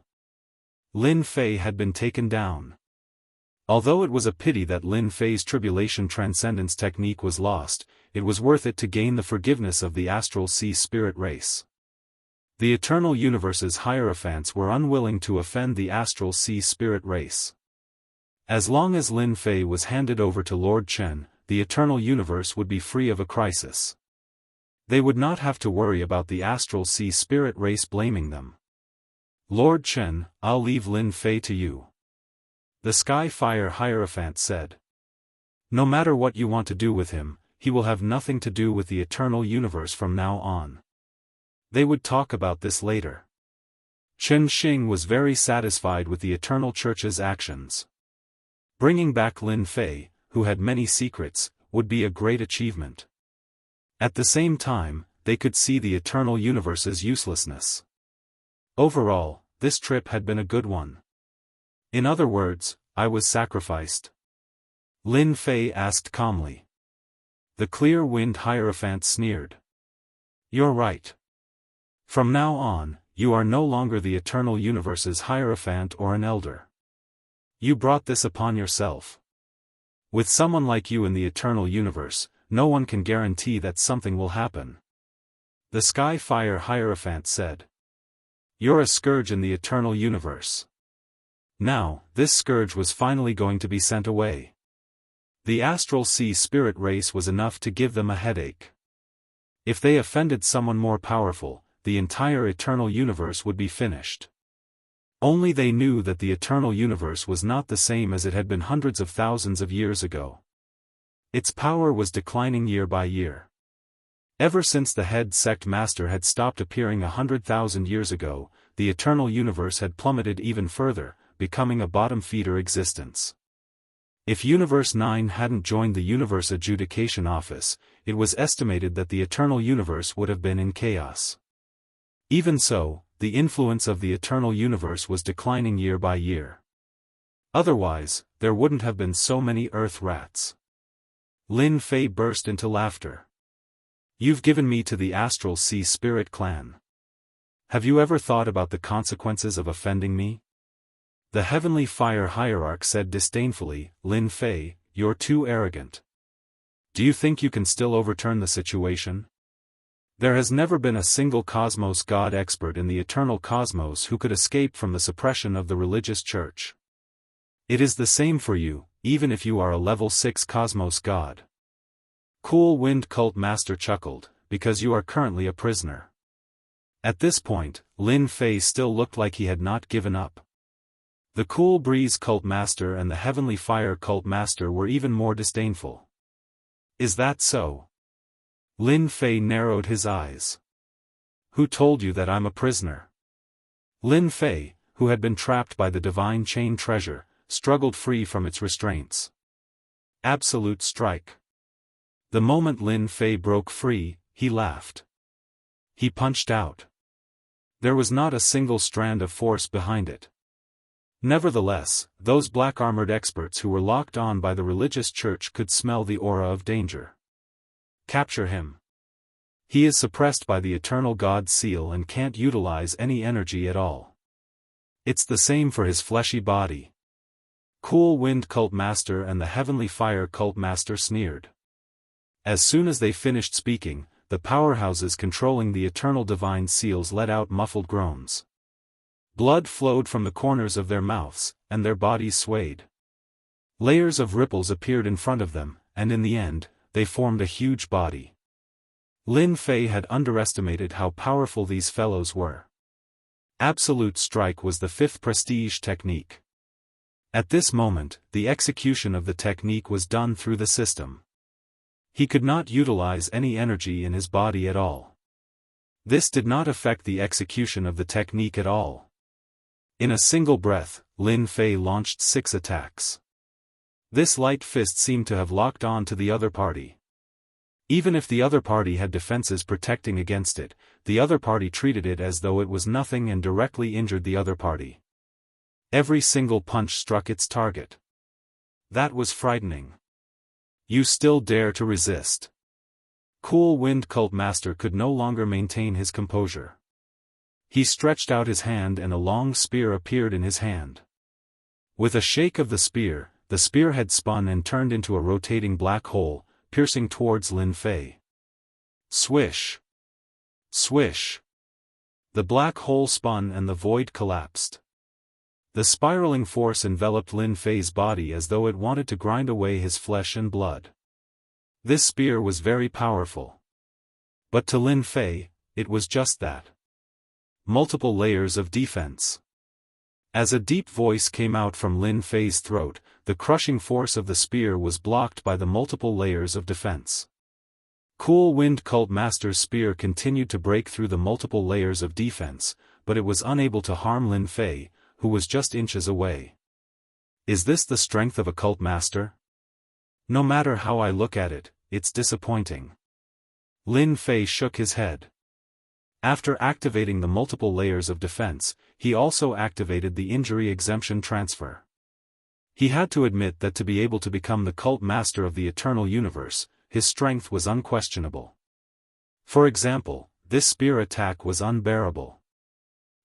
Lin Fei had been taken down. Although it was a pity that Lin Fei's tribulation transcendence technique was lost, it was worth it to gain the forgiveness of the astral sea spirit race. The eternal universe's Hierophants were unwilling to offend the astral sea spirit race. As long as Lin Fei was handed over to Lord Chen, the eternal universe would be free of a crisis. They would not have to worry about the astral sea spirit race blaming them. Lord Chen, I'll leave Lin Fei to you. The Sky Fire Hierophant said. No matter what you want to do with him, he will have nothing to do with the eternal universe from now on. They would talk about this later. Chen Xing was very satisfied with the Eternal Church's actions. Bringing back Lin Fei, who had many secrets, would be a great achievement. At the same time, they could see the eternal universe's uselessness. Overall, this trip had been a good one. In other words, I was sacrificed. Lin Fei asked calmly. The Clear Wind Hierophant sneered. You're right. From now on, you are no longer the eternal universe's Hierophant or an elder. You brought this upon yourself. With someone like you in the eternal universe, no one can guarantee that something will happen. The Sky Fire Hierophant said. You're a scourge in the eternal universe. Now, this scourge was finally going to be sent away. The astral sea spirit race was enough to give them a headache. If they offended someone more powerful, the entire eternal universe would be finished. Only they knew that the eternal universe was not the same as it had been hundreds of thousands of years ago. Its power was declining year by year. Ever since the head sect master had stopped appearing 100,000 years ago, the eternal universe had plummeted even further, becoming a bottom-feeder existence. If Universe 9 hadn't joined the Universe Adjudication Office, it was estimated that the Eternal Universe would have been in chaos. Even so, the influence of the Eternal Universe was declining year by year. Otherwise, there wouldn't have been so many Earth rats. Lin Fei burst into laughter. You've given me to the Astral Sea Spirit Clan. Have you ever thought about the consequences of offending me? The Heavenly Fire Hierarch said disdainfully, Lin Fei, you're too arrogant. Do you think you can still overturn the situation? There has never been a single Cosmos God expert in the eternal cosmos who could escape from the suppression of the religious church. It is the same for you, even if you are a level 6 Cosmos God. Cool Wind Cult Master chuckled, because you are currently a prisoner. At this point, Lin Fei still looked like he had not given up. The Cool Breeze Cult Master and the Heavenly Fire Cult Master were even more disdainful. Is that so? Lin Fei narrowed his eyes. Who told you that I'm a prisoner? Lin Fei, who had been trapped by the divine chain treasure, struggled free from its restraints. Absolute strike. The moment Lin Fei broke free, he laughed. He punched out. There was not a single strand of force behind it. Nevertheless, those black-armored experts who were locked on by the religious church could smell the aura of danger. Capture him. He is suppressed by the Eternal God Seal and can't utilize any energy at all. It's the same for his fleshy body. Cool Wind Cult Master and the Heavenly Fire Cult Master sneered. As soon as they finished speaking, the powerhouses controlling the Eternal Divine Seals let out muffled groans. Blood flowed from the corners of their mouths, and their bodies swayed. Layers of ripples appeared in front of them, and in the end, they formed a huge body. Lin Fei had underestimated how powerful these fellows were. Absolute Strike was the 5th prestige technique. At this moment, the execution of the technique was done through the system. He could not utilize any energy in his body at all. This did not affect the execution of the technique at all. In a single breath, Lin Fei launched 6 attacks. This light fist seemed to have locked on to the other party. Even if the other party had defenses protecting against it, the other party treated it as though it was nothing and directly injured the other party. Every single punch struck its target. That was frightening. You still dare to resist? Cool Wind Cult Master could no longer maintain his composure. He stretched out his hand and a long spear appeared in his hand. With a shake of the spear had spun and turned into a rotating black hole, piercing towards Lin Fei. Swish! Swish! The black hole spun and the void collapsed. The spiraling force enveloped Lin Fei's body as though it wanted to grind away his flesh and blood. This spear was very powerful. But to Lin Fei, it was just that. Multiple layers of defense. As a deep voice came out from Lin Fei's throat, the crushing force of the spear was blocked by the multiple layers of defense. Cool Wind Cult Master's spear continued to break through the multiple layers of defense, but it was unable to harm Lin Fei, who was just inches away. Is this the strength of a cult master? No matter how I look at it, it's disappointing. Lin Fei shook his head. After activating the multiple layers of defense, he also activated the injury exemption transfer. He had to admit that to be able to become the cult master of the eternal universe, his strength was unquestionable. For example, this spear attack was unbearable.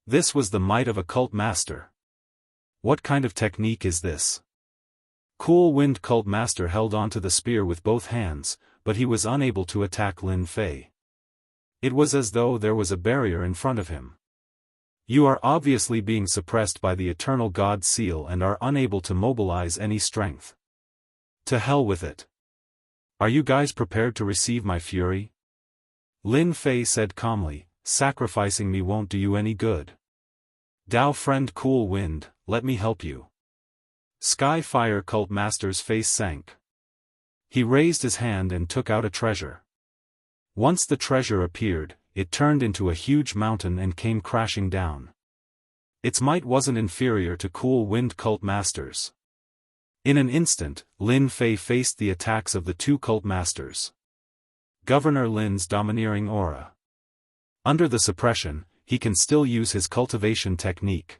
This was the might of a cult master. What kind of technique is this? Cool Wind Cult Master held onto the spear with both hands, but he was unable to attack Lin Fei. It was as though there was a barrier in front of him. You are obviously being suppressed by the Eternal God Seal and are unable to mobilize any strength. To hell with it. Are you guys prepared to receive my fury? Lin Fei said calmly, sacrificing me won't do you any good. Dao friend Cool Wind, let me help you. Sky Fire Cult Master's face sank. He raised his hand and took out a treasure. Once the treasure appeared, it turned into a huge mountain and came crashing down. Its might wasn't inferior to Cool Wind Cult Master's. In an instant, Lin Fei faced the attacks of the two cult masters. Governor Lin's domineering aura. Under the suppression, he can still use his cultivation technique.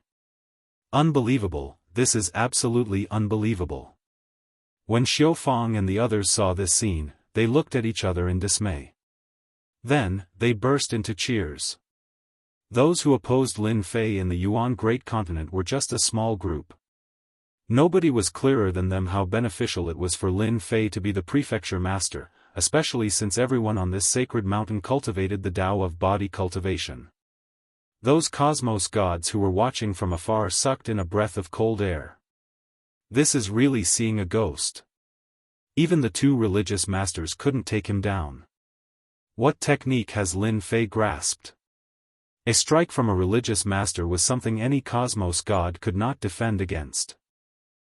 Unbelievable, this is absolutely unbelievable. When Xiu Fang and the others saw this scene, they looked at each other in dismay. Then, they burst into cheers. Those who opposed Lin Fei in the Yuan Great Continent were just a small group. Nobody was clearer than them how beneficial it was for Lin Fei to be the prefecture master, especially since everyone on this sacred mountain cultivated the Tao of body cultivation. Those cosmos gods who were watching from afar sucked in a breath of cold air. This is really seeing a ghost. Even the two religious masters couldn't take him down. What technique has Lin Fei grasped? A strike from a religious master was something any cosmos god could not defend against.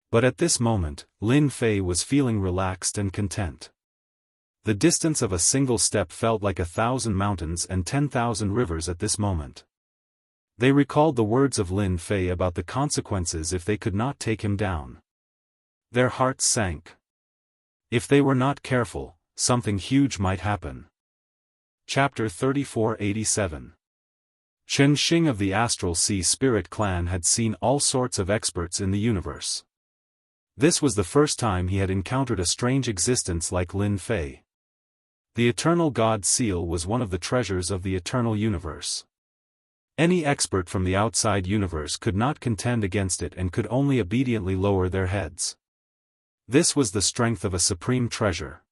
But at this moment, Lin Fei was feeling relaxed and content. The distance of a single step felt like 1,000 mountains and 10,000 rivers at this moment. They recalled the words of Lin Fei about the consequences if they could not take him down. Their hearts sank. If they were not careful, something huge might happen. Chapter 3487. Chen Xing of the Astral Sea Spirit Clan had seen all sorts of experts in the universe. This was the first time he had encountered a strange existence like Lin Fei. The Eternal God Seal was one of the treasures of the eternal universe. Any expert from the outside universe could not contend against it and could only obediently lower their heads. This was the strength of a supreme treasure.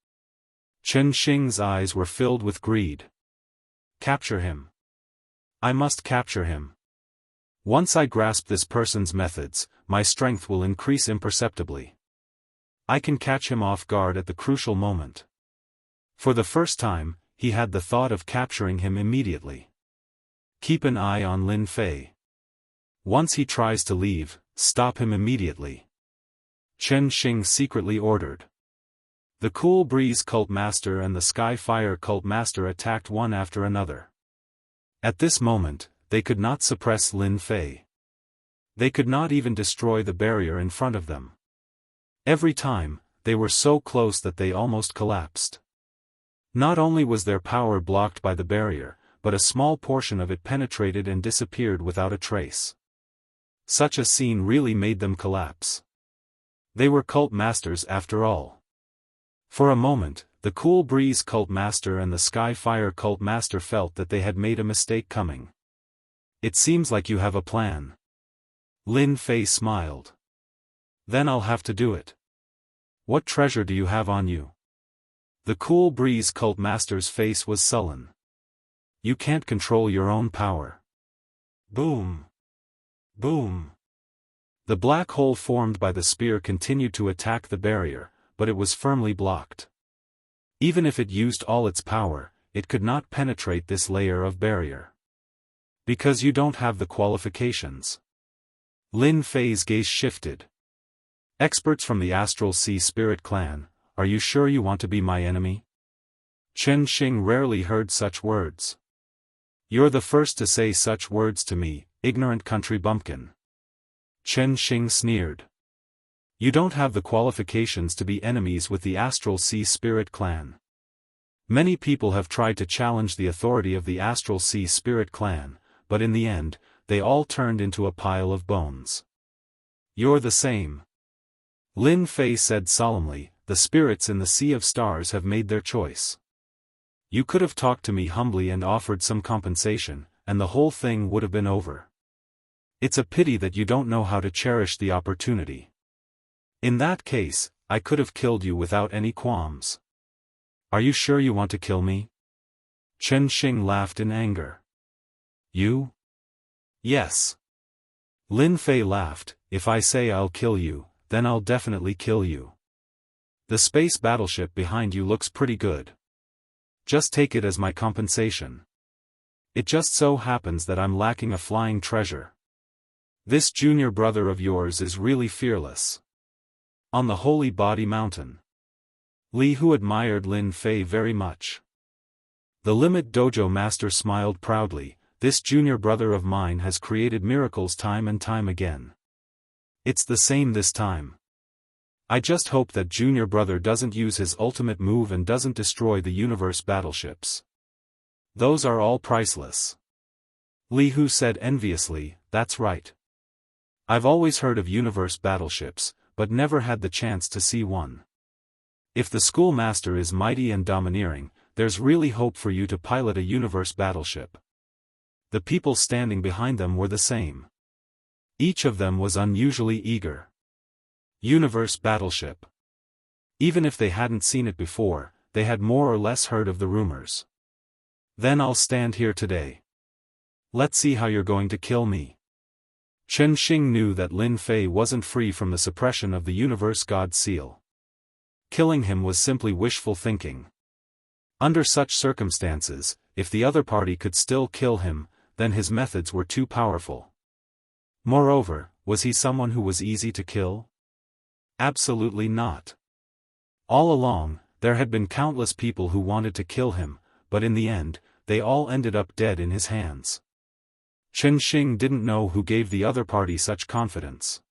Chen Xing's eyes were filled with greed. Capture him. I must capture him. Once I grasp this person's methods, my strength will increase imperceptibly. I can catch him off guard at the crucial moment. For the first time, he had the thought of capturing him immediately. Keep an eye on Lin Fei. Once he tries to leave, stop him immediately. Chen Xing secretly ordered. The Cool Breeze Cult Master and the Sky Fire Cult Master attacked one after another. At this moment, they could not suppress Lin Fei. They could not even destroy the barrier in front of them. Every time, they were so close that they almost collapsed. Not only was their power blocked by the barrier, but a small portion of it penetrated and disappeared without a trace. Such a scene really made them collapse. They were cult masters after all. For a moment, the Cool Breeze Cult Master and the Sky Fire Cult Master felt that they had made a mistake coming. It seems like you have a plan. Lin Fei smiled. Then I'll have to do it. What treasure do you have on you? The Cool Breeze Cult Master's face was sullen. You can't control your own power. Boom. Boom. The black hole formed by the spear continued to attack the barrier, but it was firmly blocked. Even if it used all its power, it could not penetrate this layer of barrier. Because you don't have the qualifications. Lin Fei's gaze shifted. Experts from the Astral Sea Spirit Clan, are you sure you want to be my enemy? Chen Xing rarely heard such words. You're the first to say such words to me, ignorant country bumpkin. Chen Xing sneered. You don't have the qualifications to be enemies with the Astral Sea Spirit Clan. Many people have tried to challenge the authority of the Astral Sea Spirit Clan, but in the end, they all turned into a pile of bones. You're the same. Lin Fei said solemnly, the spirits in the Sea of Stars have made their choice. You could have talked to me humbly and offered some compensation, and the whole thing would have been over. It's a pity that you don't know how to cherish the opportunity. In that case, I could have killed you without any qualms. Are you sure you want to kill me? Chen Xing laughed in anger. You? Yes. Lin Fei laughed, if I say I'll kill you, then I'll definitely kill you. The space battleship behind you looks pretty good. Just take it as my compensation. It just so happens that I'm lacking a flying treasure. This junior brother of yours is really fearless. On the Holy Body Mountain. Li Hu admired Lin Fei very much. The Limit Dojo master smiled proudly, this junior brother of mine has created miracles time and time again. It's the same this time. I just hope that junior brother doesn't use his ultimate move and doesn't destroy the universe battleships. Those are all priceless. Li Hu said enviously, that's right. I've always heard of universe battleships, but never had the chance to see one. If the schoolmaster is mighty and domineering, there's really hope for you to pilot a universe battleship. The people standing behind them were the same. Each of them was unusually eager. Universe battleship. Even if they hadn't seen it before, they had more or less heard of the rumors. Then I'll stand here today. Let's see how you're going to kill me. Chen Xing knew that Lin Fei wasn't free from the suppression of the universe god seal. Killing him was simply wishful thinking. Under such circumstances, if the other party could still kill him, then his methods were too powerful. Moreover, was he someone who was easy to kill? Absolutely not. All along, there had been countless people who wanted to kill him, but in the end, they all ended up dead in his hands. Chen Xing didn't know who gave the other party such confidence.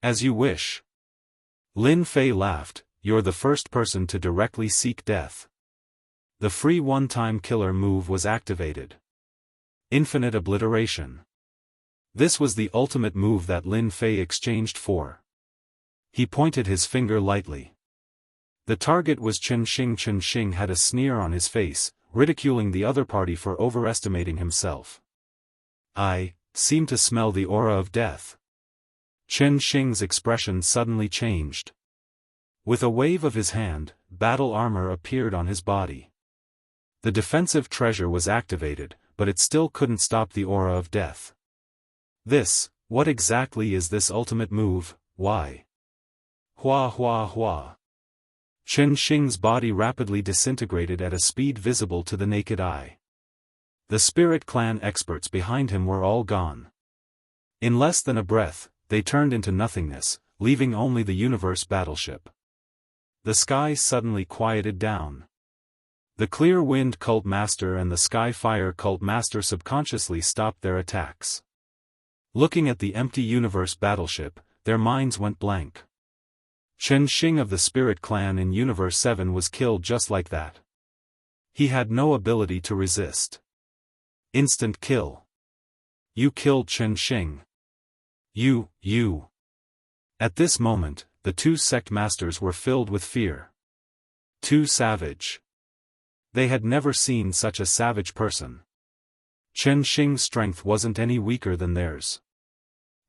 As you wish. Lin Fei laughed, you're the first person to directly seek death. The free one-time killer move was activated. Infinite obliteration. This was the ultimate move that Lin Fei exchanged for. He pointed his finger lightly. The target was Chen Xing. Chen Xing had a sneer on his face, ridiculing the other party for overestimating himself. I seem to smell the aura of death. Chen Xing's expression suddenly changed. With a wave of his hand, battle armor appeared on his body. The defensive treasure was activated, but it still couldn't stop the aura of death. What exactly is this ultimate move, why? Hua hua hua. Chen Xing's body rapidly disintegrated at a speed visible to the naked eye. The Spirit Clan experts behind him were all gone. In less than a breath, they turned into nothingness, leaving only the universe battleship. The sky suddenly quieted down. The Clear Wind Cult Master and the Sky Fire Cult Master subconsciously stopped their attacks. Looking at the empty universe battleship, their minds went blank. Chen Xing of the Spirit Clan in Universe 7 was killed just like that. He had no ability to resist. Instant kill. You killed Chen Xing. You. At this moment, the two sect masters were filled with fear. Too savage. They had never seen such a savage person. Chen Xing's strength wasn't any weaker than theirs.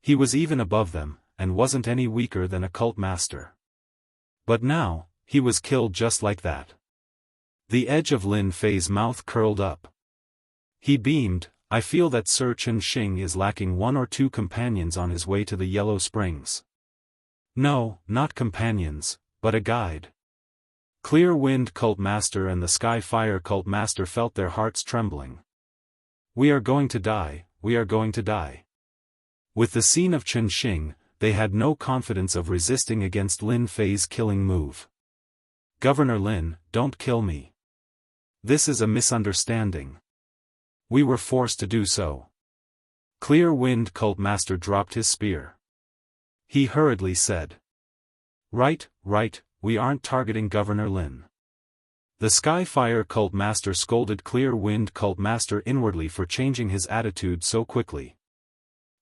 He was even above them, and wasn't any weaker than a cult master. But now, he was killed just like that. The edge of Lin Fei's mouth curled up. He beamed, I feel that Sir Chen Xing is lacking one or two companions on his way to the Yellow Springs. No, not companions, but a guide. Clear Wind Cult Master and the Sky Fire Cult Master felt their hearts trembling. We are going to die, we are going to die. With the scene of Chen Xing, they had no confidence of resisting against Lin Fei's killing move. Governor Lin, don't kill me. This is a misunderstanding. We were forced to do so. Clear Wind Cult Master dropped his spear. He hurriedly said. Right, we aren't targeting Governor Lin. The Sky Fire Cult Master scolded Clear Wind Cult Master inwardly for changing his attitude so quickly.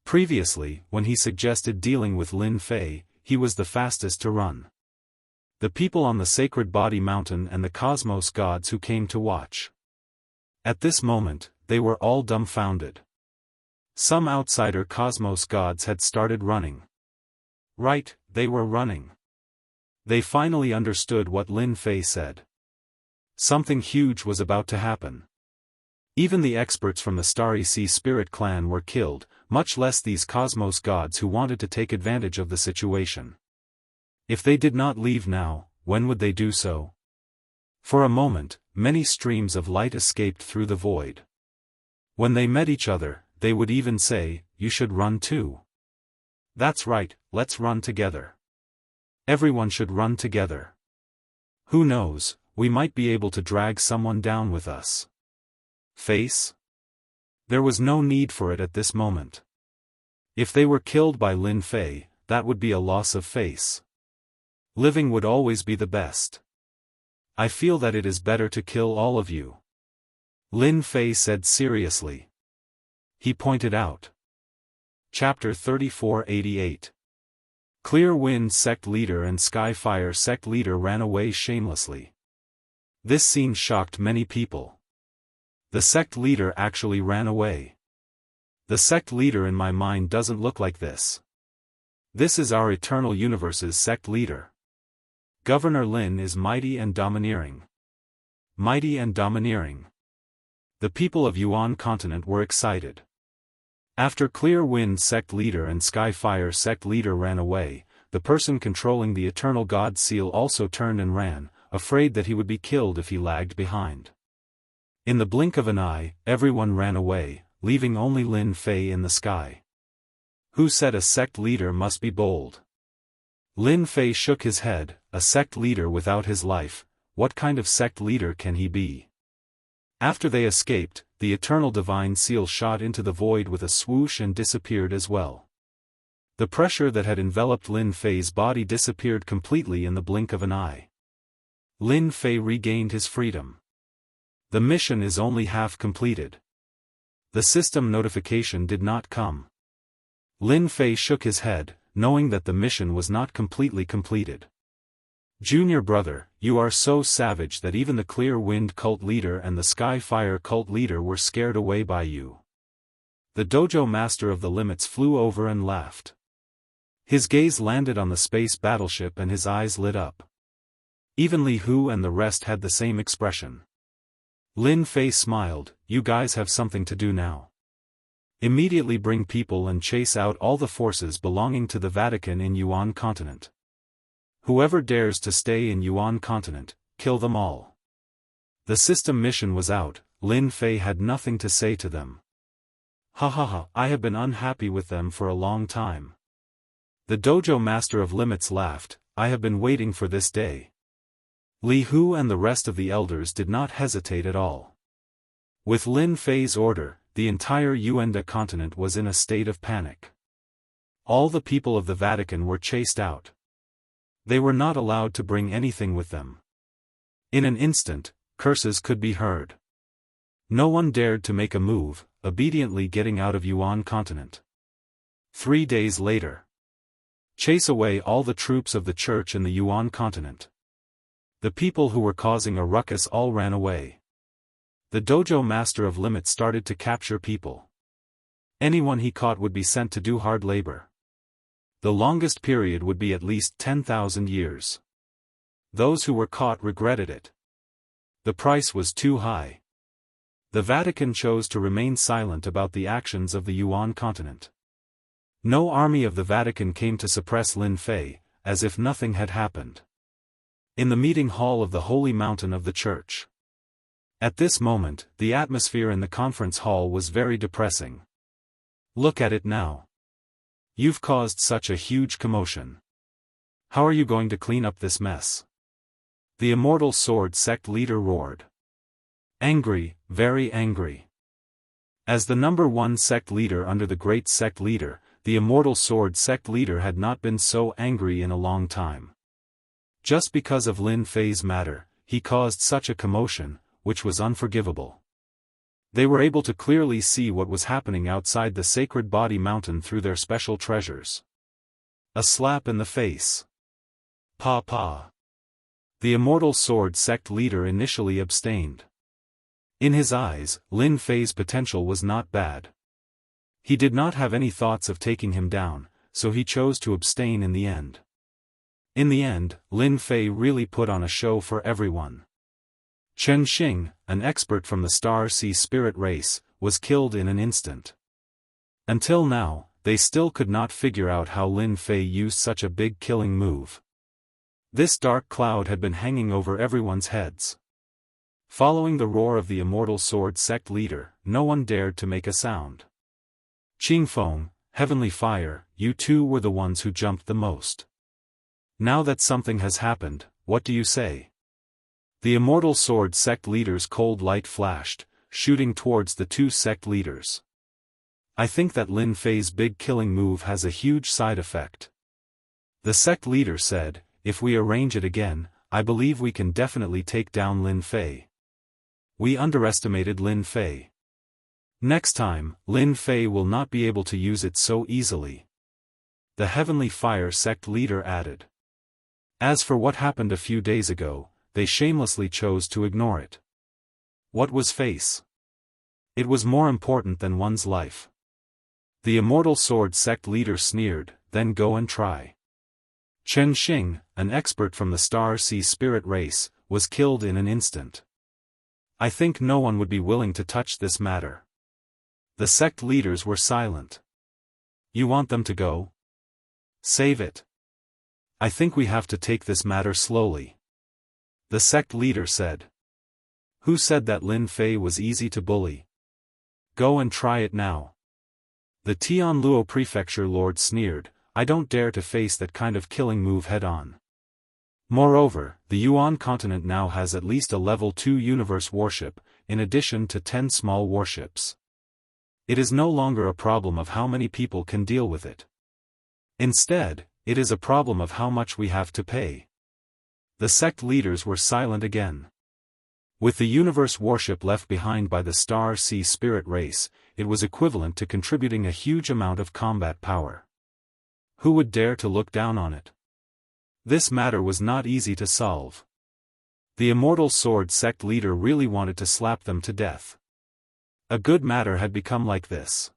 Previously, when he suggested dealing with Lin Fei, he was the fastest to run. The people on the Sacred Body Mountain and the Cosmos gods who came to watch. At this moment, they were all dumbfounded. Some outsider Cosmos gods had started running. Right, they were running. They finally understood what Lin Fei said. Something huge was about to happen. Even the experts from the Starry Sea Spirit Clan were killed, much less these Cosmos gods who wanted to take advantage of the situation. If they did not leave now, when would they do so? For a moment, many streams of light escaped through the void. When they met each other, they would even say, you should run too. That's right, let's run together. Everyone should run together. Who knows, we might be able to drag someone down with us. Face? There was no need for it at this moment. If they were killed by Lin Fei, that would be a loss of face. Living would always be the best. I feel that it is better to kill all of you. Lin Fei said seriously. He pointed out. Chapter 3488. Clear Wind sect leader and Skyfire sect leader ran away shamelessly. This scene shocked many people. The sect leader actually ran away. The sect leader in my mind doesn't look like this. This is our Eternal Universe's sect leader. Governor Lin is mighty and domineering. Mighty and domineering. The people of Yuan continent were excited. After Clear Wind sect leader and Skyfire sect leader ran away, the person controlling the Eternal God Seal also turned and ran, afraid that he would be killed if he lagged behind. In the blink of an eye, everyone ran away, leaving only Lin Fei in the sky. Who said a sect leader must be bold? Lin Fei shook his head. A sect leader without his life, what kind of sect leader can he be? After they escaped, the Eternal Divine Seal shot into the void with a swoosh and disappeared as well. The pressure that had enveloped Lin Fei's body disappeared completely in the blink of an eye. Lin Fei regained his freedom. The mission is only half completed. The system notification did not come. Lin Fei shook his head, knowing that the mission was not completely completed. Junior brother, you are so savage that even the Clear Wind cult leader and the Skyfire cult leader were scared away by you. The dojo master of the limits flew over and laughed. His gaze landed on the space battleship and his eyes lit up. Even Li Hu and the rest had the same expression. Lin Fei smiled, you guys have something to do now. Immediately bring people and chase out all the forces belonging to the Vatican in Yuan continent. Whoever dares to stay in Yuan continent, kill them all. The system mission was out, Lin Fei had nothing to say to them. Ha ha ha, I have been unhappy with them for a long time. The dojo master of limits laughed, I have been waiting for this day. Li Hu and the rest of the elders did not hesitate at all. With Lin Fei's order, the entire Yuanda continent was in a state of panic. All the people of the Vatican were chased out. They were not allowed to bring anything with them. In an instant, curses could be heard. No one dared to make a move, obediently getting out of Yuan continent. 3 days later. Chase away all the troops of the church in the Yuan continent. The people who were causing a ruckus all ran away. The dojo master of limits started to capture people. Anyone he caught would be sent to do hard labor. The longest period would be at least 10,000 years. Those who were caught regretted it. The price was too high. The Vatican chose to remain silent about the actions of the Yuan continent. No army of the Vatican came to suppress Lin Fei, as if nothing had happened. In the meeting hall of the Holy Mountain of the Church. At this moment, the atmosphere in the conference hall was very depressing. Look at it now. You've caused such a huge commotion. How are you going to clean up this mess? The Immortal Sword sect leader roared. Angry, very angry. As the #1 sect leader under the great sect leader, the Immortal Sword sect leader had not been so angry in a long time. Just because of Lin Fei's matter, he caused such a commotion, which was unforgivable. They were able to clearly see what was happening outside the Sacred Body Mountain through their special treasures. A slap in the face. Pa pa. The Immortal Sword sect leader initially abstained. In his eyes, Lin Fei's potential was not bad. He did not have any thoughts of taking him down, so he chose to abstain in the end. In the end, Lin Fei really put on a show for everyone. Chen Xing, an expert from the Star Sea Spirit race, was killed in an instant. Until now, they still could not figure out how Lin Fei used such a big killing move. This dark cloud had been hanging over everyone's heads. Following the roar of the Immortal Sword sect leader, no one dared to make a sound. Qingfeng, Heavenly Fire, you two were the ones who jumped the most. Now that something has happened, what do you say? The Immortal Sword sect leader's cold light flashed, shooting towards the two sect leaders. I think that Lin Fei's big killing move has a huge side effect. The sect leader said, if we arrange it again, I believe we can definitely take down Lin Fei. We underestimated Lin Fei. Next time, Lin Fei will not be able to use it so easily. The Heavenly Fire sect leader added. As for what happened a few days ago, they shamelessly chose to ignore it. What was face? It was more important than one's life. The Immortal Sword sect leader sneered, then go and try. Chen Xing, an expert from the Star Sea Spirit race, was killed in an instant. I think no one would be willing to touch this matter. The sect leaders were silent. You want them to go? Save it. I think we have to take this matter slowly. The sect leader said. Who said that Lin Fei was easy to bully? Go and try it now. The Tianluo Prefecture Lord sneered, I don't dare to face that kind of killing move head-on. Moreover, the Yuan continent now has at least a level 2 universe warship, in addition to 10 small warships. It is no longer a problem of how many people can deal with it. Instead, it is a problem of how much we have to pay. The sect leaders were silent again. With the universe warship left behind by the Star Sea Spirit race, it was equivalent to contributing a huge amount of combat power. Who would dare to look down on it? This matter was not easy to solve. The Immortal Sword sect leader really wanted to slap them to death. A good matter had become like this.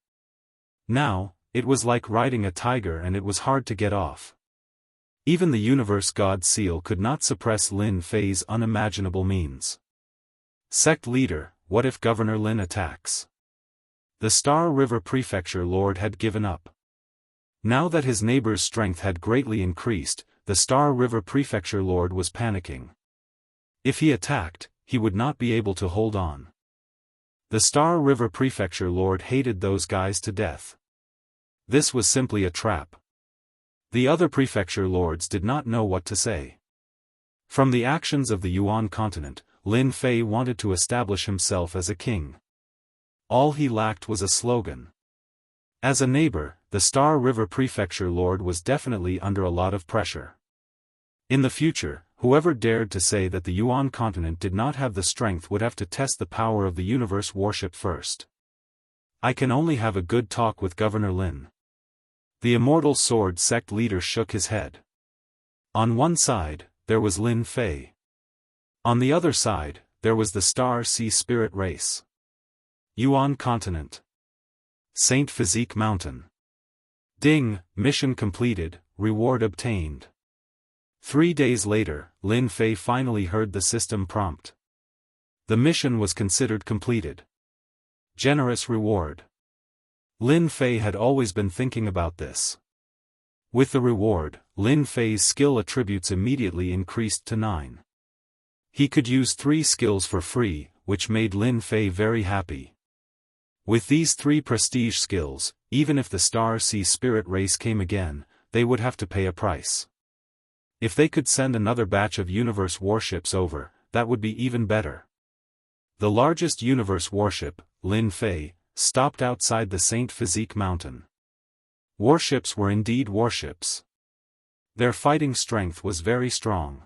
Now, it was like riding a tiger and it was hard to get off. Even the Universe God Seal could not suppress Lin Fei's unimaginable means. Sect leader, what if Governor Lin attacks? The Star River Prefecture Lord had given up. Now that his neighbor's strength had greatly increased, the Star River Prefecture Lord was panicking. If he attacked, he would not be able to hold on. The Star River Prefecture Lord hated those guys to death. This was simply a trap. The other prefecture lords did not know what to say. From the actions of the Yuan continent, Lin Fei wanted to establish himself as a king. All he lacked was a slogan. As a neighbor, the Star River Prefecture Lord was definitely under a lot of pressure. In the future, whoever dared to say that the Yuan continent did not have the strength would have to test the power of the universe warship first. I can only have a good talk with Governor Lin. The Immortal Sword sect leader shook his head. On one side, there was Lin Fei. On the other side, there was the Star Sea Spirit race. Yuan continent. Saint Physique Mountain. Ding, mission completed, reward obtained. 3 days later, Lin Fei finally heard the system prompt. The mission was considered completed. Generous reward. Lin Fei had always been thinking about this. With the reward, Lin Fei's skill attributes immediately increased to 9. He could use 3 skills for free, which made Lin Fei very happy. With these 3 prestige skills, even if the Star Sea Spirit race came again, they would have to pay a price. If they could send another batch of universe warships over, that would be even better. The largest universe warship, Lin Fei, stopped outside the Saint Physique Mountain. Warships were indeed warships. Their fighting strength was very strong.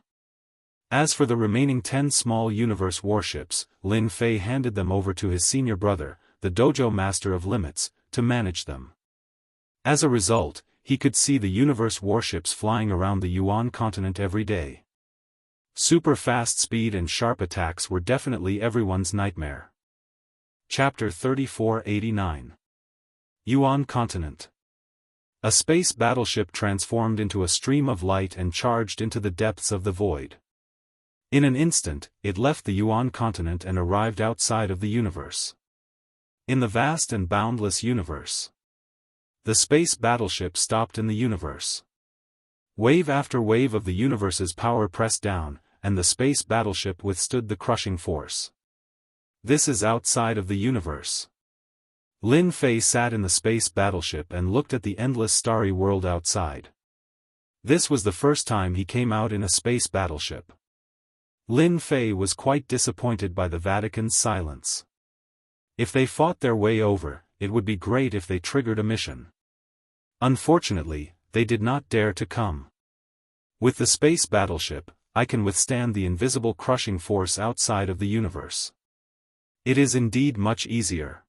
As for the remaining 10 small universe warships, Lin Fei handed them over to his senior brother, the Dojo Master of Limits, to manage them. As a result, he could see the universe warships flying around the Yuan continent every day. Super fast speed and sharp attacks were definitely everyone's nightmare. Chapter 3489. Yuan continent. A space battleship transformed into a stream of light and charged into the depths of the void. In an instant, it left the Yuan continent and arrived outside of the universe. In the vast and boundless universe. The space battleship stopped in the universe. Wave after wave of the universe's power pressed down, and the space battleship withstood the crushing force. This is outside of the universe. Lin Fei sat in the space battleship and looked at the endless starry world outside. This was the first time he came out in a space battleship. Lin Fei was quite disappointed by the Vatican's silence. If they fought their way over, it would be great if they triggered a mission. Unfortunately, they did not dare to come. With the space battleship, I can withstand the invisible crushing force outside of the universe. It is indeed much easier.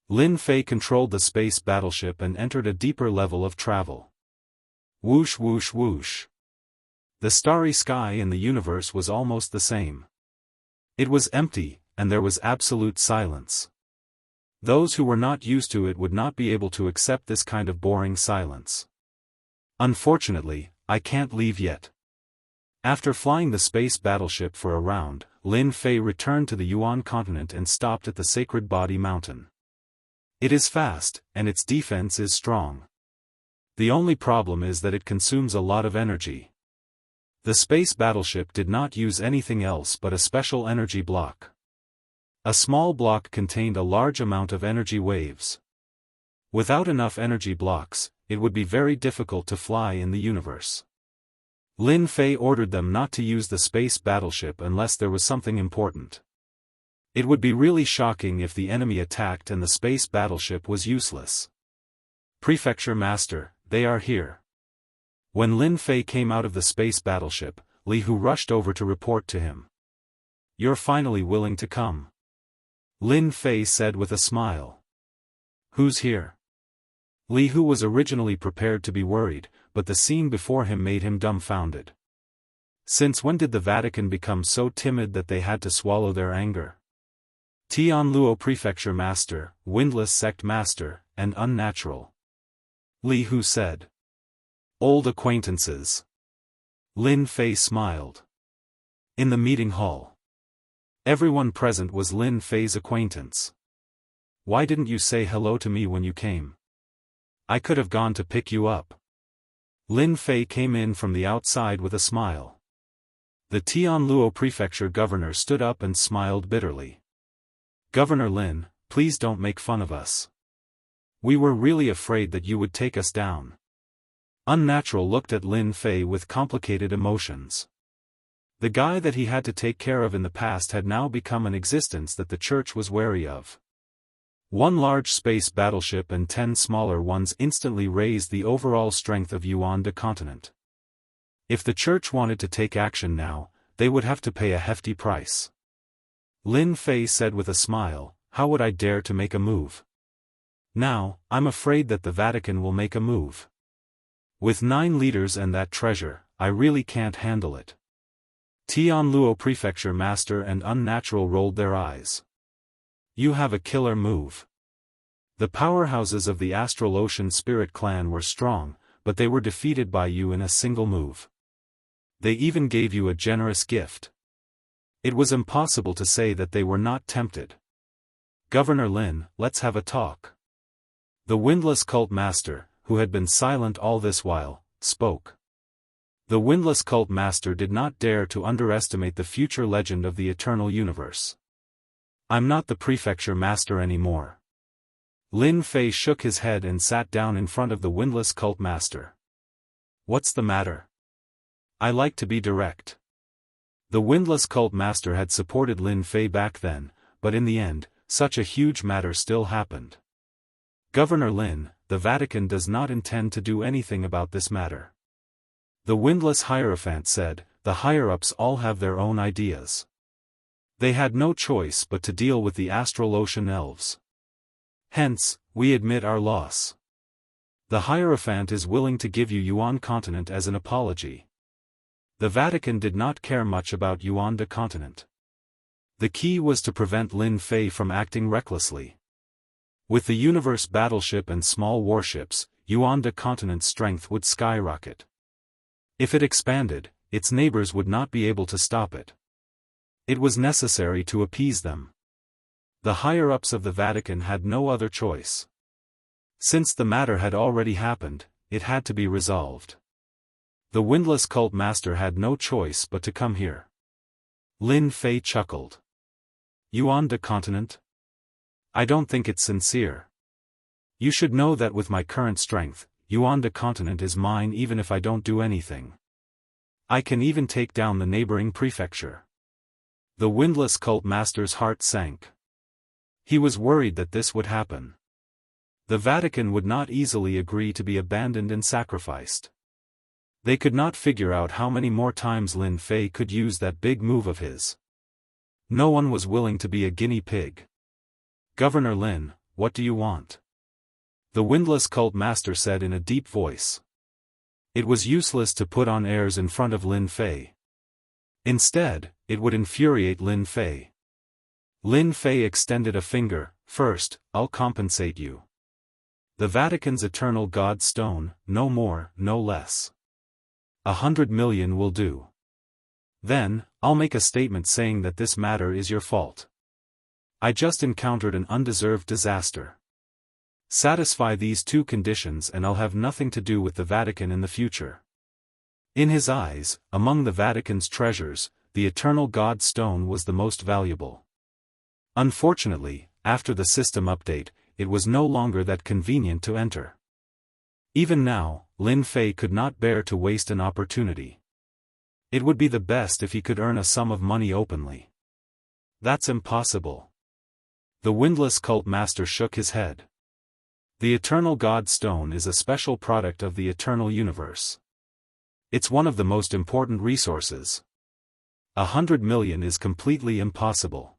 Lin Fei controlled the space battleship and entered a deeper level of travel. Whoosh whoosh whoosh. The starry sky in the universe was almost the same. It was empty, and there was absolute silence. Those who were not used to it would not be able to accept this kind of boring silence. Unfortunately, I can't leave yet. After flying the space battleship for a round, Lin Fei returned to the Yuan continent and stopped at the Sacred Body Mountain. It is fast, and its defense is strong. The only problem is that it consumes a lot of energy. The space battleship did not use anything else but a special energy block. A small block contained a large amount of energy waves. Without enough energy blocks, it would be very difficult to fly in the universe. Lin Fei ordered them not to use the space battleship unless there was something important. It would be really shocking if the enemy attacked and the space battleship was useless. Prefecture Master, they are here. When Lin Fei came out of the space battleship, Li Hu rushed over to report to him. You're finally willing to come. Lin Fei said with a smile. Who's here? Li Hu was originally prepared to be worried, but the scene before him made him dumbfounded. Since when did the Vatican become so timid that they had to swallow their anger? Tianluo Prefecture Master, Windless Sect Master, and Unnatural. Li Hu said. Old acquaintances. Lin Fei smiled. In the meeting hall. Everyone present was Lin Fei's acquaintance. Why didn't you say hello to me when you came? I could have gone to pick you up. Lin Fei came in from the outside with a smile. The Tianluo Prefecture Governor stood up and smiled bitterly. Governor Lin, please don't make fun of us. We were really afraid that you would take us down. Unnatural looked at Lin Fei with complicated emotions. The guy that he had to take care of in the past had now become an existence that the church was wary of. One large space battleship and 10 smaller ones instantly raised the overall strength of Yuan the continent. If the church wanted to take action now, they would have to pay a hefty price. Lin Fei said with a smile, how would I dare to make a move? Now, I'm afraid that the Vatican will make a move. With 9 leaders and that treasure, I really can't handle it. Tianluo Prefecture Master and Unnatural rolled their eyes. You have a killer move. The powerhouses of the Astral Ocean Spirit Clan were strong, but they were defeated by you in a single move. They even gave you a generous gift. It was impossible to say that they were not tempted. Governor Lin, let's have a talk. The Windless Cult Master, who had been silent all this while, spoke. The Windless Cult Master did not dare to underestimate the future legend of the eternal universe. I'm not the Prefecture Master anymore. Lin Fei shook his head and sat down in front of the Windless Cult Master. What's the matter? I like to be direct. The Windless Cult Master had supported Lin Fei back then, but in the end, such a huge matter still happened. Governor Lin, the Vatican does not intend to do anything about this matter. The Windless Hierophant said, the higher-ups all have their own ideas. They had no choice but to deal with the Astral Ocean Elves. Hence, we admit our loss. The Hierophant is willing to give you Yuan continent as an apology. The Vatican did not care much about Yuan the continent. The key was to prevent Lin Fei from acting recklessly. With the universe battleship and small warships, Yuan the continent's strength would skyrocket. If it expanded, its neighbors would not be able to stop it. It was necessary to appease them. The higher-ups of the Vatican had no other choice. Since the matter had already happened, it had to be resolved. The Windless Cult Master had no choice but to come here. Lin Fei chuckled. Yuan the continent? I don't think it's sincere. You should know that with my current strength, Yuan the continent is mine even if I don't do anything. I can even take down the neighboring prefecture. The Windless Cult Master's heart sank. He was worried that this would happen. The Vatican would not easily agree to be abandoned and sacrificed. They could not figure out how many more times Lin Fei could use that big move of his. No one was willing to be a guinea pig. "Governor Lin, what do you want?" the windless cult master said in a deep voice. It was useless to put on airs in front of Lin Fei. Instead, it would infuriate Lin Fei. Lin Fei extended a finger. "First, I'll compensate you. The Vatican's eternal God stone, no more, no less. 100 million will do. Then, I'll make a statement saying that this matter is your fault. I just encountered an undeserved disaster. Satisfy these two conditions and I'll have nothing to do with the Vatican in the future." In his eyes, among the Vatican's treasures, the eternal God stone was the most valuable. Unfortunately, after the system update, it was no longer that convenient to enter. Even now, Lin Fei could not bear to waste an opportunity. It would be the best if he could earn a sum of money openly. "That's impossible." The windless cult master shook his head. The eternal God stone is a special product of the eternal universe. It's one of the most important resources. 100 million is completely impossible.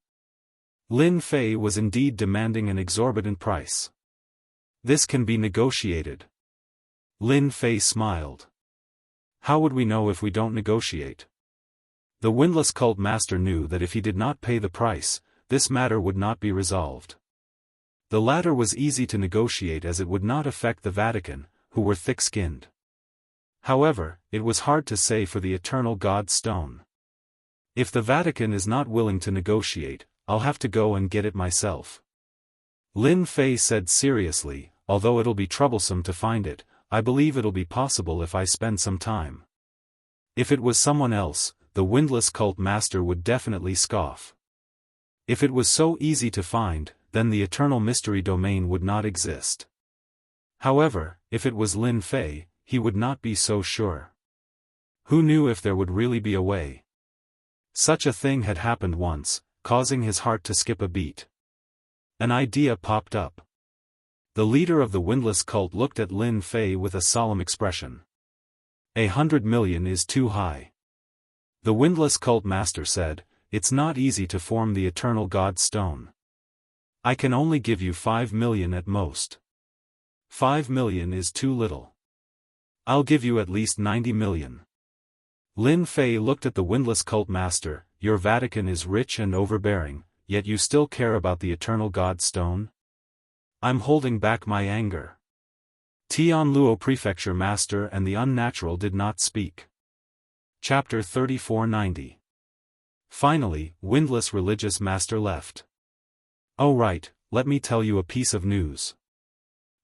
Lin Fei was indeed demanding an exorbitant price. "This can be negotiated." Lin Fei smiled. "How would we know if we don't negotiate?" The windless cult master knew that if he did not pay the price, this matter would not be resolved. The latter was easy to negotiate as it would not affect the Vatican, who were thick-skinned. However, it was hard to say for the eternal God stone. "If the Vatican is not willing to negotiate, I'll have to go and get it myself." Lin Fei said seriously, "Although it'll be troublesome to find it, I believe it'll be possible if I spend some time." If it was someone else, the windless cult master would definitely scoff. If it was so easy to find, then the eternal mystery domain would not exist. However, if it was Lin Fei, he would not be so sure. Who knew if there would really be a way? Such a thing had happened once, causing his heart to skip a beat. An idea popped up. The leader of the windless cult looked at Lin Fei with a solemn expression. 100 million is too high. The windless cult master said, "It's not easy to form the eternal God stone. I can only give you 5 million at most. 5 million is too little. I'll give you at least 90 million. Lin Fei looked at the windless cult master. "Your Vatican is rich and overbearing, yet you still care about the eternal God stone?" "I'm holding back my anger." Tianluo Prefecture Master and the Unnatural did not speak. Chapter 3490. Finally, windless religious master left. "Oh right, let me tell you a piece of news.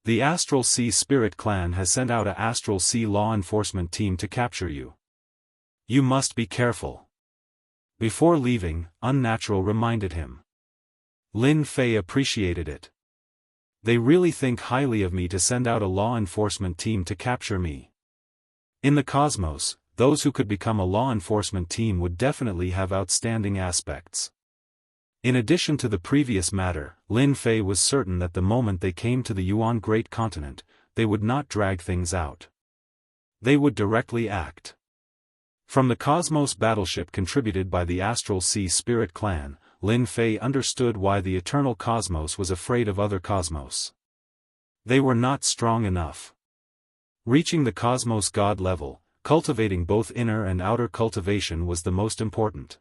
The Astral Sea Spirit Clan has sent out a Astral Sea law enforcement team to capture you. You must be careful." Before leaving, Unnatural reminded him. Lin Fei appreciated it. "They really think highly of me to send out a law enforcement team to capture me. In the cosmos, those who could become a law enforcement team would definitely have outstanding aspects." In addition to the previous matter, Lin Fei was certain that the moment they came to the Yuan Great Continent, they would not drag things out. They would directly act. From the Cosmos battleship contributed by the Astral Sea Spirit Clan, Lin Fei understood why the Eternal Cosmos was afraid of other cosmos. They were not strong enough. Reaching the Cosmos God level, cultivating both inner and outer cultivation was the most important.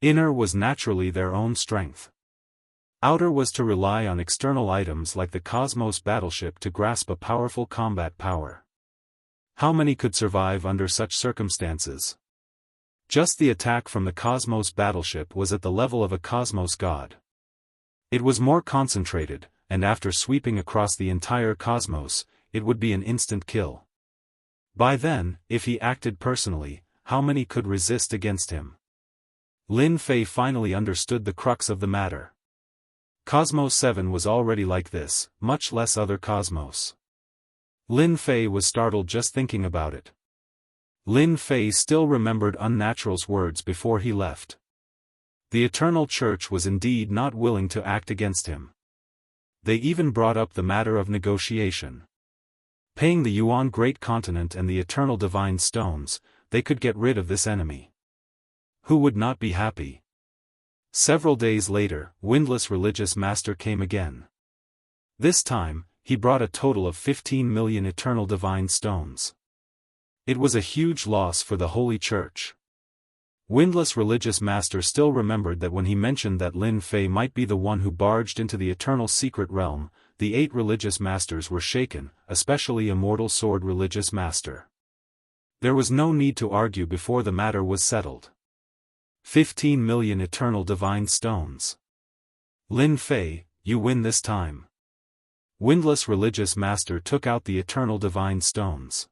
Inner was naturally their own strength. Outer was to rely on external items like the Cosmos battleship to grasp a powerful combat power. How many could survive under such circumstances? Just the attack from the Cosmos battleship was at the level of a Cosmos god. It was more concentrated, and after sweeping across the entire cosmos, it would be an instant kill. By then, if he acted personally, how many could resist against him? Lin Fei finally understood the crux of the matter. Cosmos 7 was already like this, much less other cosmos. Lin Fei was startled just thinking about it. Lin Fei still remembered Unnatural's words before he left. The Eternal Church was indeed not willing to act against him. They even brought up the matter of negotiation. Paying the Yuan Great Continent and the Eternal Divine Stones, they could get rid of this enemy. Who would not be happy? Several days later, Windless Religious Master came again. This time, he brought a total of 15 million Eternal Divine Stones. It was a huge loss for the Holy Church. Windless Religious Master still remembered that when he mentioned that Lin Fei might be the one who barged into the Eternal Secret Realm, the 8 religious masters were shaken, especially Immortal Sword Religious Master. There was no need to argue before the matter was settled. 15 million Eternal Divine Stones. Lin Fei, you win this time. Windless Religious Master took out the Eternal Divine Stones.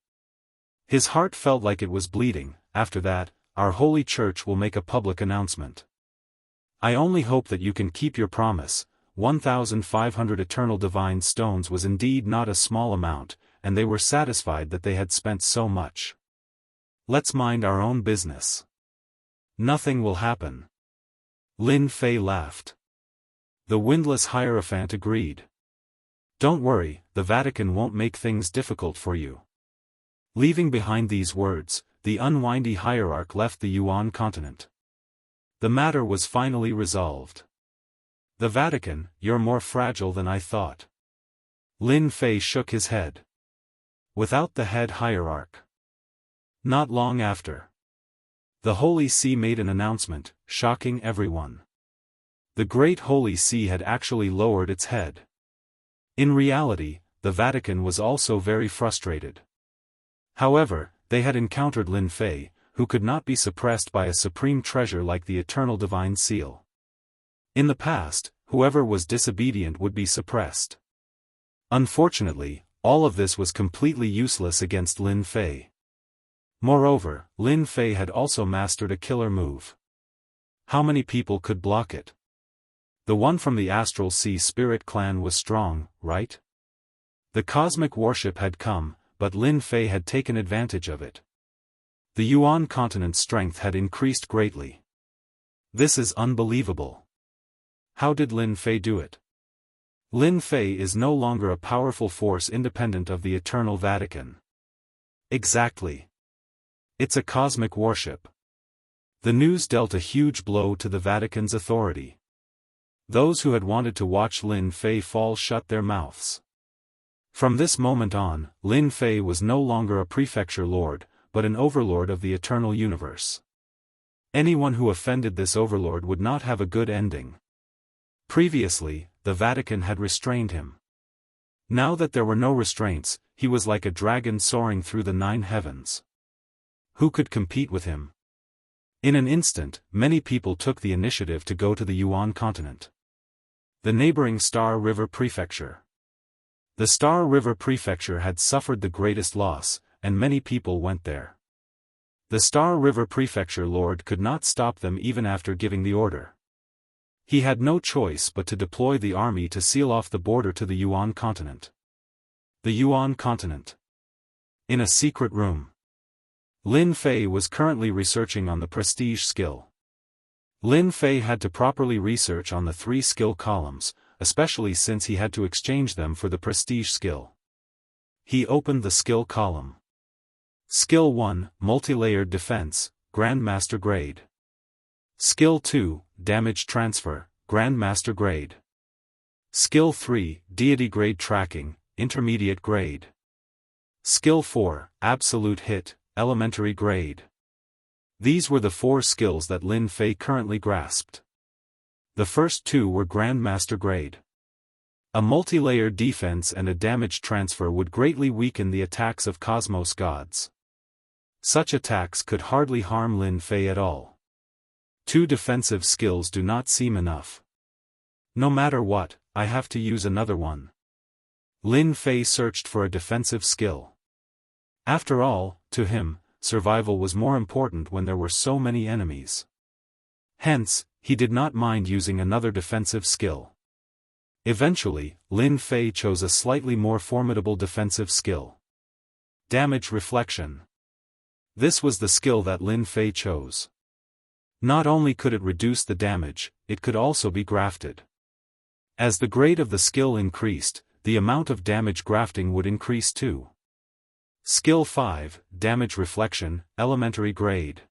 His heart felt like it was bleeding. After that, our Holy Church will make a public announcement. I only hope that you can keep your promise. 1,500 Eternal Divine Stones was indeed not a small amount, and they were satisfied that they had spent so much. Let's mind our own business. Nothing will happen. Lin Fei laughed. The Windless Hierophant agreed. Don't worry, the Vatican won't make things difficult for you. Leaving behind these words, the unwindy hierarch left the Yuan continent. The matter was finally resolved. The Vatican, you're more fragile than I thought. Lin Fei shook his head. Without the head hierarch. Not long after. The Holy See made an announcement, shocking everyone. The Great Holy See had actually lowered its head. In reality, the Vatican was also very frustrated. However, they had encountered Lin Fei, who could not be suppressed by a supreme treasure like the Eternal Divine Seal. In the past, whoever was disobedient would be suppressed. Unfortunately, all of this was completely useless against Lin Fei. Moreover, Lin Fei had also mastered a killer move. How many people could block it? The one from the Astral Sea Spirit clan was strong, right? The cosmic warship had come, but Lin Fei had taken advantage of it. The Yuan continent's strength had increased greatly. This is unbelievable. How did Lin Fei do it? Lin Fei is no longer a powerful force independent of the Eternal Vatican. Exactly. It's a cosmic warship. The news dealt a huge blow to the Vatican's authority. Those who had wanted to watch Lin Fei fall shut their mouths. From this moment on, Lin Fei was no longer a prefecture lord, but an overlord of the eternal universe. Anyone who offended this overlord would not have a good ending. Previously, the Vatican had restrained him. Now that there were no restraints, he was like a dragon soaring through the 9 heavens. Who could compete with him? In an instant, many people took the initiative to go to the Yuan continent. The neighboring Star River Prefecture. The Star River Prefecture had suffered the greatest loss, and many people went there. The Star River Prefecture Lord could not stop them even after giving the order. He had no choice but to deploy the army to seal off the border to the Yuan continent. The Yuan continent. In a secret room. Lin Fei was currently researching on the prestige skill. Lin Fei had to properly research on the 3 skill columns, especially since he had to exchange them for the prestige skill. He opened the skill column. Skill 1, Multilayered Defense, Grandmaster Grade. Skill 2, Damage Transfer, Grandmaster Grade. Skill 3, Deity Grade Tracking, Intermediate Grade. Skill 4, Absolute Hit, Elementary Grade. These were the 4 skills that Lin Fei currently grasped. The first 2 were Grandmaster Grade. A multi-layer defense and a damage transfer would greatly weaken the attacks of Cosmos gods. Such attacks could hardly harm Lin Fei at all. 2 defensive skills do not seem enough. No matter what, I have to use another one. Lin Fei searched for a defensive skill. After all, to him, survival was more important when there were so many enemies. Hence, he did not mind using another defensive skill. Eventually, Lin Fei chose a slightly more formidable defensive skill. Damage Reflection. This was the skill that Lin Fei chose. Not only could it reduce the damage, it could also be grafted. As the grade of the skill increased, the amount of damage grafting would increase too. Skill 5, Damage Reflection, Elementary Grade.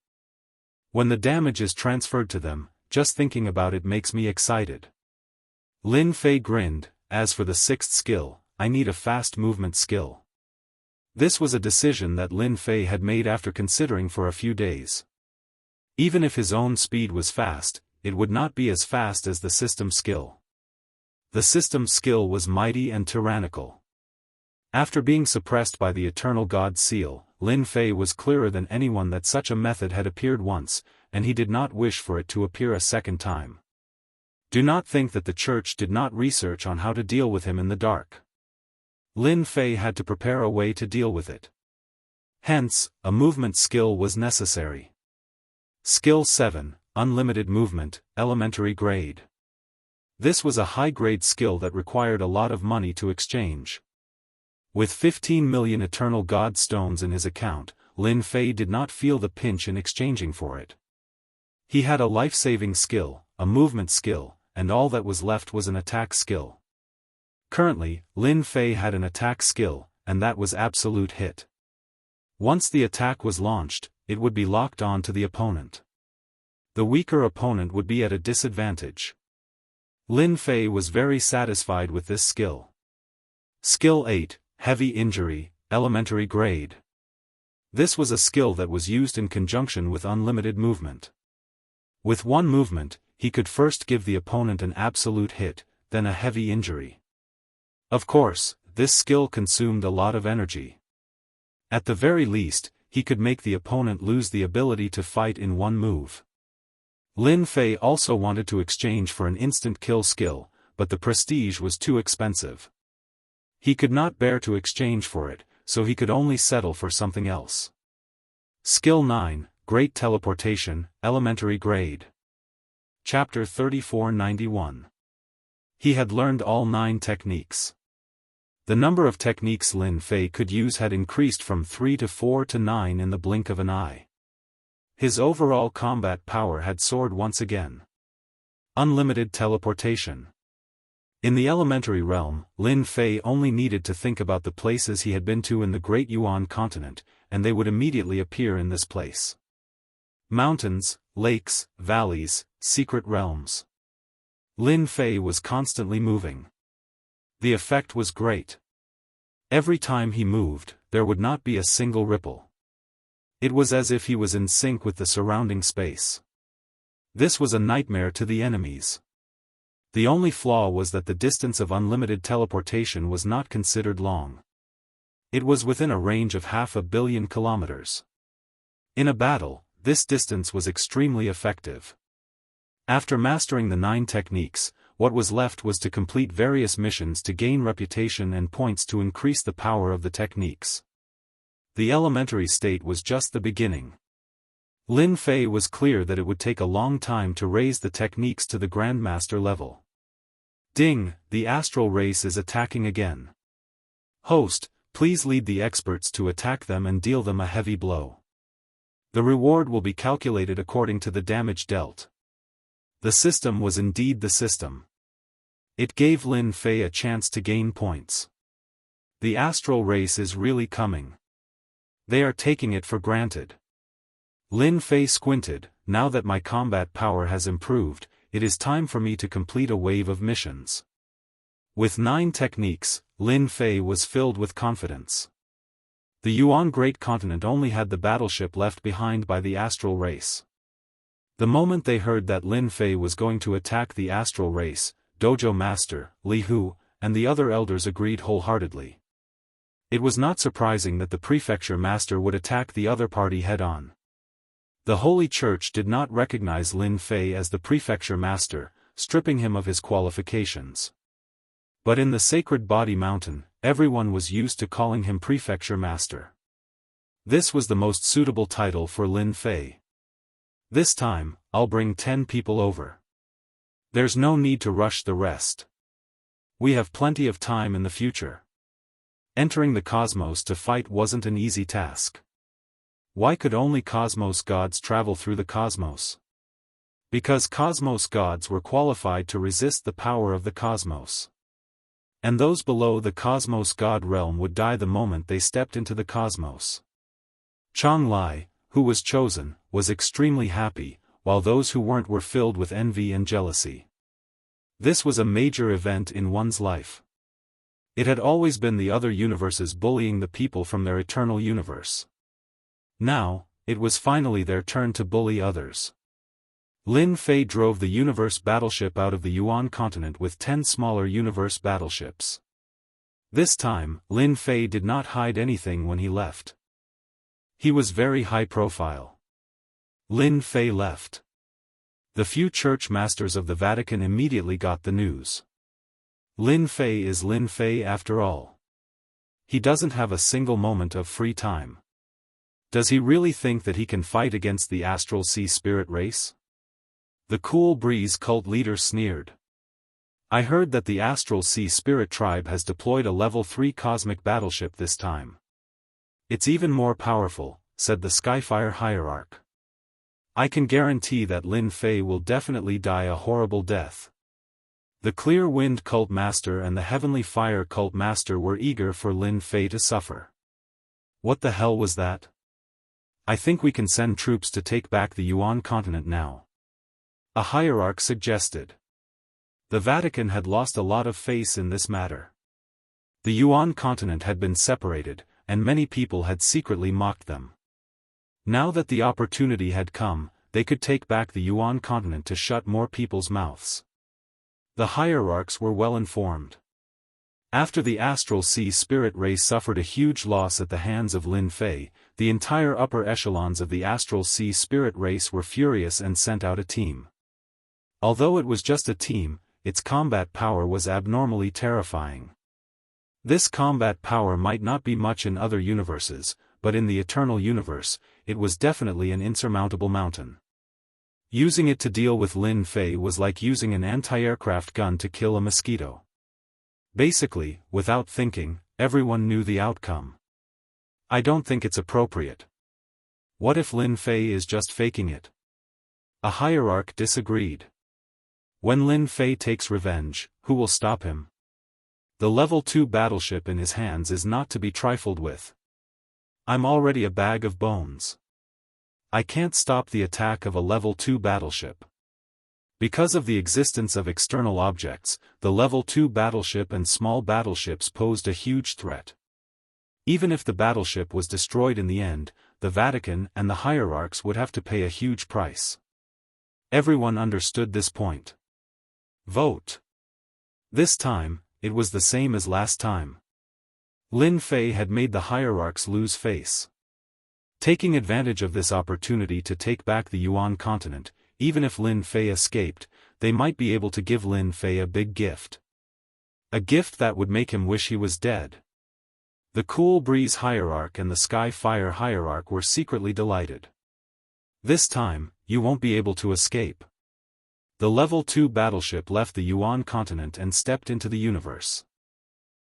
When the damage is transferred to them, just thinking about it makes me excited. Lin Fei grinned. As for the 6th skill, I need a fast movement skill. This was a decision that Lin Fei had made after considering for a few days. Even if his own speed was fast, it would not be as fast as the system skill. The system skill was mighty and tyrannical. After being suppressed by the Eternal God Seal, Lin Fei was clearer than anyone that such a method had appeared once, and he did not wish for it to appear a second time. Do not think that the church did not research on how to deal with him in the dark. Lin Fei had to prepare a way to deal with it. Hence, a movement skill was necessary. Skill 7, Unlimited Movement, Elementary Grade. This was a high-grade skill that required a lot of money to exchange. With 15 million Eternal God Stones in his account, Lin Fei did not feel the pinch in exchanging for it. He had a life-saving skill, a movement skill, and all that was left was an attack skill. Currently, Lin Fei had an attack skill, and that was absolute hit. Once the attack was launched, it would be locked on to the opponent. The weaker opponent would be at a disadvantage. Lin Fei was very satisfied with this skill. Skill 8, Heavy Injury, Elementary Grade. This was a skill that was used in conjunction with unlimited movement. With one movement, he could first give the opponent an absolute hit, then a heavy injury. Of course, this skill consumed a lot of energy. At the very least, he could make the opponent lose the ability to fight in one move. Lin Fei also wanted to exchange for an instant kill skill, but the prestige was too expensive. He could not bear to exchange for it, so he could only settle for something else. Skill 9, Great Teleportation, Elementary Grade. Chapter 3491. He had learned all 9 techniques. The number of techniques Lin Fei could use had increased from 3 to 4 to 9 in the blink of an eye. His overall combat power had soared once again. Unlimited Teleportation. In the elementary realm, Lin Fei only needed to think about the places he had been to in the Great Yuan continent, and they would immediately appear in this place. Mountains, lakes, valleys, secret realms. Lin Fei was constantly moving. The effect was great. Every time he moved, there would not be a single ripple. It was as if he was in sync with the surrounding space. This was a nightmare to the enemies. The only flaw was that the distance of unlimited teleportation was not considered long. It was within a range of 500 million kilometers. In a battle, this distance was extremely effective. After mastering the 9 techniques, what was left was to complete various missions to gain reputation and points to increase the power of the techniques. The elementary state was just the beginning. Lin Fei was clear that it would take a long time to raise the techniques to the Grandmaster level. Ding, the astral race is attacking again. Host, please lead the experts to attack them and deal them a heavy blow. The reward will be calculated according to the damage dealt. The system was indeed the system. It gave Lin Fei a chance to gain points. The astral race is really coming. They are taking it for granted. Lin Fei squinted. Now that my combat power has improved, it is time for me to complete a wave of missions. With 9 techniques, Lin Fei was filled with confidence. The Yuan Great Continent only had the battleship left behind by the astral race. The moment they heard that Lin Fei was going to attack the astral race, Dojo Master, Li Hu, and the other elders agreed wholeheartedly. It was not surprising that the Prefecture Master would attack the other party head-on. The Holy Church did not recognize Lin Fei as the Prefecture Master, stripping him of his qualifications. But in the Sacred Body Mountain, everyone was used to calling him Prefecture Master. This was the most suitable title for Lin Fei. This time, I'll bring 10 people over. There's no need to rush the rest. We have plenty of time in the future. Entering the cosmos to fight wasn't an easy task. Why could only cosmos gods travel through the cosmos? Because cosmos gods were qualified to resist the power of the cosmos. And those below the cosmos god realm would die the moment they stepped into the cosmos. Chang Lai, who was chosen, was extremely happy, while those who weren't were filled with envy and jealousy. This was a major event in one's life. It had always been the other universes bullying the people from their eternal universe. Now, it was finally their turn to bully others. Lin Fei drove the universe battleship out of the Yuan continent with 10 smaller universe battleships. This time, Lin Fei did not hide anything when he left. He was very high profile. Lin Fei left. The few church masters of the Vatican immediately got the news. Lin Fei is Lin Fei after all. He doesn't have a single moment of free time. Does he really think that he can fight against the astral sea spirit race? The Cool Breeze cult leader sneered. I heard that the astral sea spirit tribe has deployed a level 3 cosmic battleship this time. It's even more powerful, said the Skyfire hierarch. I can guarantee that Lin Fei will definitely die a horrible death. The Clear Wind Cult Master and the Heavenly Fire Cult Master were eager for Lin Fei to suffer. What the hell was that? I think we can send troops to take back the Yuan continent now. A hierarch suggested. The Vatican had lost a lot of face in this matter. The Yuan continent had been separated, and many people had secretly mocked them. Now that the opportunity had come, they could take back the Yuan continent to shut more people's mouths. The hierarchs were well informed. After the astral sea spirit race suffered a huge loss at the hands of Lin Fei, the entire upper echelons of the astral sea spirit race were furious and sent out a team. Although it was just a team, its combat power was abnormally terrifying. This combat power might not be much in other universes, but in the eternal universe, it was definitely an insurmountable mountain. Using it to deal with Lin Fei was like using an anti-aircraft gun to kill a mosquito. Basically, without thinking, everyone knew the outcome. I don't think it's appropriate. What if Lin Fei is just faking it? A hierarch disagreed. When Lin Fei takes revenge, who will stop him? The level 2 battleship in his hands is not to be trifled with. I'm already a bag of bones. I can't stop the attack of a level 2 battleship. Because of the existence of external objects, the level 2 battleship and small battleships posed a huge threat. Even if the battleship was destroyed in the end, the Vatican and the hierarchs would have to pay a huge price. Everyone understood this point. Vote. This time, it was the same as last time. Lin Fei had made the hierarchs lose face. Taking advantage of this opportunity to take back the Yuan continent, even if Lin Fei escaped, they might be able to give Lin Fei a big gift. A gift that would make him wish he was dead. The Cool Breeze hierarch and the Sky Fire hierarch were secretly delighted. This time, you won't be able to escape. The level 2 battleship left the Yuan continent and stepped into the universe.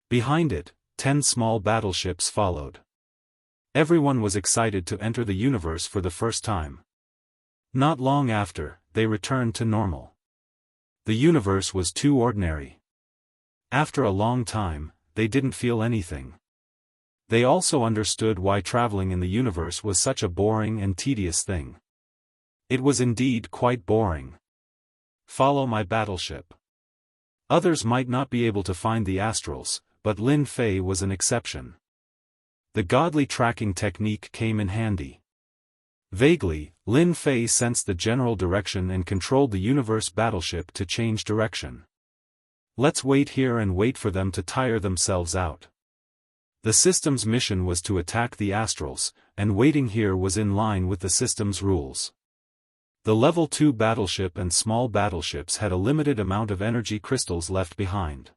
Behind it, 10 small battleships followed. Everyone was excited to enter the universe for the first time. Not long after, they returned to normal. The universe was too ordinary. After a long time, they didn't feel anything. They also understood why traveling in the universe was such a boring and tedious thing. It was indeed quite boring. Follow my battleship. Others might not be able to find the astrals, but Lin Fei was an exception. The godly tracking technique came in handy. Vaguely, Lin Fei sensed the general direction and controlled the universe battleship to change direction. Let's wait here and wait for them to tire themselves out. The system's mission was to attack the astrals, and waiting here was in line with the system's rules. The level 2 battleship and small battleships had a limited amount of energy crystals left behind.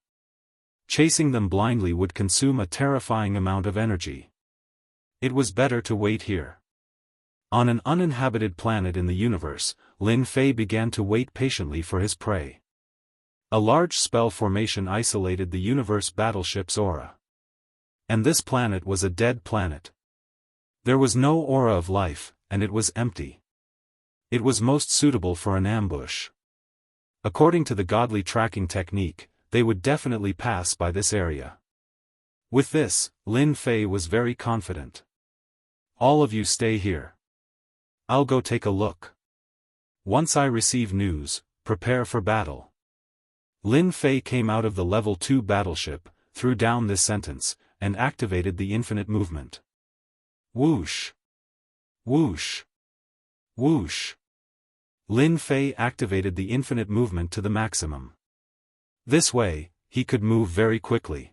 Chasing them blindly would consume a terrifying amount of energy. It was better to wait here. On an uninhabited planet in the universe, Lin Fei began to wait patiently for his prey. A large spell formation isolated the universe battleship's aura. And this planet was a dead planet. There was no aura of life, and it was empty. It was most suitable for an ambush. According to the godly tracking technique, they would definitely pass by this area. With this, Lin Fei was very confident. All of you stay here. I'll go take a look. Once I receive news, prepare for battle. Lin Fei came out of the level 2 battleship, threw down this sentence, and activated the infinite movement. Whoosh! Whoosh! Whoosh! Lin Fei activated the infinite movement to the maximum. This way, he could move very quickly.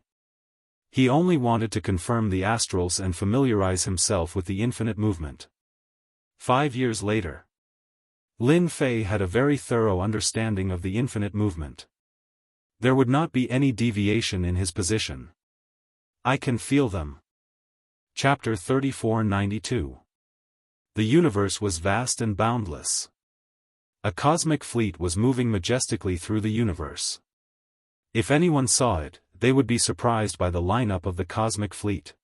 He only wanted to confirm the astrals and familiarize himself with the infinite movement. 5 years later, Lin Fei had a very thorough understanding of the infinite movement. There would not be any deviation in his position. I can feel them. Chapter 3492. The universe was vast and boundless. A cosmic fleet was moving majestically through the universe. If anyone saw it, they would be surprised by the lineup of the cosmic fleet.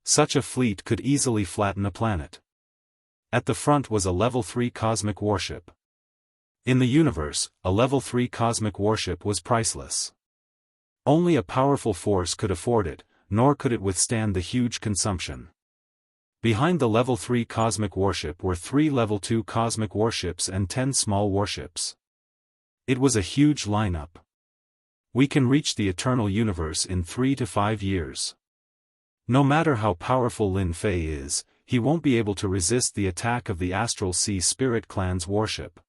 Such a fleet could easily flatten a planet. At the front was a level 3 cosmic warship. In the universe, a level 3 cosmic warship was priceless. Only a powerful force could afford it, nor could it withstand the huge consumption. Behind the level 3 cosmic warship were 3 level 2 cosmic warships and 10 small warships. It was a huge lineup. We can reach the eternal universe in 3 to 5 years. No matter how powerful Lin Fei is, he won't be able to resist the attack of the Astral Sea Spirit Clan's warship.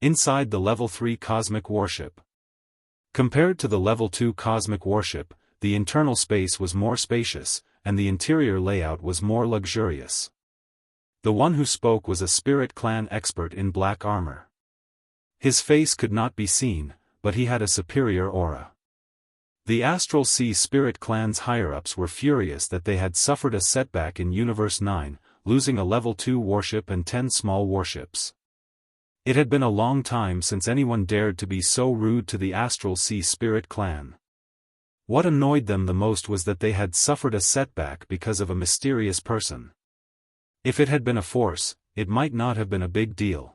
Inside the level 3 cosmic warship. Compared to the level 2 cosmic warship, the internal space was more spacious, and the interior layout was more luxurious. The one who spoke was a Spirit Clan expert in black armor. His face could not be seen, but he had a superior aura. The Astral Sea Spirit Clan's higher-ups were furious that they had suffered a setback in Universe 9, losing a level 2 warship and 10 small warships. It had been a long time since anyone dared to be so rude to the Astral Sea Spirit Clan. What annoyed them the most was that they had suffered a setback because of a mysterious person. If it had been a force, it might not have been a big deal.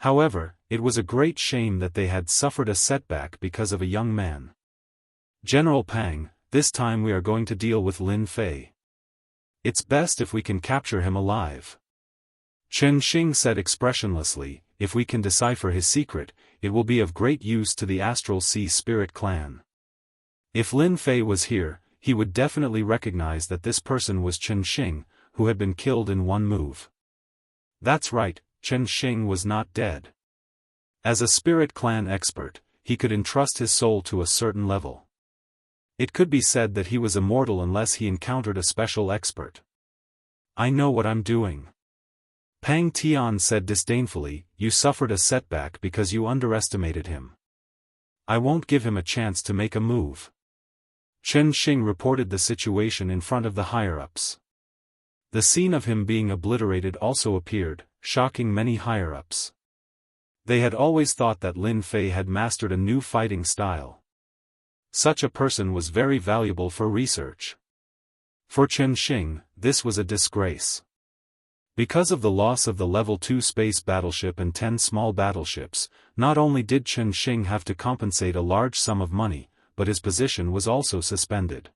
However, it was a great shame that they had suffered a setback because of a young man. General Pang, this time we are going to deal with Lin Fei. It's best if we can capture him alive. Chen Xing said expressionlessly, if we can decipher his secret, it will be of great use to the Astral Sea Spirit Clan. If Lin Fei was here, he would definitely recognize that this person was Chen Xing, who had been killed in one move. That's right, Chen Xing was not dead. As a Spirit Clan expert, he could entrust his soul to a certain level. It could be said that he was immortal unless he encountered a special expert. I know what I'm doing. Pang Tian said disdainfully, you suffered a setback because you underestimated him. I won't give him a chance to make a move. Chen Xing reported the situation in front of the higher-ups. The scene of him being obliterated also appeared, shocking many higher-ups. They had always thought that Lin Fei had mastered a new fighting style. Such a person was very valuable for research. For Chen Xing, this was a disgrace. Because of the loss of the level 2 space battleship and 10 small battleships, not only did Chen Xing have to compensate a large sum of money, but his position was also suspended.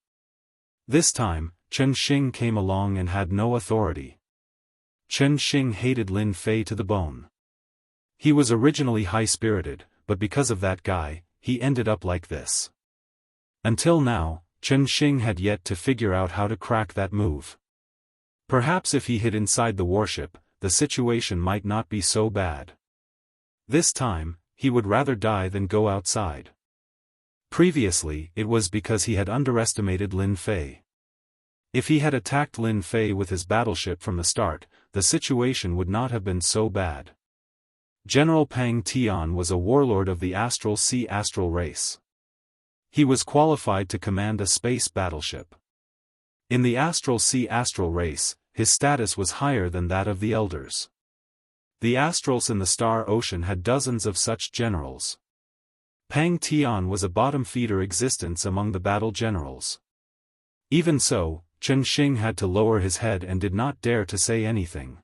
This time, Chen Xing came along and had no authority. Chen Xing hated Lin Fei to the bone. He was originally high-spirited, but because of that guy, he ended up like this. Until now, Chen Xing had yet to figure out how to crack that move. Perhaps if he hid inside the warship, the situation might not be so bad. This time, he would rather die than go outside. Previously, it was because he had underestimated Lin Fei. If he had attacked Lin Fei with his battleship from the start, the situation would not have been so bad. General Pang Tian was a warlord of the Astral Sea Astral race. He was qualified to command a space battleship. In the Astral Sea Astral race, his status was higher than that of the elders. The Astrals in the Star Ocean had dozens of such generals. Pang Tian was a bottom-feeder existence among the battle generals. Even so, Chen Xing had to lower his head and did not dare to say anything.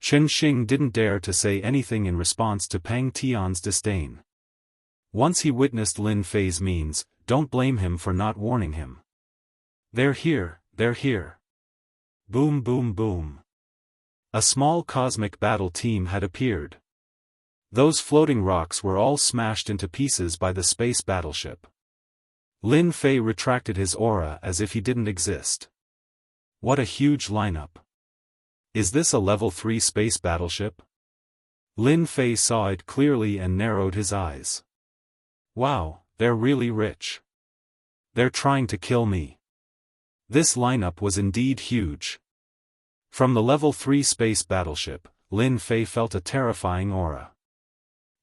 Chen Xing didn't dare to say anything in response to Pang Tian's disdain. Once he witnessed Lin Fei's means, don't blame him for not warning him. They're here, they're here. Boom boom boom. A small cosmic battle team had appeared. Those floating rocks were all smashed into pieces by the space battleship. Lin Fei retracted his aura as if he didn't exist. What a huge lineup. Is this a level 3 space battleship? Lin Fei saw it clearly and narrowed his eyes. Wow, they're really rich. They're trying to kill me. This lineup was indeed huge. From the level 3 space battleship, Lin Fei felt a terrifying aura.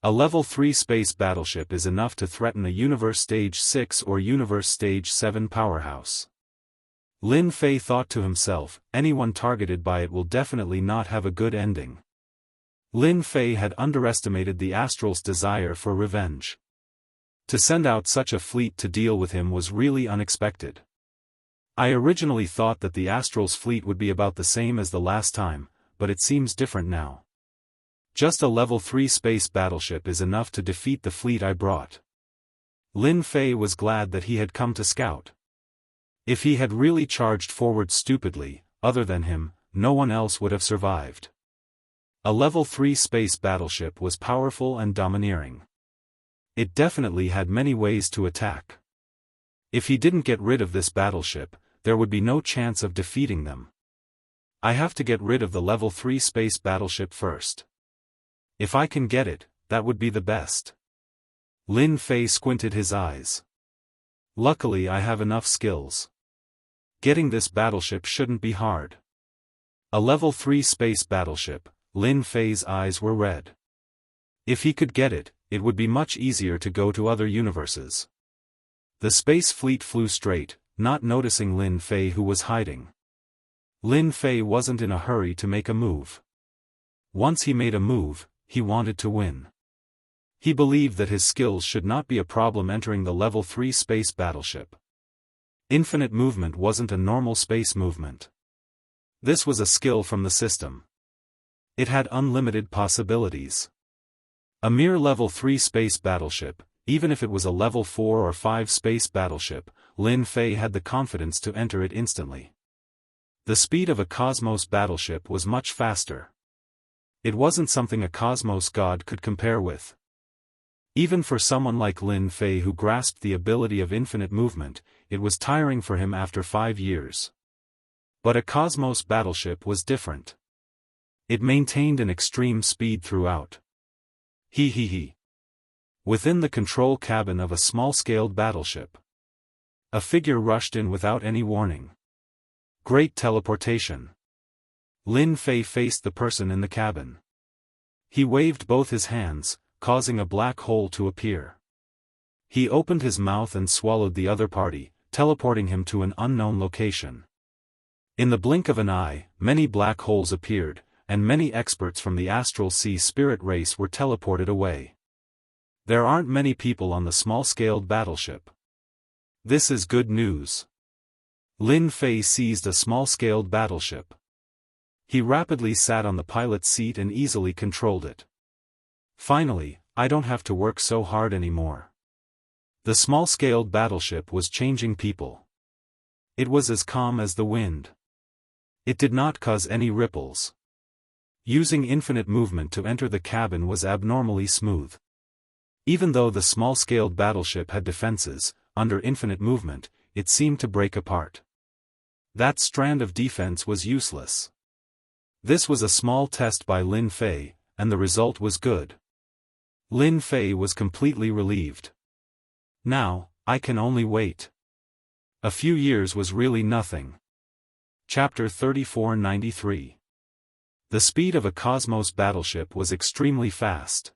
A level 3 space battleship is enough to threaten a Universe Stage 6 or Universe Stage 7 powerhouse. Lin Fei thought to himself, anyone targeted by it will definitely not have a good ending. Lin Fei had underestimated the Astral's desire for revenge. To send out such a fleet to deal with him was really unexpected. I originally thought that the Astral's fleet would be about the same as the last time, but it seems different now. Just a level 3 space battleship is enough to defeat the fleet I brought. Lin Fei was glad that he had come to scout. If he had really charged forward stupidly, other than him, no one else would have survived. A level 3 space battleship was powerful and domineering. It definitely had many ways to attack. If he didn't get rid of this battleship, there would be no chance of defeating them. I have to get rid of the level 3 space battleship first. If I can get it, that would be the best. Lin Fei squinted his eyes. Luckily I have enough skills. Getting this battleship shouldn't be hard. A level 3 space battleship, Lin Fei's eyes were red. If he could get it, it would be much easier to go to other universes. The space fleet flew straight, not noticing Lin Fei who was hiding. Lin Fei wasn't in a hurry to make a move. Once he made a move, he wanted to win. He believed that his skills should not be a problem entering the level 3 space battleship. Infinite movement wasn't a normal space movement. This was a skill from the system. It had unlimited possibilities. A mere level 3 space battleship, even if it was a level 4 or 5 space battleship, Lin Fei had the confidence to enter it instantly. The speed of a Cosmos battleship was much faster. It wasn't something a Cosmos god could compare with. Even for someone like Lin Fei who grasped the ability of infinite movement, it was tiring for him after 5 years. But a Cosmos battleship was different. It maintained an extreme speed throughout. Within the control cabin of a small-scaled battleship, a figure rushed in without any warning. Great teleportation. Lin Fei faced the person in the cabin. He waved both his hands, causing a black hole to appear. He opened his mouth and swallowed the other party, teleporting him to an unknown location. In the blink of an eye, many black holes appeared, and many experts from the Astral Sea spirit race were teleported away. There aren't many people on the small-scaled battleship. This is good news. Lin Fei seized a small-scaled battleship. He rapidly sat on the pilot's seat and easily controlled it. Finally, I don't have to work so hard anymore. The small-scaled battleship was changing people. It was as calm as the wind. It did not cause any ripples. Using infinite movement to enter the cabin was abnormally smooth. Even though the small-scaled battleship had defenses, under infinite movement, it seemed to break apart. That strand of defense was useless. This was a small test by Lin Fei, and the result was good. Lin Fei was completely relieved. Now, I can only wait. A few years was really nothing. Chapter 3493. The speed of a Cosmos battleship was extremely fast.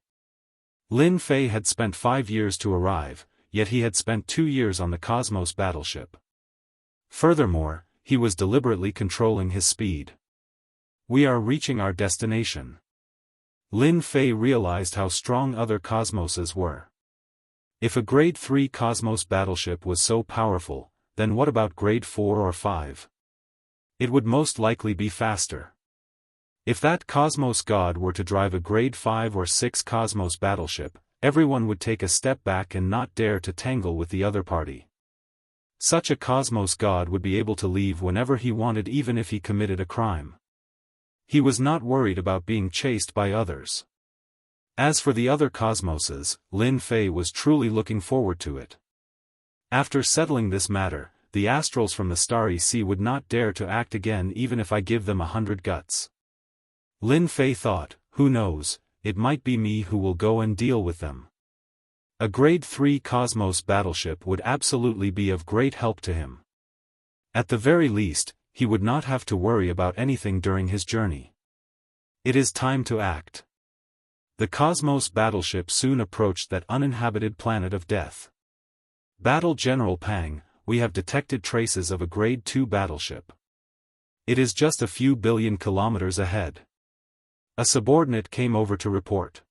Lin Fei had spent 5 years to arrive, yet he had spent 2 years on the Cosmos battleship. Furthermore, he was deliberately controlling his speed. We are reaching our destination. Lin Fei realized how strong other Cosmoses were. If a Grade 3 Cosmos battleship was so powerful, then what about Grade 4 or 5? It would most likely be faster. If that Cosmos god were to drive a Grade 5 or 6 Cosmos battleship, everyone would take a step back and not dare to tangle with the other party. Such a cosmos god would be able to leave whenever he wanted, even if he committed a crime. He was not worried about being chased by others. As for the other cosmoses, Lin Fei was truly looking forward to it. After settling this matter, the astrals from the Starry Sea would not dare to act again even if I give them 100 guts. Lin Fei thought, who knows, it might be me who will go and deal with them. A Grade 3 Cosmos battleship would absolutely be of great help to him. At the very least, he would not have to worry about anything during his journey. It is time to act. The Cosmos battleship soon approached that uninhabited planet of death. Battle General Pang, we have detected traces of a Grade 2 battleship. It is just a few billion kilometers ahead. A subordinate came over to report.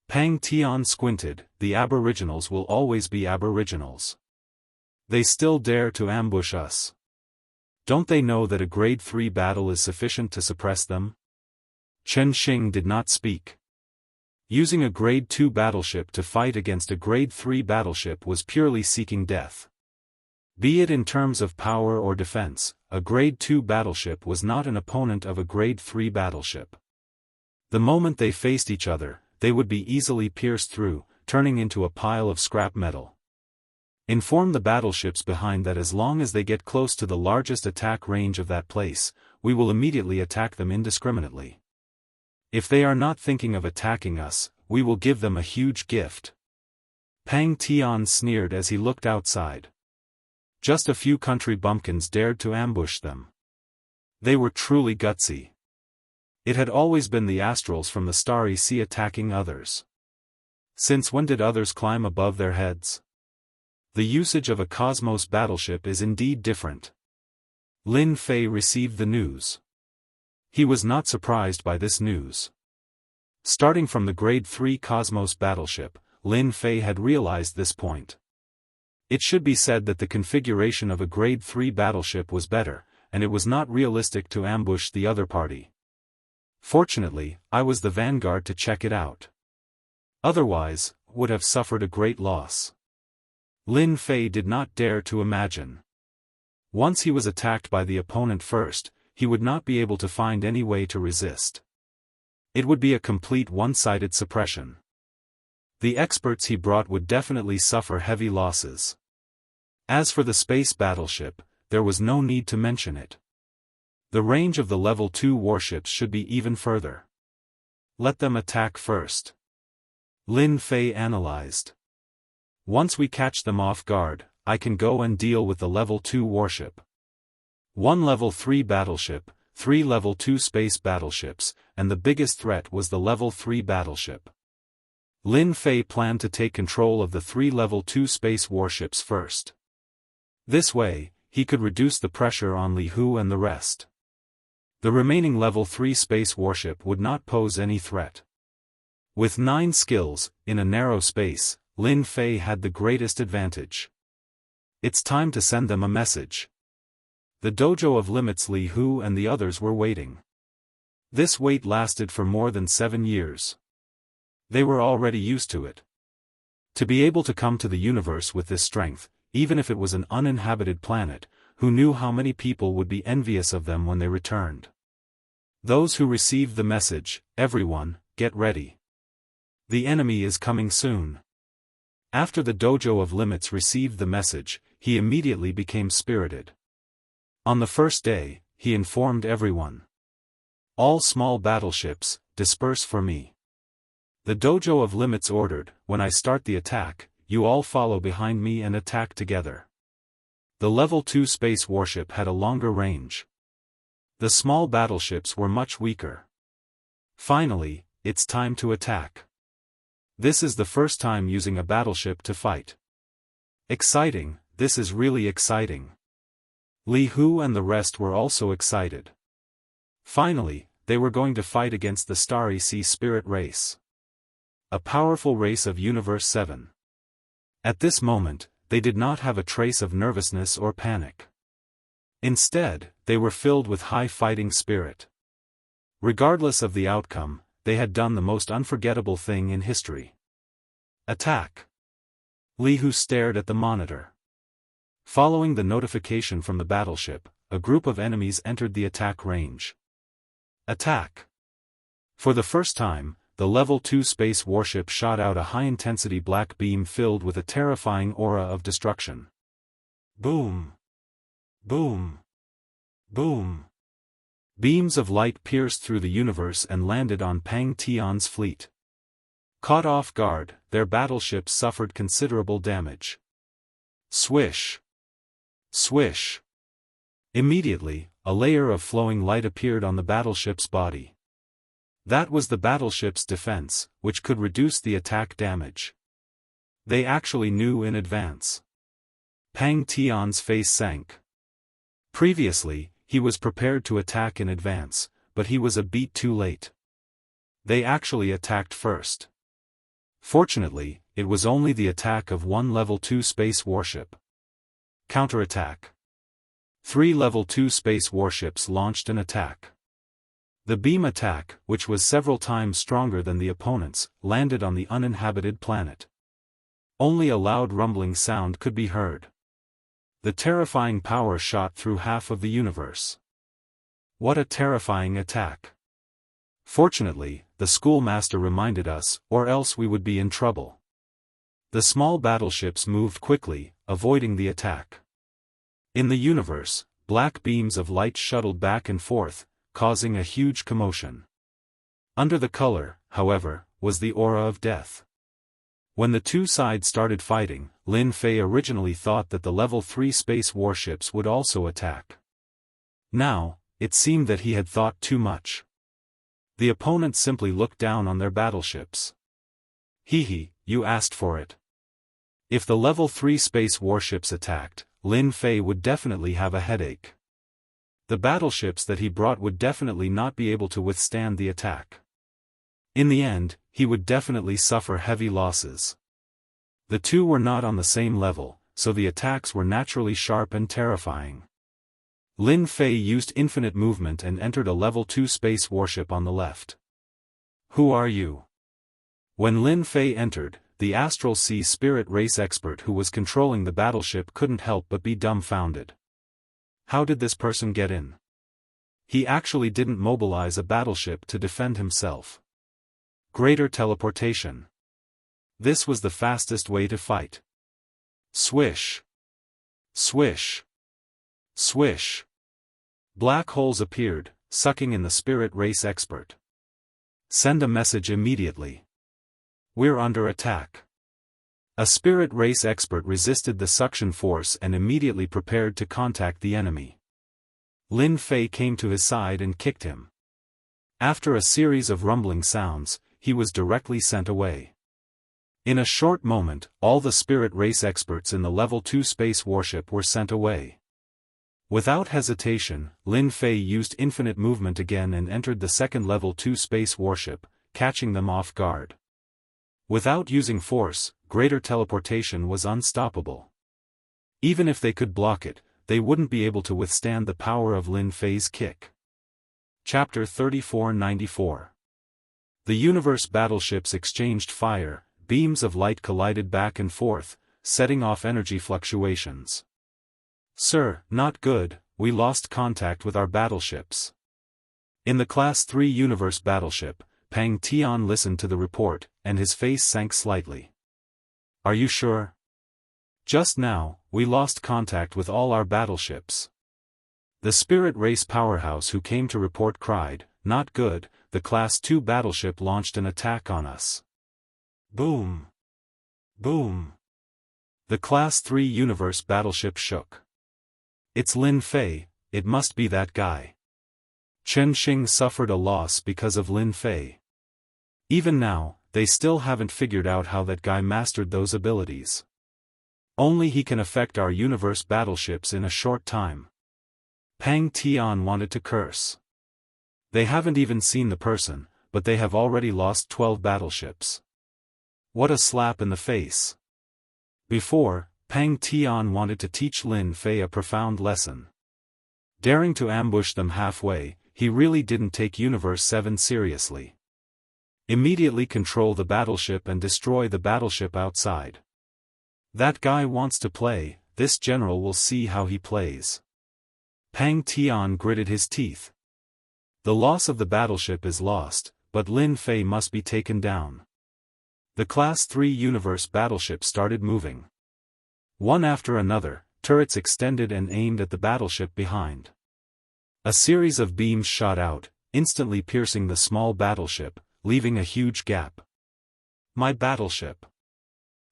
Pang Tian squinted. The aboriginals will always be aboriginals. They still dare to ambush us. Don't they know that a Grade 3 battle is sufficient to suppress them? Chen Xing did not speak. Using a Grade 2 battleship to fight against a Grade 3 battleship was purely seeking death. Be it in terms of power or defense, a Grade 2 battleship was not an opponent of a Grade 3 battleship. The moment they faced each other, they would be easily pierced through, turning into a pile of scrap metal. Inform the battleships behind that as long as they get close to the largest attack range of that place, we will immediately attack them indiscriminately. If they are not thinking of attacking us, we will give them a huge gift. Pang Tian sneered as he looked outside. Just a few country bumpkins dared to ambush them. They were truly gutsy. It had always been the astrals from the Starry Sea attacking others. Since when did others climb above their heads? The usage of a Cosmos battleship is indeed different. Lin Fei received the news. He was not surprised by this news. Starting from the Grade 3 Cosmos battleship, Lin Fei had realized this point. It should be said that the configuration of a Grade 3 battleship was better, and it was not realistic to ambush the other party. Fortunately, I was the vanguard to check it out. Otherwise, would have suffered a great loss. Lin Fei did not dare to imagine. Once he was attacked by the opponent first, he would not be able to find any way to resist. It would be a complete one-sided suppression. The experts he brought would definitely suffer heavy losses. As for the space battleship, there was no need to mention it. The range of the Level 2 warships should be even further. Let them attack first. Lin Fei analyzed. Once we catch them off guard, I can go and deal with the Level 2 warship. 1 Level 3 battleship, 3 Level 2 space battleships, and the biggest threat was the Level 3 battleship. Lin Fei planned to take control of the 3 Level 2 space warships first. This way, he could reduce the pressure on Li Hu and the rest. The remaining Level 3 space warship would not pose any threat. With 9 skills, in a narrow space, Lin Fei had the greatest advantage. It's time to send them a message. The dojo of limits Li Hu and the others were waiting. This wait lasted for more than 7 years. They were already used to it. To be able to come to the universe with this strength, even if it was an uninhabited planet, who knew how many people would be envious of them when they returned. Those who received the message, everyone, get ready. The enemy is coming soon. After the dojo of limits received the message, he immediately became spirited. On the first day, he informed everyone. All small battleships, disperse for me. The dojo of limits ordered, when I start the attack, you all follow behind me and attack together. The Level 2 space warship had a longer range. The small battleships were much weaker. Finally, it's time to attack. This is the first time using a battleship to fight. Exciting, this is really exciting. Li Hu and the rest were also excited. Finally, they were going to fight against the Starry Sea Spirit race. A powerful race of Universe 7. At this moment, they did not have a trace of nervousness or panic. Instead, they were filled with high fighting spirit. Regardless of the outcome, they had done the most unforgettable thing in history. Attack! Li Hu stared at the monitor. Following the notification from the battleship, a group of enemies entered the attack range. Attack! For the first time, the Level 2 space warship shot out a high-intensity black beam filled with a terrifying aura of destruction. Boom! Boom! Boom! Beams of light pierced through the universe and landed on Pang Tian's fleet. Caught off guard, their battleships suffered considerable damage. Swish! Swish! Immediately, a layer of flowing light appeared on the battleship's body. That was the battleship's defense, which could reduce the attack damage. They actually knew in advance. Pang Tian's face sank. Previously, he was prepared to attack in advance, but he was a beat too late. They actually attacked first. Fortunately, it was only the attack of one Level 2 space warship. Counterattack. 3 Level 2 space warships launched an attack. The beam attack, which was several times stronger than the opponent's, landed on the uninhabited planet. Only a loud rumbling sound could be heard. The terrifying power shot through half of the universe. What a terrifying attack! Fortunately, the schoolmaster reminded us, or else we would be in trouble. The small battleships moved quickly, avoiding the attack. In the universe, black beams of light shuttled back and forth, causing a huge commotion. Under the color, however, was the aura of death. When the two sides started fighting, Lin Fei originally thought that the Level 3 space warships would also attack. Now, it seemed that he had thought too much. The opponents simply looked down on their battleships. Hee, you asked for it. If the Level 3 space warships attacked, Lin Fei would definitely have a headache. The battleships that he brought would definitely not be able to withstand the attack. In the end, he would definitely suffer heavy losses. The two were not on the same level, so the attacks were naturally sharp and terrifying. Lin Fei used infinite movement and entered a Level 2 space warship on the left. Who are you? When Lin Fei entered, the Astral Sea Spirit Race expert who was controlling the battleship couldn't help but be dumbfounded. How did this person get in? He actually didn't mobilize a battleship to defend himself. Greater teleportation. This was the fastest way to fight. Swish. Swish. Swish. Black holes appeared, sucking in the Spirit Race expert. Send a message immediately. We're under attack. A Spirit Race expert resisted the suction force and immediately prepared to contact the enemy. Lin Fei came to his side and kicked him. After a series of rumbling sounds, he was directly sent away. In a short moment, all the Spirit Race experts in the Level 2 space warship were sent away. Without hesitation, Lin Fei used infinite movement again and entered the second Level 2 space warship, catching them off guard. Without using force, greater teleportation was unstoppable. Even if they could block it, they wouldn't be able to withstand the power of Lin Fei's kick. Chapter 3494. The universe battleships exchanged fire, beams of light collided back and forth, setting off energy fluctuations. Sir, not good, we lost contact with our battleships. In the Class 3 universe battleship, Pang Tian listened to the report, and his face sank slightly. Are you sure? Just now, we lost contact with all our battleships. The Spirit Race powerhouse who came to report cried, not good, the Class 2 battleship launched an attack on us. Boom! Boom! The Class 3 universe battleship shook. It's Lin Fei, it must be that guy. Chen Xing suffered a loss because of Lin Fei. Even now, they still haven't figured out how that guy mastered those abilities. Only he can affect our universe battleships in a short time. Pang Tian wanted to curse. They haven't even seen the person, but they have already lost 12 battleships. What a slap in the face. Before, Pang Tian wanted to teach Lin Fei a profound lesson. Daring to ambush them halfway, he really didn't take Universe 7 seriously. Immediately control the battleship and destroy the battleship outside. That guy wants to play, this general will see how he plays. Pang Tian gritted his teeth. The loss of the battleship is lost, but Lin Fei must be taken down. The Class 3 Universe battleship started moving. One after another, turrets extended and aimed at the battleship behind. A series of beams shot out, instantly piercing the small battleship, leaving a huge gap. My battleship.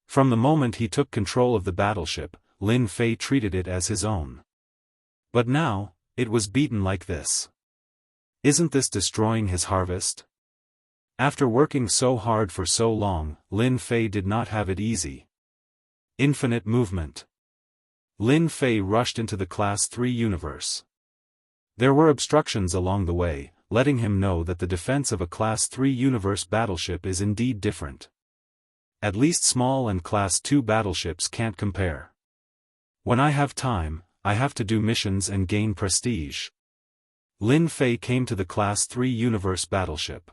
From the moment he took control of the battleship, Lin Fei treated it as his own. But now, it was beaten like this. Isn't this destroying his harvest? After working so hard for so long, Lin Fei did not have it easy. Infinite movement. Lin Fei rushed into the Class 3 universe. There were obstructions along the way, letting him know that the defense of a Class 3 universe battleship is indeed different. At least small and Class 2 battleships can't compare. When I have time, I have to do missions and gain prestige. Lin Fei came to the Class 3 universe battleship.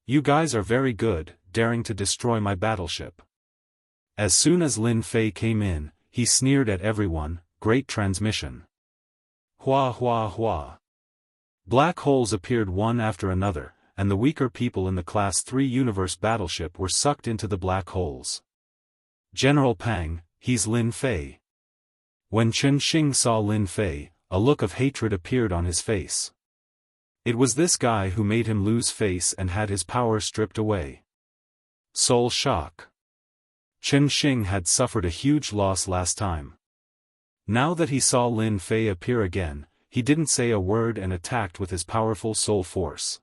You guys are very good, daring to destroy my battleship. As soon as Lin Fei came in, he sneered at everyone, great transmission. Hua hua hua. Black holes appeared one after another, and the weaker people in the Class 3 universe battleship were sucked into the black holes. General Pang, he's Lin Fei. When Chen Xing saw Lin Fei, a look of hatred appeared on his face. It was this guy who made him lose face and had his power stripped away. Soul shock. Chen Xing had suffered a huge loss last time. Now that he saw Lin Fei appear again, he didn't say a word and attacked with his powerful soul force.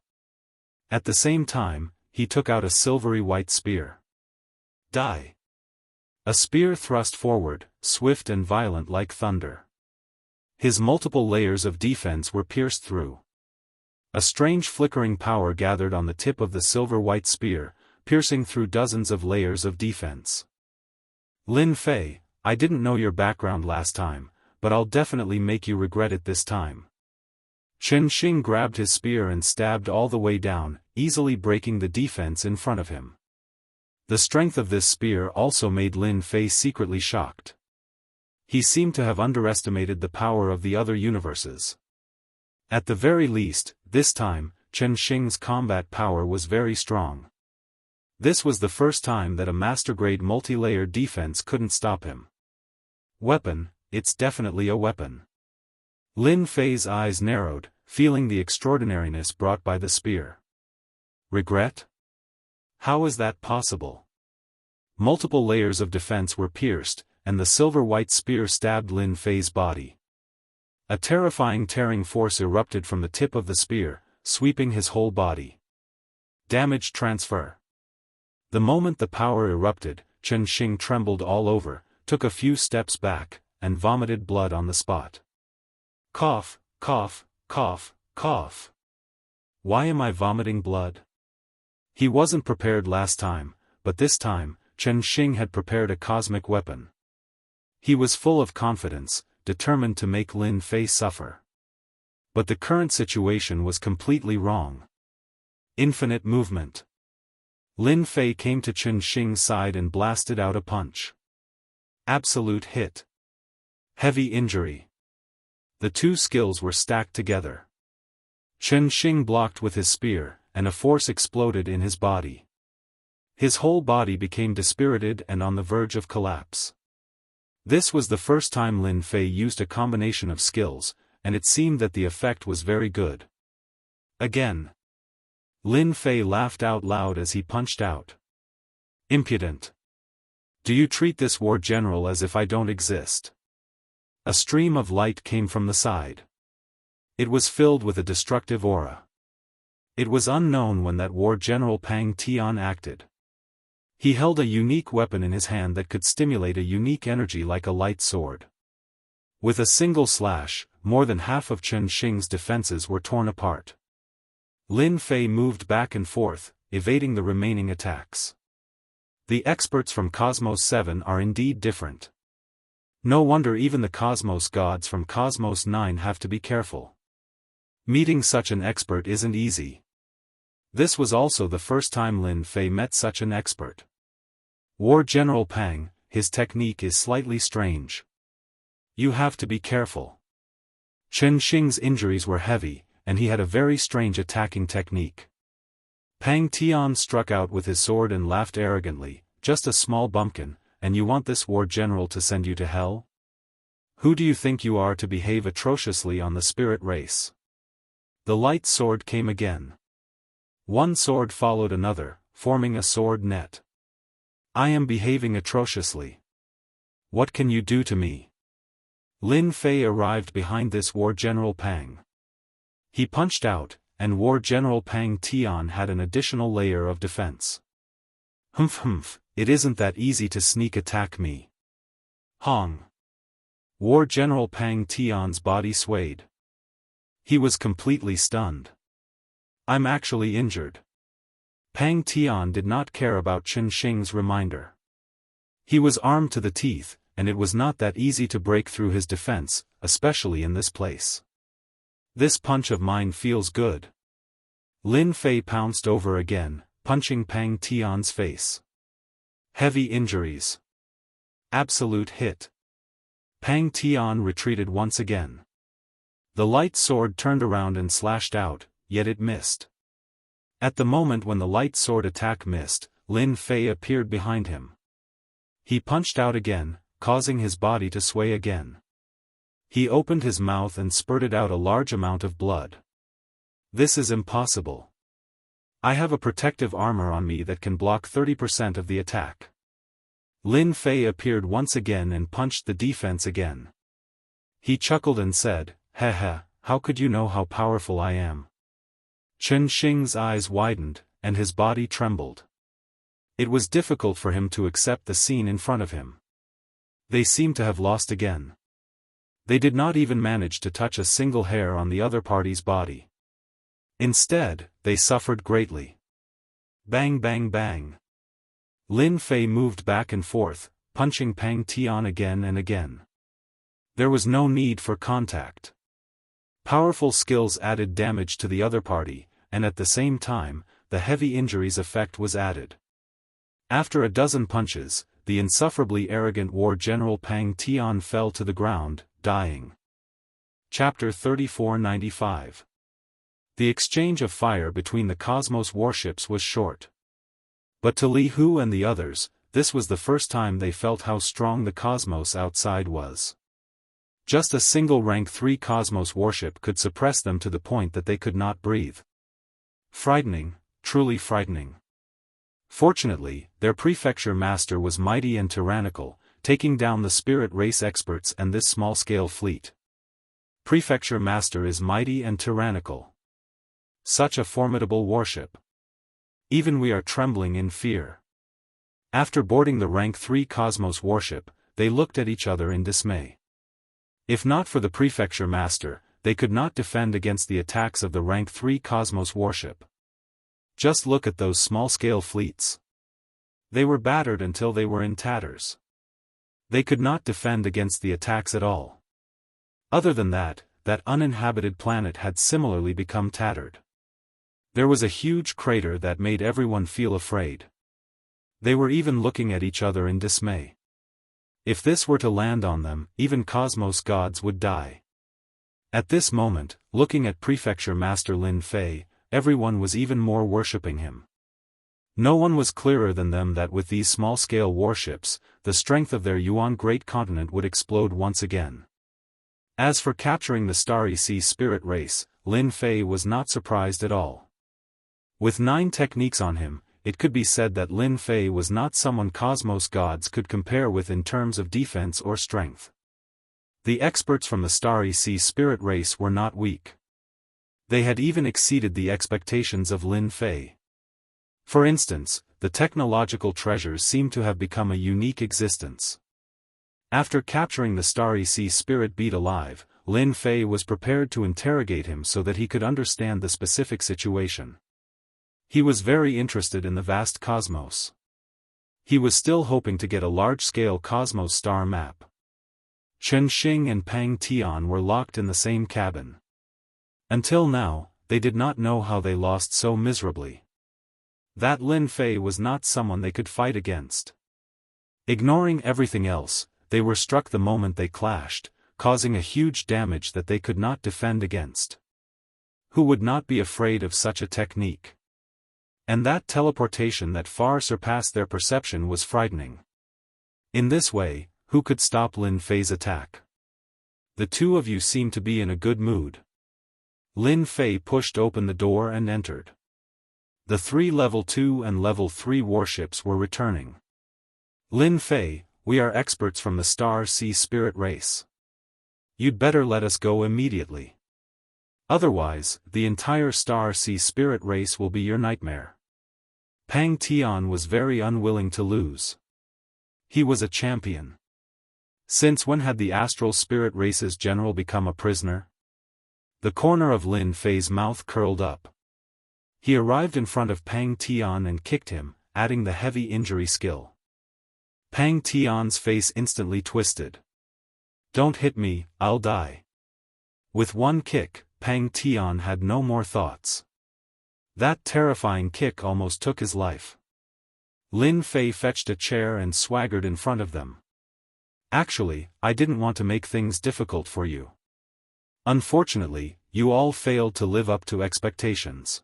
At the same time, he took out a silvery white spear. Die. A spear thrust forward, swift and violent like thunder. His multiple layers of defense were pierced through. A strange flickering power gathered on the tip of the silver-white spear, piercing through dozens of layers of defense. Lin Fei, I didn't know your background last time, but I'll definitely make you regret it this time. Chen Xing grabbed his spear and stabbed all the way down, easily breaking the defense in front of him. The strength of this spear also made Lin Fei secretly shocked. He seemed to have underestimated the power of the other universes. At the very least, this time, Chen Xing's combat power was very strong. This was the first time that a master-grade multi-layer defense couldn't stop him. Weapon, it's definitely a weapon. Lin Fei's eyes narrowed, feeling the extraordinariness brought by the spear. Regret? How is that possible? Multiple layers of defense were pierced, and the silver-white spear stabbed Lin Fei's body. A terrifying tearing force erupted from the tip of the spear, sweeping his whole body. Damage transfer. The moment the power erupted, Chen Xing trembled all over, took a few steps back, and vomited blood on the spot. Cough, cough, cough, cough. Why am I vomiting blood? He wasn't prepared last time, but this time, Chen Xing had prepared a cosmic weapon. He was full of confidence, determined to make Lin Fei suffer. But the current situation was completely wrong. Infinite movement. Lin Fei came to Chen Xing's side and blasted out a punch. Absolute hit. Heavy injury. The two skills were stacked together. Chen Xing blocked with his spear, and a force exploded in his body. His whole body became dispirited and on the verge of collapse. This was the first time Lin Fei used a combination of skills, and it seemed that the effect was very good. Again. Lin Fei laughed out loud as he punched out. Impudent. Do you treat this war general as if I don't exist? A stream of light came from the side. It was filled with a destructive aura. It was unknown when that war general Pang Tian acted. He held a unique weapon in his hand that could stimulate a unique energy like a light sword. With a single slash, more than half of Chen Xing's defenses were torn apart. Lin Fei moved back and forth, evading the remaining attacks. The experts from Cosmos 7 are indeed different. No wonder even the Cosmos gods from Cosmos 9 have to be careful. Meeting such an expert isn't easy. This was also the first time Lin Fei met such an expert. War General Pang, his technique is slightly strange. You have to be careful. Chen Xing's injuries were heavy, and he had a very strange attacking technique. Pang Tian struck out with his sword and laughed arrogantly, just a small bumpkin, and you want this war general to send you to hell? Who do you think you are to behave atrociously on the spirit race? The light sword came again. One sword followed another, forming a sword net. I am behaving atrociously. What can you do to me? Lin Fei arrived behind this War General Pang. He punched out, and War General Pang Tian had an additional layer of defense. Humph, it isn't that easy to sneak attack me. Hong. War General Pang Tian's body swayed. He was completely stunned. I'm actually injured. Pang Tian did not care about Chen Xing's reminder. He was armed to the teeth, and it was not that easy to break through his defense, especially in this place. This punch of mine feels good. Lin Fei pounced over again, punching Pang Tian's face. Heavy injuries. Absolute hit. Pang Tian retreated once again. The light sword turned around and slashed out, yet it missed. At the moment when the light sword attack missed, Lin Fei appeared behind him. He punched out again, causing his body to sway again. He opened his mouth and spurted out a large amount of blood. This is impossible. I have a protective armor on me that can block 30% of the attack. Lin Fei appeared once again and punched the defense again. He chuckled and said, "Heh, how could you know how powerful I am?" Chen Xing's eyes widened, and his body trembled. It was difficult for him to accept the scene in front of him. They seemed to have lost again. They did not even manage to touch a single hair on the other party's body. Instead, they suffered greatly. Bang bang bang. Lin Fei moved back and forth, punching Pang Tian again and again. There was no need for contact. Powerful skills added damage to the other party, and at the same time, the heavy injuries effect was added. After a dozen punches, the insufferably arrogant War General Pang Tian fell to the ground, dying. Chapter 3495. The exchange of fire between the Cosmos warships was short. But to Li Hu and the others, this was the first time they felt how strong the cosmos outside was. Just a single rank 3 Cosmos warship could suppress them to the point that they could not breathe. Frightening, truly frightening. Fortunately, their prefecture master was mighty and tyrannical, taking down the spirit race experts and this small-scale fleet. Prefecture master is mighty and tyrannical. Such a formidable warship. Even we are trembling in fear. After boarding the rank 3 Cosmos warship, they looked at each other in dismay. If not for the prefecture master, they could not defend against the attacks of the rank 3 Cosmos warship. Just look at those small-scale fleets. They were battered until they were in tatters. They could not defend against the attacks at all. Other than that, that uninhabited planet had similarly become tattered. There was a huge crater that made everyone feel afraid. They were even looking at each other in dismay. If this were to land on them, even Cosmos gods would die. At this moment, looking at Prefecture Master Lin Fei, everyone was even more worshipping him. No one was clearer than them that with these small-scale warships, the strength of their Yuan great continent would explode once again. As for capturing the Starry Sea spirit race, Lin Fei was not surprised at all. With 9 techniques on him, it could be said that Lin Fei was not someone Cosmos gods could compare with in terms of defense or strength. The experts from the Starry Sea spirit race were not weak. They had even exceeded the expectations of Lin Fei. For instance, the technological treasures seemed to have become a unique existence. After capturing the Starry Sea spirit beat alive, Lin Fei was prepared to interrogate him so that he could understand the specific situation. He was very interested in the vast cosmos. He was still hoping to get a large-scale cosmos star map. Chen Xing and Pang Tian were locked in the same cabin. Until now, they did not know how they lost so miserably. That Lin Fei was not someone they could fight against. Ignoring everything else, they were struck the moment they clashed, causing a huge damage that they could not defend against. Who would not be afraid of such a technique? And that teleportation that far surpassed their perception was frightening. In this way, who could stop Lin Fei's attack? The two of you seem to be in a good mood. Lin Fei pushed open the door and entered. The 3 level 2 and level 3 warships were returning. Lin Fei, we are experts from the Star Sea Spirit race. You'd better let us go immediately. Otherwise, the entire Star Sea Spirit race will be your nightmare. Pang Tian was very unwilling to lose. He was a champion. Since when had the Astral Spirit race's general become a prisoner? The corner of Lin Fei's mouth curled up. He arrived in front of Pang Tian and kicked him, adding the heavy injury skill. Pang Tian's face instantly twisted. Don't hit me, I'll die. With one kick, Pang Tian had no more thoughts. That terrifying kick almost took his life. Lin Fei fetched a chair and swaggered in front of them. Actually, I didn't want to make things difficult for you. Unfortunately, you all failed to live up to expectations.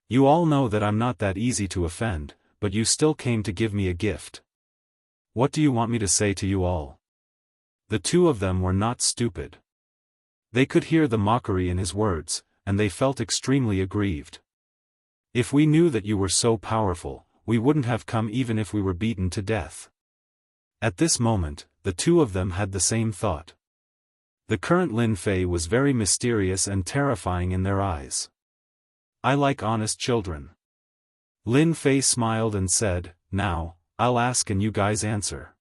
You all know that I'm not that easy to offend, but you still came to give me a gift. What do you want me to say to you all? The two of them were not stupid. They could hear the mockery in his words, and they felt extremely aggrieved. If we knew that you were so powerful, we wouldn't have come even if we were beaten to death. At this moment, the two of them had the same thought. The current Lin Fei was very mysterious and terrifying in their eyes. I like honest children. Lin Fei smiled and said, now, I'll ask and you guys answer.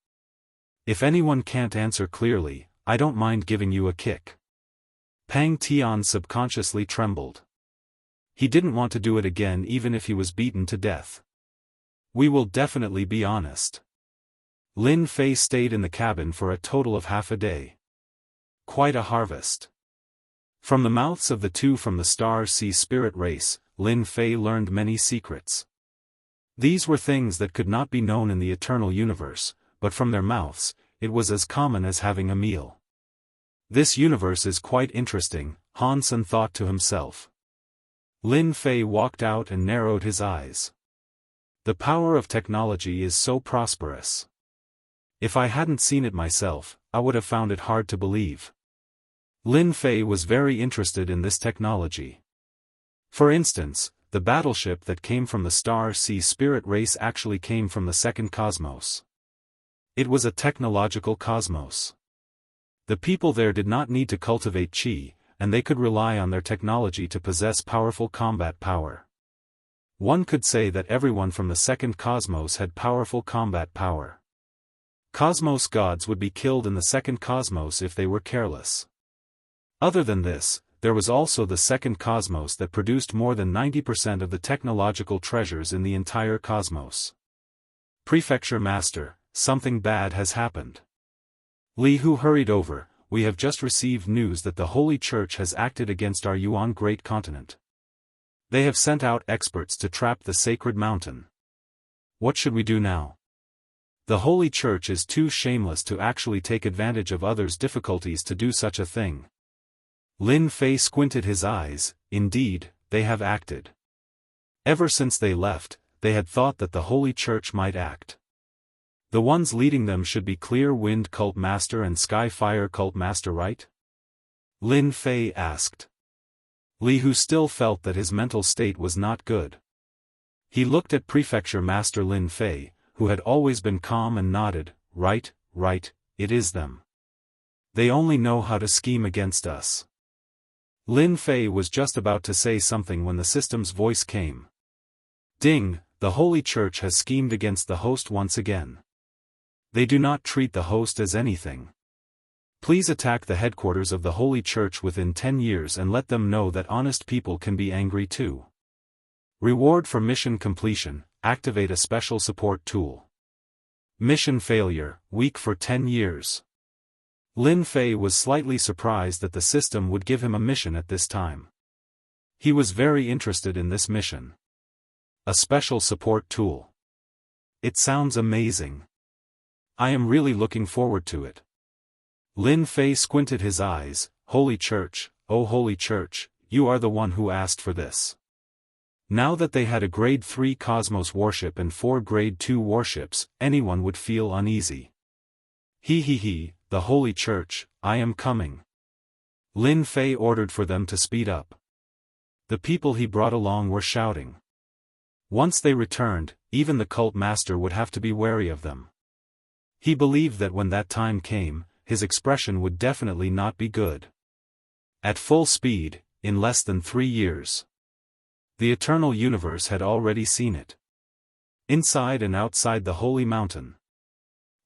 If anyone can't answer clearly, I don't mind giving you a kick. Pang Tian subconsciously trembled. He didn't want to do it again even if he was beaten to death. We will definitely be honest. Lin Fei stayed in the cabin for a total of half a day. Quite a harvest. From the mouths of the two from the Star Sea Spirit race, Lin Fei learned many secrets. These were things that could not be known in the eternal universe, but from their mouths, it was as common as having a meal. This universe is quite interesting, Han Sen thought to himself. Lin Fei walked out and narrowed his eyes. The power of technology is so prosperous. If I hadn't seen it myself, I would have found it hard to believe. Lin Fei was very interested in this technology. For instance, the battleship that came from the Star Sea Spirit race actually came from the second cosmos. It was a technological cosmos. The people there did not need to cultivate qi, and they could rely on their technology to possess powerful combat power. One could say that everyone from the second cosmos had powerful combat power. Cosmos gods would be killed in the second cosmos if they were careless. Other than this, there was also the second cosmos that produced more than 90% of the technological treasures in the entire cosmos. Prefecture Master, something bad has happened. Li Hu hurried over. We have just received news that the Holy Church has acted against our Yuan Great Continent. They have sent out experts to trap the sacred mountain. What should we do now? The Holy Church is too shameless to actually take advantage of others' difficulties to do such a thing. Lin Fei squinted his eyes. Indeed, they have acted. Ever since they left, they had thought that the Holy Church might act. The ones leading them should be Clear Wind Cult Master and Sky Fire Cult Master, right? Lin Fei asked. Li Hu still felt that his mental state was not good. He looked at Prefecture Master Lin Fei, who had always been calm, and nodded. Right, it is them. They only know how to scheme against us. Lin Fei was just about to say something when the system's voice came. Ding, the Holy Church has schemed against the host once again. They do not treat the host as anything. Please attack the headquarters of the Holy Church within 10 years and let them know that honest people can be angry too. Reward for mission completion, activate a special support tool. Mission failure, weak for 10 years. Lin Fei was slightly surprised that the system would give him a mission at this time. He was very interested in this mission. A special support tool. It sounds amazing. I am really looking forward to it. Lin Fei squinted his eyes. Holy Church, oh Holy Church, you are the one who asked for this. Now that they had a Grade 3 Cosmos warship and 4 Grade 2 warships, anyone would feel uneasy. He, the Holy Church, I am coming. Lin Fei ordered for them to speed up. The people he brought along were shouting. Once they returned, even the cult master would have to be wary of them. He believed that when that time came, his expression would definitely not be good. At full speed, in less than 3 years. The eternal universe had already seen it. Inside and outside the holy mountain.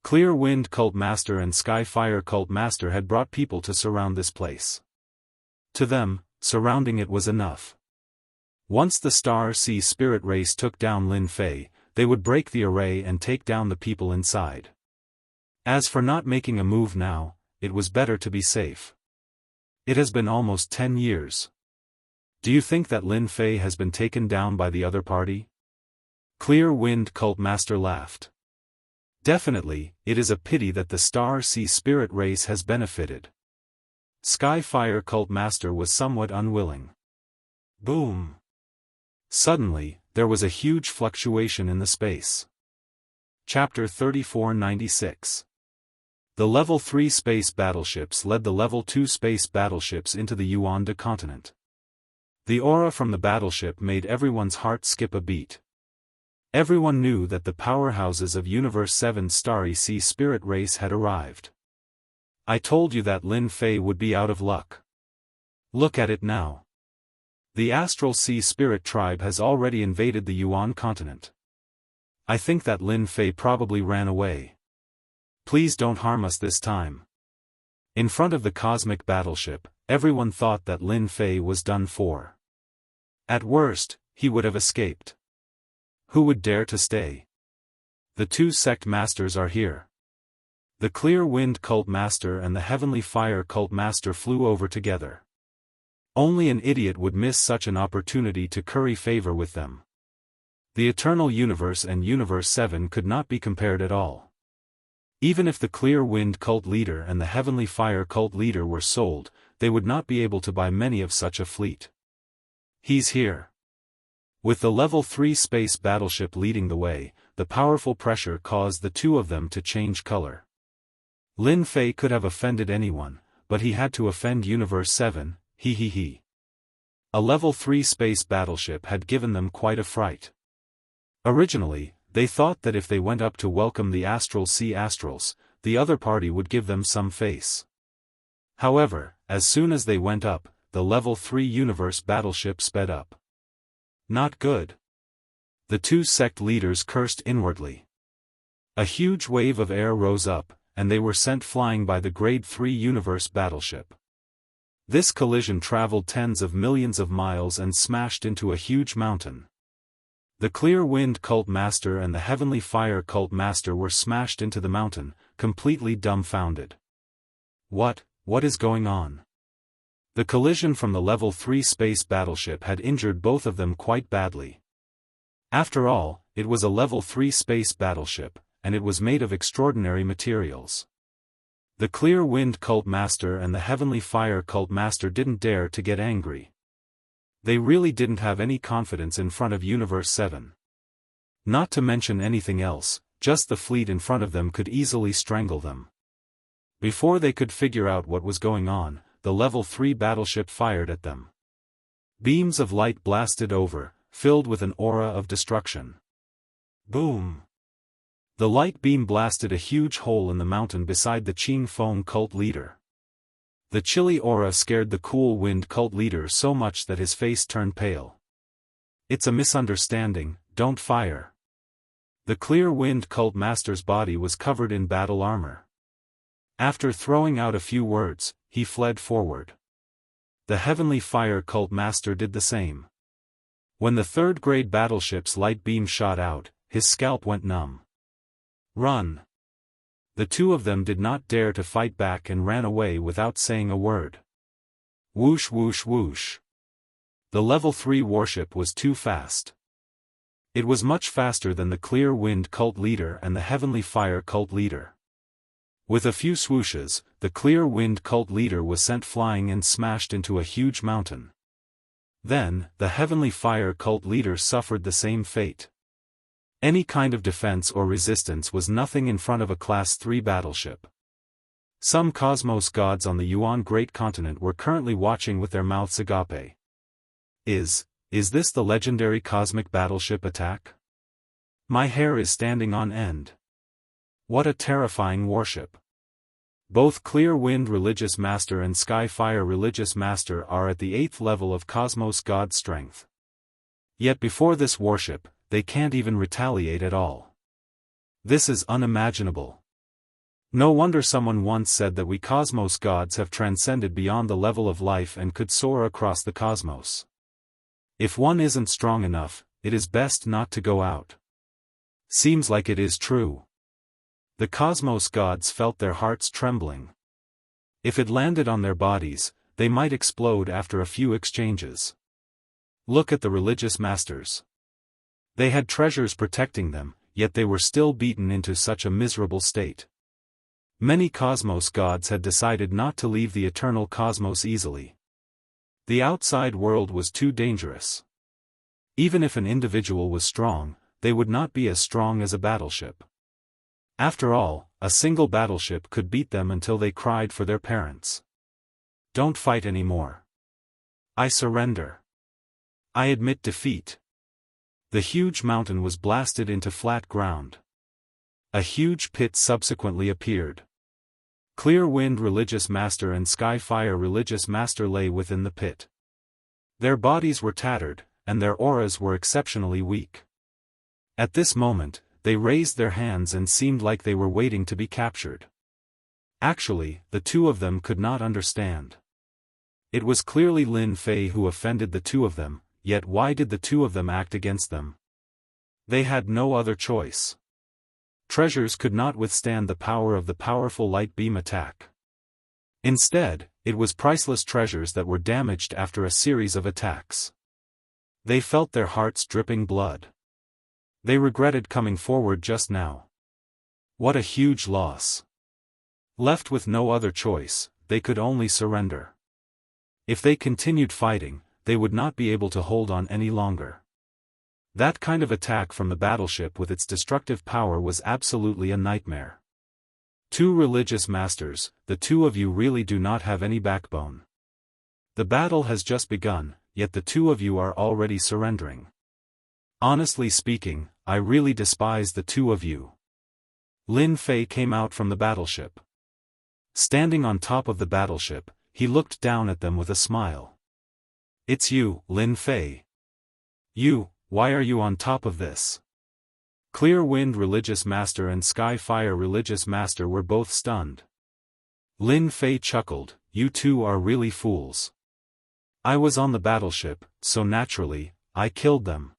Clear Wind Cult Master and Sky Fire Cult Master had brought people to surround this place. To them, surrounding it was enough. Once the Star Sea Spirit race took down Lin Fei, they would break the array and take down the people inside. As for not making a move now, it was better to be safe. It has been almost 10 years. Do you think that Lin Fei has been taken down by the other party? Clear Wind Cult Master laughed. Definitely, it is a pity that the Star Sea Spirit race has benefited. Sky Fire Cult Master was somewhat unwilling. Boom! Suddenly, there was a huge fluctuation in the space. Chapter 3496. The Level 3 space battleships led the Level 2 space battleships into the Yuanda continent. The aura from the battleship made everyone's heart skip a beat. Everyone knew that the powerhouses of Universe 7's Starry Sea Spirit race had arrived. I told you that Lin Fei would be out of luck. Look at it now. The Astral Sea Spirit tribe has already invaded the Yuan continent. I think that Lin Fei probably ran away. Please don't harm us this time. In front of the cosmic battleship, everyone thought that Lin Fei was done for. At worst, he would have escaped. Who would dare to stay? The 2 sect masters are here. The Clear Wind Cult Master and the Heavenly Fire Cult Master flew over together. Only an idiot would miss such an opportunity to curry favor with them. The Eternal Universe and Universe 7 could not be compared at all. Even if the Clear Wind Cult Leader and the Heavenly Fire Cult Leader were sold, they would not be able to buy many of such a fleet. He's here. With the Level 3 space battleship leading the way, the powerful pressure caused the 2 of them to change color. Lin Fei could have offended anyone, but he had to offend Universe 7, he. A Level 3 space battleship had given them quite a fright. Originally, they thought that if they went up to welcome the Astral Sea Astrals, the other party would give them some face. However, as soon as they went up, the Level 3 universe battleship sped up. Not good. The 2 sect leaders cursed inwardly. A huge wave of air rose up, and they were sent flying by the Grade 3 universe battleship. This collision traveled tens of millions of miles and smashed into a huge mountain. The Clear Wind Cult Master and the Heavenly Fire Cult Master were smashed into the mountain, completely dumbfounded. What is going on? The collision from the Level 3 space battleship had injured both of them quite badly. After all, it was a Level 3 space battleship, and it was made of extraordinary materials. The Clear Wind Cult Master and the Heavenly Fire Cult Master didn't dare to get angry. They really didn't have any confidence in front of Universe 7. Not to mention anything else, just the fleet in front of them could easily strangle them. Before they could figure out what was going on, the Level 3 battleship fired at them. Beams of light blasted over, filled with an aura of destruction. Boom! The light beam blasted a huge hole in the mountain beside the Qing Feng cult leader. The chilly aura scared the Cool Wind cult leader so much that his face turned pale. It's a misunderstanding, don't fire. The Clear Wind cult master's body was covered in battle armor. After throwing out a few words, he fled forward. The Heavenly Fire cult master did the same. When the 3rd grade battleship's light beam shot out, his scalp went numb. Run! The 2 of them did not dare to fight back and ran away without saying a word. Whoosh whoosh whoosh. The level 3 warship was too fast. It was much faster than the Clear Wind cult leader and the Heavenly Fire cult leader. With a few swooshes, the Clear Wind cult leader was sent flying and smashed into a huge mountain. Then, the Heavenly Fire cult leader suffered the same fate. Any kind of defense or resistance was nothing in front of a Class 3 battleship. Some cosmos gods on the Yuan Great Continent were currently watching with their mouths agape. Is this the legendary cosmic battleship attack? My hair is standing on end. What a terrifying warship. Both Clear Wind Religious Master and Sky Fire Religious Master are at the 8th level of Cosmos God strength. Yet before this warship, they can't even retaliate at all. This is unimaginable. No wonder someone once said that we Cosmos gods have transcended beyond the level of life and could soar across the cosmos. If one isn't strong enough, it is best not to go out. Seems like it is true. The cosmos gods felt their hearts trembling. If it landed on their bodies, they might explode after a few exchanges. Look at the religious masters. They had treasures protecting them, yet they were still beaten into such a miserable state. Many cosmos gods had decided not to leave the eternal cosmos easily. The outside world was too dangerous. Even if an individual was strong, they would not be as strong as a battleship. After all, a single battleship could beat them until they cried for their parents. Don't fight anymore. I surrender. I admit defeat. The huge mountain was blasted into flat ground. A huge pit subsequently appeared. Clear Wind Religious Master and Sky Fire Religious Master lay within the pit. Their bodies were tattered, and their auras were exceptionally weak. At this moment, they raised their hands and seemed like they were waiting to be captured. Actually, the two of them could not understand. It was clearly Lin Fei who offended the two of them, yet why did the two of them act against them? They had no other choice. Treasures could not withstand the power of the powerful light beam attack. Instead, it was priceless treasures that were damaged after a series of attacks. They felt their hearts dripping blood. They regretted coming forward just now. What a huge loss. Left with no other choice, they could only surrender. If they continued fighting, they would not be able to hold on any longer. That kind of attack from the battleship with its destructive power was absolutely a nightmare. Two religious masters, the two of you really do not have any backbone. The battle has just begun, yet the two of you are already surrendering. Honestly speaking, I really despise the two of you. Lin Fei came out from the battleship. Standing on top of the battleship, he looked down at them with a smile. It's you, Lin Fei. You, why are you on top of this? Clear Wind Religious Master and Sky Fire Religious Master were both stunned. Lin Fei chuckled, you two are really fools. I was on the battleship, so naturally, I killed them.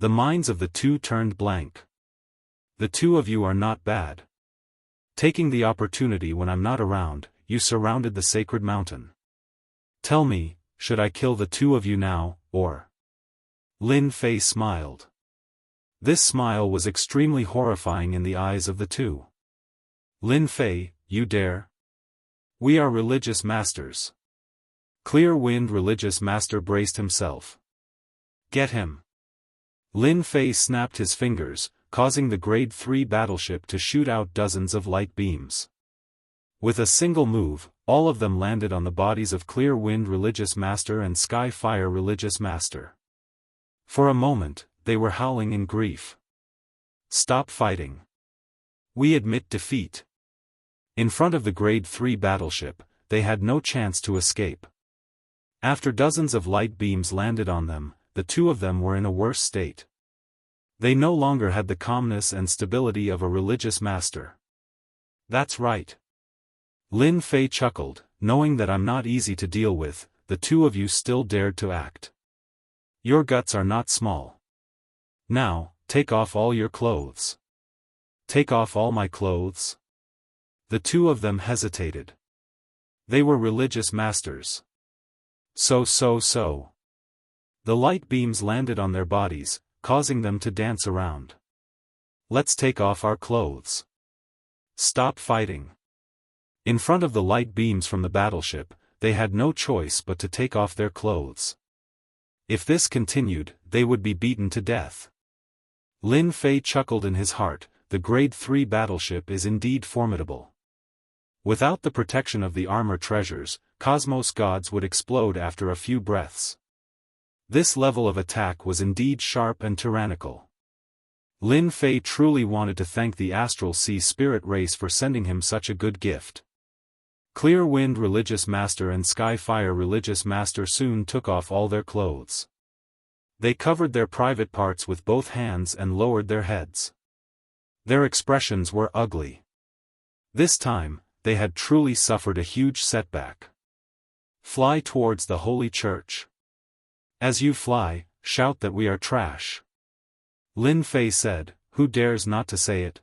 The minds of the two turned blank. The two of you are not bad. Taking the opportunity when I'm not around, you surrounded the sacred mountain. Tell me, should I kill the two of you now, or? Lin Fei smiled. This smile was extremely horrifying in the eyes of the two. Lin Fei, you dare? We are religious masters. Clear Wind Religious Master braced himself. Get him. Lin Fei snapped his fingers, causing the Grade 3 battleship to shoot out dozens of light beams. With a single move, all of them landed on the bodies of Clear Wind Religious Master and Sky Fire Religious Master. For a moment, they were howling in grief. Stop fighting. We admit defeat. In front of the Grade 3 battleship, they had no chance to escape. After dozens of light beams landed on them, the two of them were in a worse state. They no longer had the calmness and stability of a religious master. That's right. Lin Fei chuckled, knowing that I'm not easy to deal with, the two of you still dared to act. Your guts are not small. Now, take off all your clothes. Take off all my clothes? The two of them hesitated. They were religious masters. So. The light beams landed on their bodies, causing them to dance around. Let's take off our clothes. Stop fighting. In front of the light beams from the battleship, they had no choice but to take off their clothes. If this continued, they would be beaten to death. Lin Fei chuckled in his heart, the Grade 3 battleship is indeed formidable. Without the protection of the armor treasures, Cosmos gods would explode after a few breaths. This level of attack was indeed sharp and tyrannical. Lin Fei truly wanted to thank the Astral Sea Spirit race for sending him such a good gift. Clear Wind Religious Master and Sky Fire Religious Master soon took off all their clothes. They covered their private parts with both hands and lowered their heads. Their expressions were ugly. This time, they had truly suffered a huge setback. Fly towards the Holy Church. As you fly, shout that we are trash. Lin Fei said, who dares not to say it?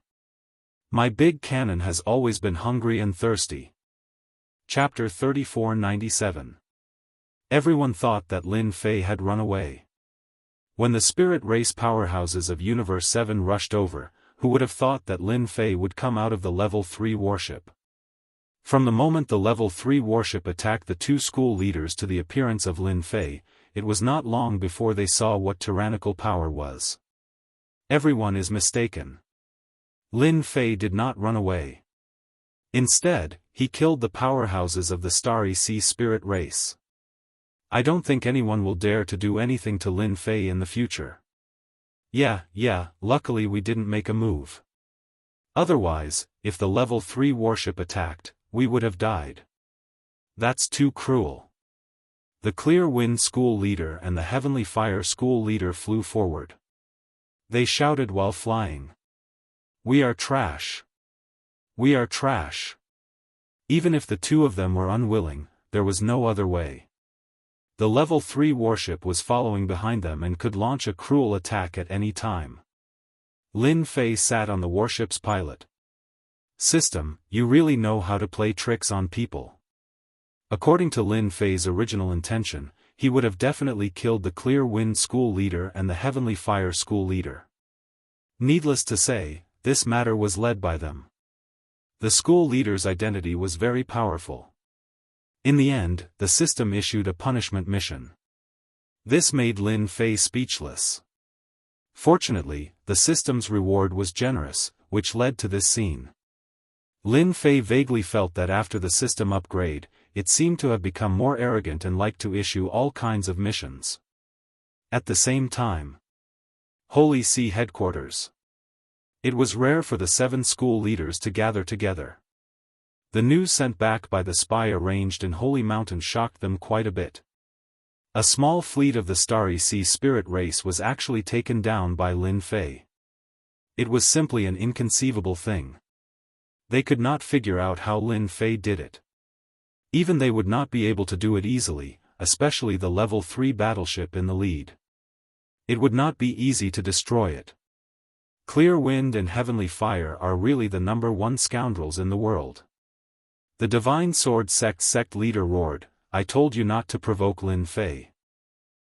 My big cannon has always been hungry and thirsty. Chapter 3497. Everyone thought that Lin Fei had run away. When the spirit race powerhouses of Universe 7 rushed over, who would have thought that Lin Fei would come out of the Level 3 warship? From the moment the Level 3 warship attacked the two school leaders to the appearance of Lin Fei, it was not long before they saw what tyrannical power was. Everyone is mistaken. Lin Fei did not run away. Instead, he killed the powerhouses of the Starry Sea Spirit race. I don't think anyone will dare to do anything to Lin Fei in the future. Yeah, luckily we didn't make a move. Otherwise, if the Level 3 warship attacked, we would have died. That's too cruel. The Clear Wind School Leader and the Heavenly Fire School Leader flew forward. They shouted while flying. We are trash. We are trash. Even if the two of them were unwilling, there was no other way. The Level 3 warship was following behind them and could launch a cruel attack at any time. Lin Fei sat on the warship's pilot. System, you really know how to play tricks on people. According to Lin Fei's original intention, he would have definitely killed the Clear Wind School Leader and the Heavenly Fire School Leader. Needless to say, this matter was led by them. The school leader's identity was very powerful. In the end, the system issued a punishment mission. This made Lin Fei speechless. Fortunately, the system's reward was generous, which led to this scene. Lin Fei vaguely felt that after the system upgrade, it seemed to have become more arrogant and liked to issue all kinds of missions. At the same time, Holy See Headquarters. It was rare for the 7 school leaders to gather together. The news sent back by the spy arranged in Holy Mountain shocked them quite a bit. A small fleet of the Starry Sea Spirit race was actually taken down by Lin Fei. It was simply an inconceivable thing. They could not figure out how Lin Fei did it. Even they would not be able to do it easily, especially the Level 3 battleship in the lead. It would not be easy to destroy it. Clear Wind and Heavenly Fire are really the #1 scoundrels in the world. The Divine Sword sect leader roared, I told you not to provoke Lin Fei.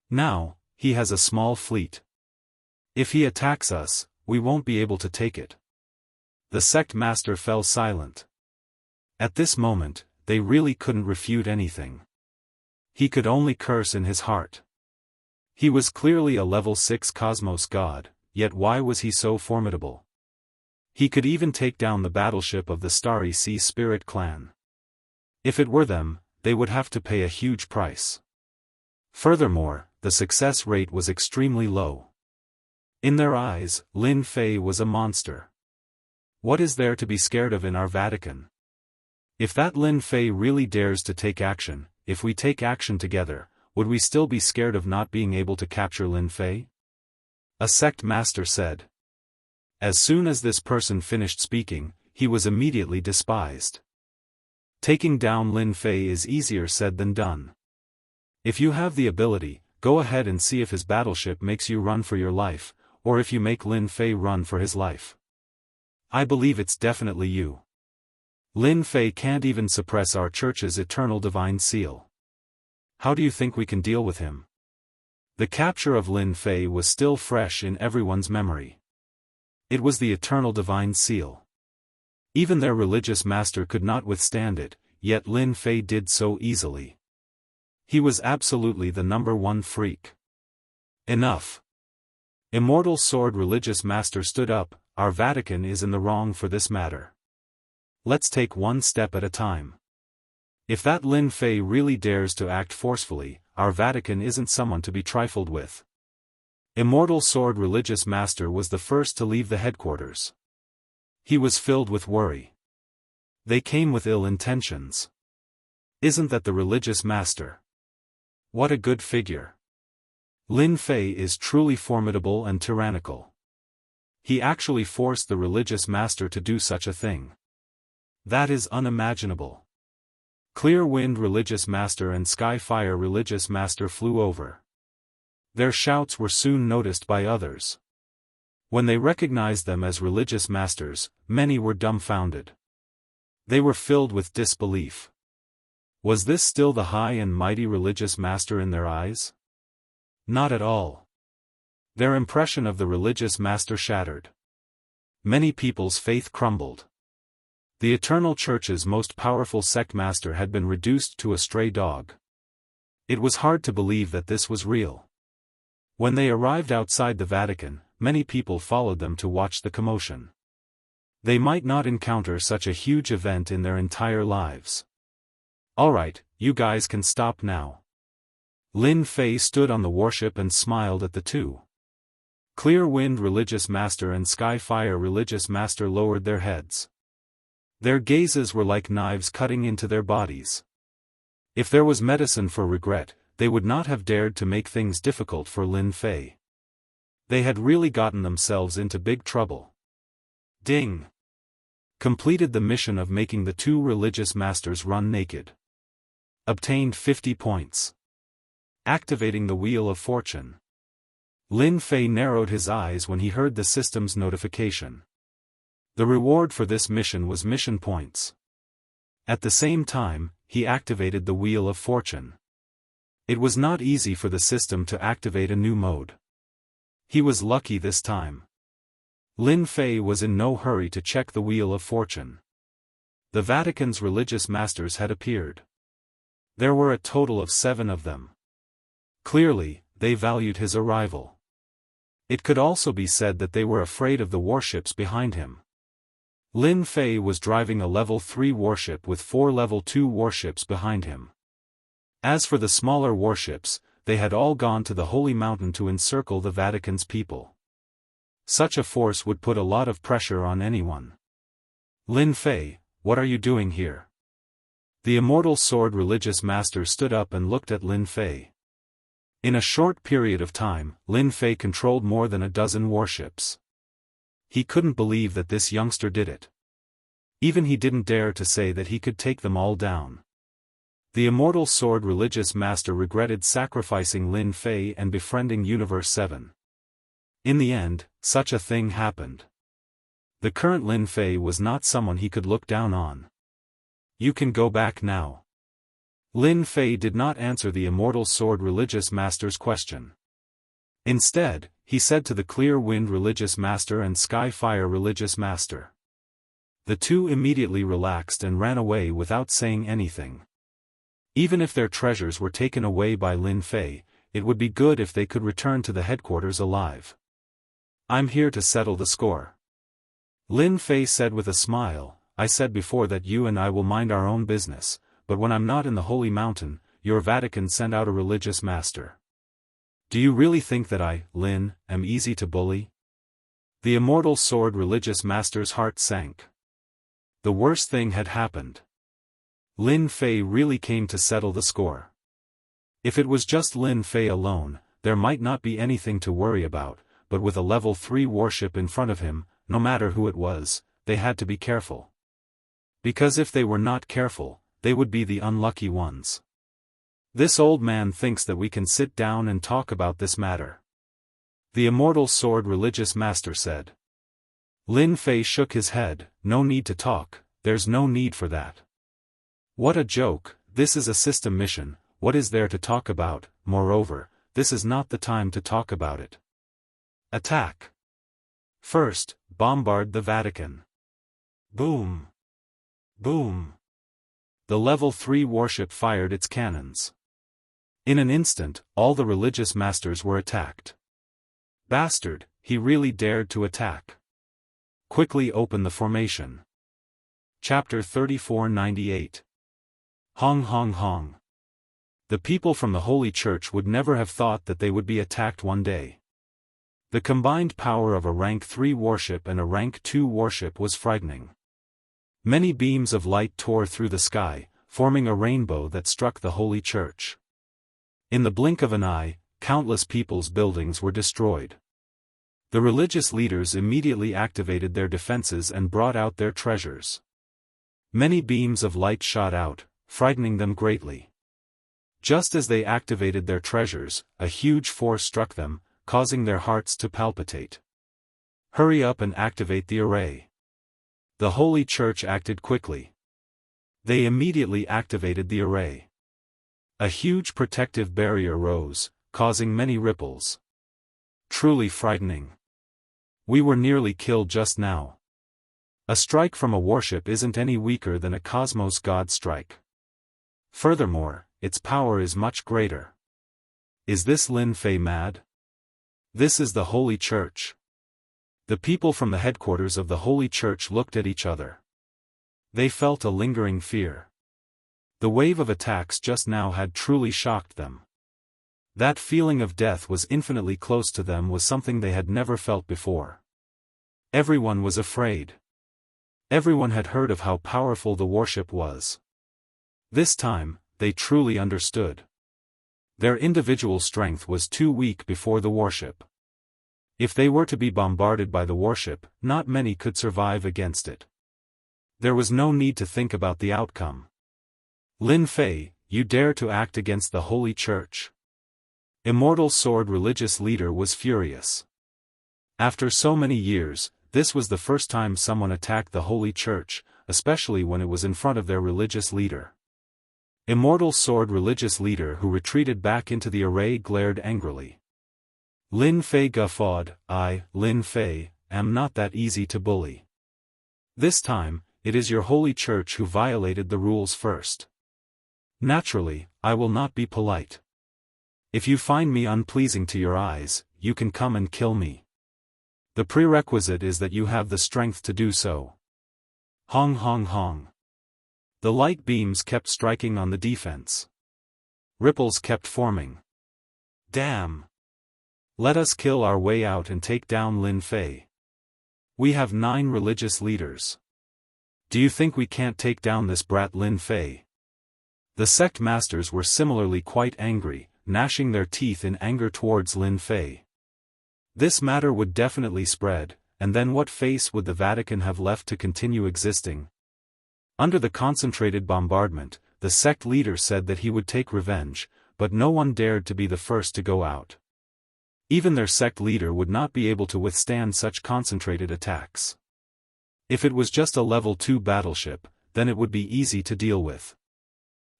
Now, he has a small fleet. If he attacks us, we won't be able to take it. The sect master fell silent. At this moment, they really couldn't refute anything. He could only curse in his heart. He was clearly a Level 6 Cosmos god, yet why was he so formidable? He could even take down the battleship of the Starry Sea Spirit clan. If it were them, they would have to pay a huge price. Furthermore, the success rate was extremely low. In their eyes, Lin Fei was a monster. What is there to be scared of in our Vatican? If that Lin Fei really dares to take action, if we take action together, would we still be scared of not being able to capture Lin Fei? A sect master said. As soon as this person finished speaking, he was immediately despised. Taking down Lin Fei is easier said than done. If you have the ability, go ahead and see if his battleship makes you run for your life, or if you make Lin Fei run for his life. I believe it's definitely you. Lin Fei can't even suppress our church's eternal divine seal. How do you think we can deal with him? The capture of Lin Fei was still fresh in everyone's memory. It was the eternal divine seal. Even their religious master could not withstand it, yet Lin Fei did so easily. He was absolutely the #1 freak. Enough. Immortal Sword religious master stood up. Our Vatican is in the wrong for this matter. Let's take one step at a time. If that Lin Fei really dares to act forcefully, our Vatican isn't someone to be trifled with. Immortal Sword religious master was the first to leave the headquarters. He was filled with worry. They came with ill intentions. Isn't that the religious master? What a good figure. Lin Fei is truly formidable and tyrannical. He actually forced the religious master to do such a thing. That is unimaginable. Clear Wind religious master and Sky Fire religious master flew over. Their shouts were soon noticed by others. When they recognized them as religious masters, many were dumbfounded. They were filled with disbelief. Was this still the high and mighty religious master in their eyes? Not at all. Their impression of the religious master shattered. Many people's faith crumbled. The Eternal Church's most powerful sect master had been reduced to a stray dog. It was hard to believe that this was real. When they arrived outside the Vatican, many people followed them to watch the commotion. They might not encounter such a huge event in their entire lives. Alright, you guys can stop now. Lin Fei stood on the warship and smiled at the two. Clear Wind religious master and Sky Fire religious master lowered their heads. Their gazes were like knives cutting into their bodies. If there was medicine for regret, they would not have dared to make things difficult for Lin Fei. They had really gotten themselves into big trouble. Ding! Completed the mission of making the two religious masters run naked. Obtained 50 points. Activating the Wheel of Fortune. Lin Fei narrowed his eyes when he heard the system's notification. The reward for this mission was mission points. At the same time, he activated the Wheel of Fortune. It was not easy for the system to activate a new mode. He was lucky this time. Lin Fei was in no hurry to check the Wheel of Fortune. The Vatican's religious masters had appeared. There were a total of 7 of them. Clearly, they valued his arrival. It could also be said that they were afraid of the warships behind him. Lin Fei was driving a level 3 warship with 4 level 2 warships behind him. As for the smaller warships, they had all gone to the Holy Mountain to encircle the Vatican's people. Such a force would put a lot of pressure on anyone. Lin Fei, what are you doing here? The Immortal Sword religious master stood up and looked at Lin Fei. In a short period of time, Lin Fei controlled more than a dozen warships. He couldn't believe that this youngster did it. Even he didn't dare to say that he could take them all down. The Immortal Sword religious master regretted sacrificing Lin Fei and befriending Universe 7. In the end, such a thing happened. The current Lin Fei was not someone he could look down on. You can go back now. Lin Fei did not answer the Immortal Sword religious master's question. Instead, he said to the Clear Wind religious master and Sky Fire religious master. The two immediately relaxed and ran away without saying anything. Even if their treasures were taken away by Lin Fei, it would be good if they could return to the headquarters alive. I'm here to settle the score. Lin Fei said with a smile, I said before that you and I will mind our own business. But when I'm not in the Holy Mountain, your Vatican sent out a religious master. Do you really think that I, Lin, am easy to bully? The Immortal Sword religious master's heart sank. The worst thing had happened. Lin Fei really came to settle the score. If it was just Lin Fei alone, there might not be anything to worry about, but with a level 3 warship in front of him, no matter who it was, they had to be careful. Because if they were not careful, they would be the unlucky ones. This old man thinks that we can sit down and talk about this matter. The Immortal Sword religious master said. Lin Fei shook his head, no need to talk, there's no need for that. What a joke, this is a system mission, what is there to talk about? Moreover, this is not the time to talk about it. Attack. First, bombard the Vatican. Boom. Boom. The level 3 warship fired its cannons. In an instant, all the religious masters were attacked. Bastard, he really dared to attack. Quickly open the formation. Chapter 3498. Hong Hong Hong. The people from the Holy Church would never have thought that they would be attacked one day. The combined power of a rank 3 warship and a rank 2 warship was frightening. Many beams of light tore through the sky, forming a rainbow that struck the Holy Church. In the blink of an eye, countless people's buildings were destroyed. The religious leaders immediately activated their defenses and brought out their treasures. Many beams of light shot out, frightening them greatly. Just as they activated their treasures, a huge force struck them, causing their hearts to palpitate. Hurry up and activate the array. The Holy Church acted quickly. They immediately activated the array. A huge protective barrier rose, causing many ripples. Truly frightening. We were nearly killed just now. A strike from a warship isn't any weaker than a cosmos god strike. Furthermore, its power is much greater. Is this Lin Fei mad? This is the Holy Church. The people from the headquarters of the Holy Church looked at each other. They felt a lingering fear. The wave of attacks just now had truly shocked them. That feeling of death was infinitely close to them was something they had never felt before. Everyone was afraid. Everyone had heard of how powerful the warship was. This time, they truly understood. Their individual strength was too weak before the warship. If they were to be bombarded by the warship, not many could survive against it. There was no need to think about the outcome. Lin Fei, you dare to act against the Holy Church. Immortal Sword religious leader was furious. After so many years, this was the first time someone attacked the Holy Church, especially when it was in front of their religious leader. Immortal Sword religious leader who retreated back into the array glared angrily. Lin Fei guffawed, I, Lin Fei, am not that easy to bully. This time, it is your Holy Church who violated the rules first. Naturally, I will not be polite. If you find me unpleasing to your eyes, you can come and kill me. The prerequisite is that you have the strength to do so. Hong hong hong. The light beams kept striking on the defense. Ripples kept forming. Damn. Let us kill our way out and take down Lin Fei. We have 9 religious leaders. Do you think we can't take down this brat Lin Fei? The sect masters were similarly quite angry, gnashing their teeth in anger towards Lin Fei. This matter would definitely spread, and then what face would the Vatican have left to continue existing? Under the concentrated bombardment, the sect leader said that he would take revenge, but no one dared to be the first to go out. Even their sect leader would not be able to withstand such concentrated attacks. If it was just a level 2 battleship, then it would be easy to deal with.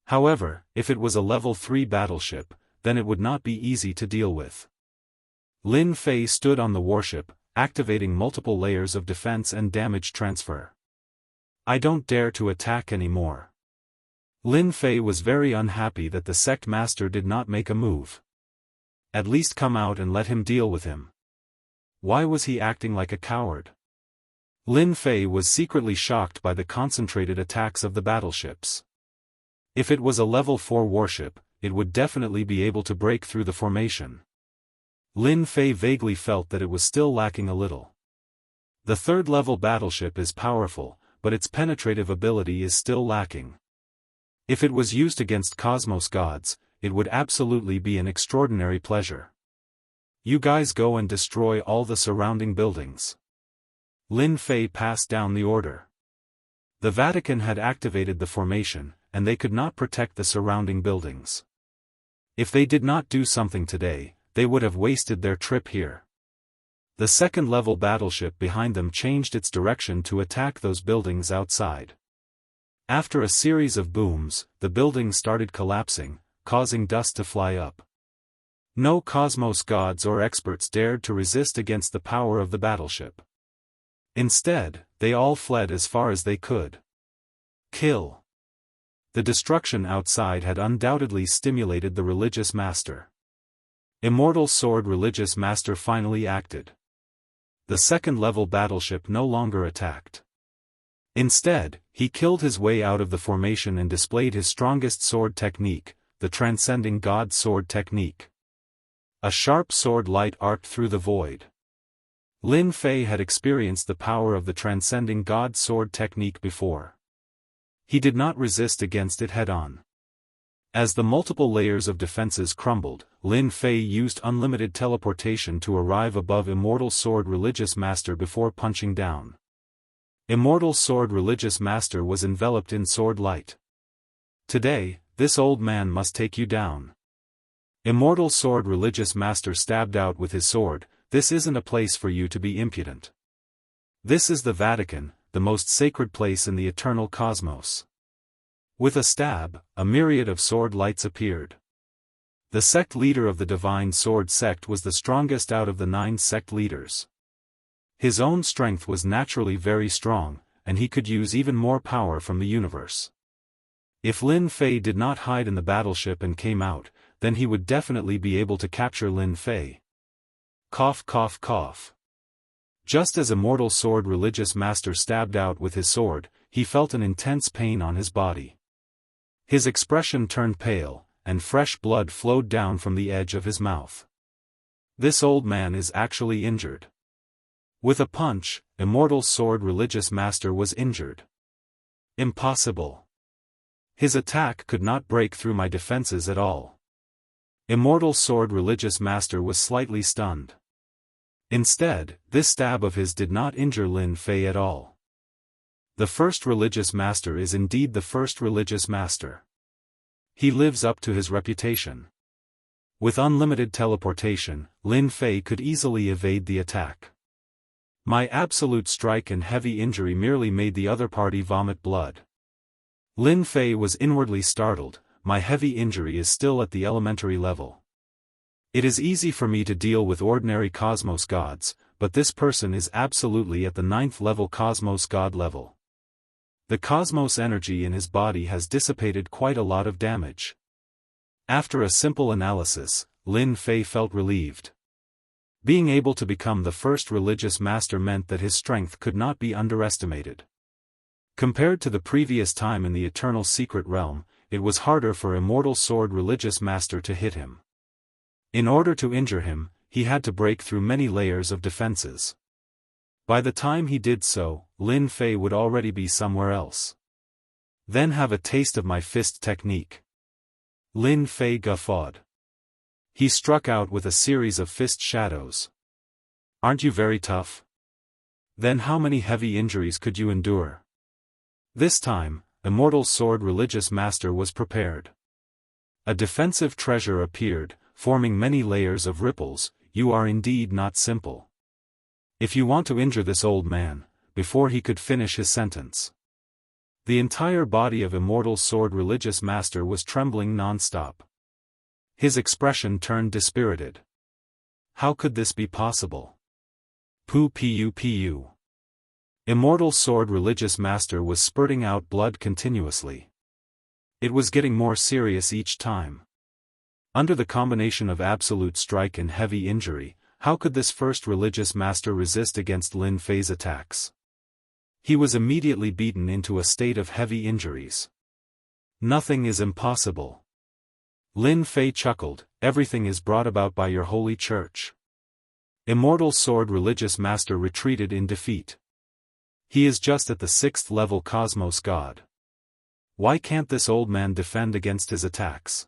However, if it was a level 3 battleship, then it would not be easy to deal with. Lin Fei stood on the warship, activating multiple layers of defense and damage transfer. I don't dare to attack anymore. Lin Fei was very unhappy that the sect master did not make a move. At least come out and let him deal with him. Why was he acting like a coward? Lin Fei was secretly shocked by the concentrated attacks of the battleships. If it was a level 4 warship, it would definitely be able to break through the formation. Lin Fei vaguely felt that it was still lacking a little. The 3rd level battleship is powerful, but its penetrative ability is still lacking. If it was used against cosmos gods, it would absolutely be an extraordinary pleasure. You guys go and destroy all the surrounding buildings. Lin Fei passed down the order. The Vatican had activated the formation, and they could not protect the surrounding buildings. If they did not do something today, they would have wasted their trip here. The 2nd level battleship behind them changed its direction to attack those buildings outside. After a series of booms, the buildings started collapsing, causing dust to fly up. No cosmos gods or experts dared to resist against the power of the battleship. Instead, they all fled as far as they could. Kill. The destruction outside had undoubtedly stimulated the religious master. Immortal Sword Religious Master finally acted. The second-level battleship no longer attacked. Instead, he killed his way out of the formation and displayed his strongest sword technique, the Transcending God Sword Technique. A sharp sword light arced through the void. Lin Fei had experienced the power of the Transcending God Sword Technique before. He did not resist against it head-on. As the multiple layers of defenses crumbled, Lin Fei used unlimited teleportation to arrive above Immortal Sword Religious Master before punching down. Immortal Sword Religious Master was enveloped in sword light. Today, this old man must take you down. Immortal Sword Religious Master stabbed out with his sword. This isn't a place for you to be impudent. This is the Vatican, the most sacred place in the eternal cosmos. With a stab, a myriad of sword lights appeared. The sect leader of the Divine Sword sect was the strongest out of the 9 sect leaders. His own strength was naturally very strong, and he could use even more power from the universe. If Lin Fei did not hide in the battleship and came out, then he would definitely be able to capture Lin Fei. Cough cough cough. Just as Immortal Sword Religious Master stabbed out with his sword, he felt an intense pain on his body. His expression turned pale, and fresh blood flowed down from the edge of his mouth. This old man is actually injured. With a punch, Immortal Sword Religious Master was injured. Impossible. His attack could not break through my defenses at all. Immortal Sword Religious Master was slightly stunned. Instead, this stab of his did not injure Lin Fei at all. The first religious master is indeed the first religious master. He lives up to his reputation. With unlimited teleportation, Lin Fei could easily evade the attack. My absolute strike and heavy injury merely made the other party vomit blood. Lin Fei was inwardly startled. My heavy injury is still at the elementary level. It is easy for me to deal with ordinary cosmos gods, but this person is absolutely at the 9th level cosmos god level. The cosmos energy in his body has dissipated quite a lot of damage. After a simple analysis, Lin Fei felt relieved. Being able to become the first religious master meant that his strength could not be underestimated. Compared to the previous time in the Eternal Secret Realm, it was harder for Immortal Sword Religious Master to hit him. In order to injure him, he had to break through many layers of defenses. By the time he did so, Lin Fei would already be somewhere else. Then have a taste of my fist technique. Lin Fei guffawed. He struck out with a series of fist shadows. Aren't you very tough? Then how many heavy injuries could you endure? This time, Immortal Sword Religious Master was prepared. A defensive treasure appeared, forming many layers of ripples. You are indeed not simple. If you want to injure this old man, before he could finish his sentence. The entire body of Immortal Sword Religious Master was trembling non-stop. His expression turned dispirited. How could this be possible? Pu. Immortal Sword Religious Master was spurting out blood continuously. It was getting more serious each time. Under the combination of absolute strike and heavy injury, how could this first religious master resist against Lin Fei's attacks? He was immediately beaten into a state of heavy injuries. Nothing is impossible. Lin Fei chuckled, everything is brought about by your holy church. Immortal Sword Religious Master retreated in defeat. He is just at the 6th level cosmos god. Why can't this old man defend against his attacks?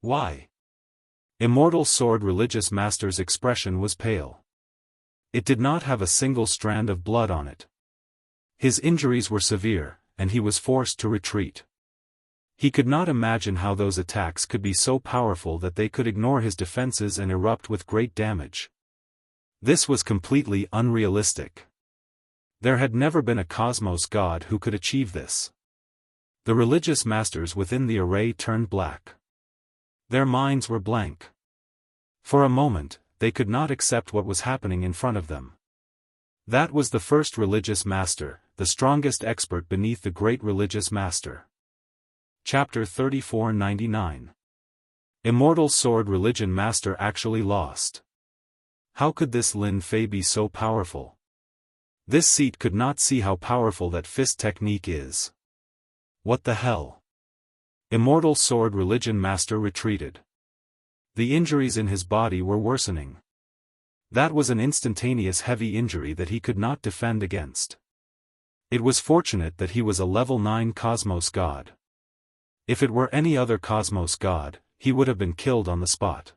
Why? Immortal Sword Religious Master's expression was pale. It did not have a single strand of blood on it. His injuries were severe, and he was forced to retreat. He could not imagine how those attacks could be so powerful that they could ignore his defenses and erupt with great damage. This was completely unrealistic. There had never been a cosmos god who could achieve this. The religious masters within the array turned black. Their minds were blank. For a moment, they could not accept what was happening in front of them. That was the first religious master, the strongest expert beneath the great religious master. Chapter 3499. Immortal Sword Religion Master actually lost. How could this Lin Fei be so powerful? This seat could not see how powerful that fist technique is. What the hell? Immortal Sword Religion Master retreated. The injuries in his body were worsening. That was an instantaneous heavy injury that he could not defend against. It was fortunate that he was a level 9 Cosmos God. If it were any other Cosmos God, he would have been killed on the spot.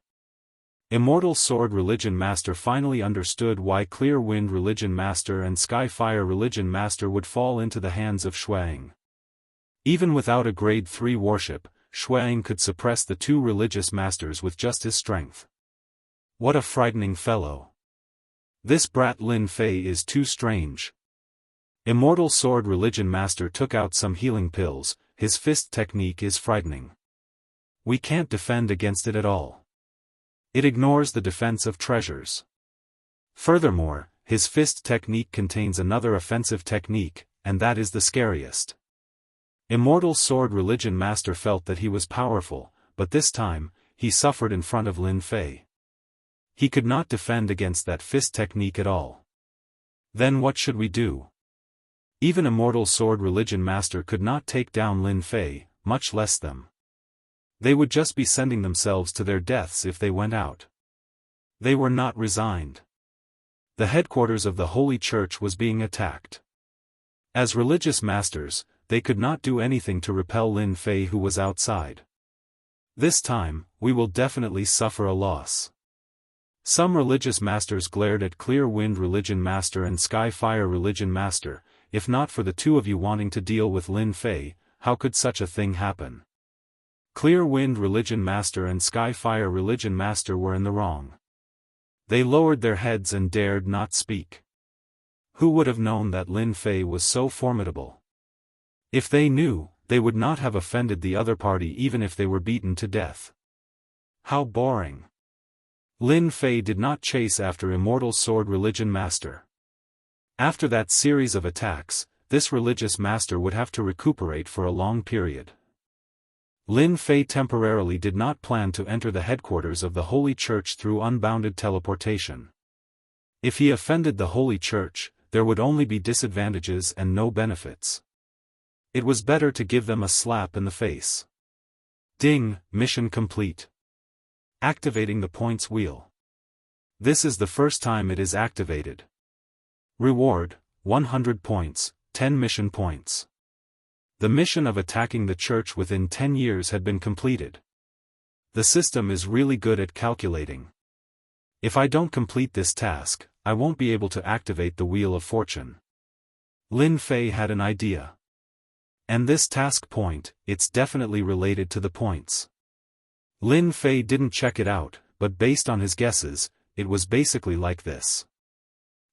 Immortal Sword Religion Master finally understood why Clear Wind Religion Master and Sky Fire Religion Master would fall into the hands of Shuang. Even without a grade 3 warship, Shuang could suppress the two religious masters with just his strength. What a frightening fellow. This brat Lin Fei is too strange. Immortal Sword Religion Master took out some healing pills. His fist technique is frightening. We can't defend against it at all. It ignores the defense of treasures. Furthermore, his fist technique contains another offensive technique, and that is the scariest. Immortal Sword Religion Master felt that he was powerful, but this time, he suffered in front of Lin Fei. He could not defend against that fist technique at all. Then what should we do? Even Immortal Sword Religion Master could not take down Lin Fei, much less them. They would just be sending themselves to their deaths if they went out. They were not resigned. The headquarters of the Holy Church was being attacked. As religious masters, they could not do anything to repel Lin Fei who was outside. This time, we will definitely suffer a loss. Some religious masters glared at Clear Wind Religion Master and Sky Fire Religion Master. If not for the two of you wanting to deal with Lin Fei, how could such a thing happen? Clear Wind Religion Master and Sky Fire Religion Master were in the wrong. They lowered their heads and dared not speak. Who would have known that Lin Fei was so formidable? If they knew, they would not have offended the other party even if they were beaten to death. How boring. Lin Fei did not chase after Immortal Sword Religion Master. After that series of attacks, this religious master would have to recuperate for a long period. Lin Fei temporarily did not plan to enter the headquarters of the Holy Church through unbounded teleportation. If he offended the Holy Church, there would only be disadvantages and no benefits. It was better to give them a slap in the face. Ding, mission complete. Activating the points wheel. This is the first time it is activated. Reward, 100 points, 10 mission points. The mission of attacking the church within 10 years had been completed. The system is really good at calculating. If I don't complete this task, I won't be able to activate the Wheel of Fortune. Lin Fei had an idea. And this task point, it's definitely related to the points. Lin Fei didn't check it out, but based on his guesses, it was basically like this.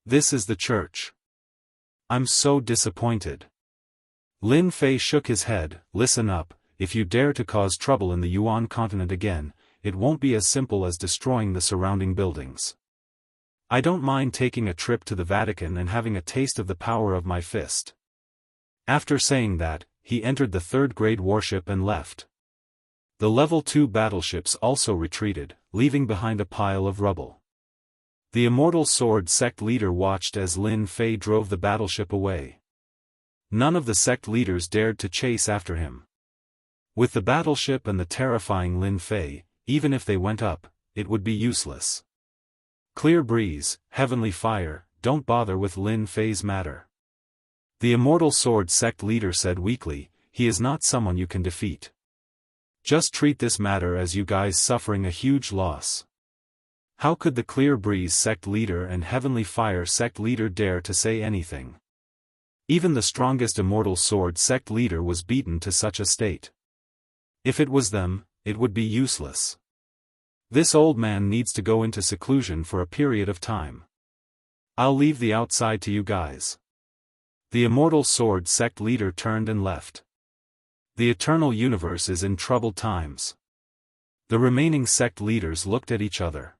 This is the church. I'm so disappointed. Lin Fei shook his head. Listen up, if you dare to cause trouble in the Yuan continent again, it won't be as simple as destroying the surrounding buildings. I don't mind taking a trip to the Vatican and having a taste of the power of my fist. After saying that, he entered the third-grade warship and left. The level 2 battleships also retreated, leaving behind a pile of rubble. The Immortal Sword sect leader watched as Lin Fei drove the battleship away. None of the sect leaders dared to chase after him. With the battleship and the terrifying Lin Fei, even if they went up, it would be useless. Clear breeze, heavenly fire, don't bother with Lin Fei's matter. The Immortal Sword sect leader said weakly, he is not someone you can defeat. Just treat this matter as you guys suffering a huge loss. How could the Clear Breeze sect leader and Heavenly Fire sect leader dare to say anything? Even the strongest Immortal Sword sect leader was beaten to such a state. If it was them, it would be useless. This old man needs to go into seclusion for a period of time. I'll leave the outside to you guys. The Immortal Sword sect leader turned and left. The eternal universe is in troubled times. The remaining sect leaders looked at each other.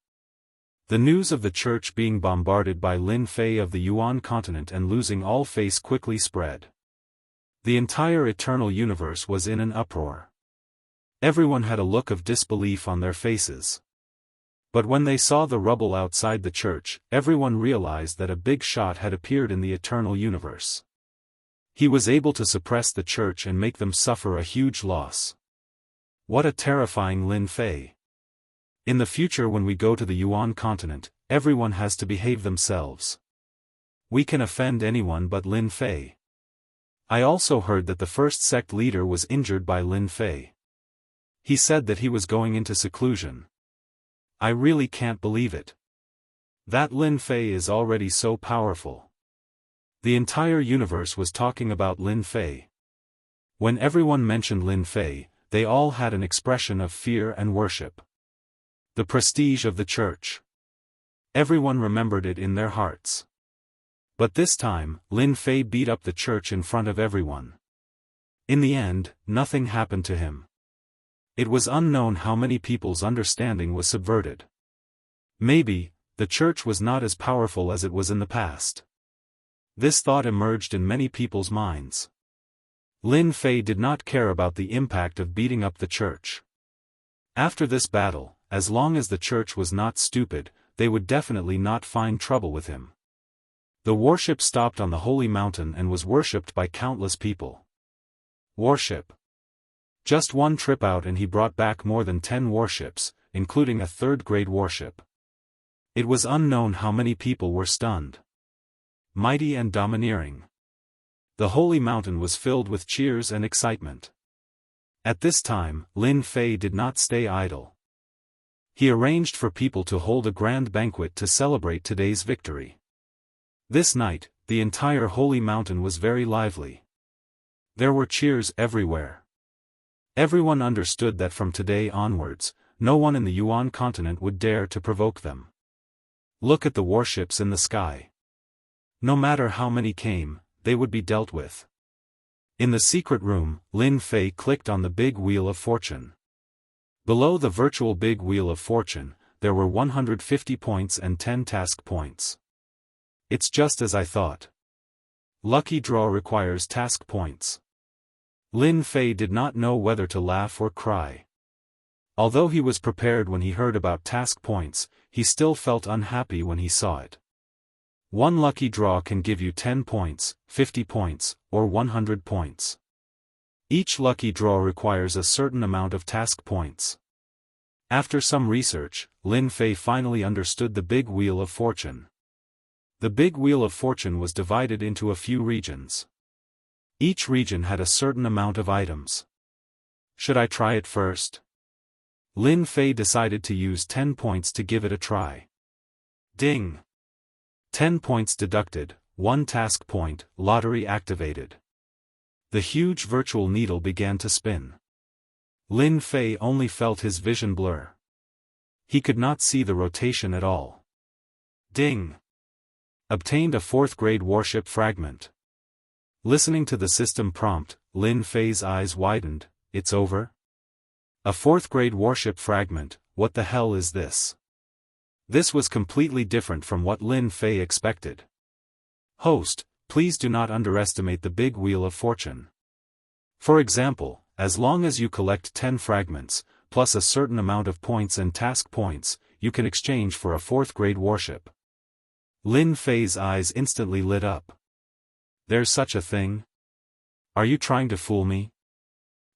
The news of the church being bombarded by Lin Fei of the Yuan continent and losing all face quickly spread. The entire eternal universe was in an uproar. Everyone had a look of disbelief on their faces. But when they saw the rubble outside the church, everyone realized that a big shot had appeared in the eternal universe. He was able to suppress the church and make them suffer a huge loss. What a terrifying Lin Fei! In the future, when we go to the Yuan continent, everyone has to behave themselves. We can offend anyone but Lin Fei. I also heard that the first sect leader was injured by Lin Fei. He said that he was going into seclusion. I really can't believe it. That Lin Fei is already so powerful. The entire universe was talking about Lin Fei. When everyone mentioned Lin Fei, they all had an expression of fear and worship. The prestige of the church. Everyone remembered it in their hearts. But this time, Lin Fei beat up the church in front of everyone. In the end, nothing happened to him. It was unknown how many people's understanding was subverted. Maybe, the church was not as powerful as it was in the past. This thought emerged in many people's minds. Lin Fei did not care about the impact of beating up the church. After this battle, as long as the church was not stupid, they would definitely not find trouble with him. The warship stopped on the holy mountain and was worshipped by countless people. Warship. Just one trip out and he brought back more than 10 warships, including a third-grade warship. It was unknown how many people were stunned. Mighty and domineering. The holy mountain was filled with cheers and excitement. At this time, Lin Fei did not stay idle. He arranged for people to hold a grand banquet to celebrate today's victory. This night, the entire holy mountain was very lively. There were cheers everywhere. Everyone understood that from today onwards, no one in the Yuan continent would dare to provoke them. Look at the warships in the sky. No matter how many came, they would be dealt with. In the secret room, Lin Fei clicked on the big wheel of fortune. Below the virtual big wheel of fortune, there were 150 points and 10 task points. It's just as I thought. Lucky draw requires task points. Lin Fei did not know whether to laugh or cry. Although he was prepared when he heard about task points, he still felt unhappy when he saw it. One lucky draw can give you 10 points, 50 points, or 100 points. Each lucky draw requires a certain amount of task points. After some research, Lin Fei finally understood the big wheel of fortune. The big wheel of fortune was divided into a few regions. Each region had a certain amount of items. Should I try it first? Lin Fei decided to use 10 points to give it a try. Ding! 10 points deducted, 1 task point, lottery activated. The huge virtual needle began to spin. Lin Fei only felt his vision blur. He could not see the rotation at all. Ding! Obtained a 4th-grade warship fragment. Listening to the system prompt, Lin Fei's eyes widened. It's over? A 4th-grade warship fragment, what the hell is this? This was completely different from what Lin Fei expected. Host, please do not underestimate the big wheel of fortune. For example, as long as you collect 10 fragments, plus a certain amount of points and task points, you can exchange for a 4th-grade warship. Lin Fei's eyes instantly lit up. There's such a thing? Are you trying to fool me?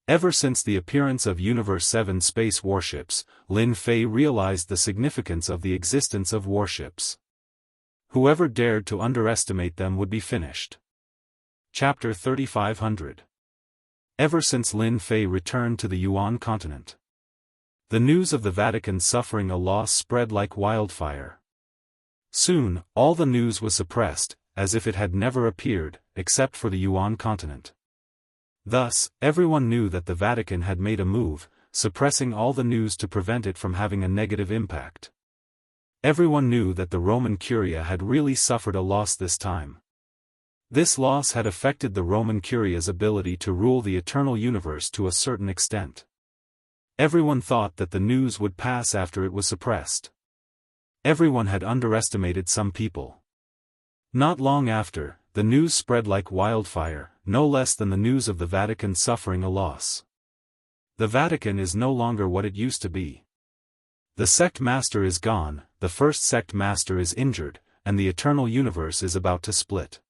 Ever since the appearance of Universe 7 space warships, Lin Fei realized the significance of the existence of warships. Whoever dared to underestimate them would be finished. Chapter 3500. Ever since Lin Fei returned to the Yuan continent, the news of the Vatican suffering a loss spread like wildfire. Soon, all the news was suppressed, as if it had never appeared, except for the Yuan continent. Thus, everyone knew that the Vatican had made a move, suppressing all the news to prevent it from having a negative impact. Everyone knew that the Roman Curia had really suffered a loss this time. This loss had affected the Roman Curia's ability to rule the eternal universe to a certain extent. Everyone thought that the news would pass after it was suppressed. Everyone had underestimated some people. Not long after, the news spread like wildfire, no less than the news of the Vatican suffering a loss. The Vatican is no longer what it used to be. The sect master is gone, the first sect master is injured, and the eternal universe is about to split.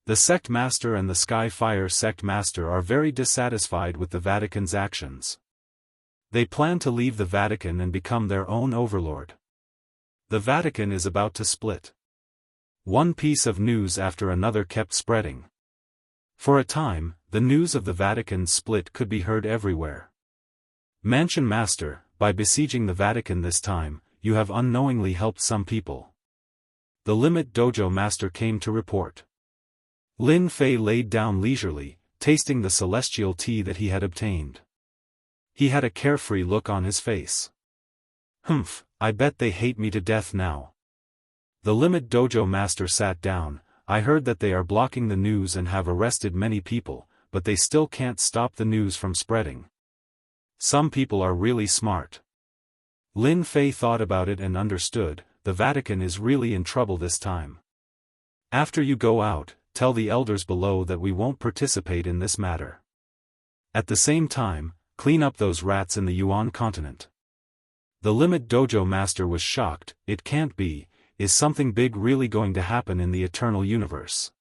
The sect master and the Skyfire sect master are very dissatisfied with the Vatican's actions. They plan to leave the Vatican and become their own overlord. The Vatican is about to split. One piece of news after another kept spreading. For a time, the news of the Vatican's split could be heard everywhere. Mansion Master, by besieging the Vatican this time, you have unknowingly helped some people. The Limit Dojo Master came to report. Lin Fei laid down leisurely, tasting the celestial tea that he had obtained. He had a carefree look on his face. Humph, I bet they hate me to death now. The Limit Dojo Master sat down. I heard that they are blocking the news and have arrested many people, but they still can't stop the news from spreading. Some people are really smart. Lin Fei thought about it and understood, the Vatican is really in trouble this time. After you go out, tell the elders below that we won't participate in this matter. At the same time, clean up those rats in the Yuan continent. The Limit Dojo Master was shocked. It can't be. Is something big really going to happen in the eternal universe?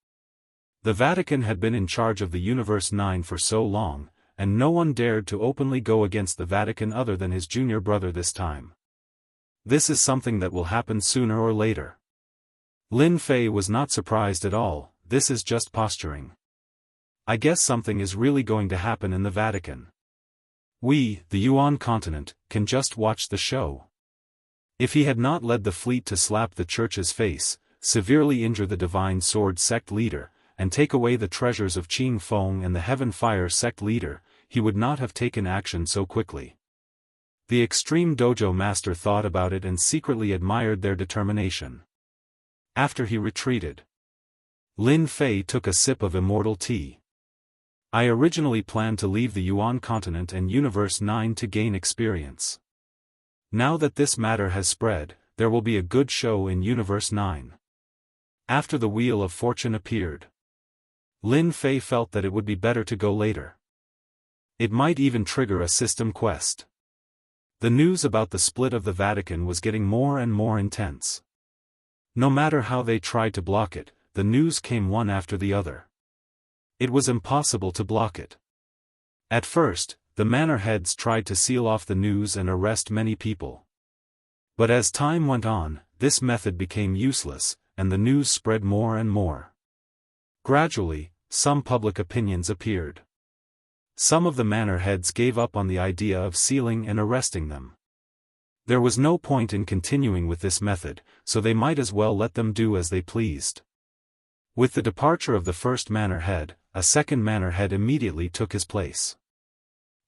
The Vatican had been in charge of the Universe 9 for so long, and no one dared to openly go against the Vatican other than his junior brother this time. This is something that will happen sooner or later. Lin Fei was not surprised at all. This is just posturing. I guess something is really going to happen in the Vatican. We, the Yuan continent, can just watch the show. If he had not led the fleet to slap the church's face, severely injure the Divine Sword sect leader, and take away the treasures of Qing Feng and the Heaven Fire sect leader, he would not have taken action so quickly. The Extreme Dojo Master thought about it and secretly admired their determination. After he retreated, Lin Fei took a sip of Immortal tea. I originally planned to leave the Yuan continent and Universe 9 to gain experience. Now that this matter has spread, there will be a good show in Universe 9. After the Wheel of Fortune appeared, Lin Fei felt that it would be better to go later. It might even trigger a system quest. The news about the split of the Vatican was getting more and more intense. No matter how they tried to block it, the news came one after the other. It was impossible to block it. At first, the manor heads tried to seal off the news and arrest many people. But as time went on, this method became useless, and the news spread more and more. Gradually, some public opinions appeared. Some of the manor heads gave up on the idea of sealing and arresting them. There was no point in continuing with this method, so they might as well let them do as they pleased. With the departure of the first manor head, a second manor head immediately took his place.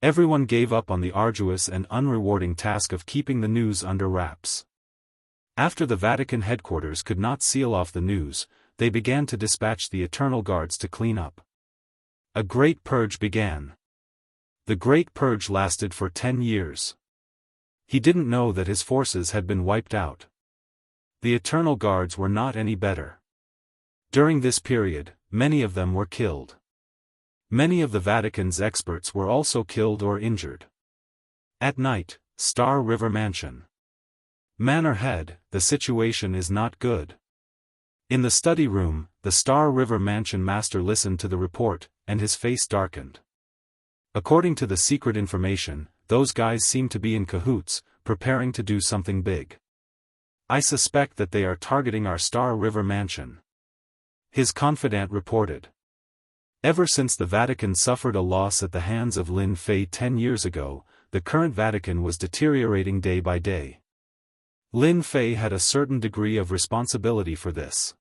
Everyone gave up on the arduous and unrewarding task of keeping the news under wraps. After the Vatican headquarters could not seal off the news, they began to dispatch the Eternal Guards to clean up. A great purge began. The Great Purge lasted for 10 years. He didn't know that his forces had been wiped out. The Eternal Guards were not any better. During this period, many of them were killed. Many of the Vatican's experts were also killed or injured. At night, Star River Mansion. Manor Head, the situation is not good. In the study room, the Star River Mansion Master listened to the report, and his face darkened. According to the secret information, those guys seem to be in cahoots, preparing to do something big. I suspect that they are targeting our Star River Mansion. His confidant reported. Ever since the Vatican suffered a loss at the hands of Lin Fei 10 years ago, the current Vatican was deteriorating day by day. Lin Fei had a certain degree of responsibility for this.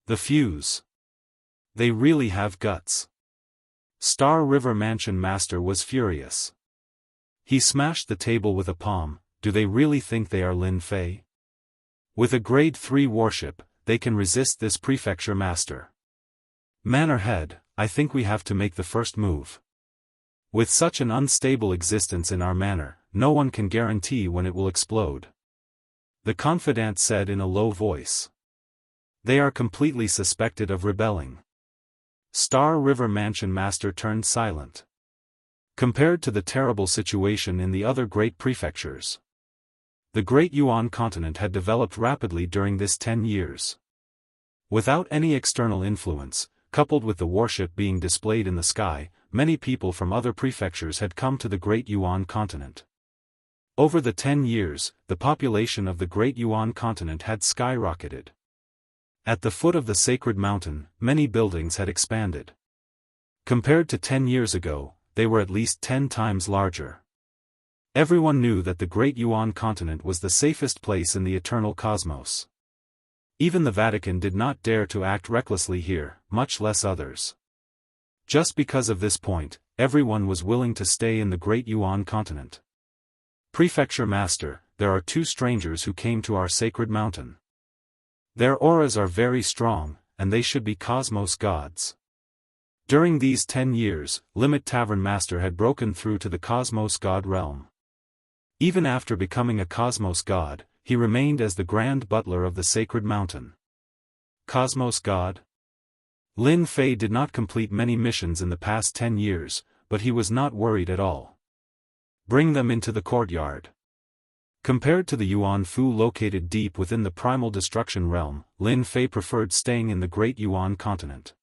The fuse. They really have guts. Star River Mansion Master was furious. He smashed the table with a palm. Do they really think they are Lin Fei? With a grade 3 warship, they can resist this prefecture master. Manor Head, I think we have to make the first move. With such an unstable existence in our manor, no one can guarantee when it will explode. The confidant said in a low voice. They are completely suspected of rebelling. Star River Mansion Master turned silent. Compared to the terrible situation in the other great prefectures, the Great Yuan continent had developed rapidly during this 10 years. Without any external influence, coupled with the warship being displayed in the sky, many people from other prefectures had come to the Great Yuan continent. Over the 10 years, the population of the Great Yuan continent had skyrocketed. At the foot of the sacred mountain, many buildings had expanded. Compared to 10 years ago, they were at least 10 times larger. Everyone knew that the Great Yuan continent was the safest place in the eternal cosmos. Even the Vatican did not dare to act recklessly here, much less others. Just because of this point, everyone was willing to stay in the Great Yuan continent. Prefecture Master, there are 2 strangers who came to our sacred mountain. Their auras are very strong, and they should be cosmos gods. During these 10 years, Limit Tavern Master had broken through to the cosmos god realm. Even after becoming a cosmos god, he remained as the grand butler of the sacred mountain. Cosmos god? Lin Fei did not complete many missions in the past 10 years, but he was not worried at all. Bring them into the courtyard. Compared to the Yuan Fu located deep within the primal destruction realm, Lin Fei preferred staying in the Great Yuan continent.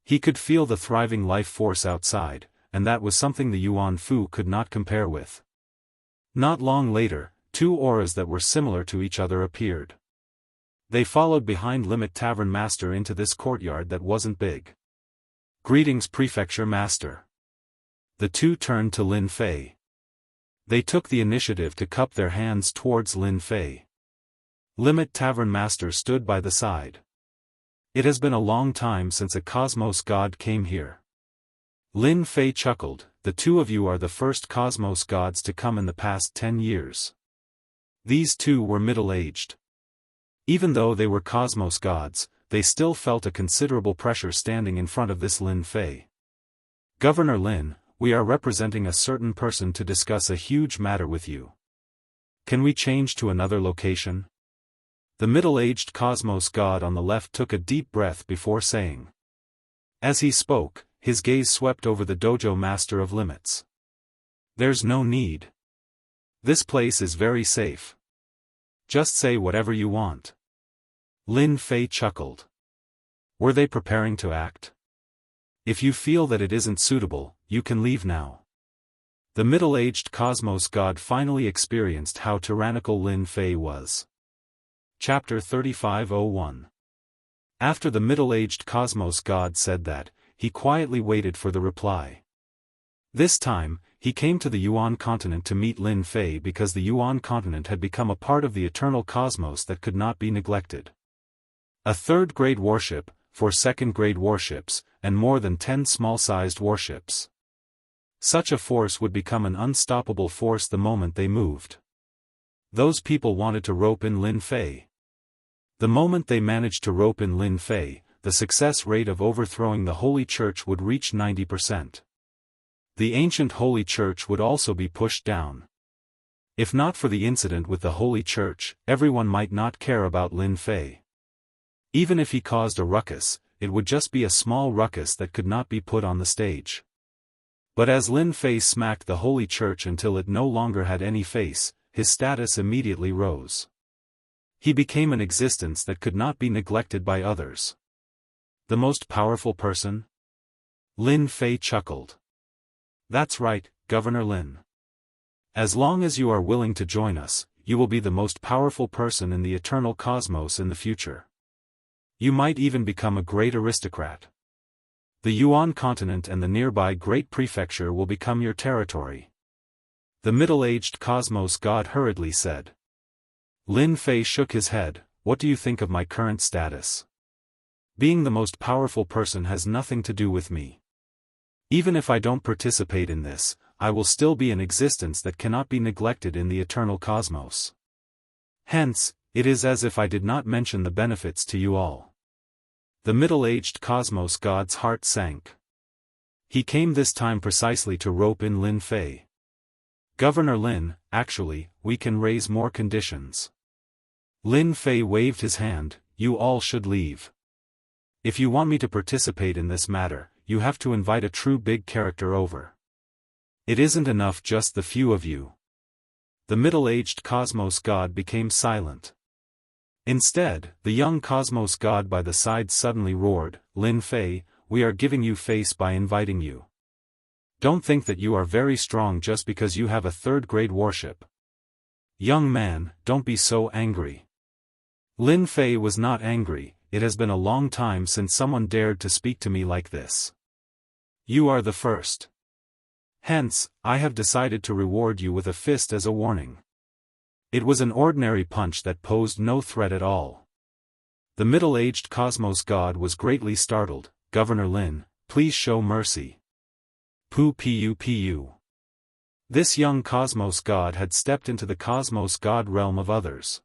He could feel the thriving life force outside, and that was something the Yuan Fu could not compare with. Not long later, 2 auras that were similar to each other appeared. They followed behind Limit Tavern Master into this courtyard that wasn't big. Greetings Prefecture Master. The 2 turned to Lin Fei. They took the initiative to cup their hands towards Lin Fei. Limit Tavern Master stood by the side. It has been a long time since a cosmos god came here. Lin Fei chuckled, the 2 of you are the first cosmos gods to come in the past 10 years. These 2 were middle-aged. Even though they were cosmos gods, they still felt a considerable pressure standing in front of this Lin Fei. Governor Lin, we are representing a certain person to discuss a huge matter with you. Can we change to another location? The middle-aged cosmos god on the left took a deep breath before saying. As he spoke, his gaze swept over the dojo master of limits. There's no need. This place is very safe. Just say whatever you want. Lin Fei chuckled. Were they preparing to act? If you feel that it isn't suitable, you can leave now. The middle-aged cosmos god finally experienced how tyrannical Lin Fei was. Chapter 3501. After the middle-aged cosmos god said that, he quietly waited for the reply. This time, he came to the Yuan continent to meet Lin Fei because the Yuan continent had become a part of the eternal cosmos that could not be neglected. A 3rd-grade warship, 4 2nd-grade warships, and more than 10 small-sized warships. Such a force would become an unstoppable force the moment they moved. Those people wanted to rope in Lin Fei. The moment they managed to rope in Lin Fei, the success rate of overthrowing the Holy Church would reach 90%. The ancient Holy Church would also be pushed down. If not for the incident with the Holy Church, everyone might not care about Lin Fei. Even if he caused a ruckus, it would just be a small ruckus that could not be put on the stage. But as Lin Fei smacked the Holy Church until it no longer had any face, his status immediately rose. He became an existence that could not be neglected by others. The most powerful person? Lin Fei chuckled. That's right, Governor Lin. As long as you are willing to join us, you will be the most powerful person in the eternal cosmos in the future. You might even become a great aristocrat. The Yuan continent and the nearby Great Prefecture will become your territory. The middle-aged cosmos god hurriedly said. Lin Fei shook his head. What do you think of my current status? Being the most powerful person has nothing to do with me. Even if I don't participate in this, I will still be an existence that cannot be neglected in the eternal cosmos. Hence, it is as if I did not mention the benefits to you all. The middle-aged cosmos god's heart sank. He came this time precisely to rope in Lin Fei. Governor Lin, actually, we can raise more conditions. Lin Fei waved his hand. You all should leave. If you want me to participate in this matter, you have to invite a true big character over. It isn't enough just the few of you. The middle-aged Cosmos God became silent. Instead, the young Cosmos God by the side suddenly roared, Lin Fei, we are giving you face by inviting you. Don't think that you are very strong just because you have a third-grade warship. Young man, don't be so angry. Lin Fei was not angry. It has been a long time since someone dared to speak to me like this. You are the first. Hence, I have decided to reward you with a fist as a warning. It was an ordinary punch that posed no threat at all. The middle-aged Cosmos God was greatly startled. Governor Lin, please show mercy. Pu. This young Cosmos God had stepped into the Cosmos God realm of others.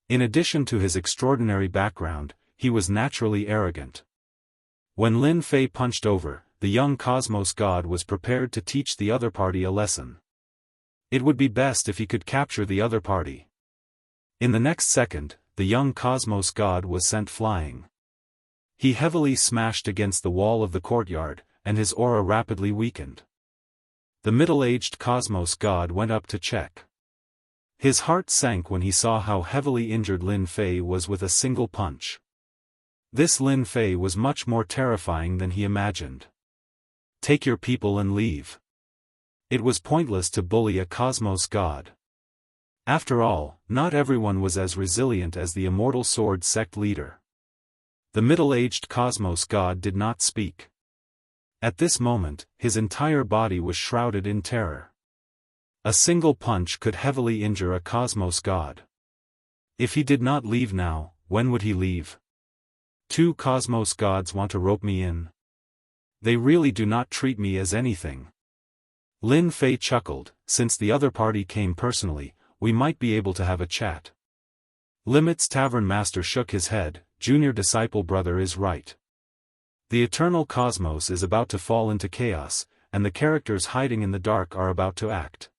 In addition to his extraordinary background, he was naturally arrogant. When Lin Fei punched over, the young Cosmos God was prepared to teach the other party a lesson. It would be best if he could capture the other party. In the next second, the young Cosmos God was sent flying. He heavily smashed against the wall of the courtyard, and his aura rapidly weakened. The middle-aged Cosmos God went up to check. His heart sank when he saw how heavily injured Lin Fei was with a single punch. This Lin Fei was much more terrifying than he imagined. Take your people and leave. It was pointless to bully a Cosmos God. After all, not everyone was as resilient as the Immortal Sword sect leader. The middle-aged Cosmos God did not speak. At this moment, his entire body was shrouded in terror. A single punch could heavily injure a Cosmos God. If he did not leave now, when would he leave? 2 Cosmos Gods want to rope me in. They really do not treat me as anything. Lin Fei chuckled. Since the other party came personally, we might be able to have a chat. Limit's Tavern Master shook his head. Junior disciple brother is right. The eternal cosmos is about to fall into chaos, and the characters hiding in the dark are about to act.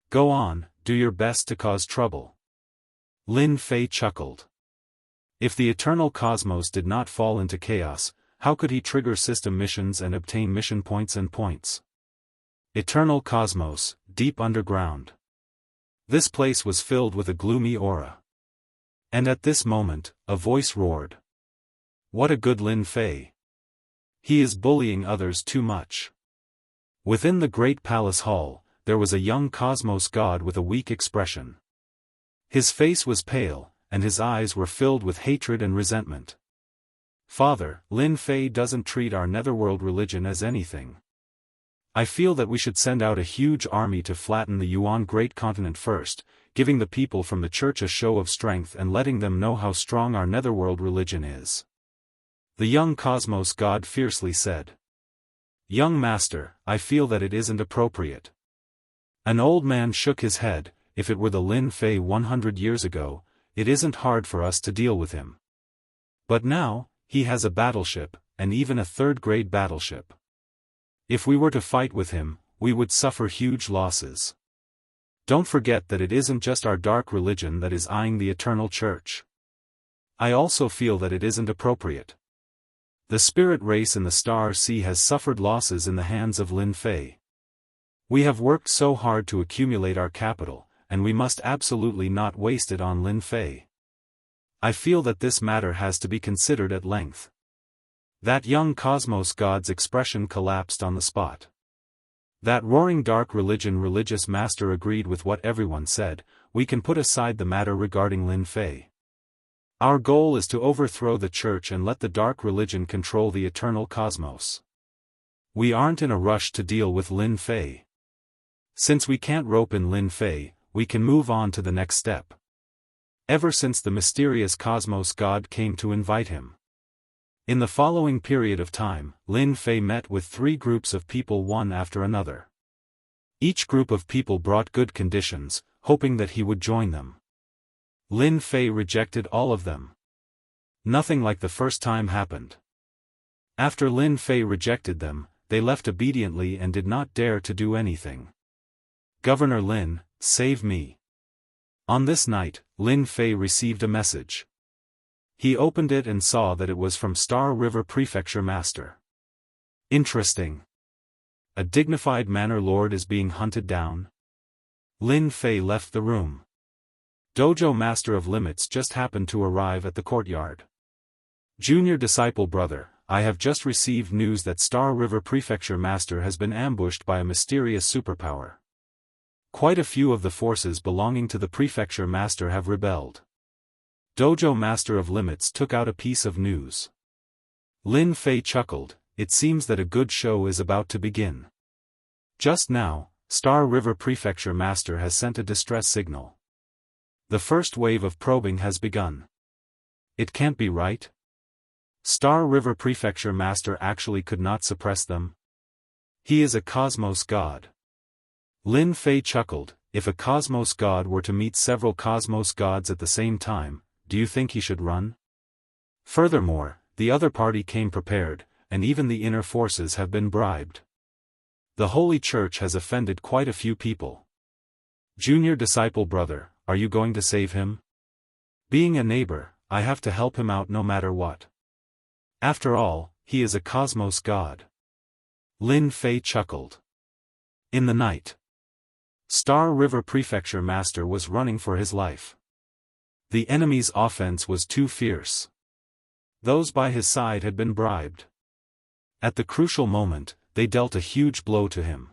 Go on, do your best to cause trouble. Lin Fei chuckled. If the eternal cosmos did not fall into chaos, how could he trigger system missions and obtain mission points and points? Eternal cosmos, deep underground. This place was filled with a gloomy aura. And at this moment, a voice roared. What a good Lin Fei! He is bullying others too much. Within the great palace hall, there was a young Cosmos God with a weak expression. His face was pale, and his eyes were filled with hatred and resentment. Father, Lin Fei doesn't treat our netherworld religion as anything. I feel that we should send out a huge army to flatten the Yuan Great Continent first, giving the people from the church a show of strength and letting them know how strong our netherworld religion is. The young Cosmos God fiercely said. Young master, I feel that it isn't appropriate. An old man shook his head. If it were the Lin Fei 100 years ago, it isn't hard for us to deal with him. But now, he has a battleship, and even a third-grade battleship. If we were to fight with him, we would suffer huge losses. Don't forget that it isn't just our dark religion that is eyeing the eternal church. I also feel that it isn't appropriate. The spirit race in the Star Sea has suffered losses in the hands of Lin Fei. We have worked so hard to accumulate our capital, and we must absolutely not waste it on Lin Fei. I feel that this matter has to be considered at length. That young Cosmos God's expression collapsed on the spot. That roaring dark religious master agreed with what everyone said. We can put aside the matter regarding Lin Fei. Our goal is to overthrow the church and let the dark religion control the eternal cosmos. We aren't in a rush to deal with Lin Fei. Since we can't rope in Lin Fei, we can move on to the next step. Ever since the mysterious Cosmos God came to invite him. In the following period of time, Lin Fei met with 3 groups of people one after another. Each group of people brought good conditions, hoping that he would join them. Lin Fei rejected all of them. Nothing like the first time happened. After Lin Fei rejected them, they left obediently and did not dare to do anything. Governor Lin, save me. On this night, Lin Fei received a message. He opened it and saw that it was from Star River Prefecture Master. Interesting. A dignified manor lord is being hunted down? Lin Fei left the room. Dojo Master of Limits just happened to arrive at the courtyard. Junior disciple brother, I have just received news that Star River Prefecture Master has been ambushed by a mysterious superpower. Quite a few of the forces belonging to the Prefecture Master have rebelled. Dojo Master of Limits took out a piece of news. Lin Fei chuckled, it seems that a good show is about to begin. Just now, Star River Prefecture Master has sent a distress signal. The first wave of probing has begun. It can't be right. Star River Prefecture Master actually could not suppress them. He is a cosmos god. Lin Fei chuckled, if a cosmos god were to meet several cosmos gods at the same time, do you think he should run? Furthermore, the other party came prepared, and even the inner forces have been bribed. The Holy Church has offended quite a few people. Junior disciple brother, are you going to save him? Being a neighbor, I have to help him out no matter what. After all, he is a cosmos god. Lin Fei chuckled. In the night, Star River Prefecture Master was running for his life. The enemy's offense was too fierce. Those by his side had been bribed. At the crucial moment, they dealt a huge blow to him.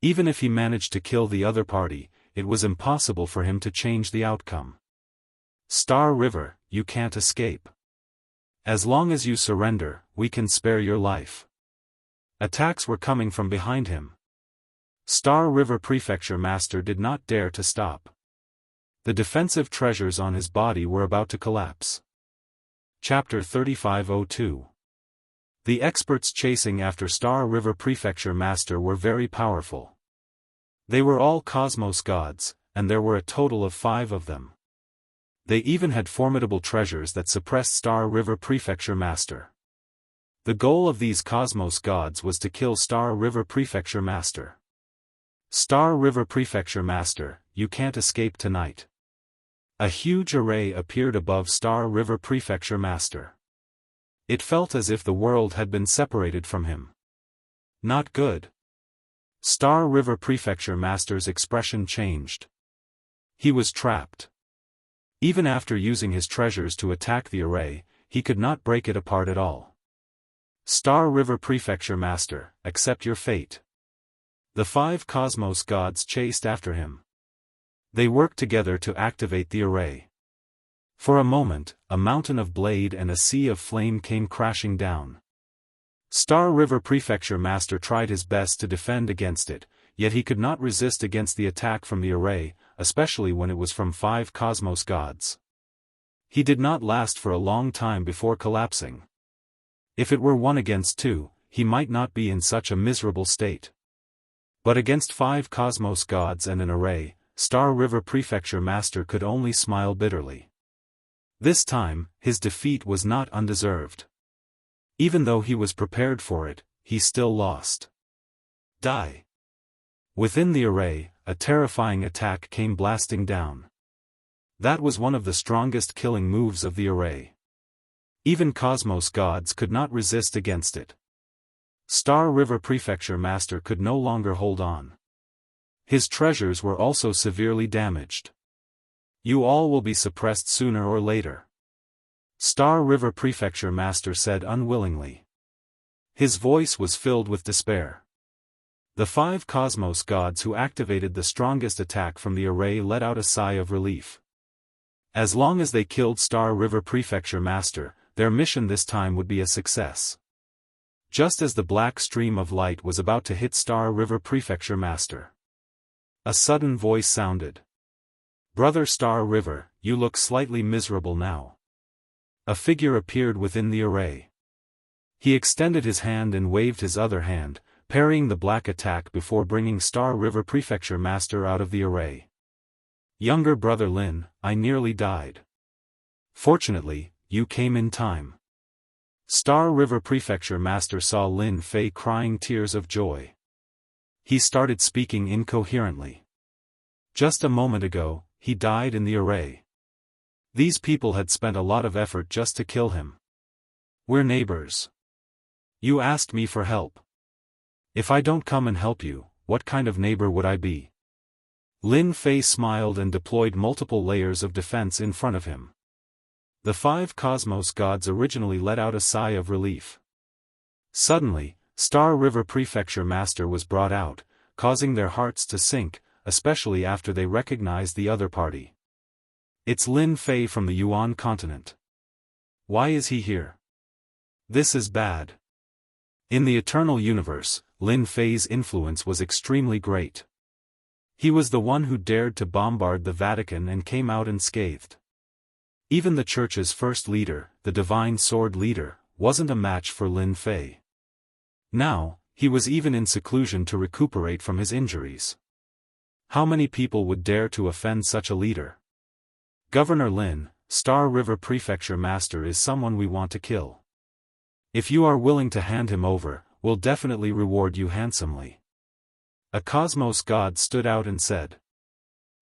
Even if he managed to kill the other party, it was impossible for him to change the outcome. Star River, you can't escape. As long as you surrender, we can spare your life. Attacks were coming from behind him. Star River Prefecture Master did not dare to stop. The defensive treasures on his body were about to collapse. Chapter 3502. The experts chasing after Star River Prefecture Master were very powerful. They were all cosmos gods, and there were a total of 5 of them. They even had formidable treasures that suppressed Star River Prefecture Master. The goal of these cosmos gods was to kill Star River Prefecture Master. Star River Prefecture Master, you can't escape tonight. A huge array appeared above Star River Prefecture Master. It felt as if the world had been separated from him. Not good. Star River Prefecture Master's expression changed. He was trapped. Even after using his treasures to attack the array, he could not break it apart at all. Star River Prefecture Master, accept your fate. The 5 cosmos gods chased after him. They worked together to activate the array. For a moment, a mountain of blade and a sea of flame came crashing down. Star River Prefecture Master tried his best to defend against it, yet he could not resist against the attack from the array, especially when it was from 5 cosmos gods. He did not last for a long time before collapsing. If it were 1 against 2, he might not be in such a miserable state. But against 5 cosmos gods and an array, Star River Prefecture Master could only smile bitterly. This time, his defeat was not undeserved. Even though he was prepared for it, he still lost. Die. Within the array, a terrifying attack came blasting down. That was one of the strongest killing moves of the array. Even cosmos gods could not resist against it. Star River Prefecture Master could no longer hold on. His treasures were also severely damaged. You all will be suppressed sooner or later. Star River Prefecture Master said unwillingly. His voice was filled with despair. The 5 cosmos gods who activated the strongest attack from the array let out a sigh of relief. As long as they killed Star River Prefecture Master, their mission this time would be a success. Just as the black stream of light was about to hit Star River Prefecture Master, a sudden voice sounded. Brother Star River, you look slightly miserable now. A figure appeared within the array. He extended his hand and waved his other hand, parrying the black attack before bringing Star River Prefecture Master out of the array. Younger brother Lin, I nearly died. Fortunately, you came in time. Star River Prefecture Master saw Lin Fei crying tears of joy. He started speaking incoherently. Just a moment ago, he died in the array. These people had spent a lot of effort just to kill him. We're neighbors. You asked me for help. If I don't come and help you, what kind of neighbor would I be? Lin Fei smiled and deployed multiple layers of defense in front of him. The 5 cosmos gods originally let out a sigh of relief. Suddenly, Star River Prefecture Master was brought out, causing their hearts to sink, especially after they recognized the other party. It's Lin Fei from the Yuan continent. Why is he here? This is bad. In the Eternal Universe, Lin Fei's influence was extremely great. He was the one who dared to bombard the Vatican and came out unscathed. Even the Church's first leader, the Divine Sword Leader, wasn't a match for Lin Fei. Now, he was even in seclusion to recuperate from his injuries. How many people would dare to offend such a leader? Governor Lin, Star River Prefecture Master is someone we want to kill. If you are willing to hand him over, we'll definitely reward you handsomely. A Cosmos God stood out and said.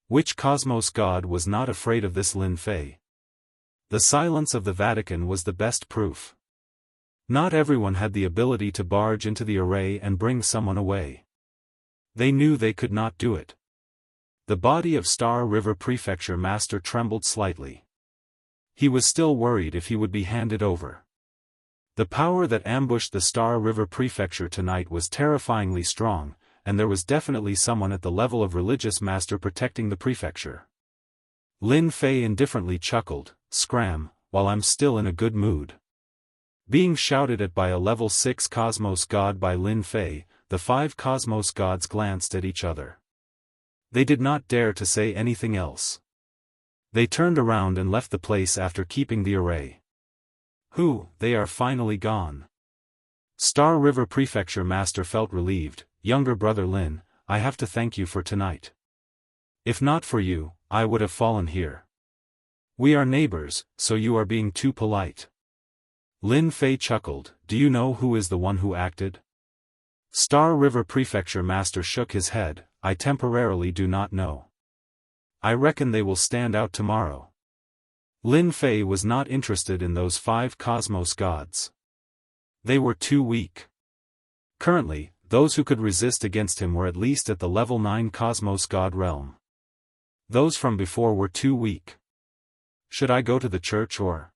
Which Cosmos God was not afraid of this Lin Fei? The silence of the Vatican was the best proof. Not everyone had the ability to barge into the array and bring someone away. They knew they could not do it. The body of Star River Prefecture Master trembled slightly. He was still worried if he would be handed over. The power that ambushed the Star River Prefecture tonight was terrifyingly strong, and there was definitely someone at the level of religious master protecting the prefecture. Lin Fei indifferently chuckled, "Scram, while I'm still in a good mood." Being shouted at by a level 6 Cosmos God by Lin Fei, the 5 Cosmos Gods glanced at each other. They did not dare to say anything else. They turned around and left the place after keeping the array. They are finally gone. Star River Prefecture Master felt relieved. Younger brother Lin, I have to thank you for tonight. If not for you, I would have fallen here. We are neighbors, so you are being too polite. Lin Fei chuckled. Do you know who is the one who acted? Star River Prefecture Master shook his head. I temporarily do not know. I reckon they will stand out tomorrow. Lin Fei was not interested in those 5 Cosmos Gods. They were too weak. Currently, those who could resist against him were at least at the level 9 Cosmos God realm. Those from before were too weak. Should I go to the church or?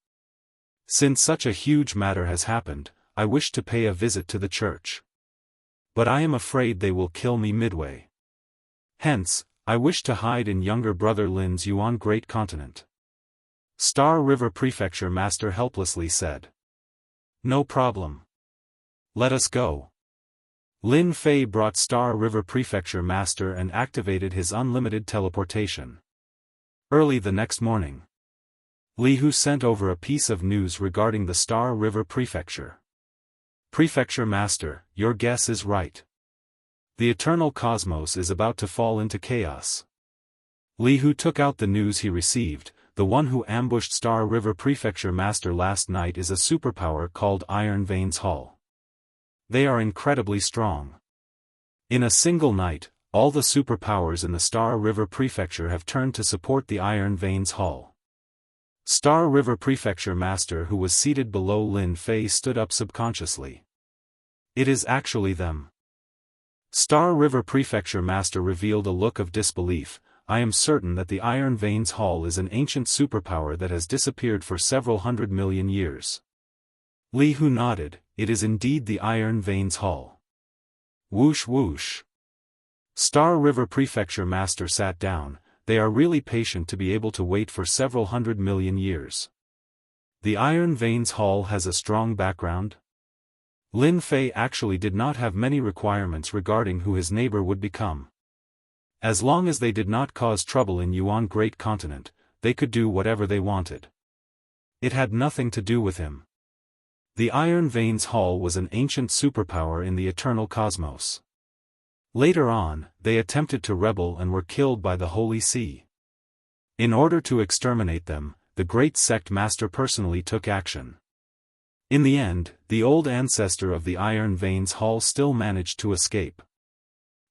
Since such a huge matter has happened, I wish to pay a visit to the church. But I am afraid they will kill me midway. Hence, I wish to hide in younger brother Lin's Yuan Great Continent. Star River Prefecture Master helplessly said. No problem. Let us go. Lin Fei brought Star River Prefecture Master and activated his unlimited teleportation. Early the next morning, Li Hu sent over a piece of news regarding the Star River Prefecture. Prefecture Master, your guess is right. The eternal cosmos is about to fall into chaos. Li Hu took out the news he received. The one who ambushed Star River Prefecture Master last night is a superpower called Iron Veins Hall. They are incredibly strong. In a single night, all the superpowers in the Star River Prefecture have turned to support the Iron Veins Hall. Star River Prefecture Master who was seated below Lin Fei stood up subconsciously. It is actually them. Star River Prefecture Master revealed a look of disbelief. I am certain that the Iron Veins Hall is an ancient superpower that has disappeared for several 100 million years. Li Hu nodded. It is indeed the Iron Veins Hall. Whoosh whoosh. Star River Prefecture Master sat down. They are really patient to be able to wait for several 100 million years. The Iron Veins Hall has a strong background. Lin Fei actually did not have many requirements regarding who his neighbor would become. As long as they did not cause trouble in Yuan Great Continent, they could do whatever they wanted. It had nothing to do with him. The Iron Veins Hall was an ancient superpower in the eternal cosmos. Later on, they attempted to rebel and were killed by the Holy See. In order to exterminate them, the great sect master personally took action. In the end, the old ancestor of the Iron Veins Hall still managed to escape.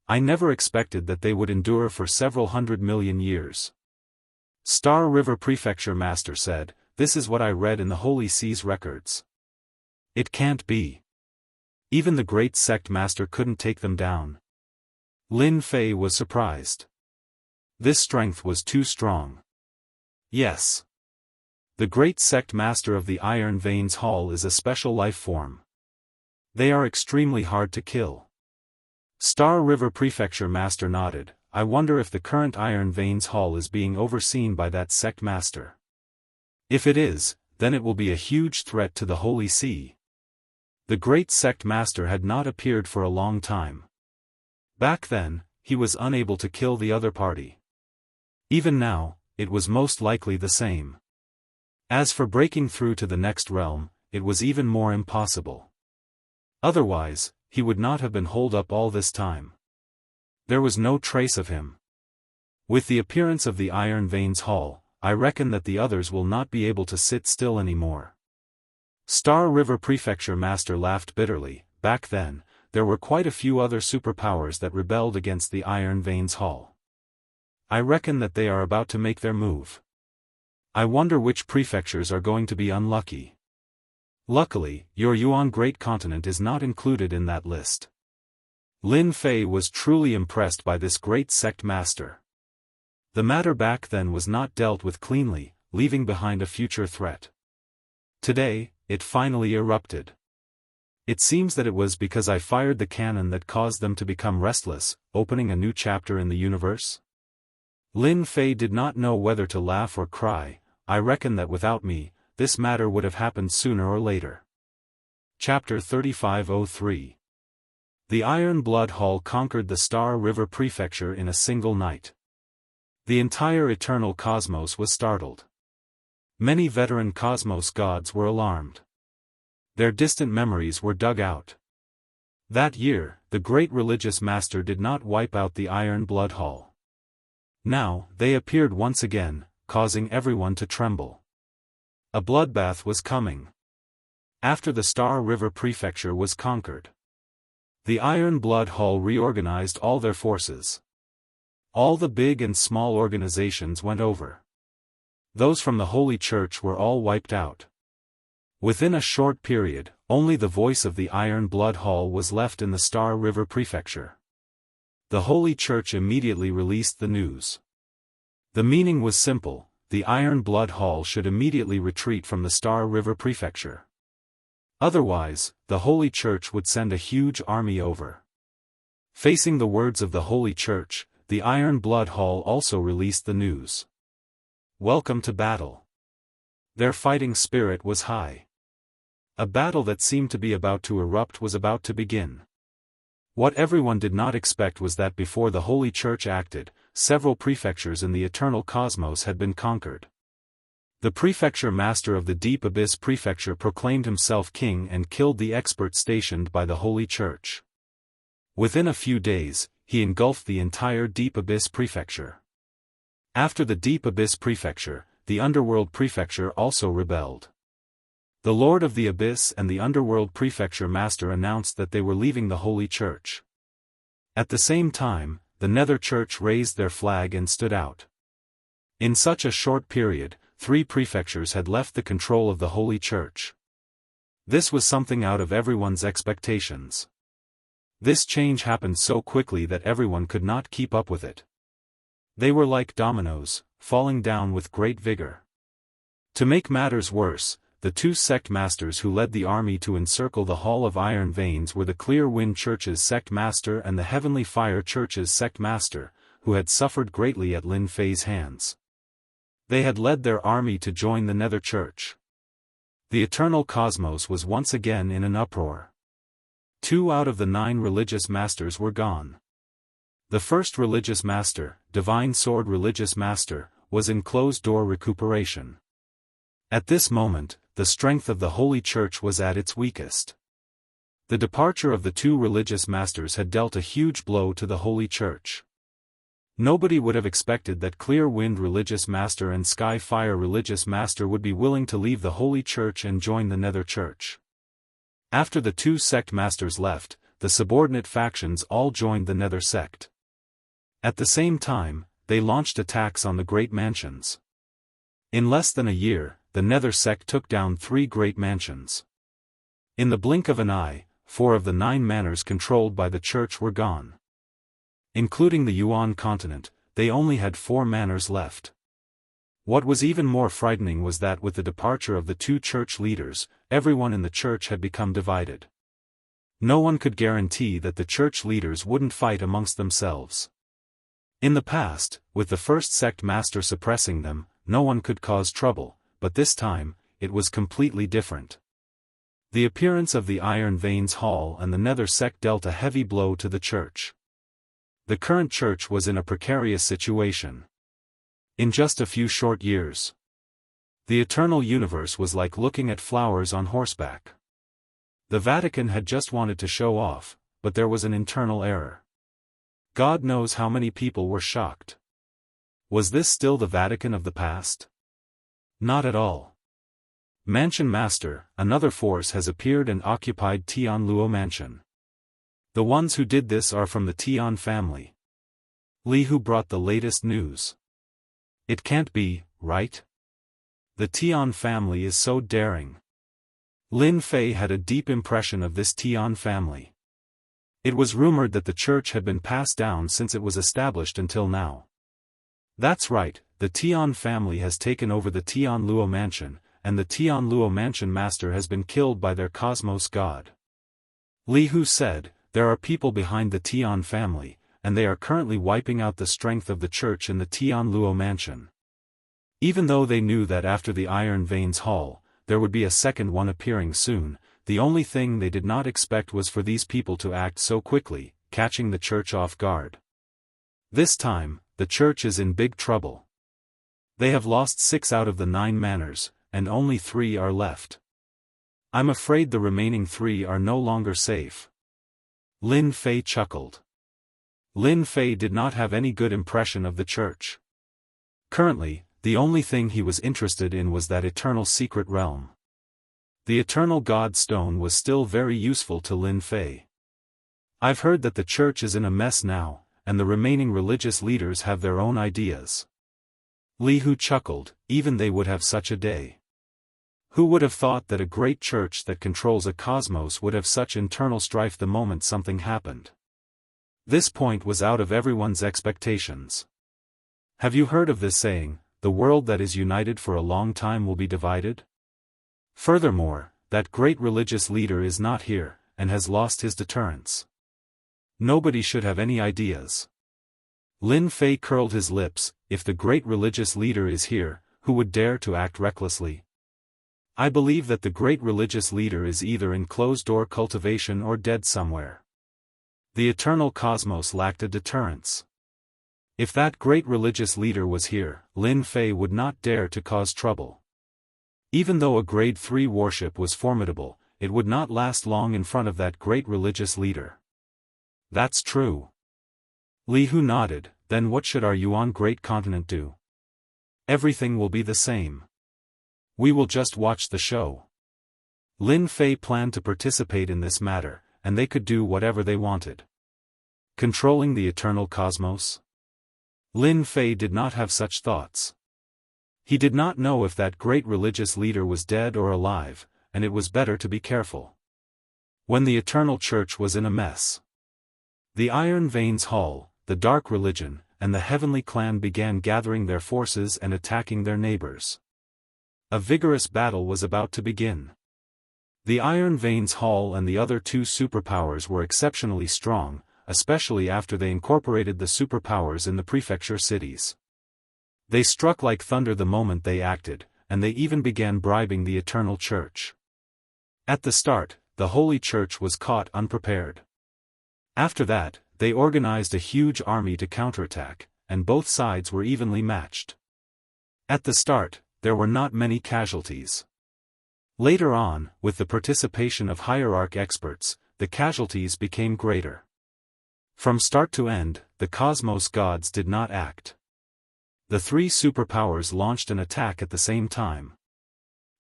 I never expected that they would endure for several 100 million years. Star River Prefecture Master said, "This is what I read in the Holy Sea's records. It can't be. Even the great sect master couldn't take them down." Lin Fei was surprised. This strength was too strong. Yes. The great sect master of the Iron Veins Hall is a special life form. They are extremely hard to kill. Star River Prefecture Master nodded. I wonder if the current Iron Veins Hall is being overseen by that sect master. If it is, then it will be a huge threat to the Holy See. The great sect master had not appeared for a long time. Back then, he was unable to kill the other party. Even now, it was most likely the same. As for breaking through to the next realm, it was even more impossible. Otherwise, he would not have been holed up all this time. There was no trace of him. With the appearance of the Iron Veins Hall, I reckon that the others will not be able to sit still anymore. Star River Prefecture Master laughed bitterly. Back then, there were quite a few other superpowers that rebelled against the Iron Veins Hall. I reckon that they are about to make their move. I wonder which prefectures are going to be unlucky. Luckily, your Yuan Great Continent is not included in that list. Lin Fei was truly impressed by this great sect master. The matter back then was not dealt with cleanly, leaving behind a future threat. Today, it finally erupted. It seems that it was because I fired the cannon that caused them to become restless, opening a new chapter in the universe. Lin Fei did not know whether to laugh or cry. I reckon that without me, this matter would have happened sooner or later. Chapter 3503. The Iron Blood Hall conquered the Star River Prefecture in a single night. The entire eternal cosmos was startled. Many veteran cosmos gods were alarmed. Their distant memories were dug out. That year, the great religious master did not wipe out the Iron Blood Hall. Now, they appeared once again, causing everyone to tremble. A bloodbath was coming. After the Star River Prefecture was conquered, the Iron Blood Hall reorganized all their forces. All the big and small organizations went over. Those from the Holy Church were all wiped out. Within a short period, only the voice of the Iron Blood Hall was left in the Star River Prefecture. The Holy Church immediately released the news. The meaning was simple: the Iron Blood Hall should immediately retreat from the Star River Prefecture. Otherwise, the Holy Church would send a huge army over. Facing the words of the Holy Church, the Iron Blood Hall also released the news. Welcome to battle. Their fighting spirit was high. A battle that seemed to be about to erupt was about to begin. What everyone did not expect was that before the Holy Church acted, several prefectures in the eternal cosmos had been conquered. The prefecture master of the Deep Abyss Prefecture proclaimed himself king and killed the expert stationed by the Holy Church. Within a few days, he engulfed the entire Deep Abyss Prefecture. After the Deep Abyss Prefecture, the Underworld Prefecture also rebelled. The Lord of the Abyss and the Underworld Prefecture Master announced that they were leaving the Holy Church. At the same time, the Nether Church raised their flag and stood out. In such a short period, 3 prefectures had left the control of the Holy Church. This was something out of everyone's expectations. This change happened so quickly that everyone could not keep up with it. They were like dominoes, falling down with great vigor. To make matters worse, the 2 sect masters who led the army to encircle the Hall of Iron Veins were the Clear Wind Church's sect master and the Heavenly Fire Church's sect master, who had suffered greatly at Lin Fei's hands. They had led their army to join the Nether Church. The eternal cosmos was once again in an uproar. 2 out of the 9 religious masters were gone. The first religious master, Divine Sword Religious Master, was in closed-door recuperation. At this moment, the strength of the Holy Church was at its weakest. The departure of the 2 religious masters had dealt a huge blow to the Holy Church. Nobody would have expected that Clear Wind Religious Master and Sky Fire Religious Master would be willing to leave the Holy Church and join the Nether Church. After the 2 sect masters left, the subordinate factions all joined the Nether sect. At the same time, they launched attacks on the great mansions. In less than a year, the Nether sect took down 3 great mansions. In the blink of an eye, 4 of the 9 manors controlled by the church were gone. Including the Yuan continent, they only had 4 manors left. What was even more frightening was that with the departure of the 2 church leaders, everyone in the church had become divided. No one could guarantee that the church leaders wouldn't fight amongst themselves. In the past, with the first sect master suppressing them, no one could cause trouble, but this time, it was completely different. The appearance of the Iron Veins Hall and the Nether sect dealt a heavy blow to the church. The current church was in a precarious situation. In just a few short years, the eternal universe was like looking at flowers on horseback. The Vatican had just wanted to show off, but there was an internal error. God knows how many people were shocked. Was this still the Vatican of the past? Not at all. Mansion Master, another force has appeared and occupied Tianluo Mansion. The ones who did this are from the Tian family. Li Hu brought the latest news. It can't be, right? The Tian family is so daring. Lin Fei had a deep impression of this Tian family. It was rumored that the church had been passed down since it was established until now. That's right, the Tian family has taken over the Tianluo Mansion, and the Tianluo Mansion Master has been killed by their cosmos god. Li Hu said, there are people behind the Tian family, and they are currently wiping out the strength of the church in the Tianluo Mansion. Even though they knew that after the Iron Veins Hall, there would be a second one appearing soon, the only thing they did not expect was for these people to act so quickly, catching the church off guard. This time, the church is in big trouble. They have lost 6 out of the 9 manors, and only 3 are left. I'm afraid the remaining 3 are no longer safe. Lin Fei chuckled. Lin Fei did not have any good impression of the church. Currently, the only thing he was interested in was that eternal secret realm. The eternal God Stone was still very useful to Lin Fei. I've heard that the church is in a mess now, and the remaining religious leaders have their own ideas. Li Hu chuckled, even they would have such a day. Who would have thought that a great church that controls a cosmos would have such internal strife the moment something happened? This point was out of everyone's expectations. Have you heard of this saying, the world that is united for a long time will be divided? Furthermore, that great religious leader is not here, and has lost his deterrence. Nobody should have any ideas. Lin Fei curled his lips. If the great religious leader is here, who would dare to act recklessly? I believe that the great religious leader is either in closed-door cultivation or dead somewhere. The eternal cosmos lacked a deterrence. If that great religious leader was here, Lin Fei would not dare to cause trouble. Even though a grade 3 warship was formidable, it would not last long in front of that great religious leader. That's true. Li Hu nodded. Then what should our Yuan great continent do? Everything will be the same. We will just watch the show. Lin Fei planned to participate in this matter, and they could do whatever they wanted. Controlling the eternal cosmos? Lin Fei did not have such thoughts. He did not know if that great religious leader was dead or alive, and it was better to be careful. When the eternal church was in a mess, the Iron Veins Hall, the Dark Religion, and the Heavenly Clan began gathering their forces and attacking their neighbors. A vigorous battle was about to begin. The Iron Veins Hall and the other 2 superpowers were exceptionally strong, especially after they incorporated the superpowers in the prefecture cities. They struck like thunder the moment they acted, and they even began bribing the Eternal Church. At the start, the Holy Church was caught unprepared. After that, they organized a huge army to counterattack, and both sides were evenly matched. At the start, there were not many casualties. Later on, with the participation of hierarch experts, the casualties became greater. From start to end, the cosmos gods did not act. The 3 superpowers launched an attack at the same time.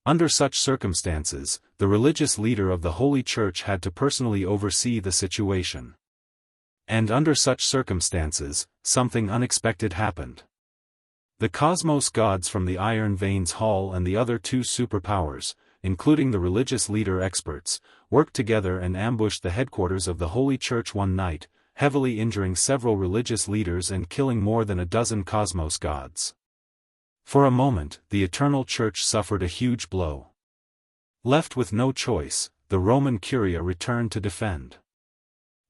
Under such circumstances, the religious leader of the Holy Church had to personally oversee the situation. And under such circumstances, something unexpected happened. The cosmos gods from the Iron Veins Hall and the other two superpowers, including the religious leader experts, worked together and ambushed the headquarters of the Holy Church one night, heavily injuring several religious leaders and killing more than a dozen cosmos gods. For a moment, the Eternal Church suffered a huge blow. Left with no choice, the Roman Curia returned to defend.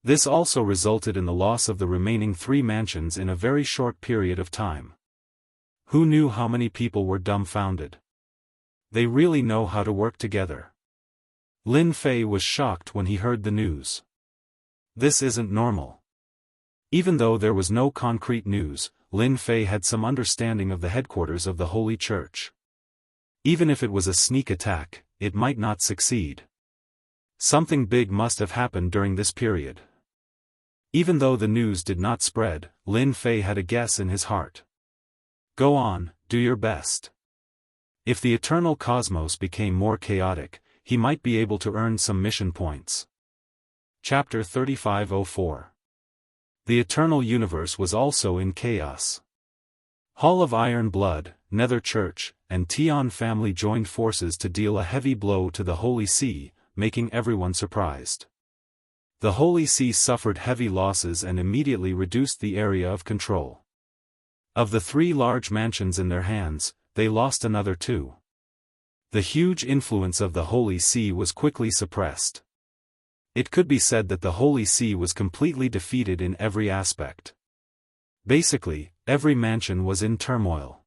This also resulted in the loss of the remaining 3 mansions in a very short period of time. Who knew how many people were dumbfounded? They really know how to work together. Lin Fei was shocked when he heard the news. This isn't normal. Even though there was no concrete news, Lin Fei had some understanding of the headquarters of the Holy Church. Even if it was a sneak attack, it might not succeed. Something big must have happened during this period. Even though the news did not spread, Lin Fei had a guess in his heart. Go on, do your best. If the eternal cosmos became more chaotic, he might be able to earn some mission points. Chapter 3504. The eternal universe was also in chaos. Hall of Iron Blood, Nether Church, and Tian family joined forces to deal a heavy blow to the Holy See, making everyone surprised. The Holy See suffered heavy losses and immediately reduced the area of control. Of the 3 large mansions in their hands, they lost another 2. The huge influence of the Holy See was quickly suppressed. It could be said that the Holy See was completely defeated in every aspect. Basically, every mansion was in turmoil.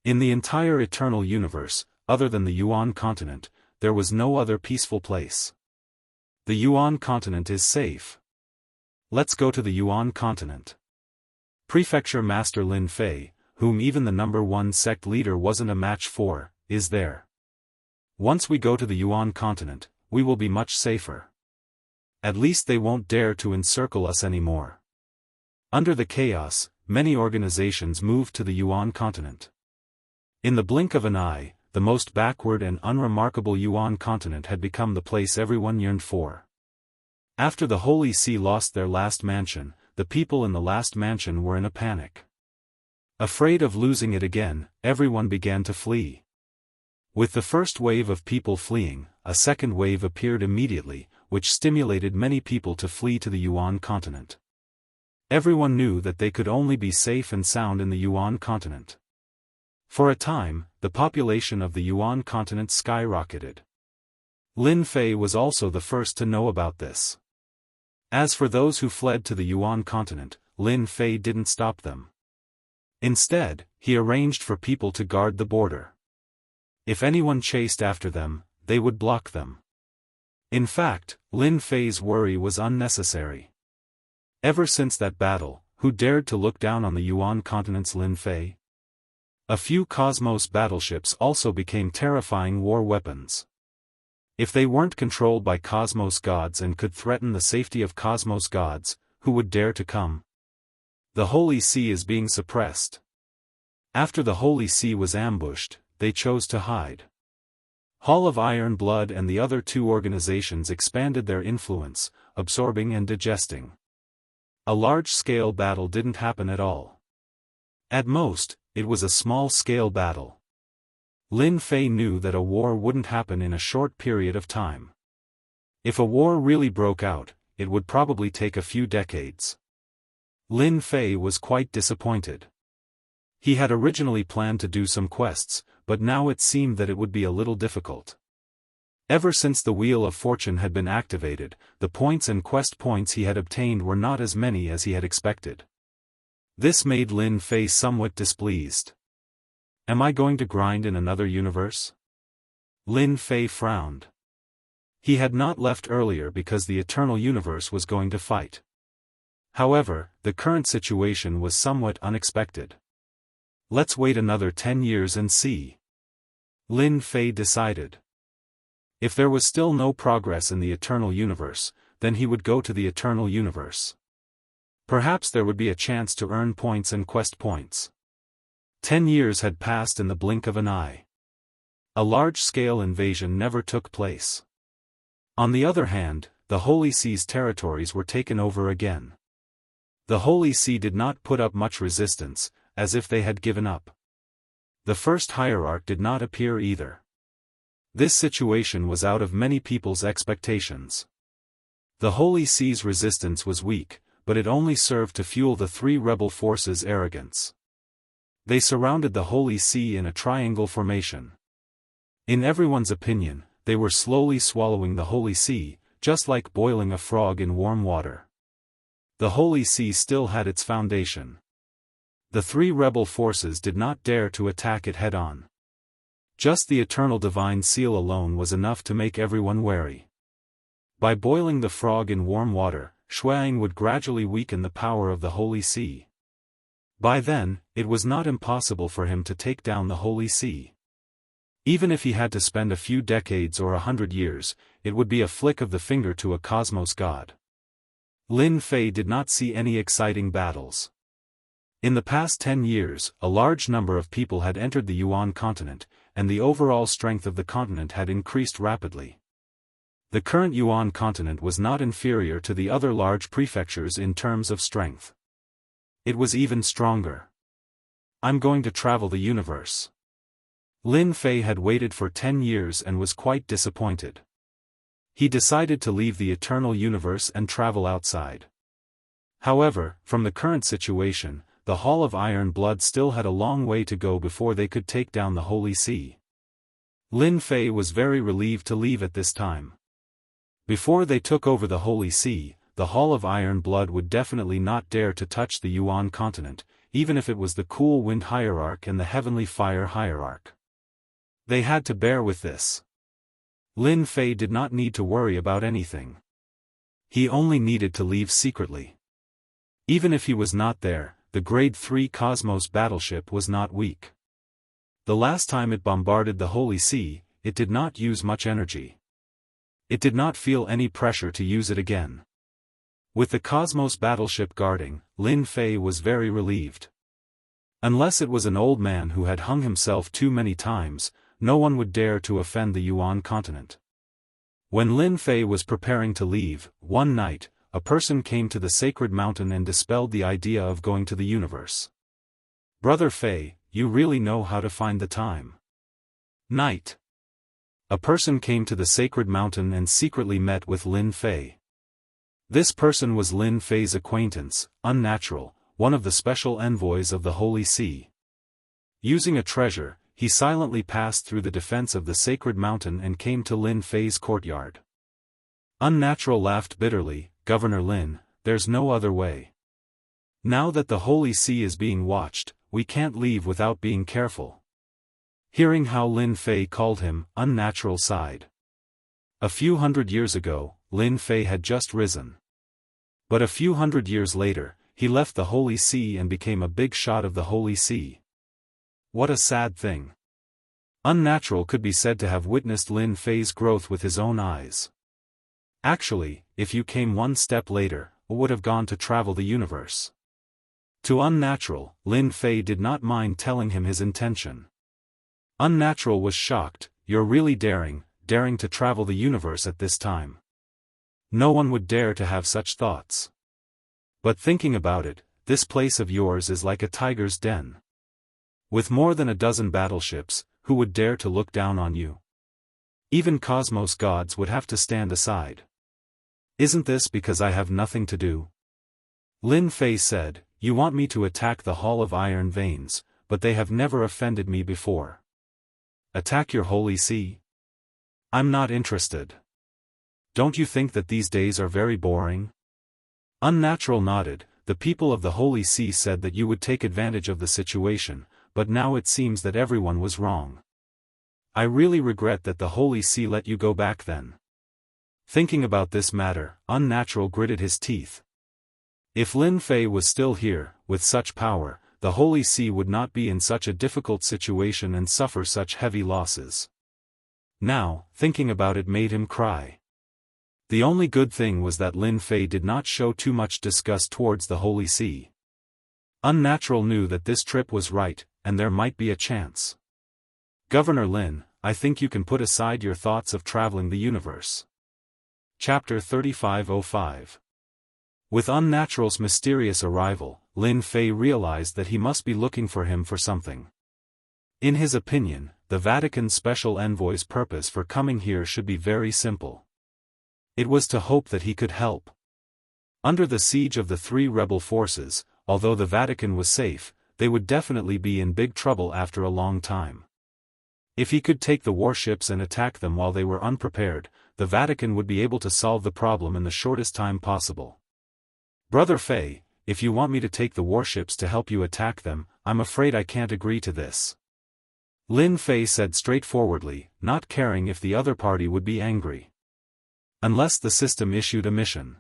In the entire eternal universe, other than the Yuan continent, there was no other peaceful place. The Yuan continent is safe. Let's go to the Yuan continent. Prefecture Master Lin Fei, whom even the number 1 sect leader wasn't a match for, is there. Once we go to the Yuan continent, we will be much safer. At least they won't dare to encircle us anymore. Under the chaos, many organizations moved to the Yuan continent. In the blink of an eye, the most backward and unremarkable Yuan continent had become the place everyone yearned for. After the Holy See lost their last mansion, the people in the last mansion were in a panic. Afraid of losing it again, everyone began to flee. With the first wave of people fleeing, a second wave appeared immediately, which stimulated many people to flee to the Yuan continent. Everyone knew that they could only be safe and sound in the Yuan continent. For a time, the population of the Yuan continent skyrocketed. Lin Fei was also the first to know about this. As for those who fled to the Yuan continent, Lin Fei didn't stop them. Instead, he arranged for people to guard the border. If anyone chased after them, they would block them. In fact, Lin Fei's worry was unnecessary. Ever since that battle, who dared to look down on the Yuan continent's Lin Fei? A few cosmos battleships also became terrifying war weapons. If they weren't controlled by cosmos gods and could threaten the safety of cosmos gods, who would dare to come? The Holy See is being suppressed. After the Holy See was ambushed, they chose to hide. Hall of Iron Blood and the other 2 organizations expanded their influence, absorbing and digesting. A large-scale battle didn't happen at all. At most, it was a small-scale battle. Lin Fei knew that a war wouldn't happen in a short period of time. If a war really broke out, it would probably take a few decades. Lin Fei was quite disappointed. He had originally planned to do some quests, but now it seemed that it would be a little difficult. Ever since the Wheel of Fortune had been activated, the points and quest points he had obtained were not as many as he had expected. This made Lin Fei somewhat displeased. Am I going to grind in another universe? Lin Fei frowned. He had not left earlier because the eternal universe was going to fight. However, the current situation was somewhat unexpected. Let's wait another 10 years and see. Lin Fei decided. If there was still no progress in the eternal universe, then he would go to the eternal universe. Perhaps there would be a chance to earn points and quest points. 10 years had passed in the blink of an eye. A large-scale invasion never took place. On the other hand, the Holy See's territories were taken over again. The Holy See did not put up much resistance, as if they had given up. The first hierarch did not appear either. This situation was out of many people's expectations. The Holy See's resistance was weak, but it only served to fuel the three rebel forces' arrogance. They surrounded the Holy See in a triangle formation. In everyone's opinion, they were slowly swallowing the Holy See, just like boiling a frog in warm water. The Holy See still had its foundation. The three rebel forces did not dare to attack it head-on. Just the eternal divine seal alone was enough to make everyone wary. By boiling the frog in warm water, Xueyang would gradually weaken the power of the Holy See. By then, it was not impossible for him to take down the Holy See. Even if he had to spend a few decades or 100 years, it would be a flick of the finger to a cosmos god. Lin Fei did not see any exciting battles. In the past 10 years, a large number of people had entered the Yuan continent, and the overall strength of the continent had increased rapidly. The current Yuan continent was not inferior to the other large prefectures in terms of strength. It was even stronger. I'm going to travel the universe. Lin Fei had waited for 10 years and was quite disappointed. He decided to leave the eternal universe and travel outside. However, from the current situation, the Hall of Iron Blood still had a long way to go before they could take down the Holy See. Lin Fei was very relieved to leave at this time. Before they took over the Holy See, the Hall of Iron Blood would definitely not dare to touch the Yuan continent, even if it was the Cool Wind Hierarch and the Heavenly Fire Hierarch. They had to bear with this. Lin Fei did not need to worry about anything. He only needed to leave secretly. Even if he was not there, the Grade 3 Cosmos battleship was not weak. The last time it bombarded the Holy See, it did not use much energy. It did not feel any pressure to use it again. With the Cosmos battleship guarding, Lin Fei was very relieved. Unless it was an old man who had hung himself too many times, no one would dare to offend the Yuan continent. When Lin Fei was preparing to leave, one night, a person came to the sacred mountain and dispelled the idea of going to the universe. Brother Fei, you really know how to find the time. Night. A person came to the sacred mountain and secretly met with Lin Fei. This person was Lin Fei's acquaintance, Unnatural, one of the special envoys of the Holy See. Using a treasure, he silently passed through the defense of the sacred mountain and came to Lin Fei's courtyard. Unnatural laughed bitterly, Governor Lin, there's no other way. Now that the Holy See is being watched, we can't leave without being careful. Hearing how Lin Fei called him, Unnatural sighed. A few hundred years ago, Lin Fei had just risen. But a few hundred years later, he left the Holy See and became a big shot of the Holy See. What a sad thing. Unnatural could be said to have witnessed Lin Fei's growth with his own eyes. Actually, if you came one step later, would have gone to travel the universe. To Unnatural, Lin Fei did not mind telling him his intention. Unnatural was shocked, you're really daring to travel the universe at this time. No one would dare to have such thoughts. But thinking about it, this place of yours is like a tiger's den. With more than a dozen battleships, who would dare to look down on you? Even cosmos gods would have to stand aside. Isn't this because I have nothing to do? Lin Fei said, you want me to attack the Hall of Iron Veins, but they have never offended me before. Attack your Holy See? I'm not interested. Don't you think that these days are very boring? Unnatural nodded, the people of the Holy See said that you would take advantage of the situation, but now it seems that everyone was wrong. I really regret that the Holy See let you go back then. Thinking about this matter, Unnatural gritted his teeth. If Lin Fei was still here, with such power, the Holy See would not be in such a difficult situation and suffer such heavy losses. Now, thinking about it made him cry. The only good thing was that Lin Fei did not show too much disgust towards the Holy See. Unnatural knew that this trip was right, and there might be a chance. Governor Lin, I think you can put aside your thoughts of traveling the universe. Chapter 3505. With Unnatural's mysterious arrival, Lin Fei realized that he must be looking for him for something. In his opinion, the Vatican's special envoy's purpose for coming here should be very simple. It was to hope that he could help. Under the siege of the three rebel forces, although the Vatican was safe, they would definitely be in big trouble after a long time. If he could take the warships and attack them while they were unprepared, the Vatican would be able to solve the problem in the shortest time possible. Brother Fei, if you want me to take the warships to help you attack them, I'm afraid I can't agree to this. Lin Fei said straightforwardly, not caring if the other party would be angry. Unless the system issued a mission.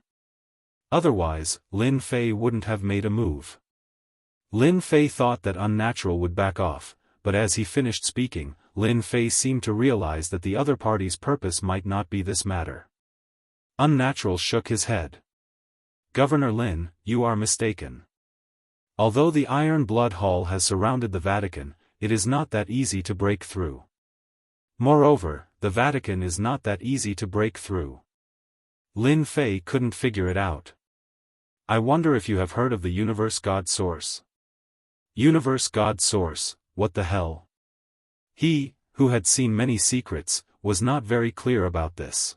Otherwise, Lin Fei wouldn't have made a move. Lin Fei thought that Unnatural would back off, but as he finished speaking, Lin Fei seemed to realize that the other party's purpose might not be this matter. Unnatural shook his head. Governor Lin, you are mistaken. Although the Iron Blood Hall has surrounded the Vatican, it is not that easy to break through. Moreover, the Vatican is not that easy to break through. Lin Fei couldn't figure it out. I wonder if you have heard of the Universe God Source. Universe God Source, what the hell? He, who had seen many secrets, was not very clear about this.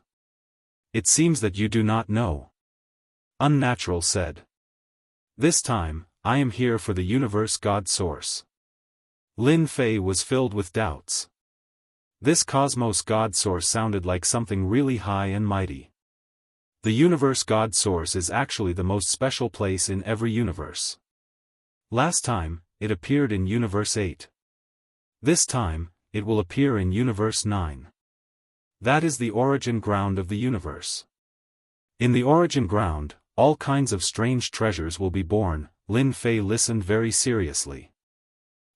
It seems that you do not know. Unnatural said. This time, I am here for the Universe God Source. Lin Fei was filled with doubts. This Cosmos God Source sounded like something really high and mighty. The Universe God Source is actually the most special place in every universe. Last time, it appeared in Universe 8. This time, it will appear in Universe 9. That is the origin ground of the universe. In the origin ground, all kinds of strange treasures will be born. Lin Fei listened very seriously.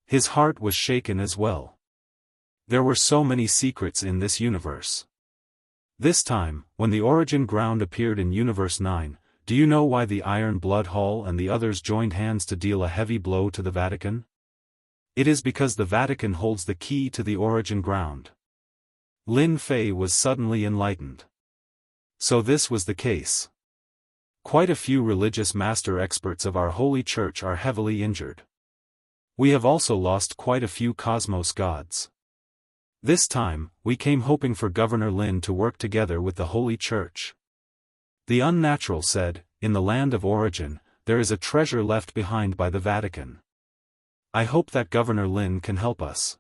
His heart was shaken as well. There were so many secrets in this universe. This time, when the origin ground appeared in Universe 9, do you know why the Iron Blood Hall and the others joined hands to deal a heavy blow to the Vatican? It is because the Vatican holds the key to the origin ground. Lin Fei was suddenly enlightened. So this was the case. Quite a few religious master experts of our holy church are heavily injured. We have also lost quite a few cosmos gods. This time, we came hoping for Governor Lin to work together with the holy church. The Unnatural said, in the land of origin, there is a treasure left behind by the Vatican. I hope that Governor Lin can help us.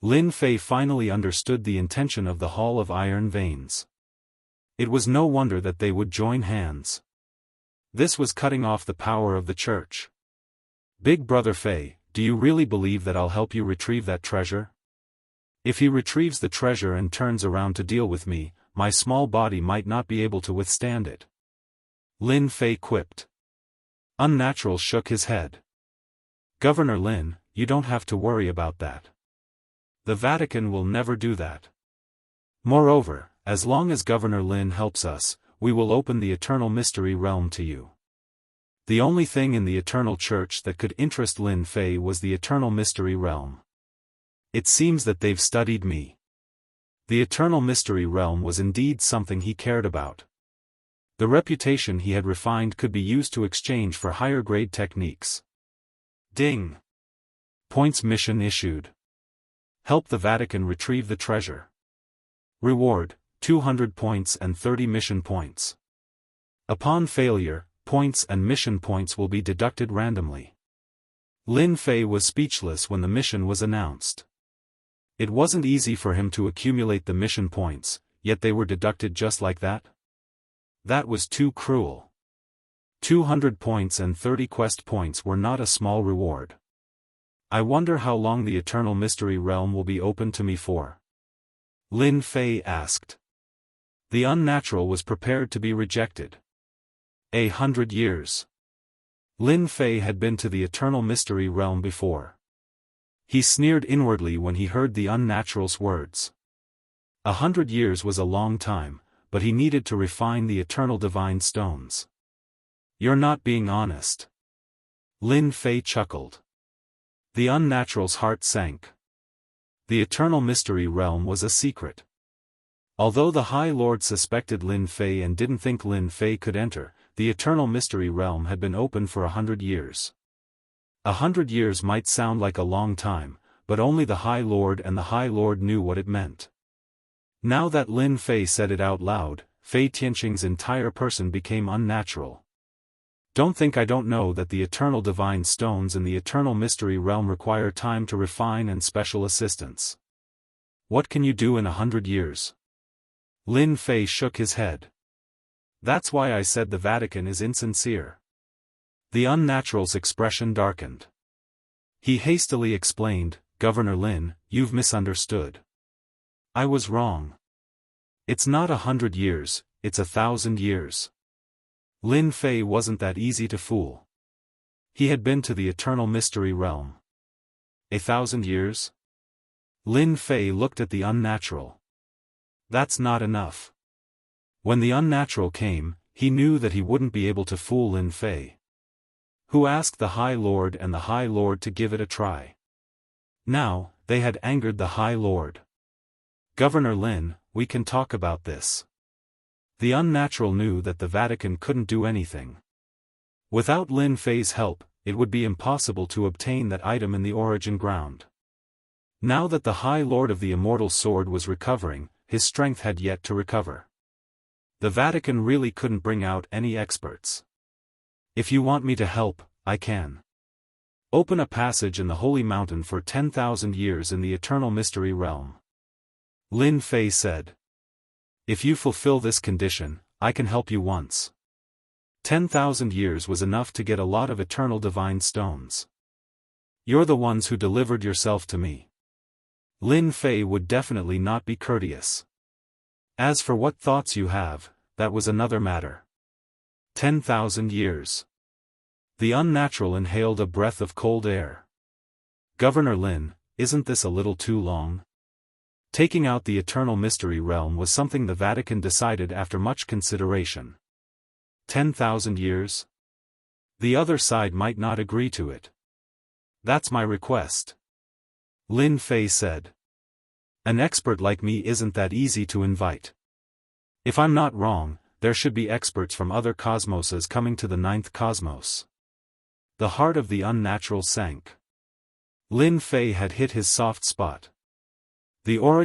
Lin Fei finally understood the intention of the Hall of Iron Veins. It was no wonder that they would join hands. This was cutting off the power of the church. Big Brother Fei, do you really believe that I'll help you retrieve that treasure? If he retrieves the treasure and turns around to deal with me, my small body might not be able to withstand it. Lin Fei quipped. Unnatural shook his head. Governor Lin, you don't have to worry about that. The Vatican will never do that. Moreover, as long as Governor Lin helps us, we will open the Eternal Mystery Realm to you. The only thing in the Eternal Church that could interest Lin Fei was the Eternal Mystery Realm. It seems that they've studied me. The Eternal Mystery Realm was indeed something he cared about. The reputation he had refined could be used to exchange for higher grade techniques. Ding! Points mission issued. Help the Vatican retrieve the treasure. Reward, 200 points and 30 mission points. Upon failure, points and mission points will be deducted randomly. Lin Fei was speechless when the mission was announced. It wasn't easy for him to accumulate the mission points, yet they were deducted just like that? That was too cruel. 200 points and 30 quest points were not a small reward. I wonder how long the Eternal Mystery Realm will be open to me for. Lin Fei asked. The Unnatural was prepared to be rejected. 100 years. Lin Fei had been to the Eternal Mystery Realm before. He sneered inwardly when he heard the Unnatural's words. 100 years was a long time, but he needed to refine the Eternal Divine Stones. You're not being honest. Lin Fei chuckled. The Unnatural's heart sank. The Eternal Mystery Realm was a secret. Although the High Lord suspected Lin Fei and didn't think Lin Fei could enter, the Eternal Mystery Realm had been open for 100 years. 100 years might sound like a long time, but only the High Lord and the High Lord knew what it meant. Now that Lin Fei said it out loud, Fei Tianqing's entire person became unnatural. Don't think I don't know that the Eternal Divine Stones in the Eternal Mystery Realm require time to refine and special assistance. What can you do in 100 years? Lin Fei shook his head. That's why I said the Vatican is insincere. The unnatural's expression darkened. He hastily explained, Governor Lin, you've misunderstood. I was wrong. It's not 100 years, it's 1,000 years. Lin Fei wasn't that easy to fool. He had been to the Eternal Mystery Realm. 1,000 years? Lin Fei looked at the unnatural. That's not enough. When the unnatural came, he knew that he wouldn't be able to fool Lin Fei. Who asked the High Lord and the High Lord to give it a try. Now, they had angered the High Lord. Governor Lin, we can talk about this. The unnatural knew that the Vatican couldn't do anything. Without Lin Fei's help, it would be impossible to obtain that item in the origin ground. Now that the High Lord of the Immortal Sword was recovering, his strength had yet to recover. The Vatican really couldn't bring out any experts. If you want me to help, I can. Open a passage in the Holy Mountain for 10,000 years in the Eternal Mystery Realm. Lin Fei said. If you fulfill this condition, I can help you once. 10,000 years was enough to get a lot of eternal divine stones. You're the ones who delivered yourself to me. Lin Fei would definitely not be courteous. As for what thoughts you have, that was another matter. 10,000 years. The unnatural inhaled a breath of cold air. Governor Lin, isn't this a little too long? Taking out the Eternal Mystery Realm was something the Vatican decided after much consideration. 10,000 years? The other side might not agree to it. That's my request. Lin Fei said. An expert like me isn't that easy to invite. If I'm not wrong, there should be experts from other cosmoses coming to the 9th cosmos. The heart of the unnatural sank. Lin Fei had hit his soft spot. The origin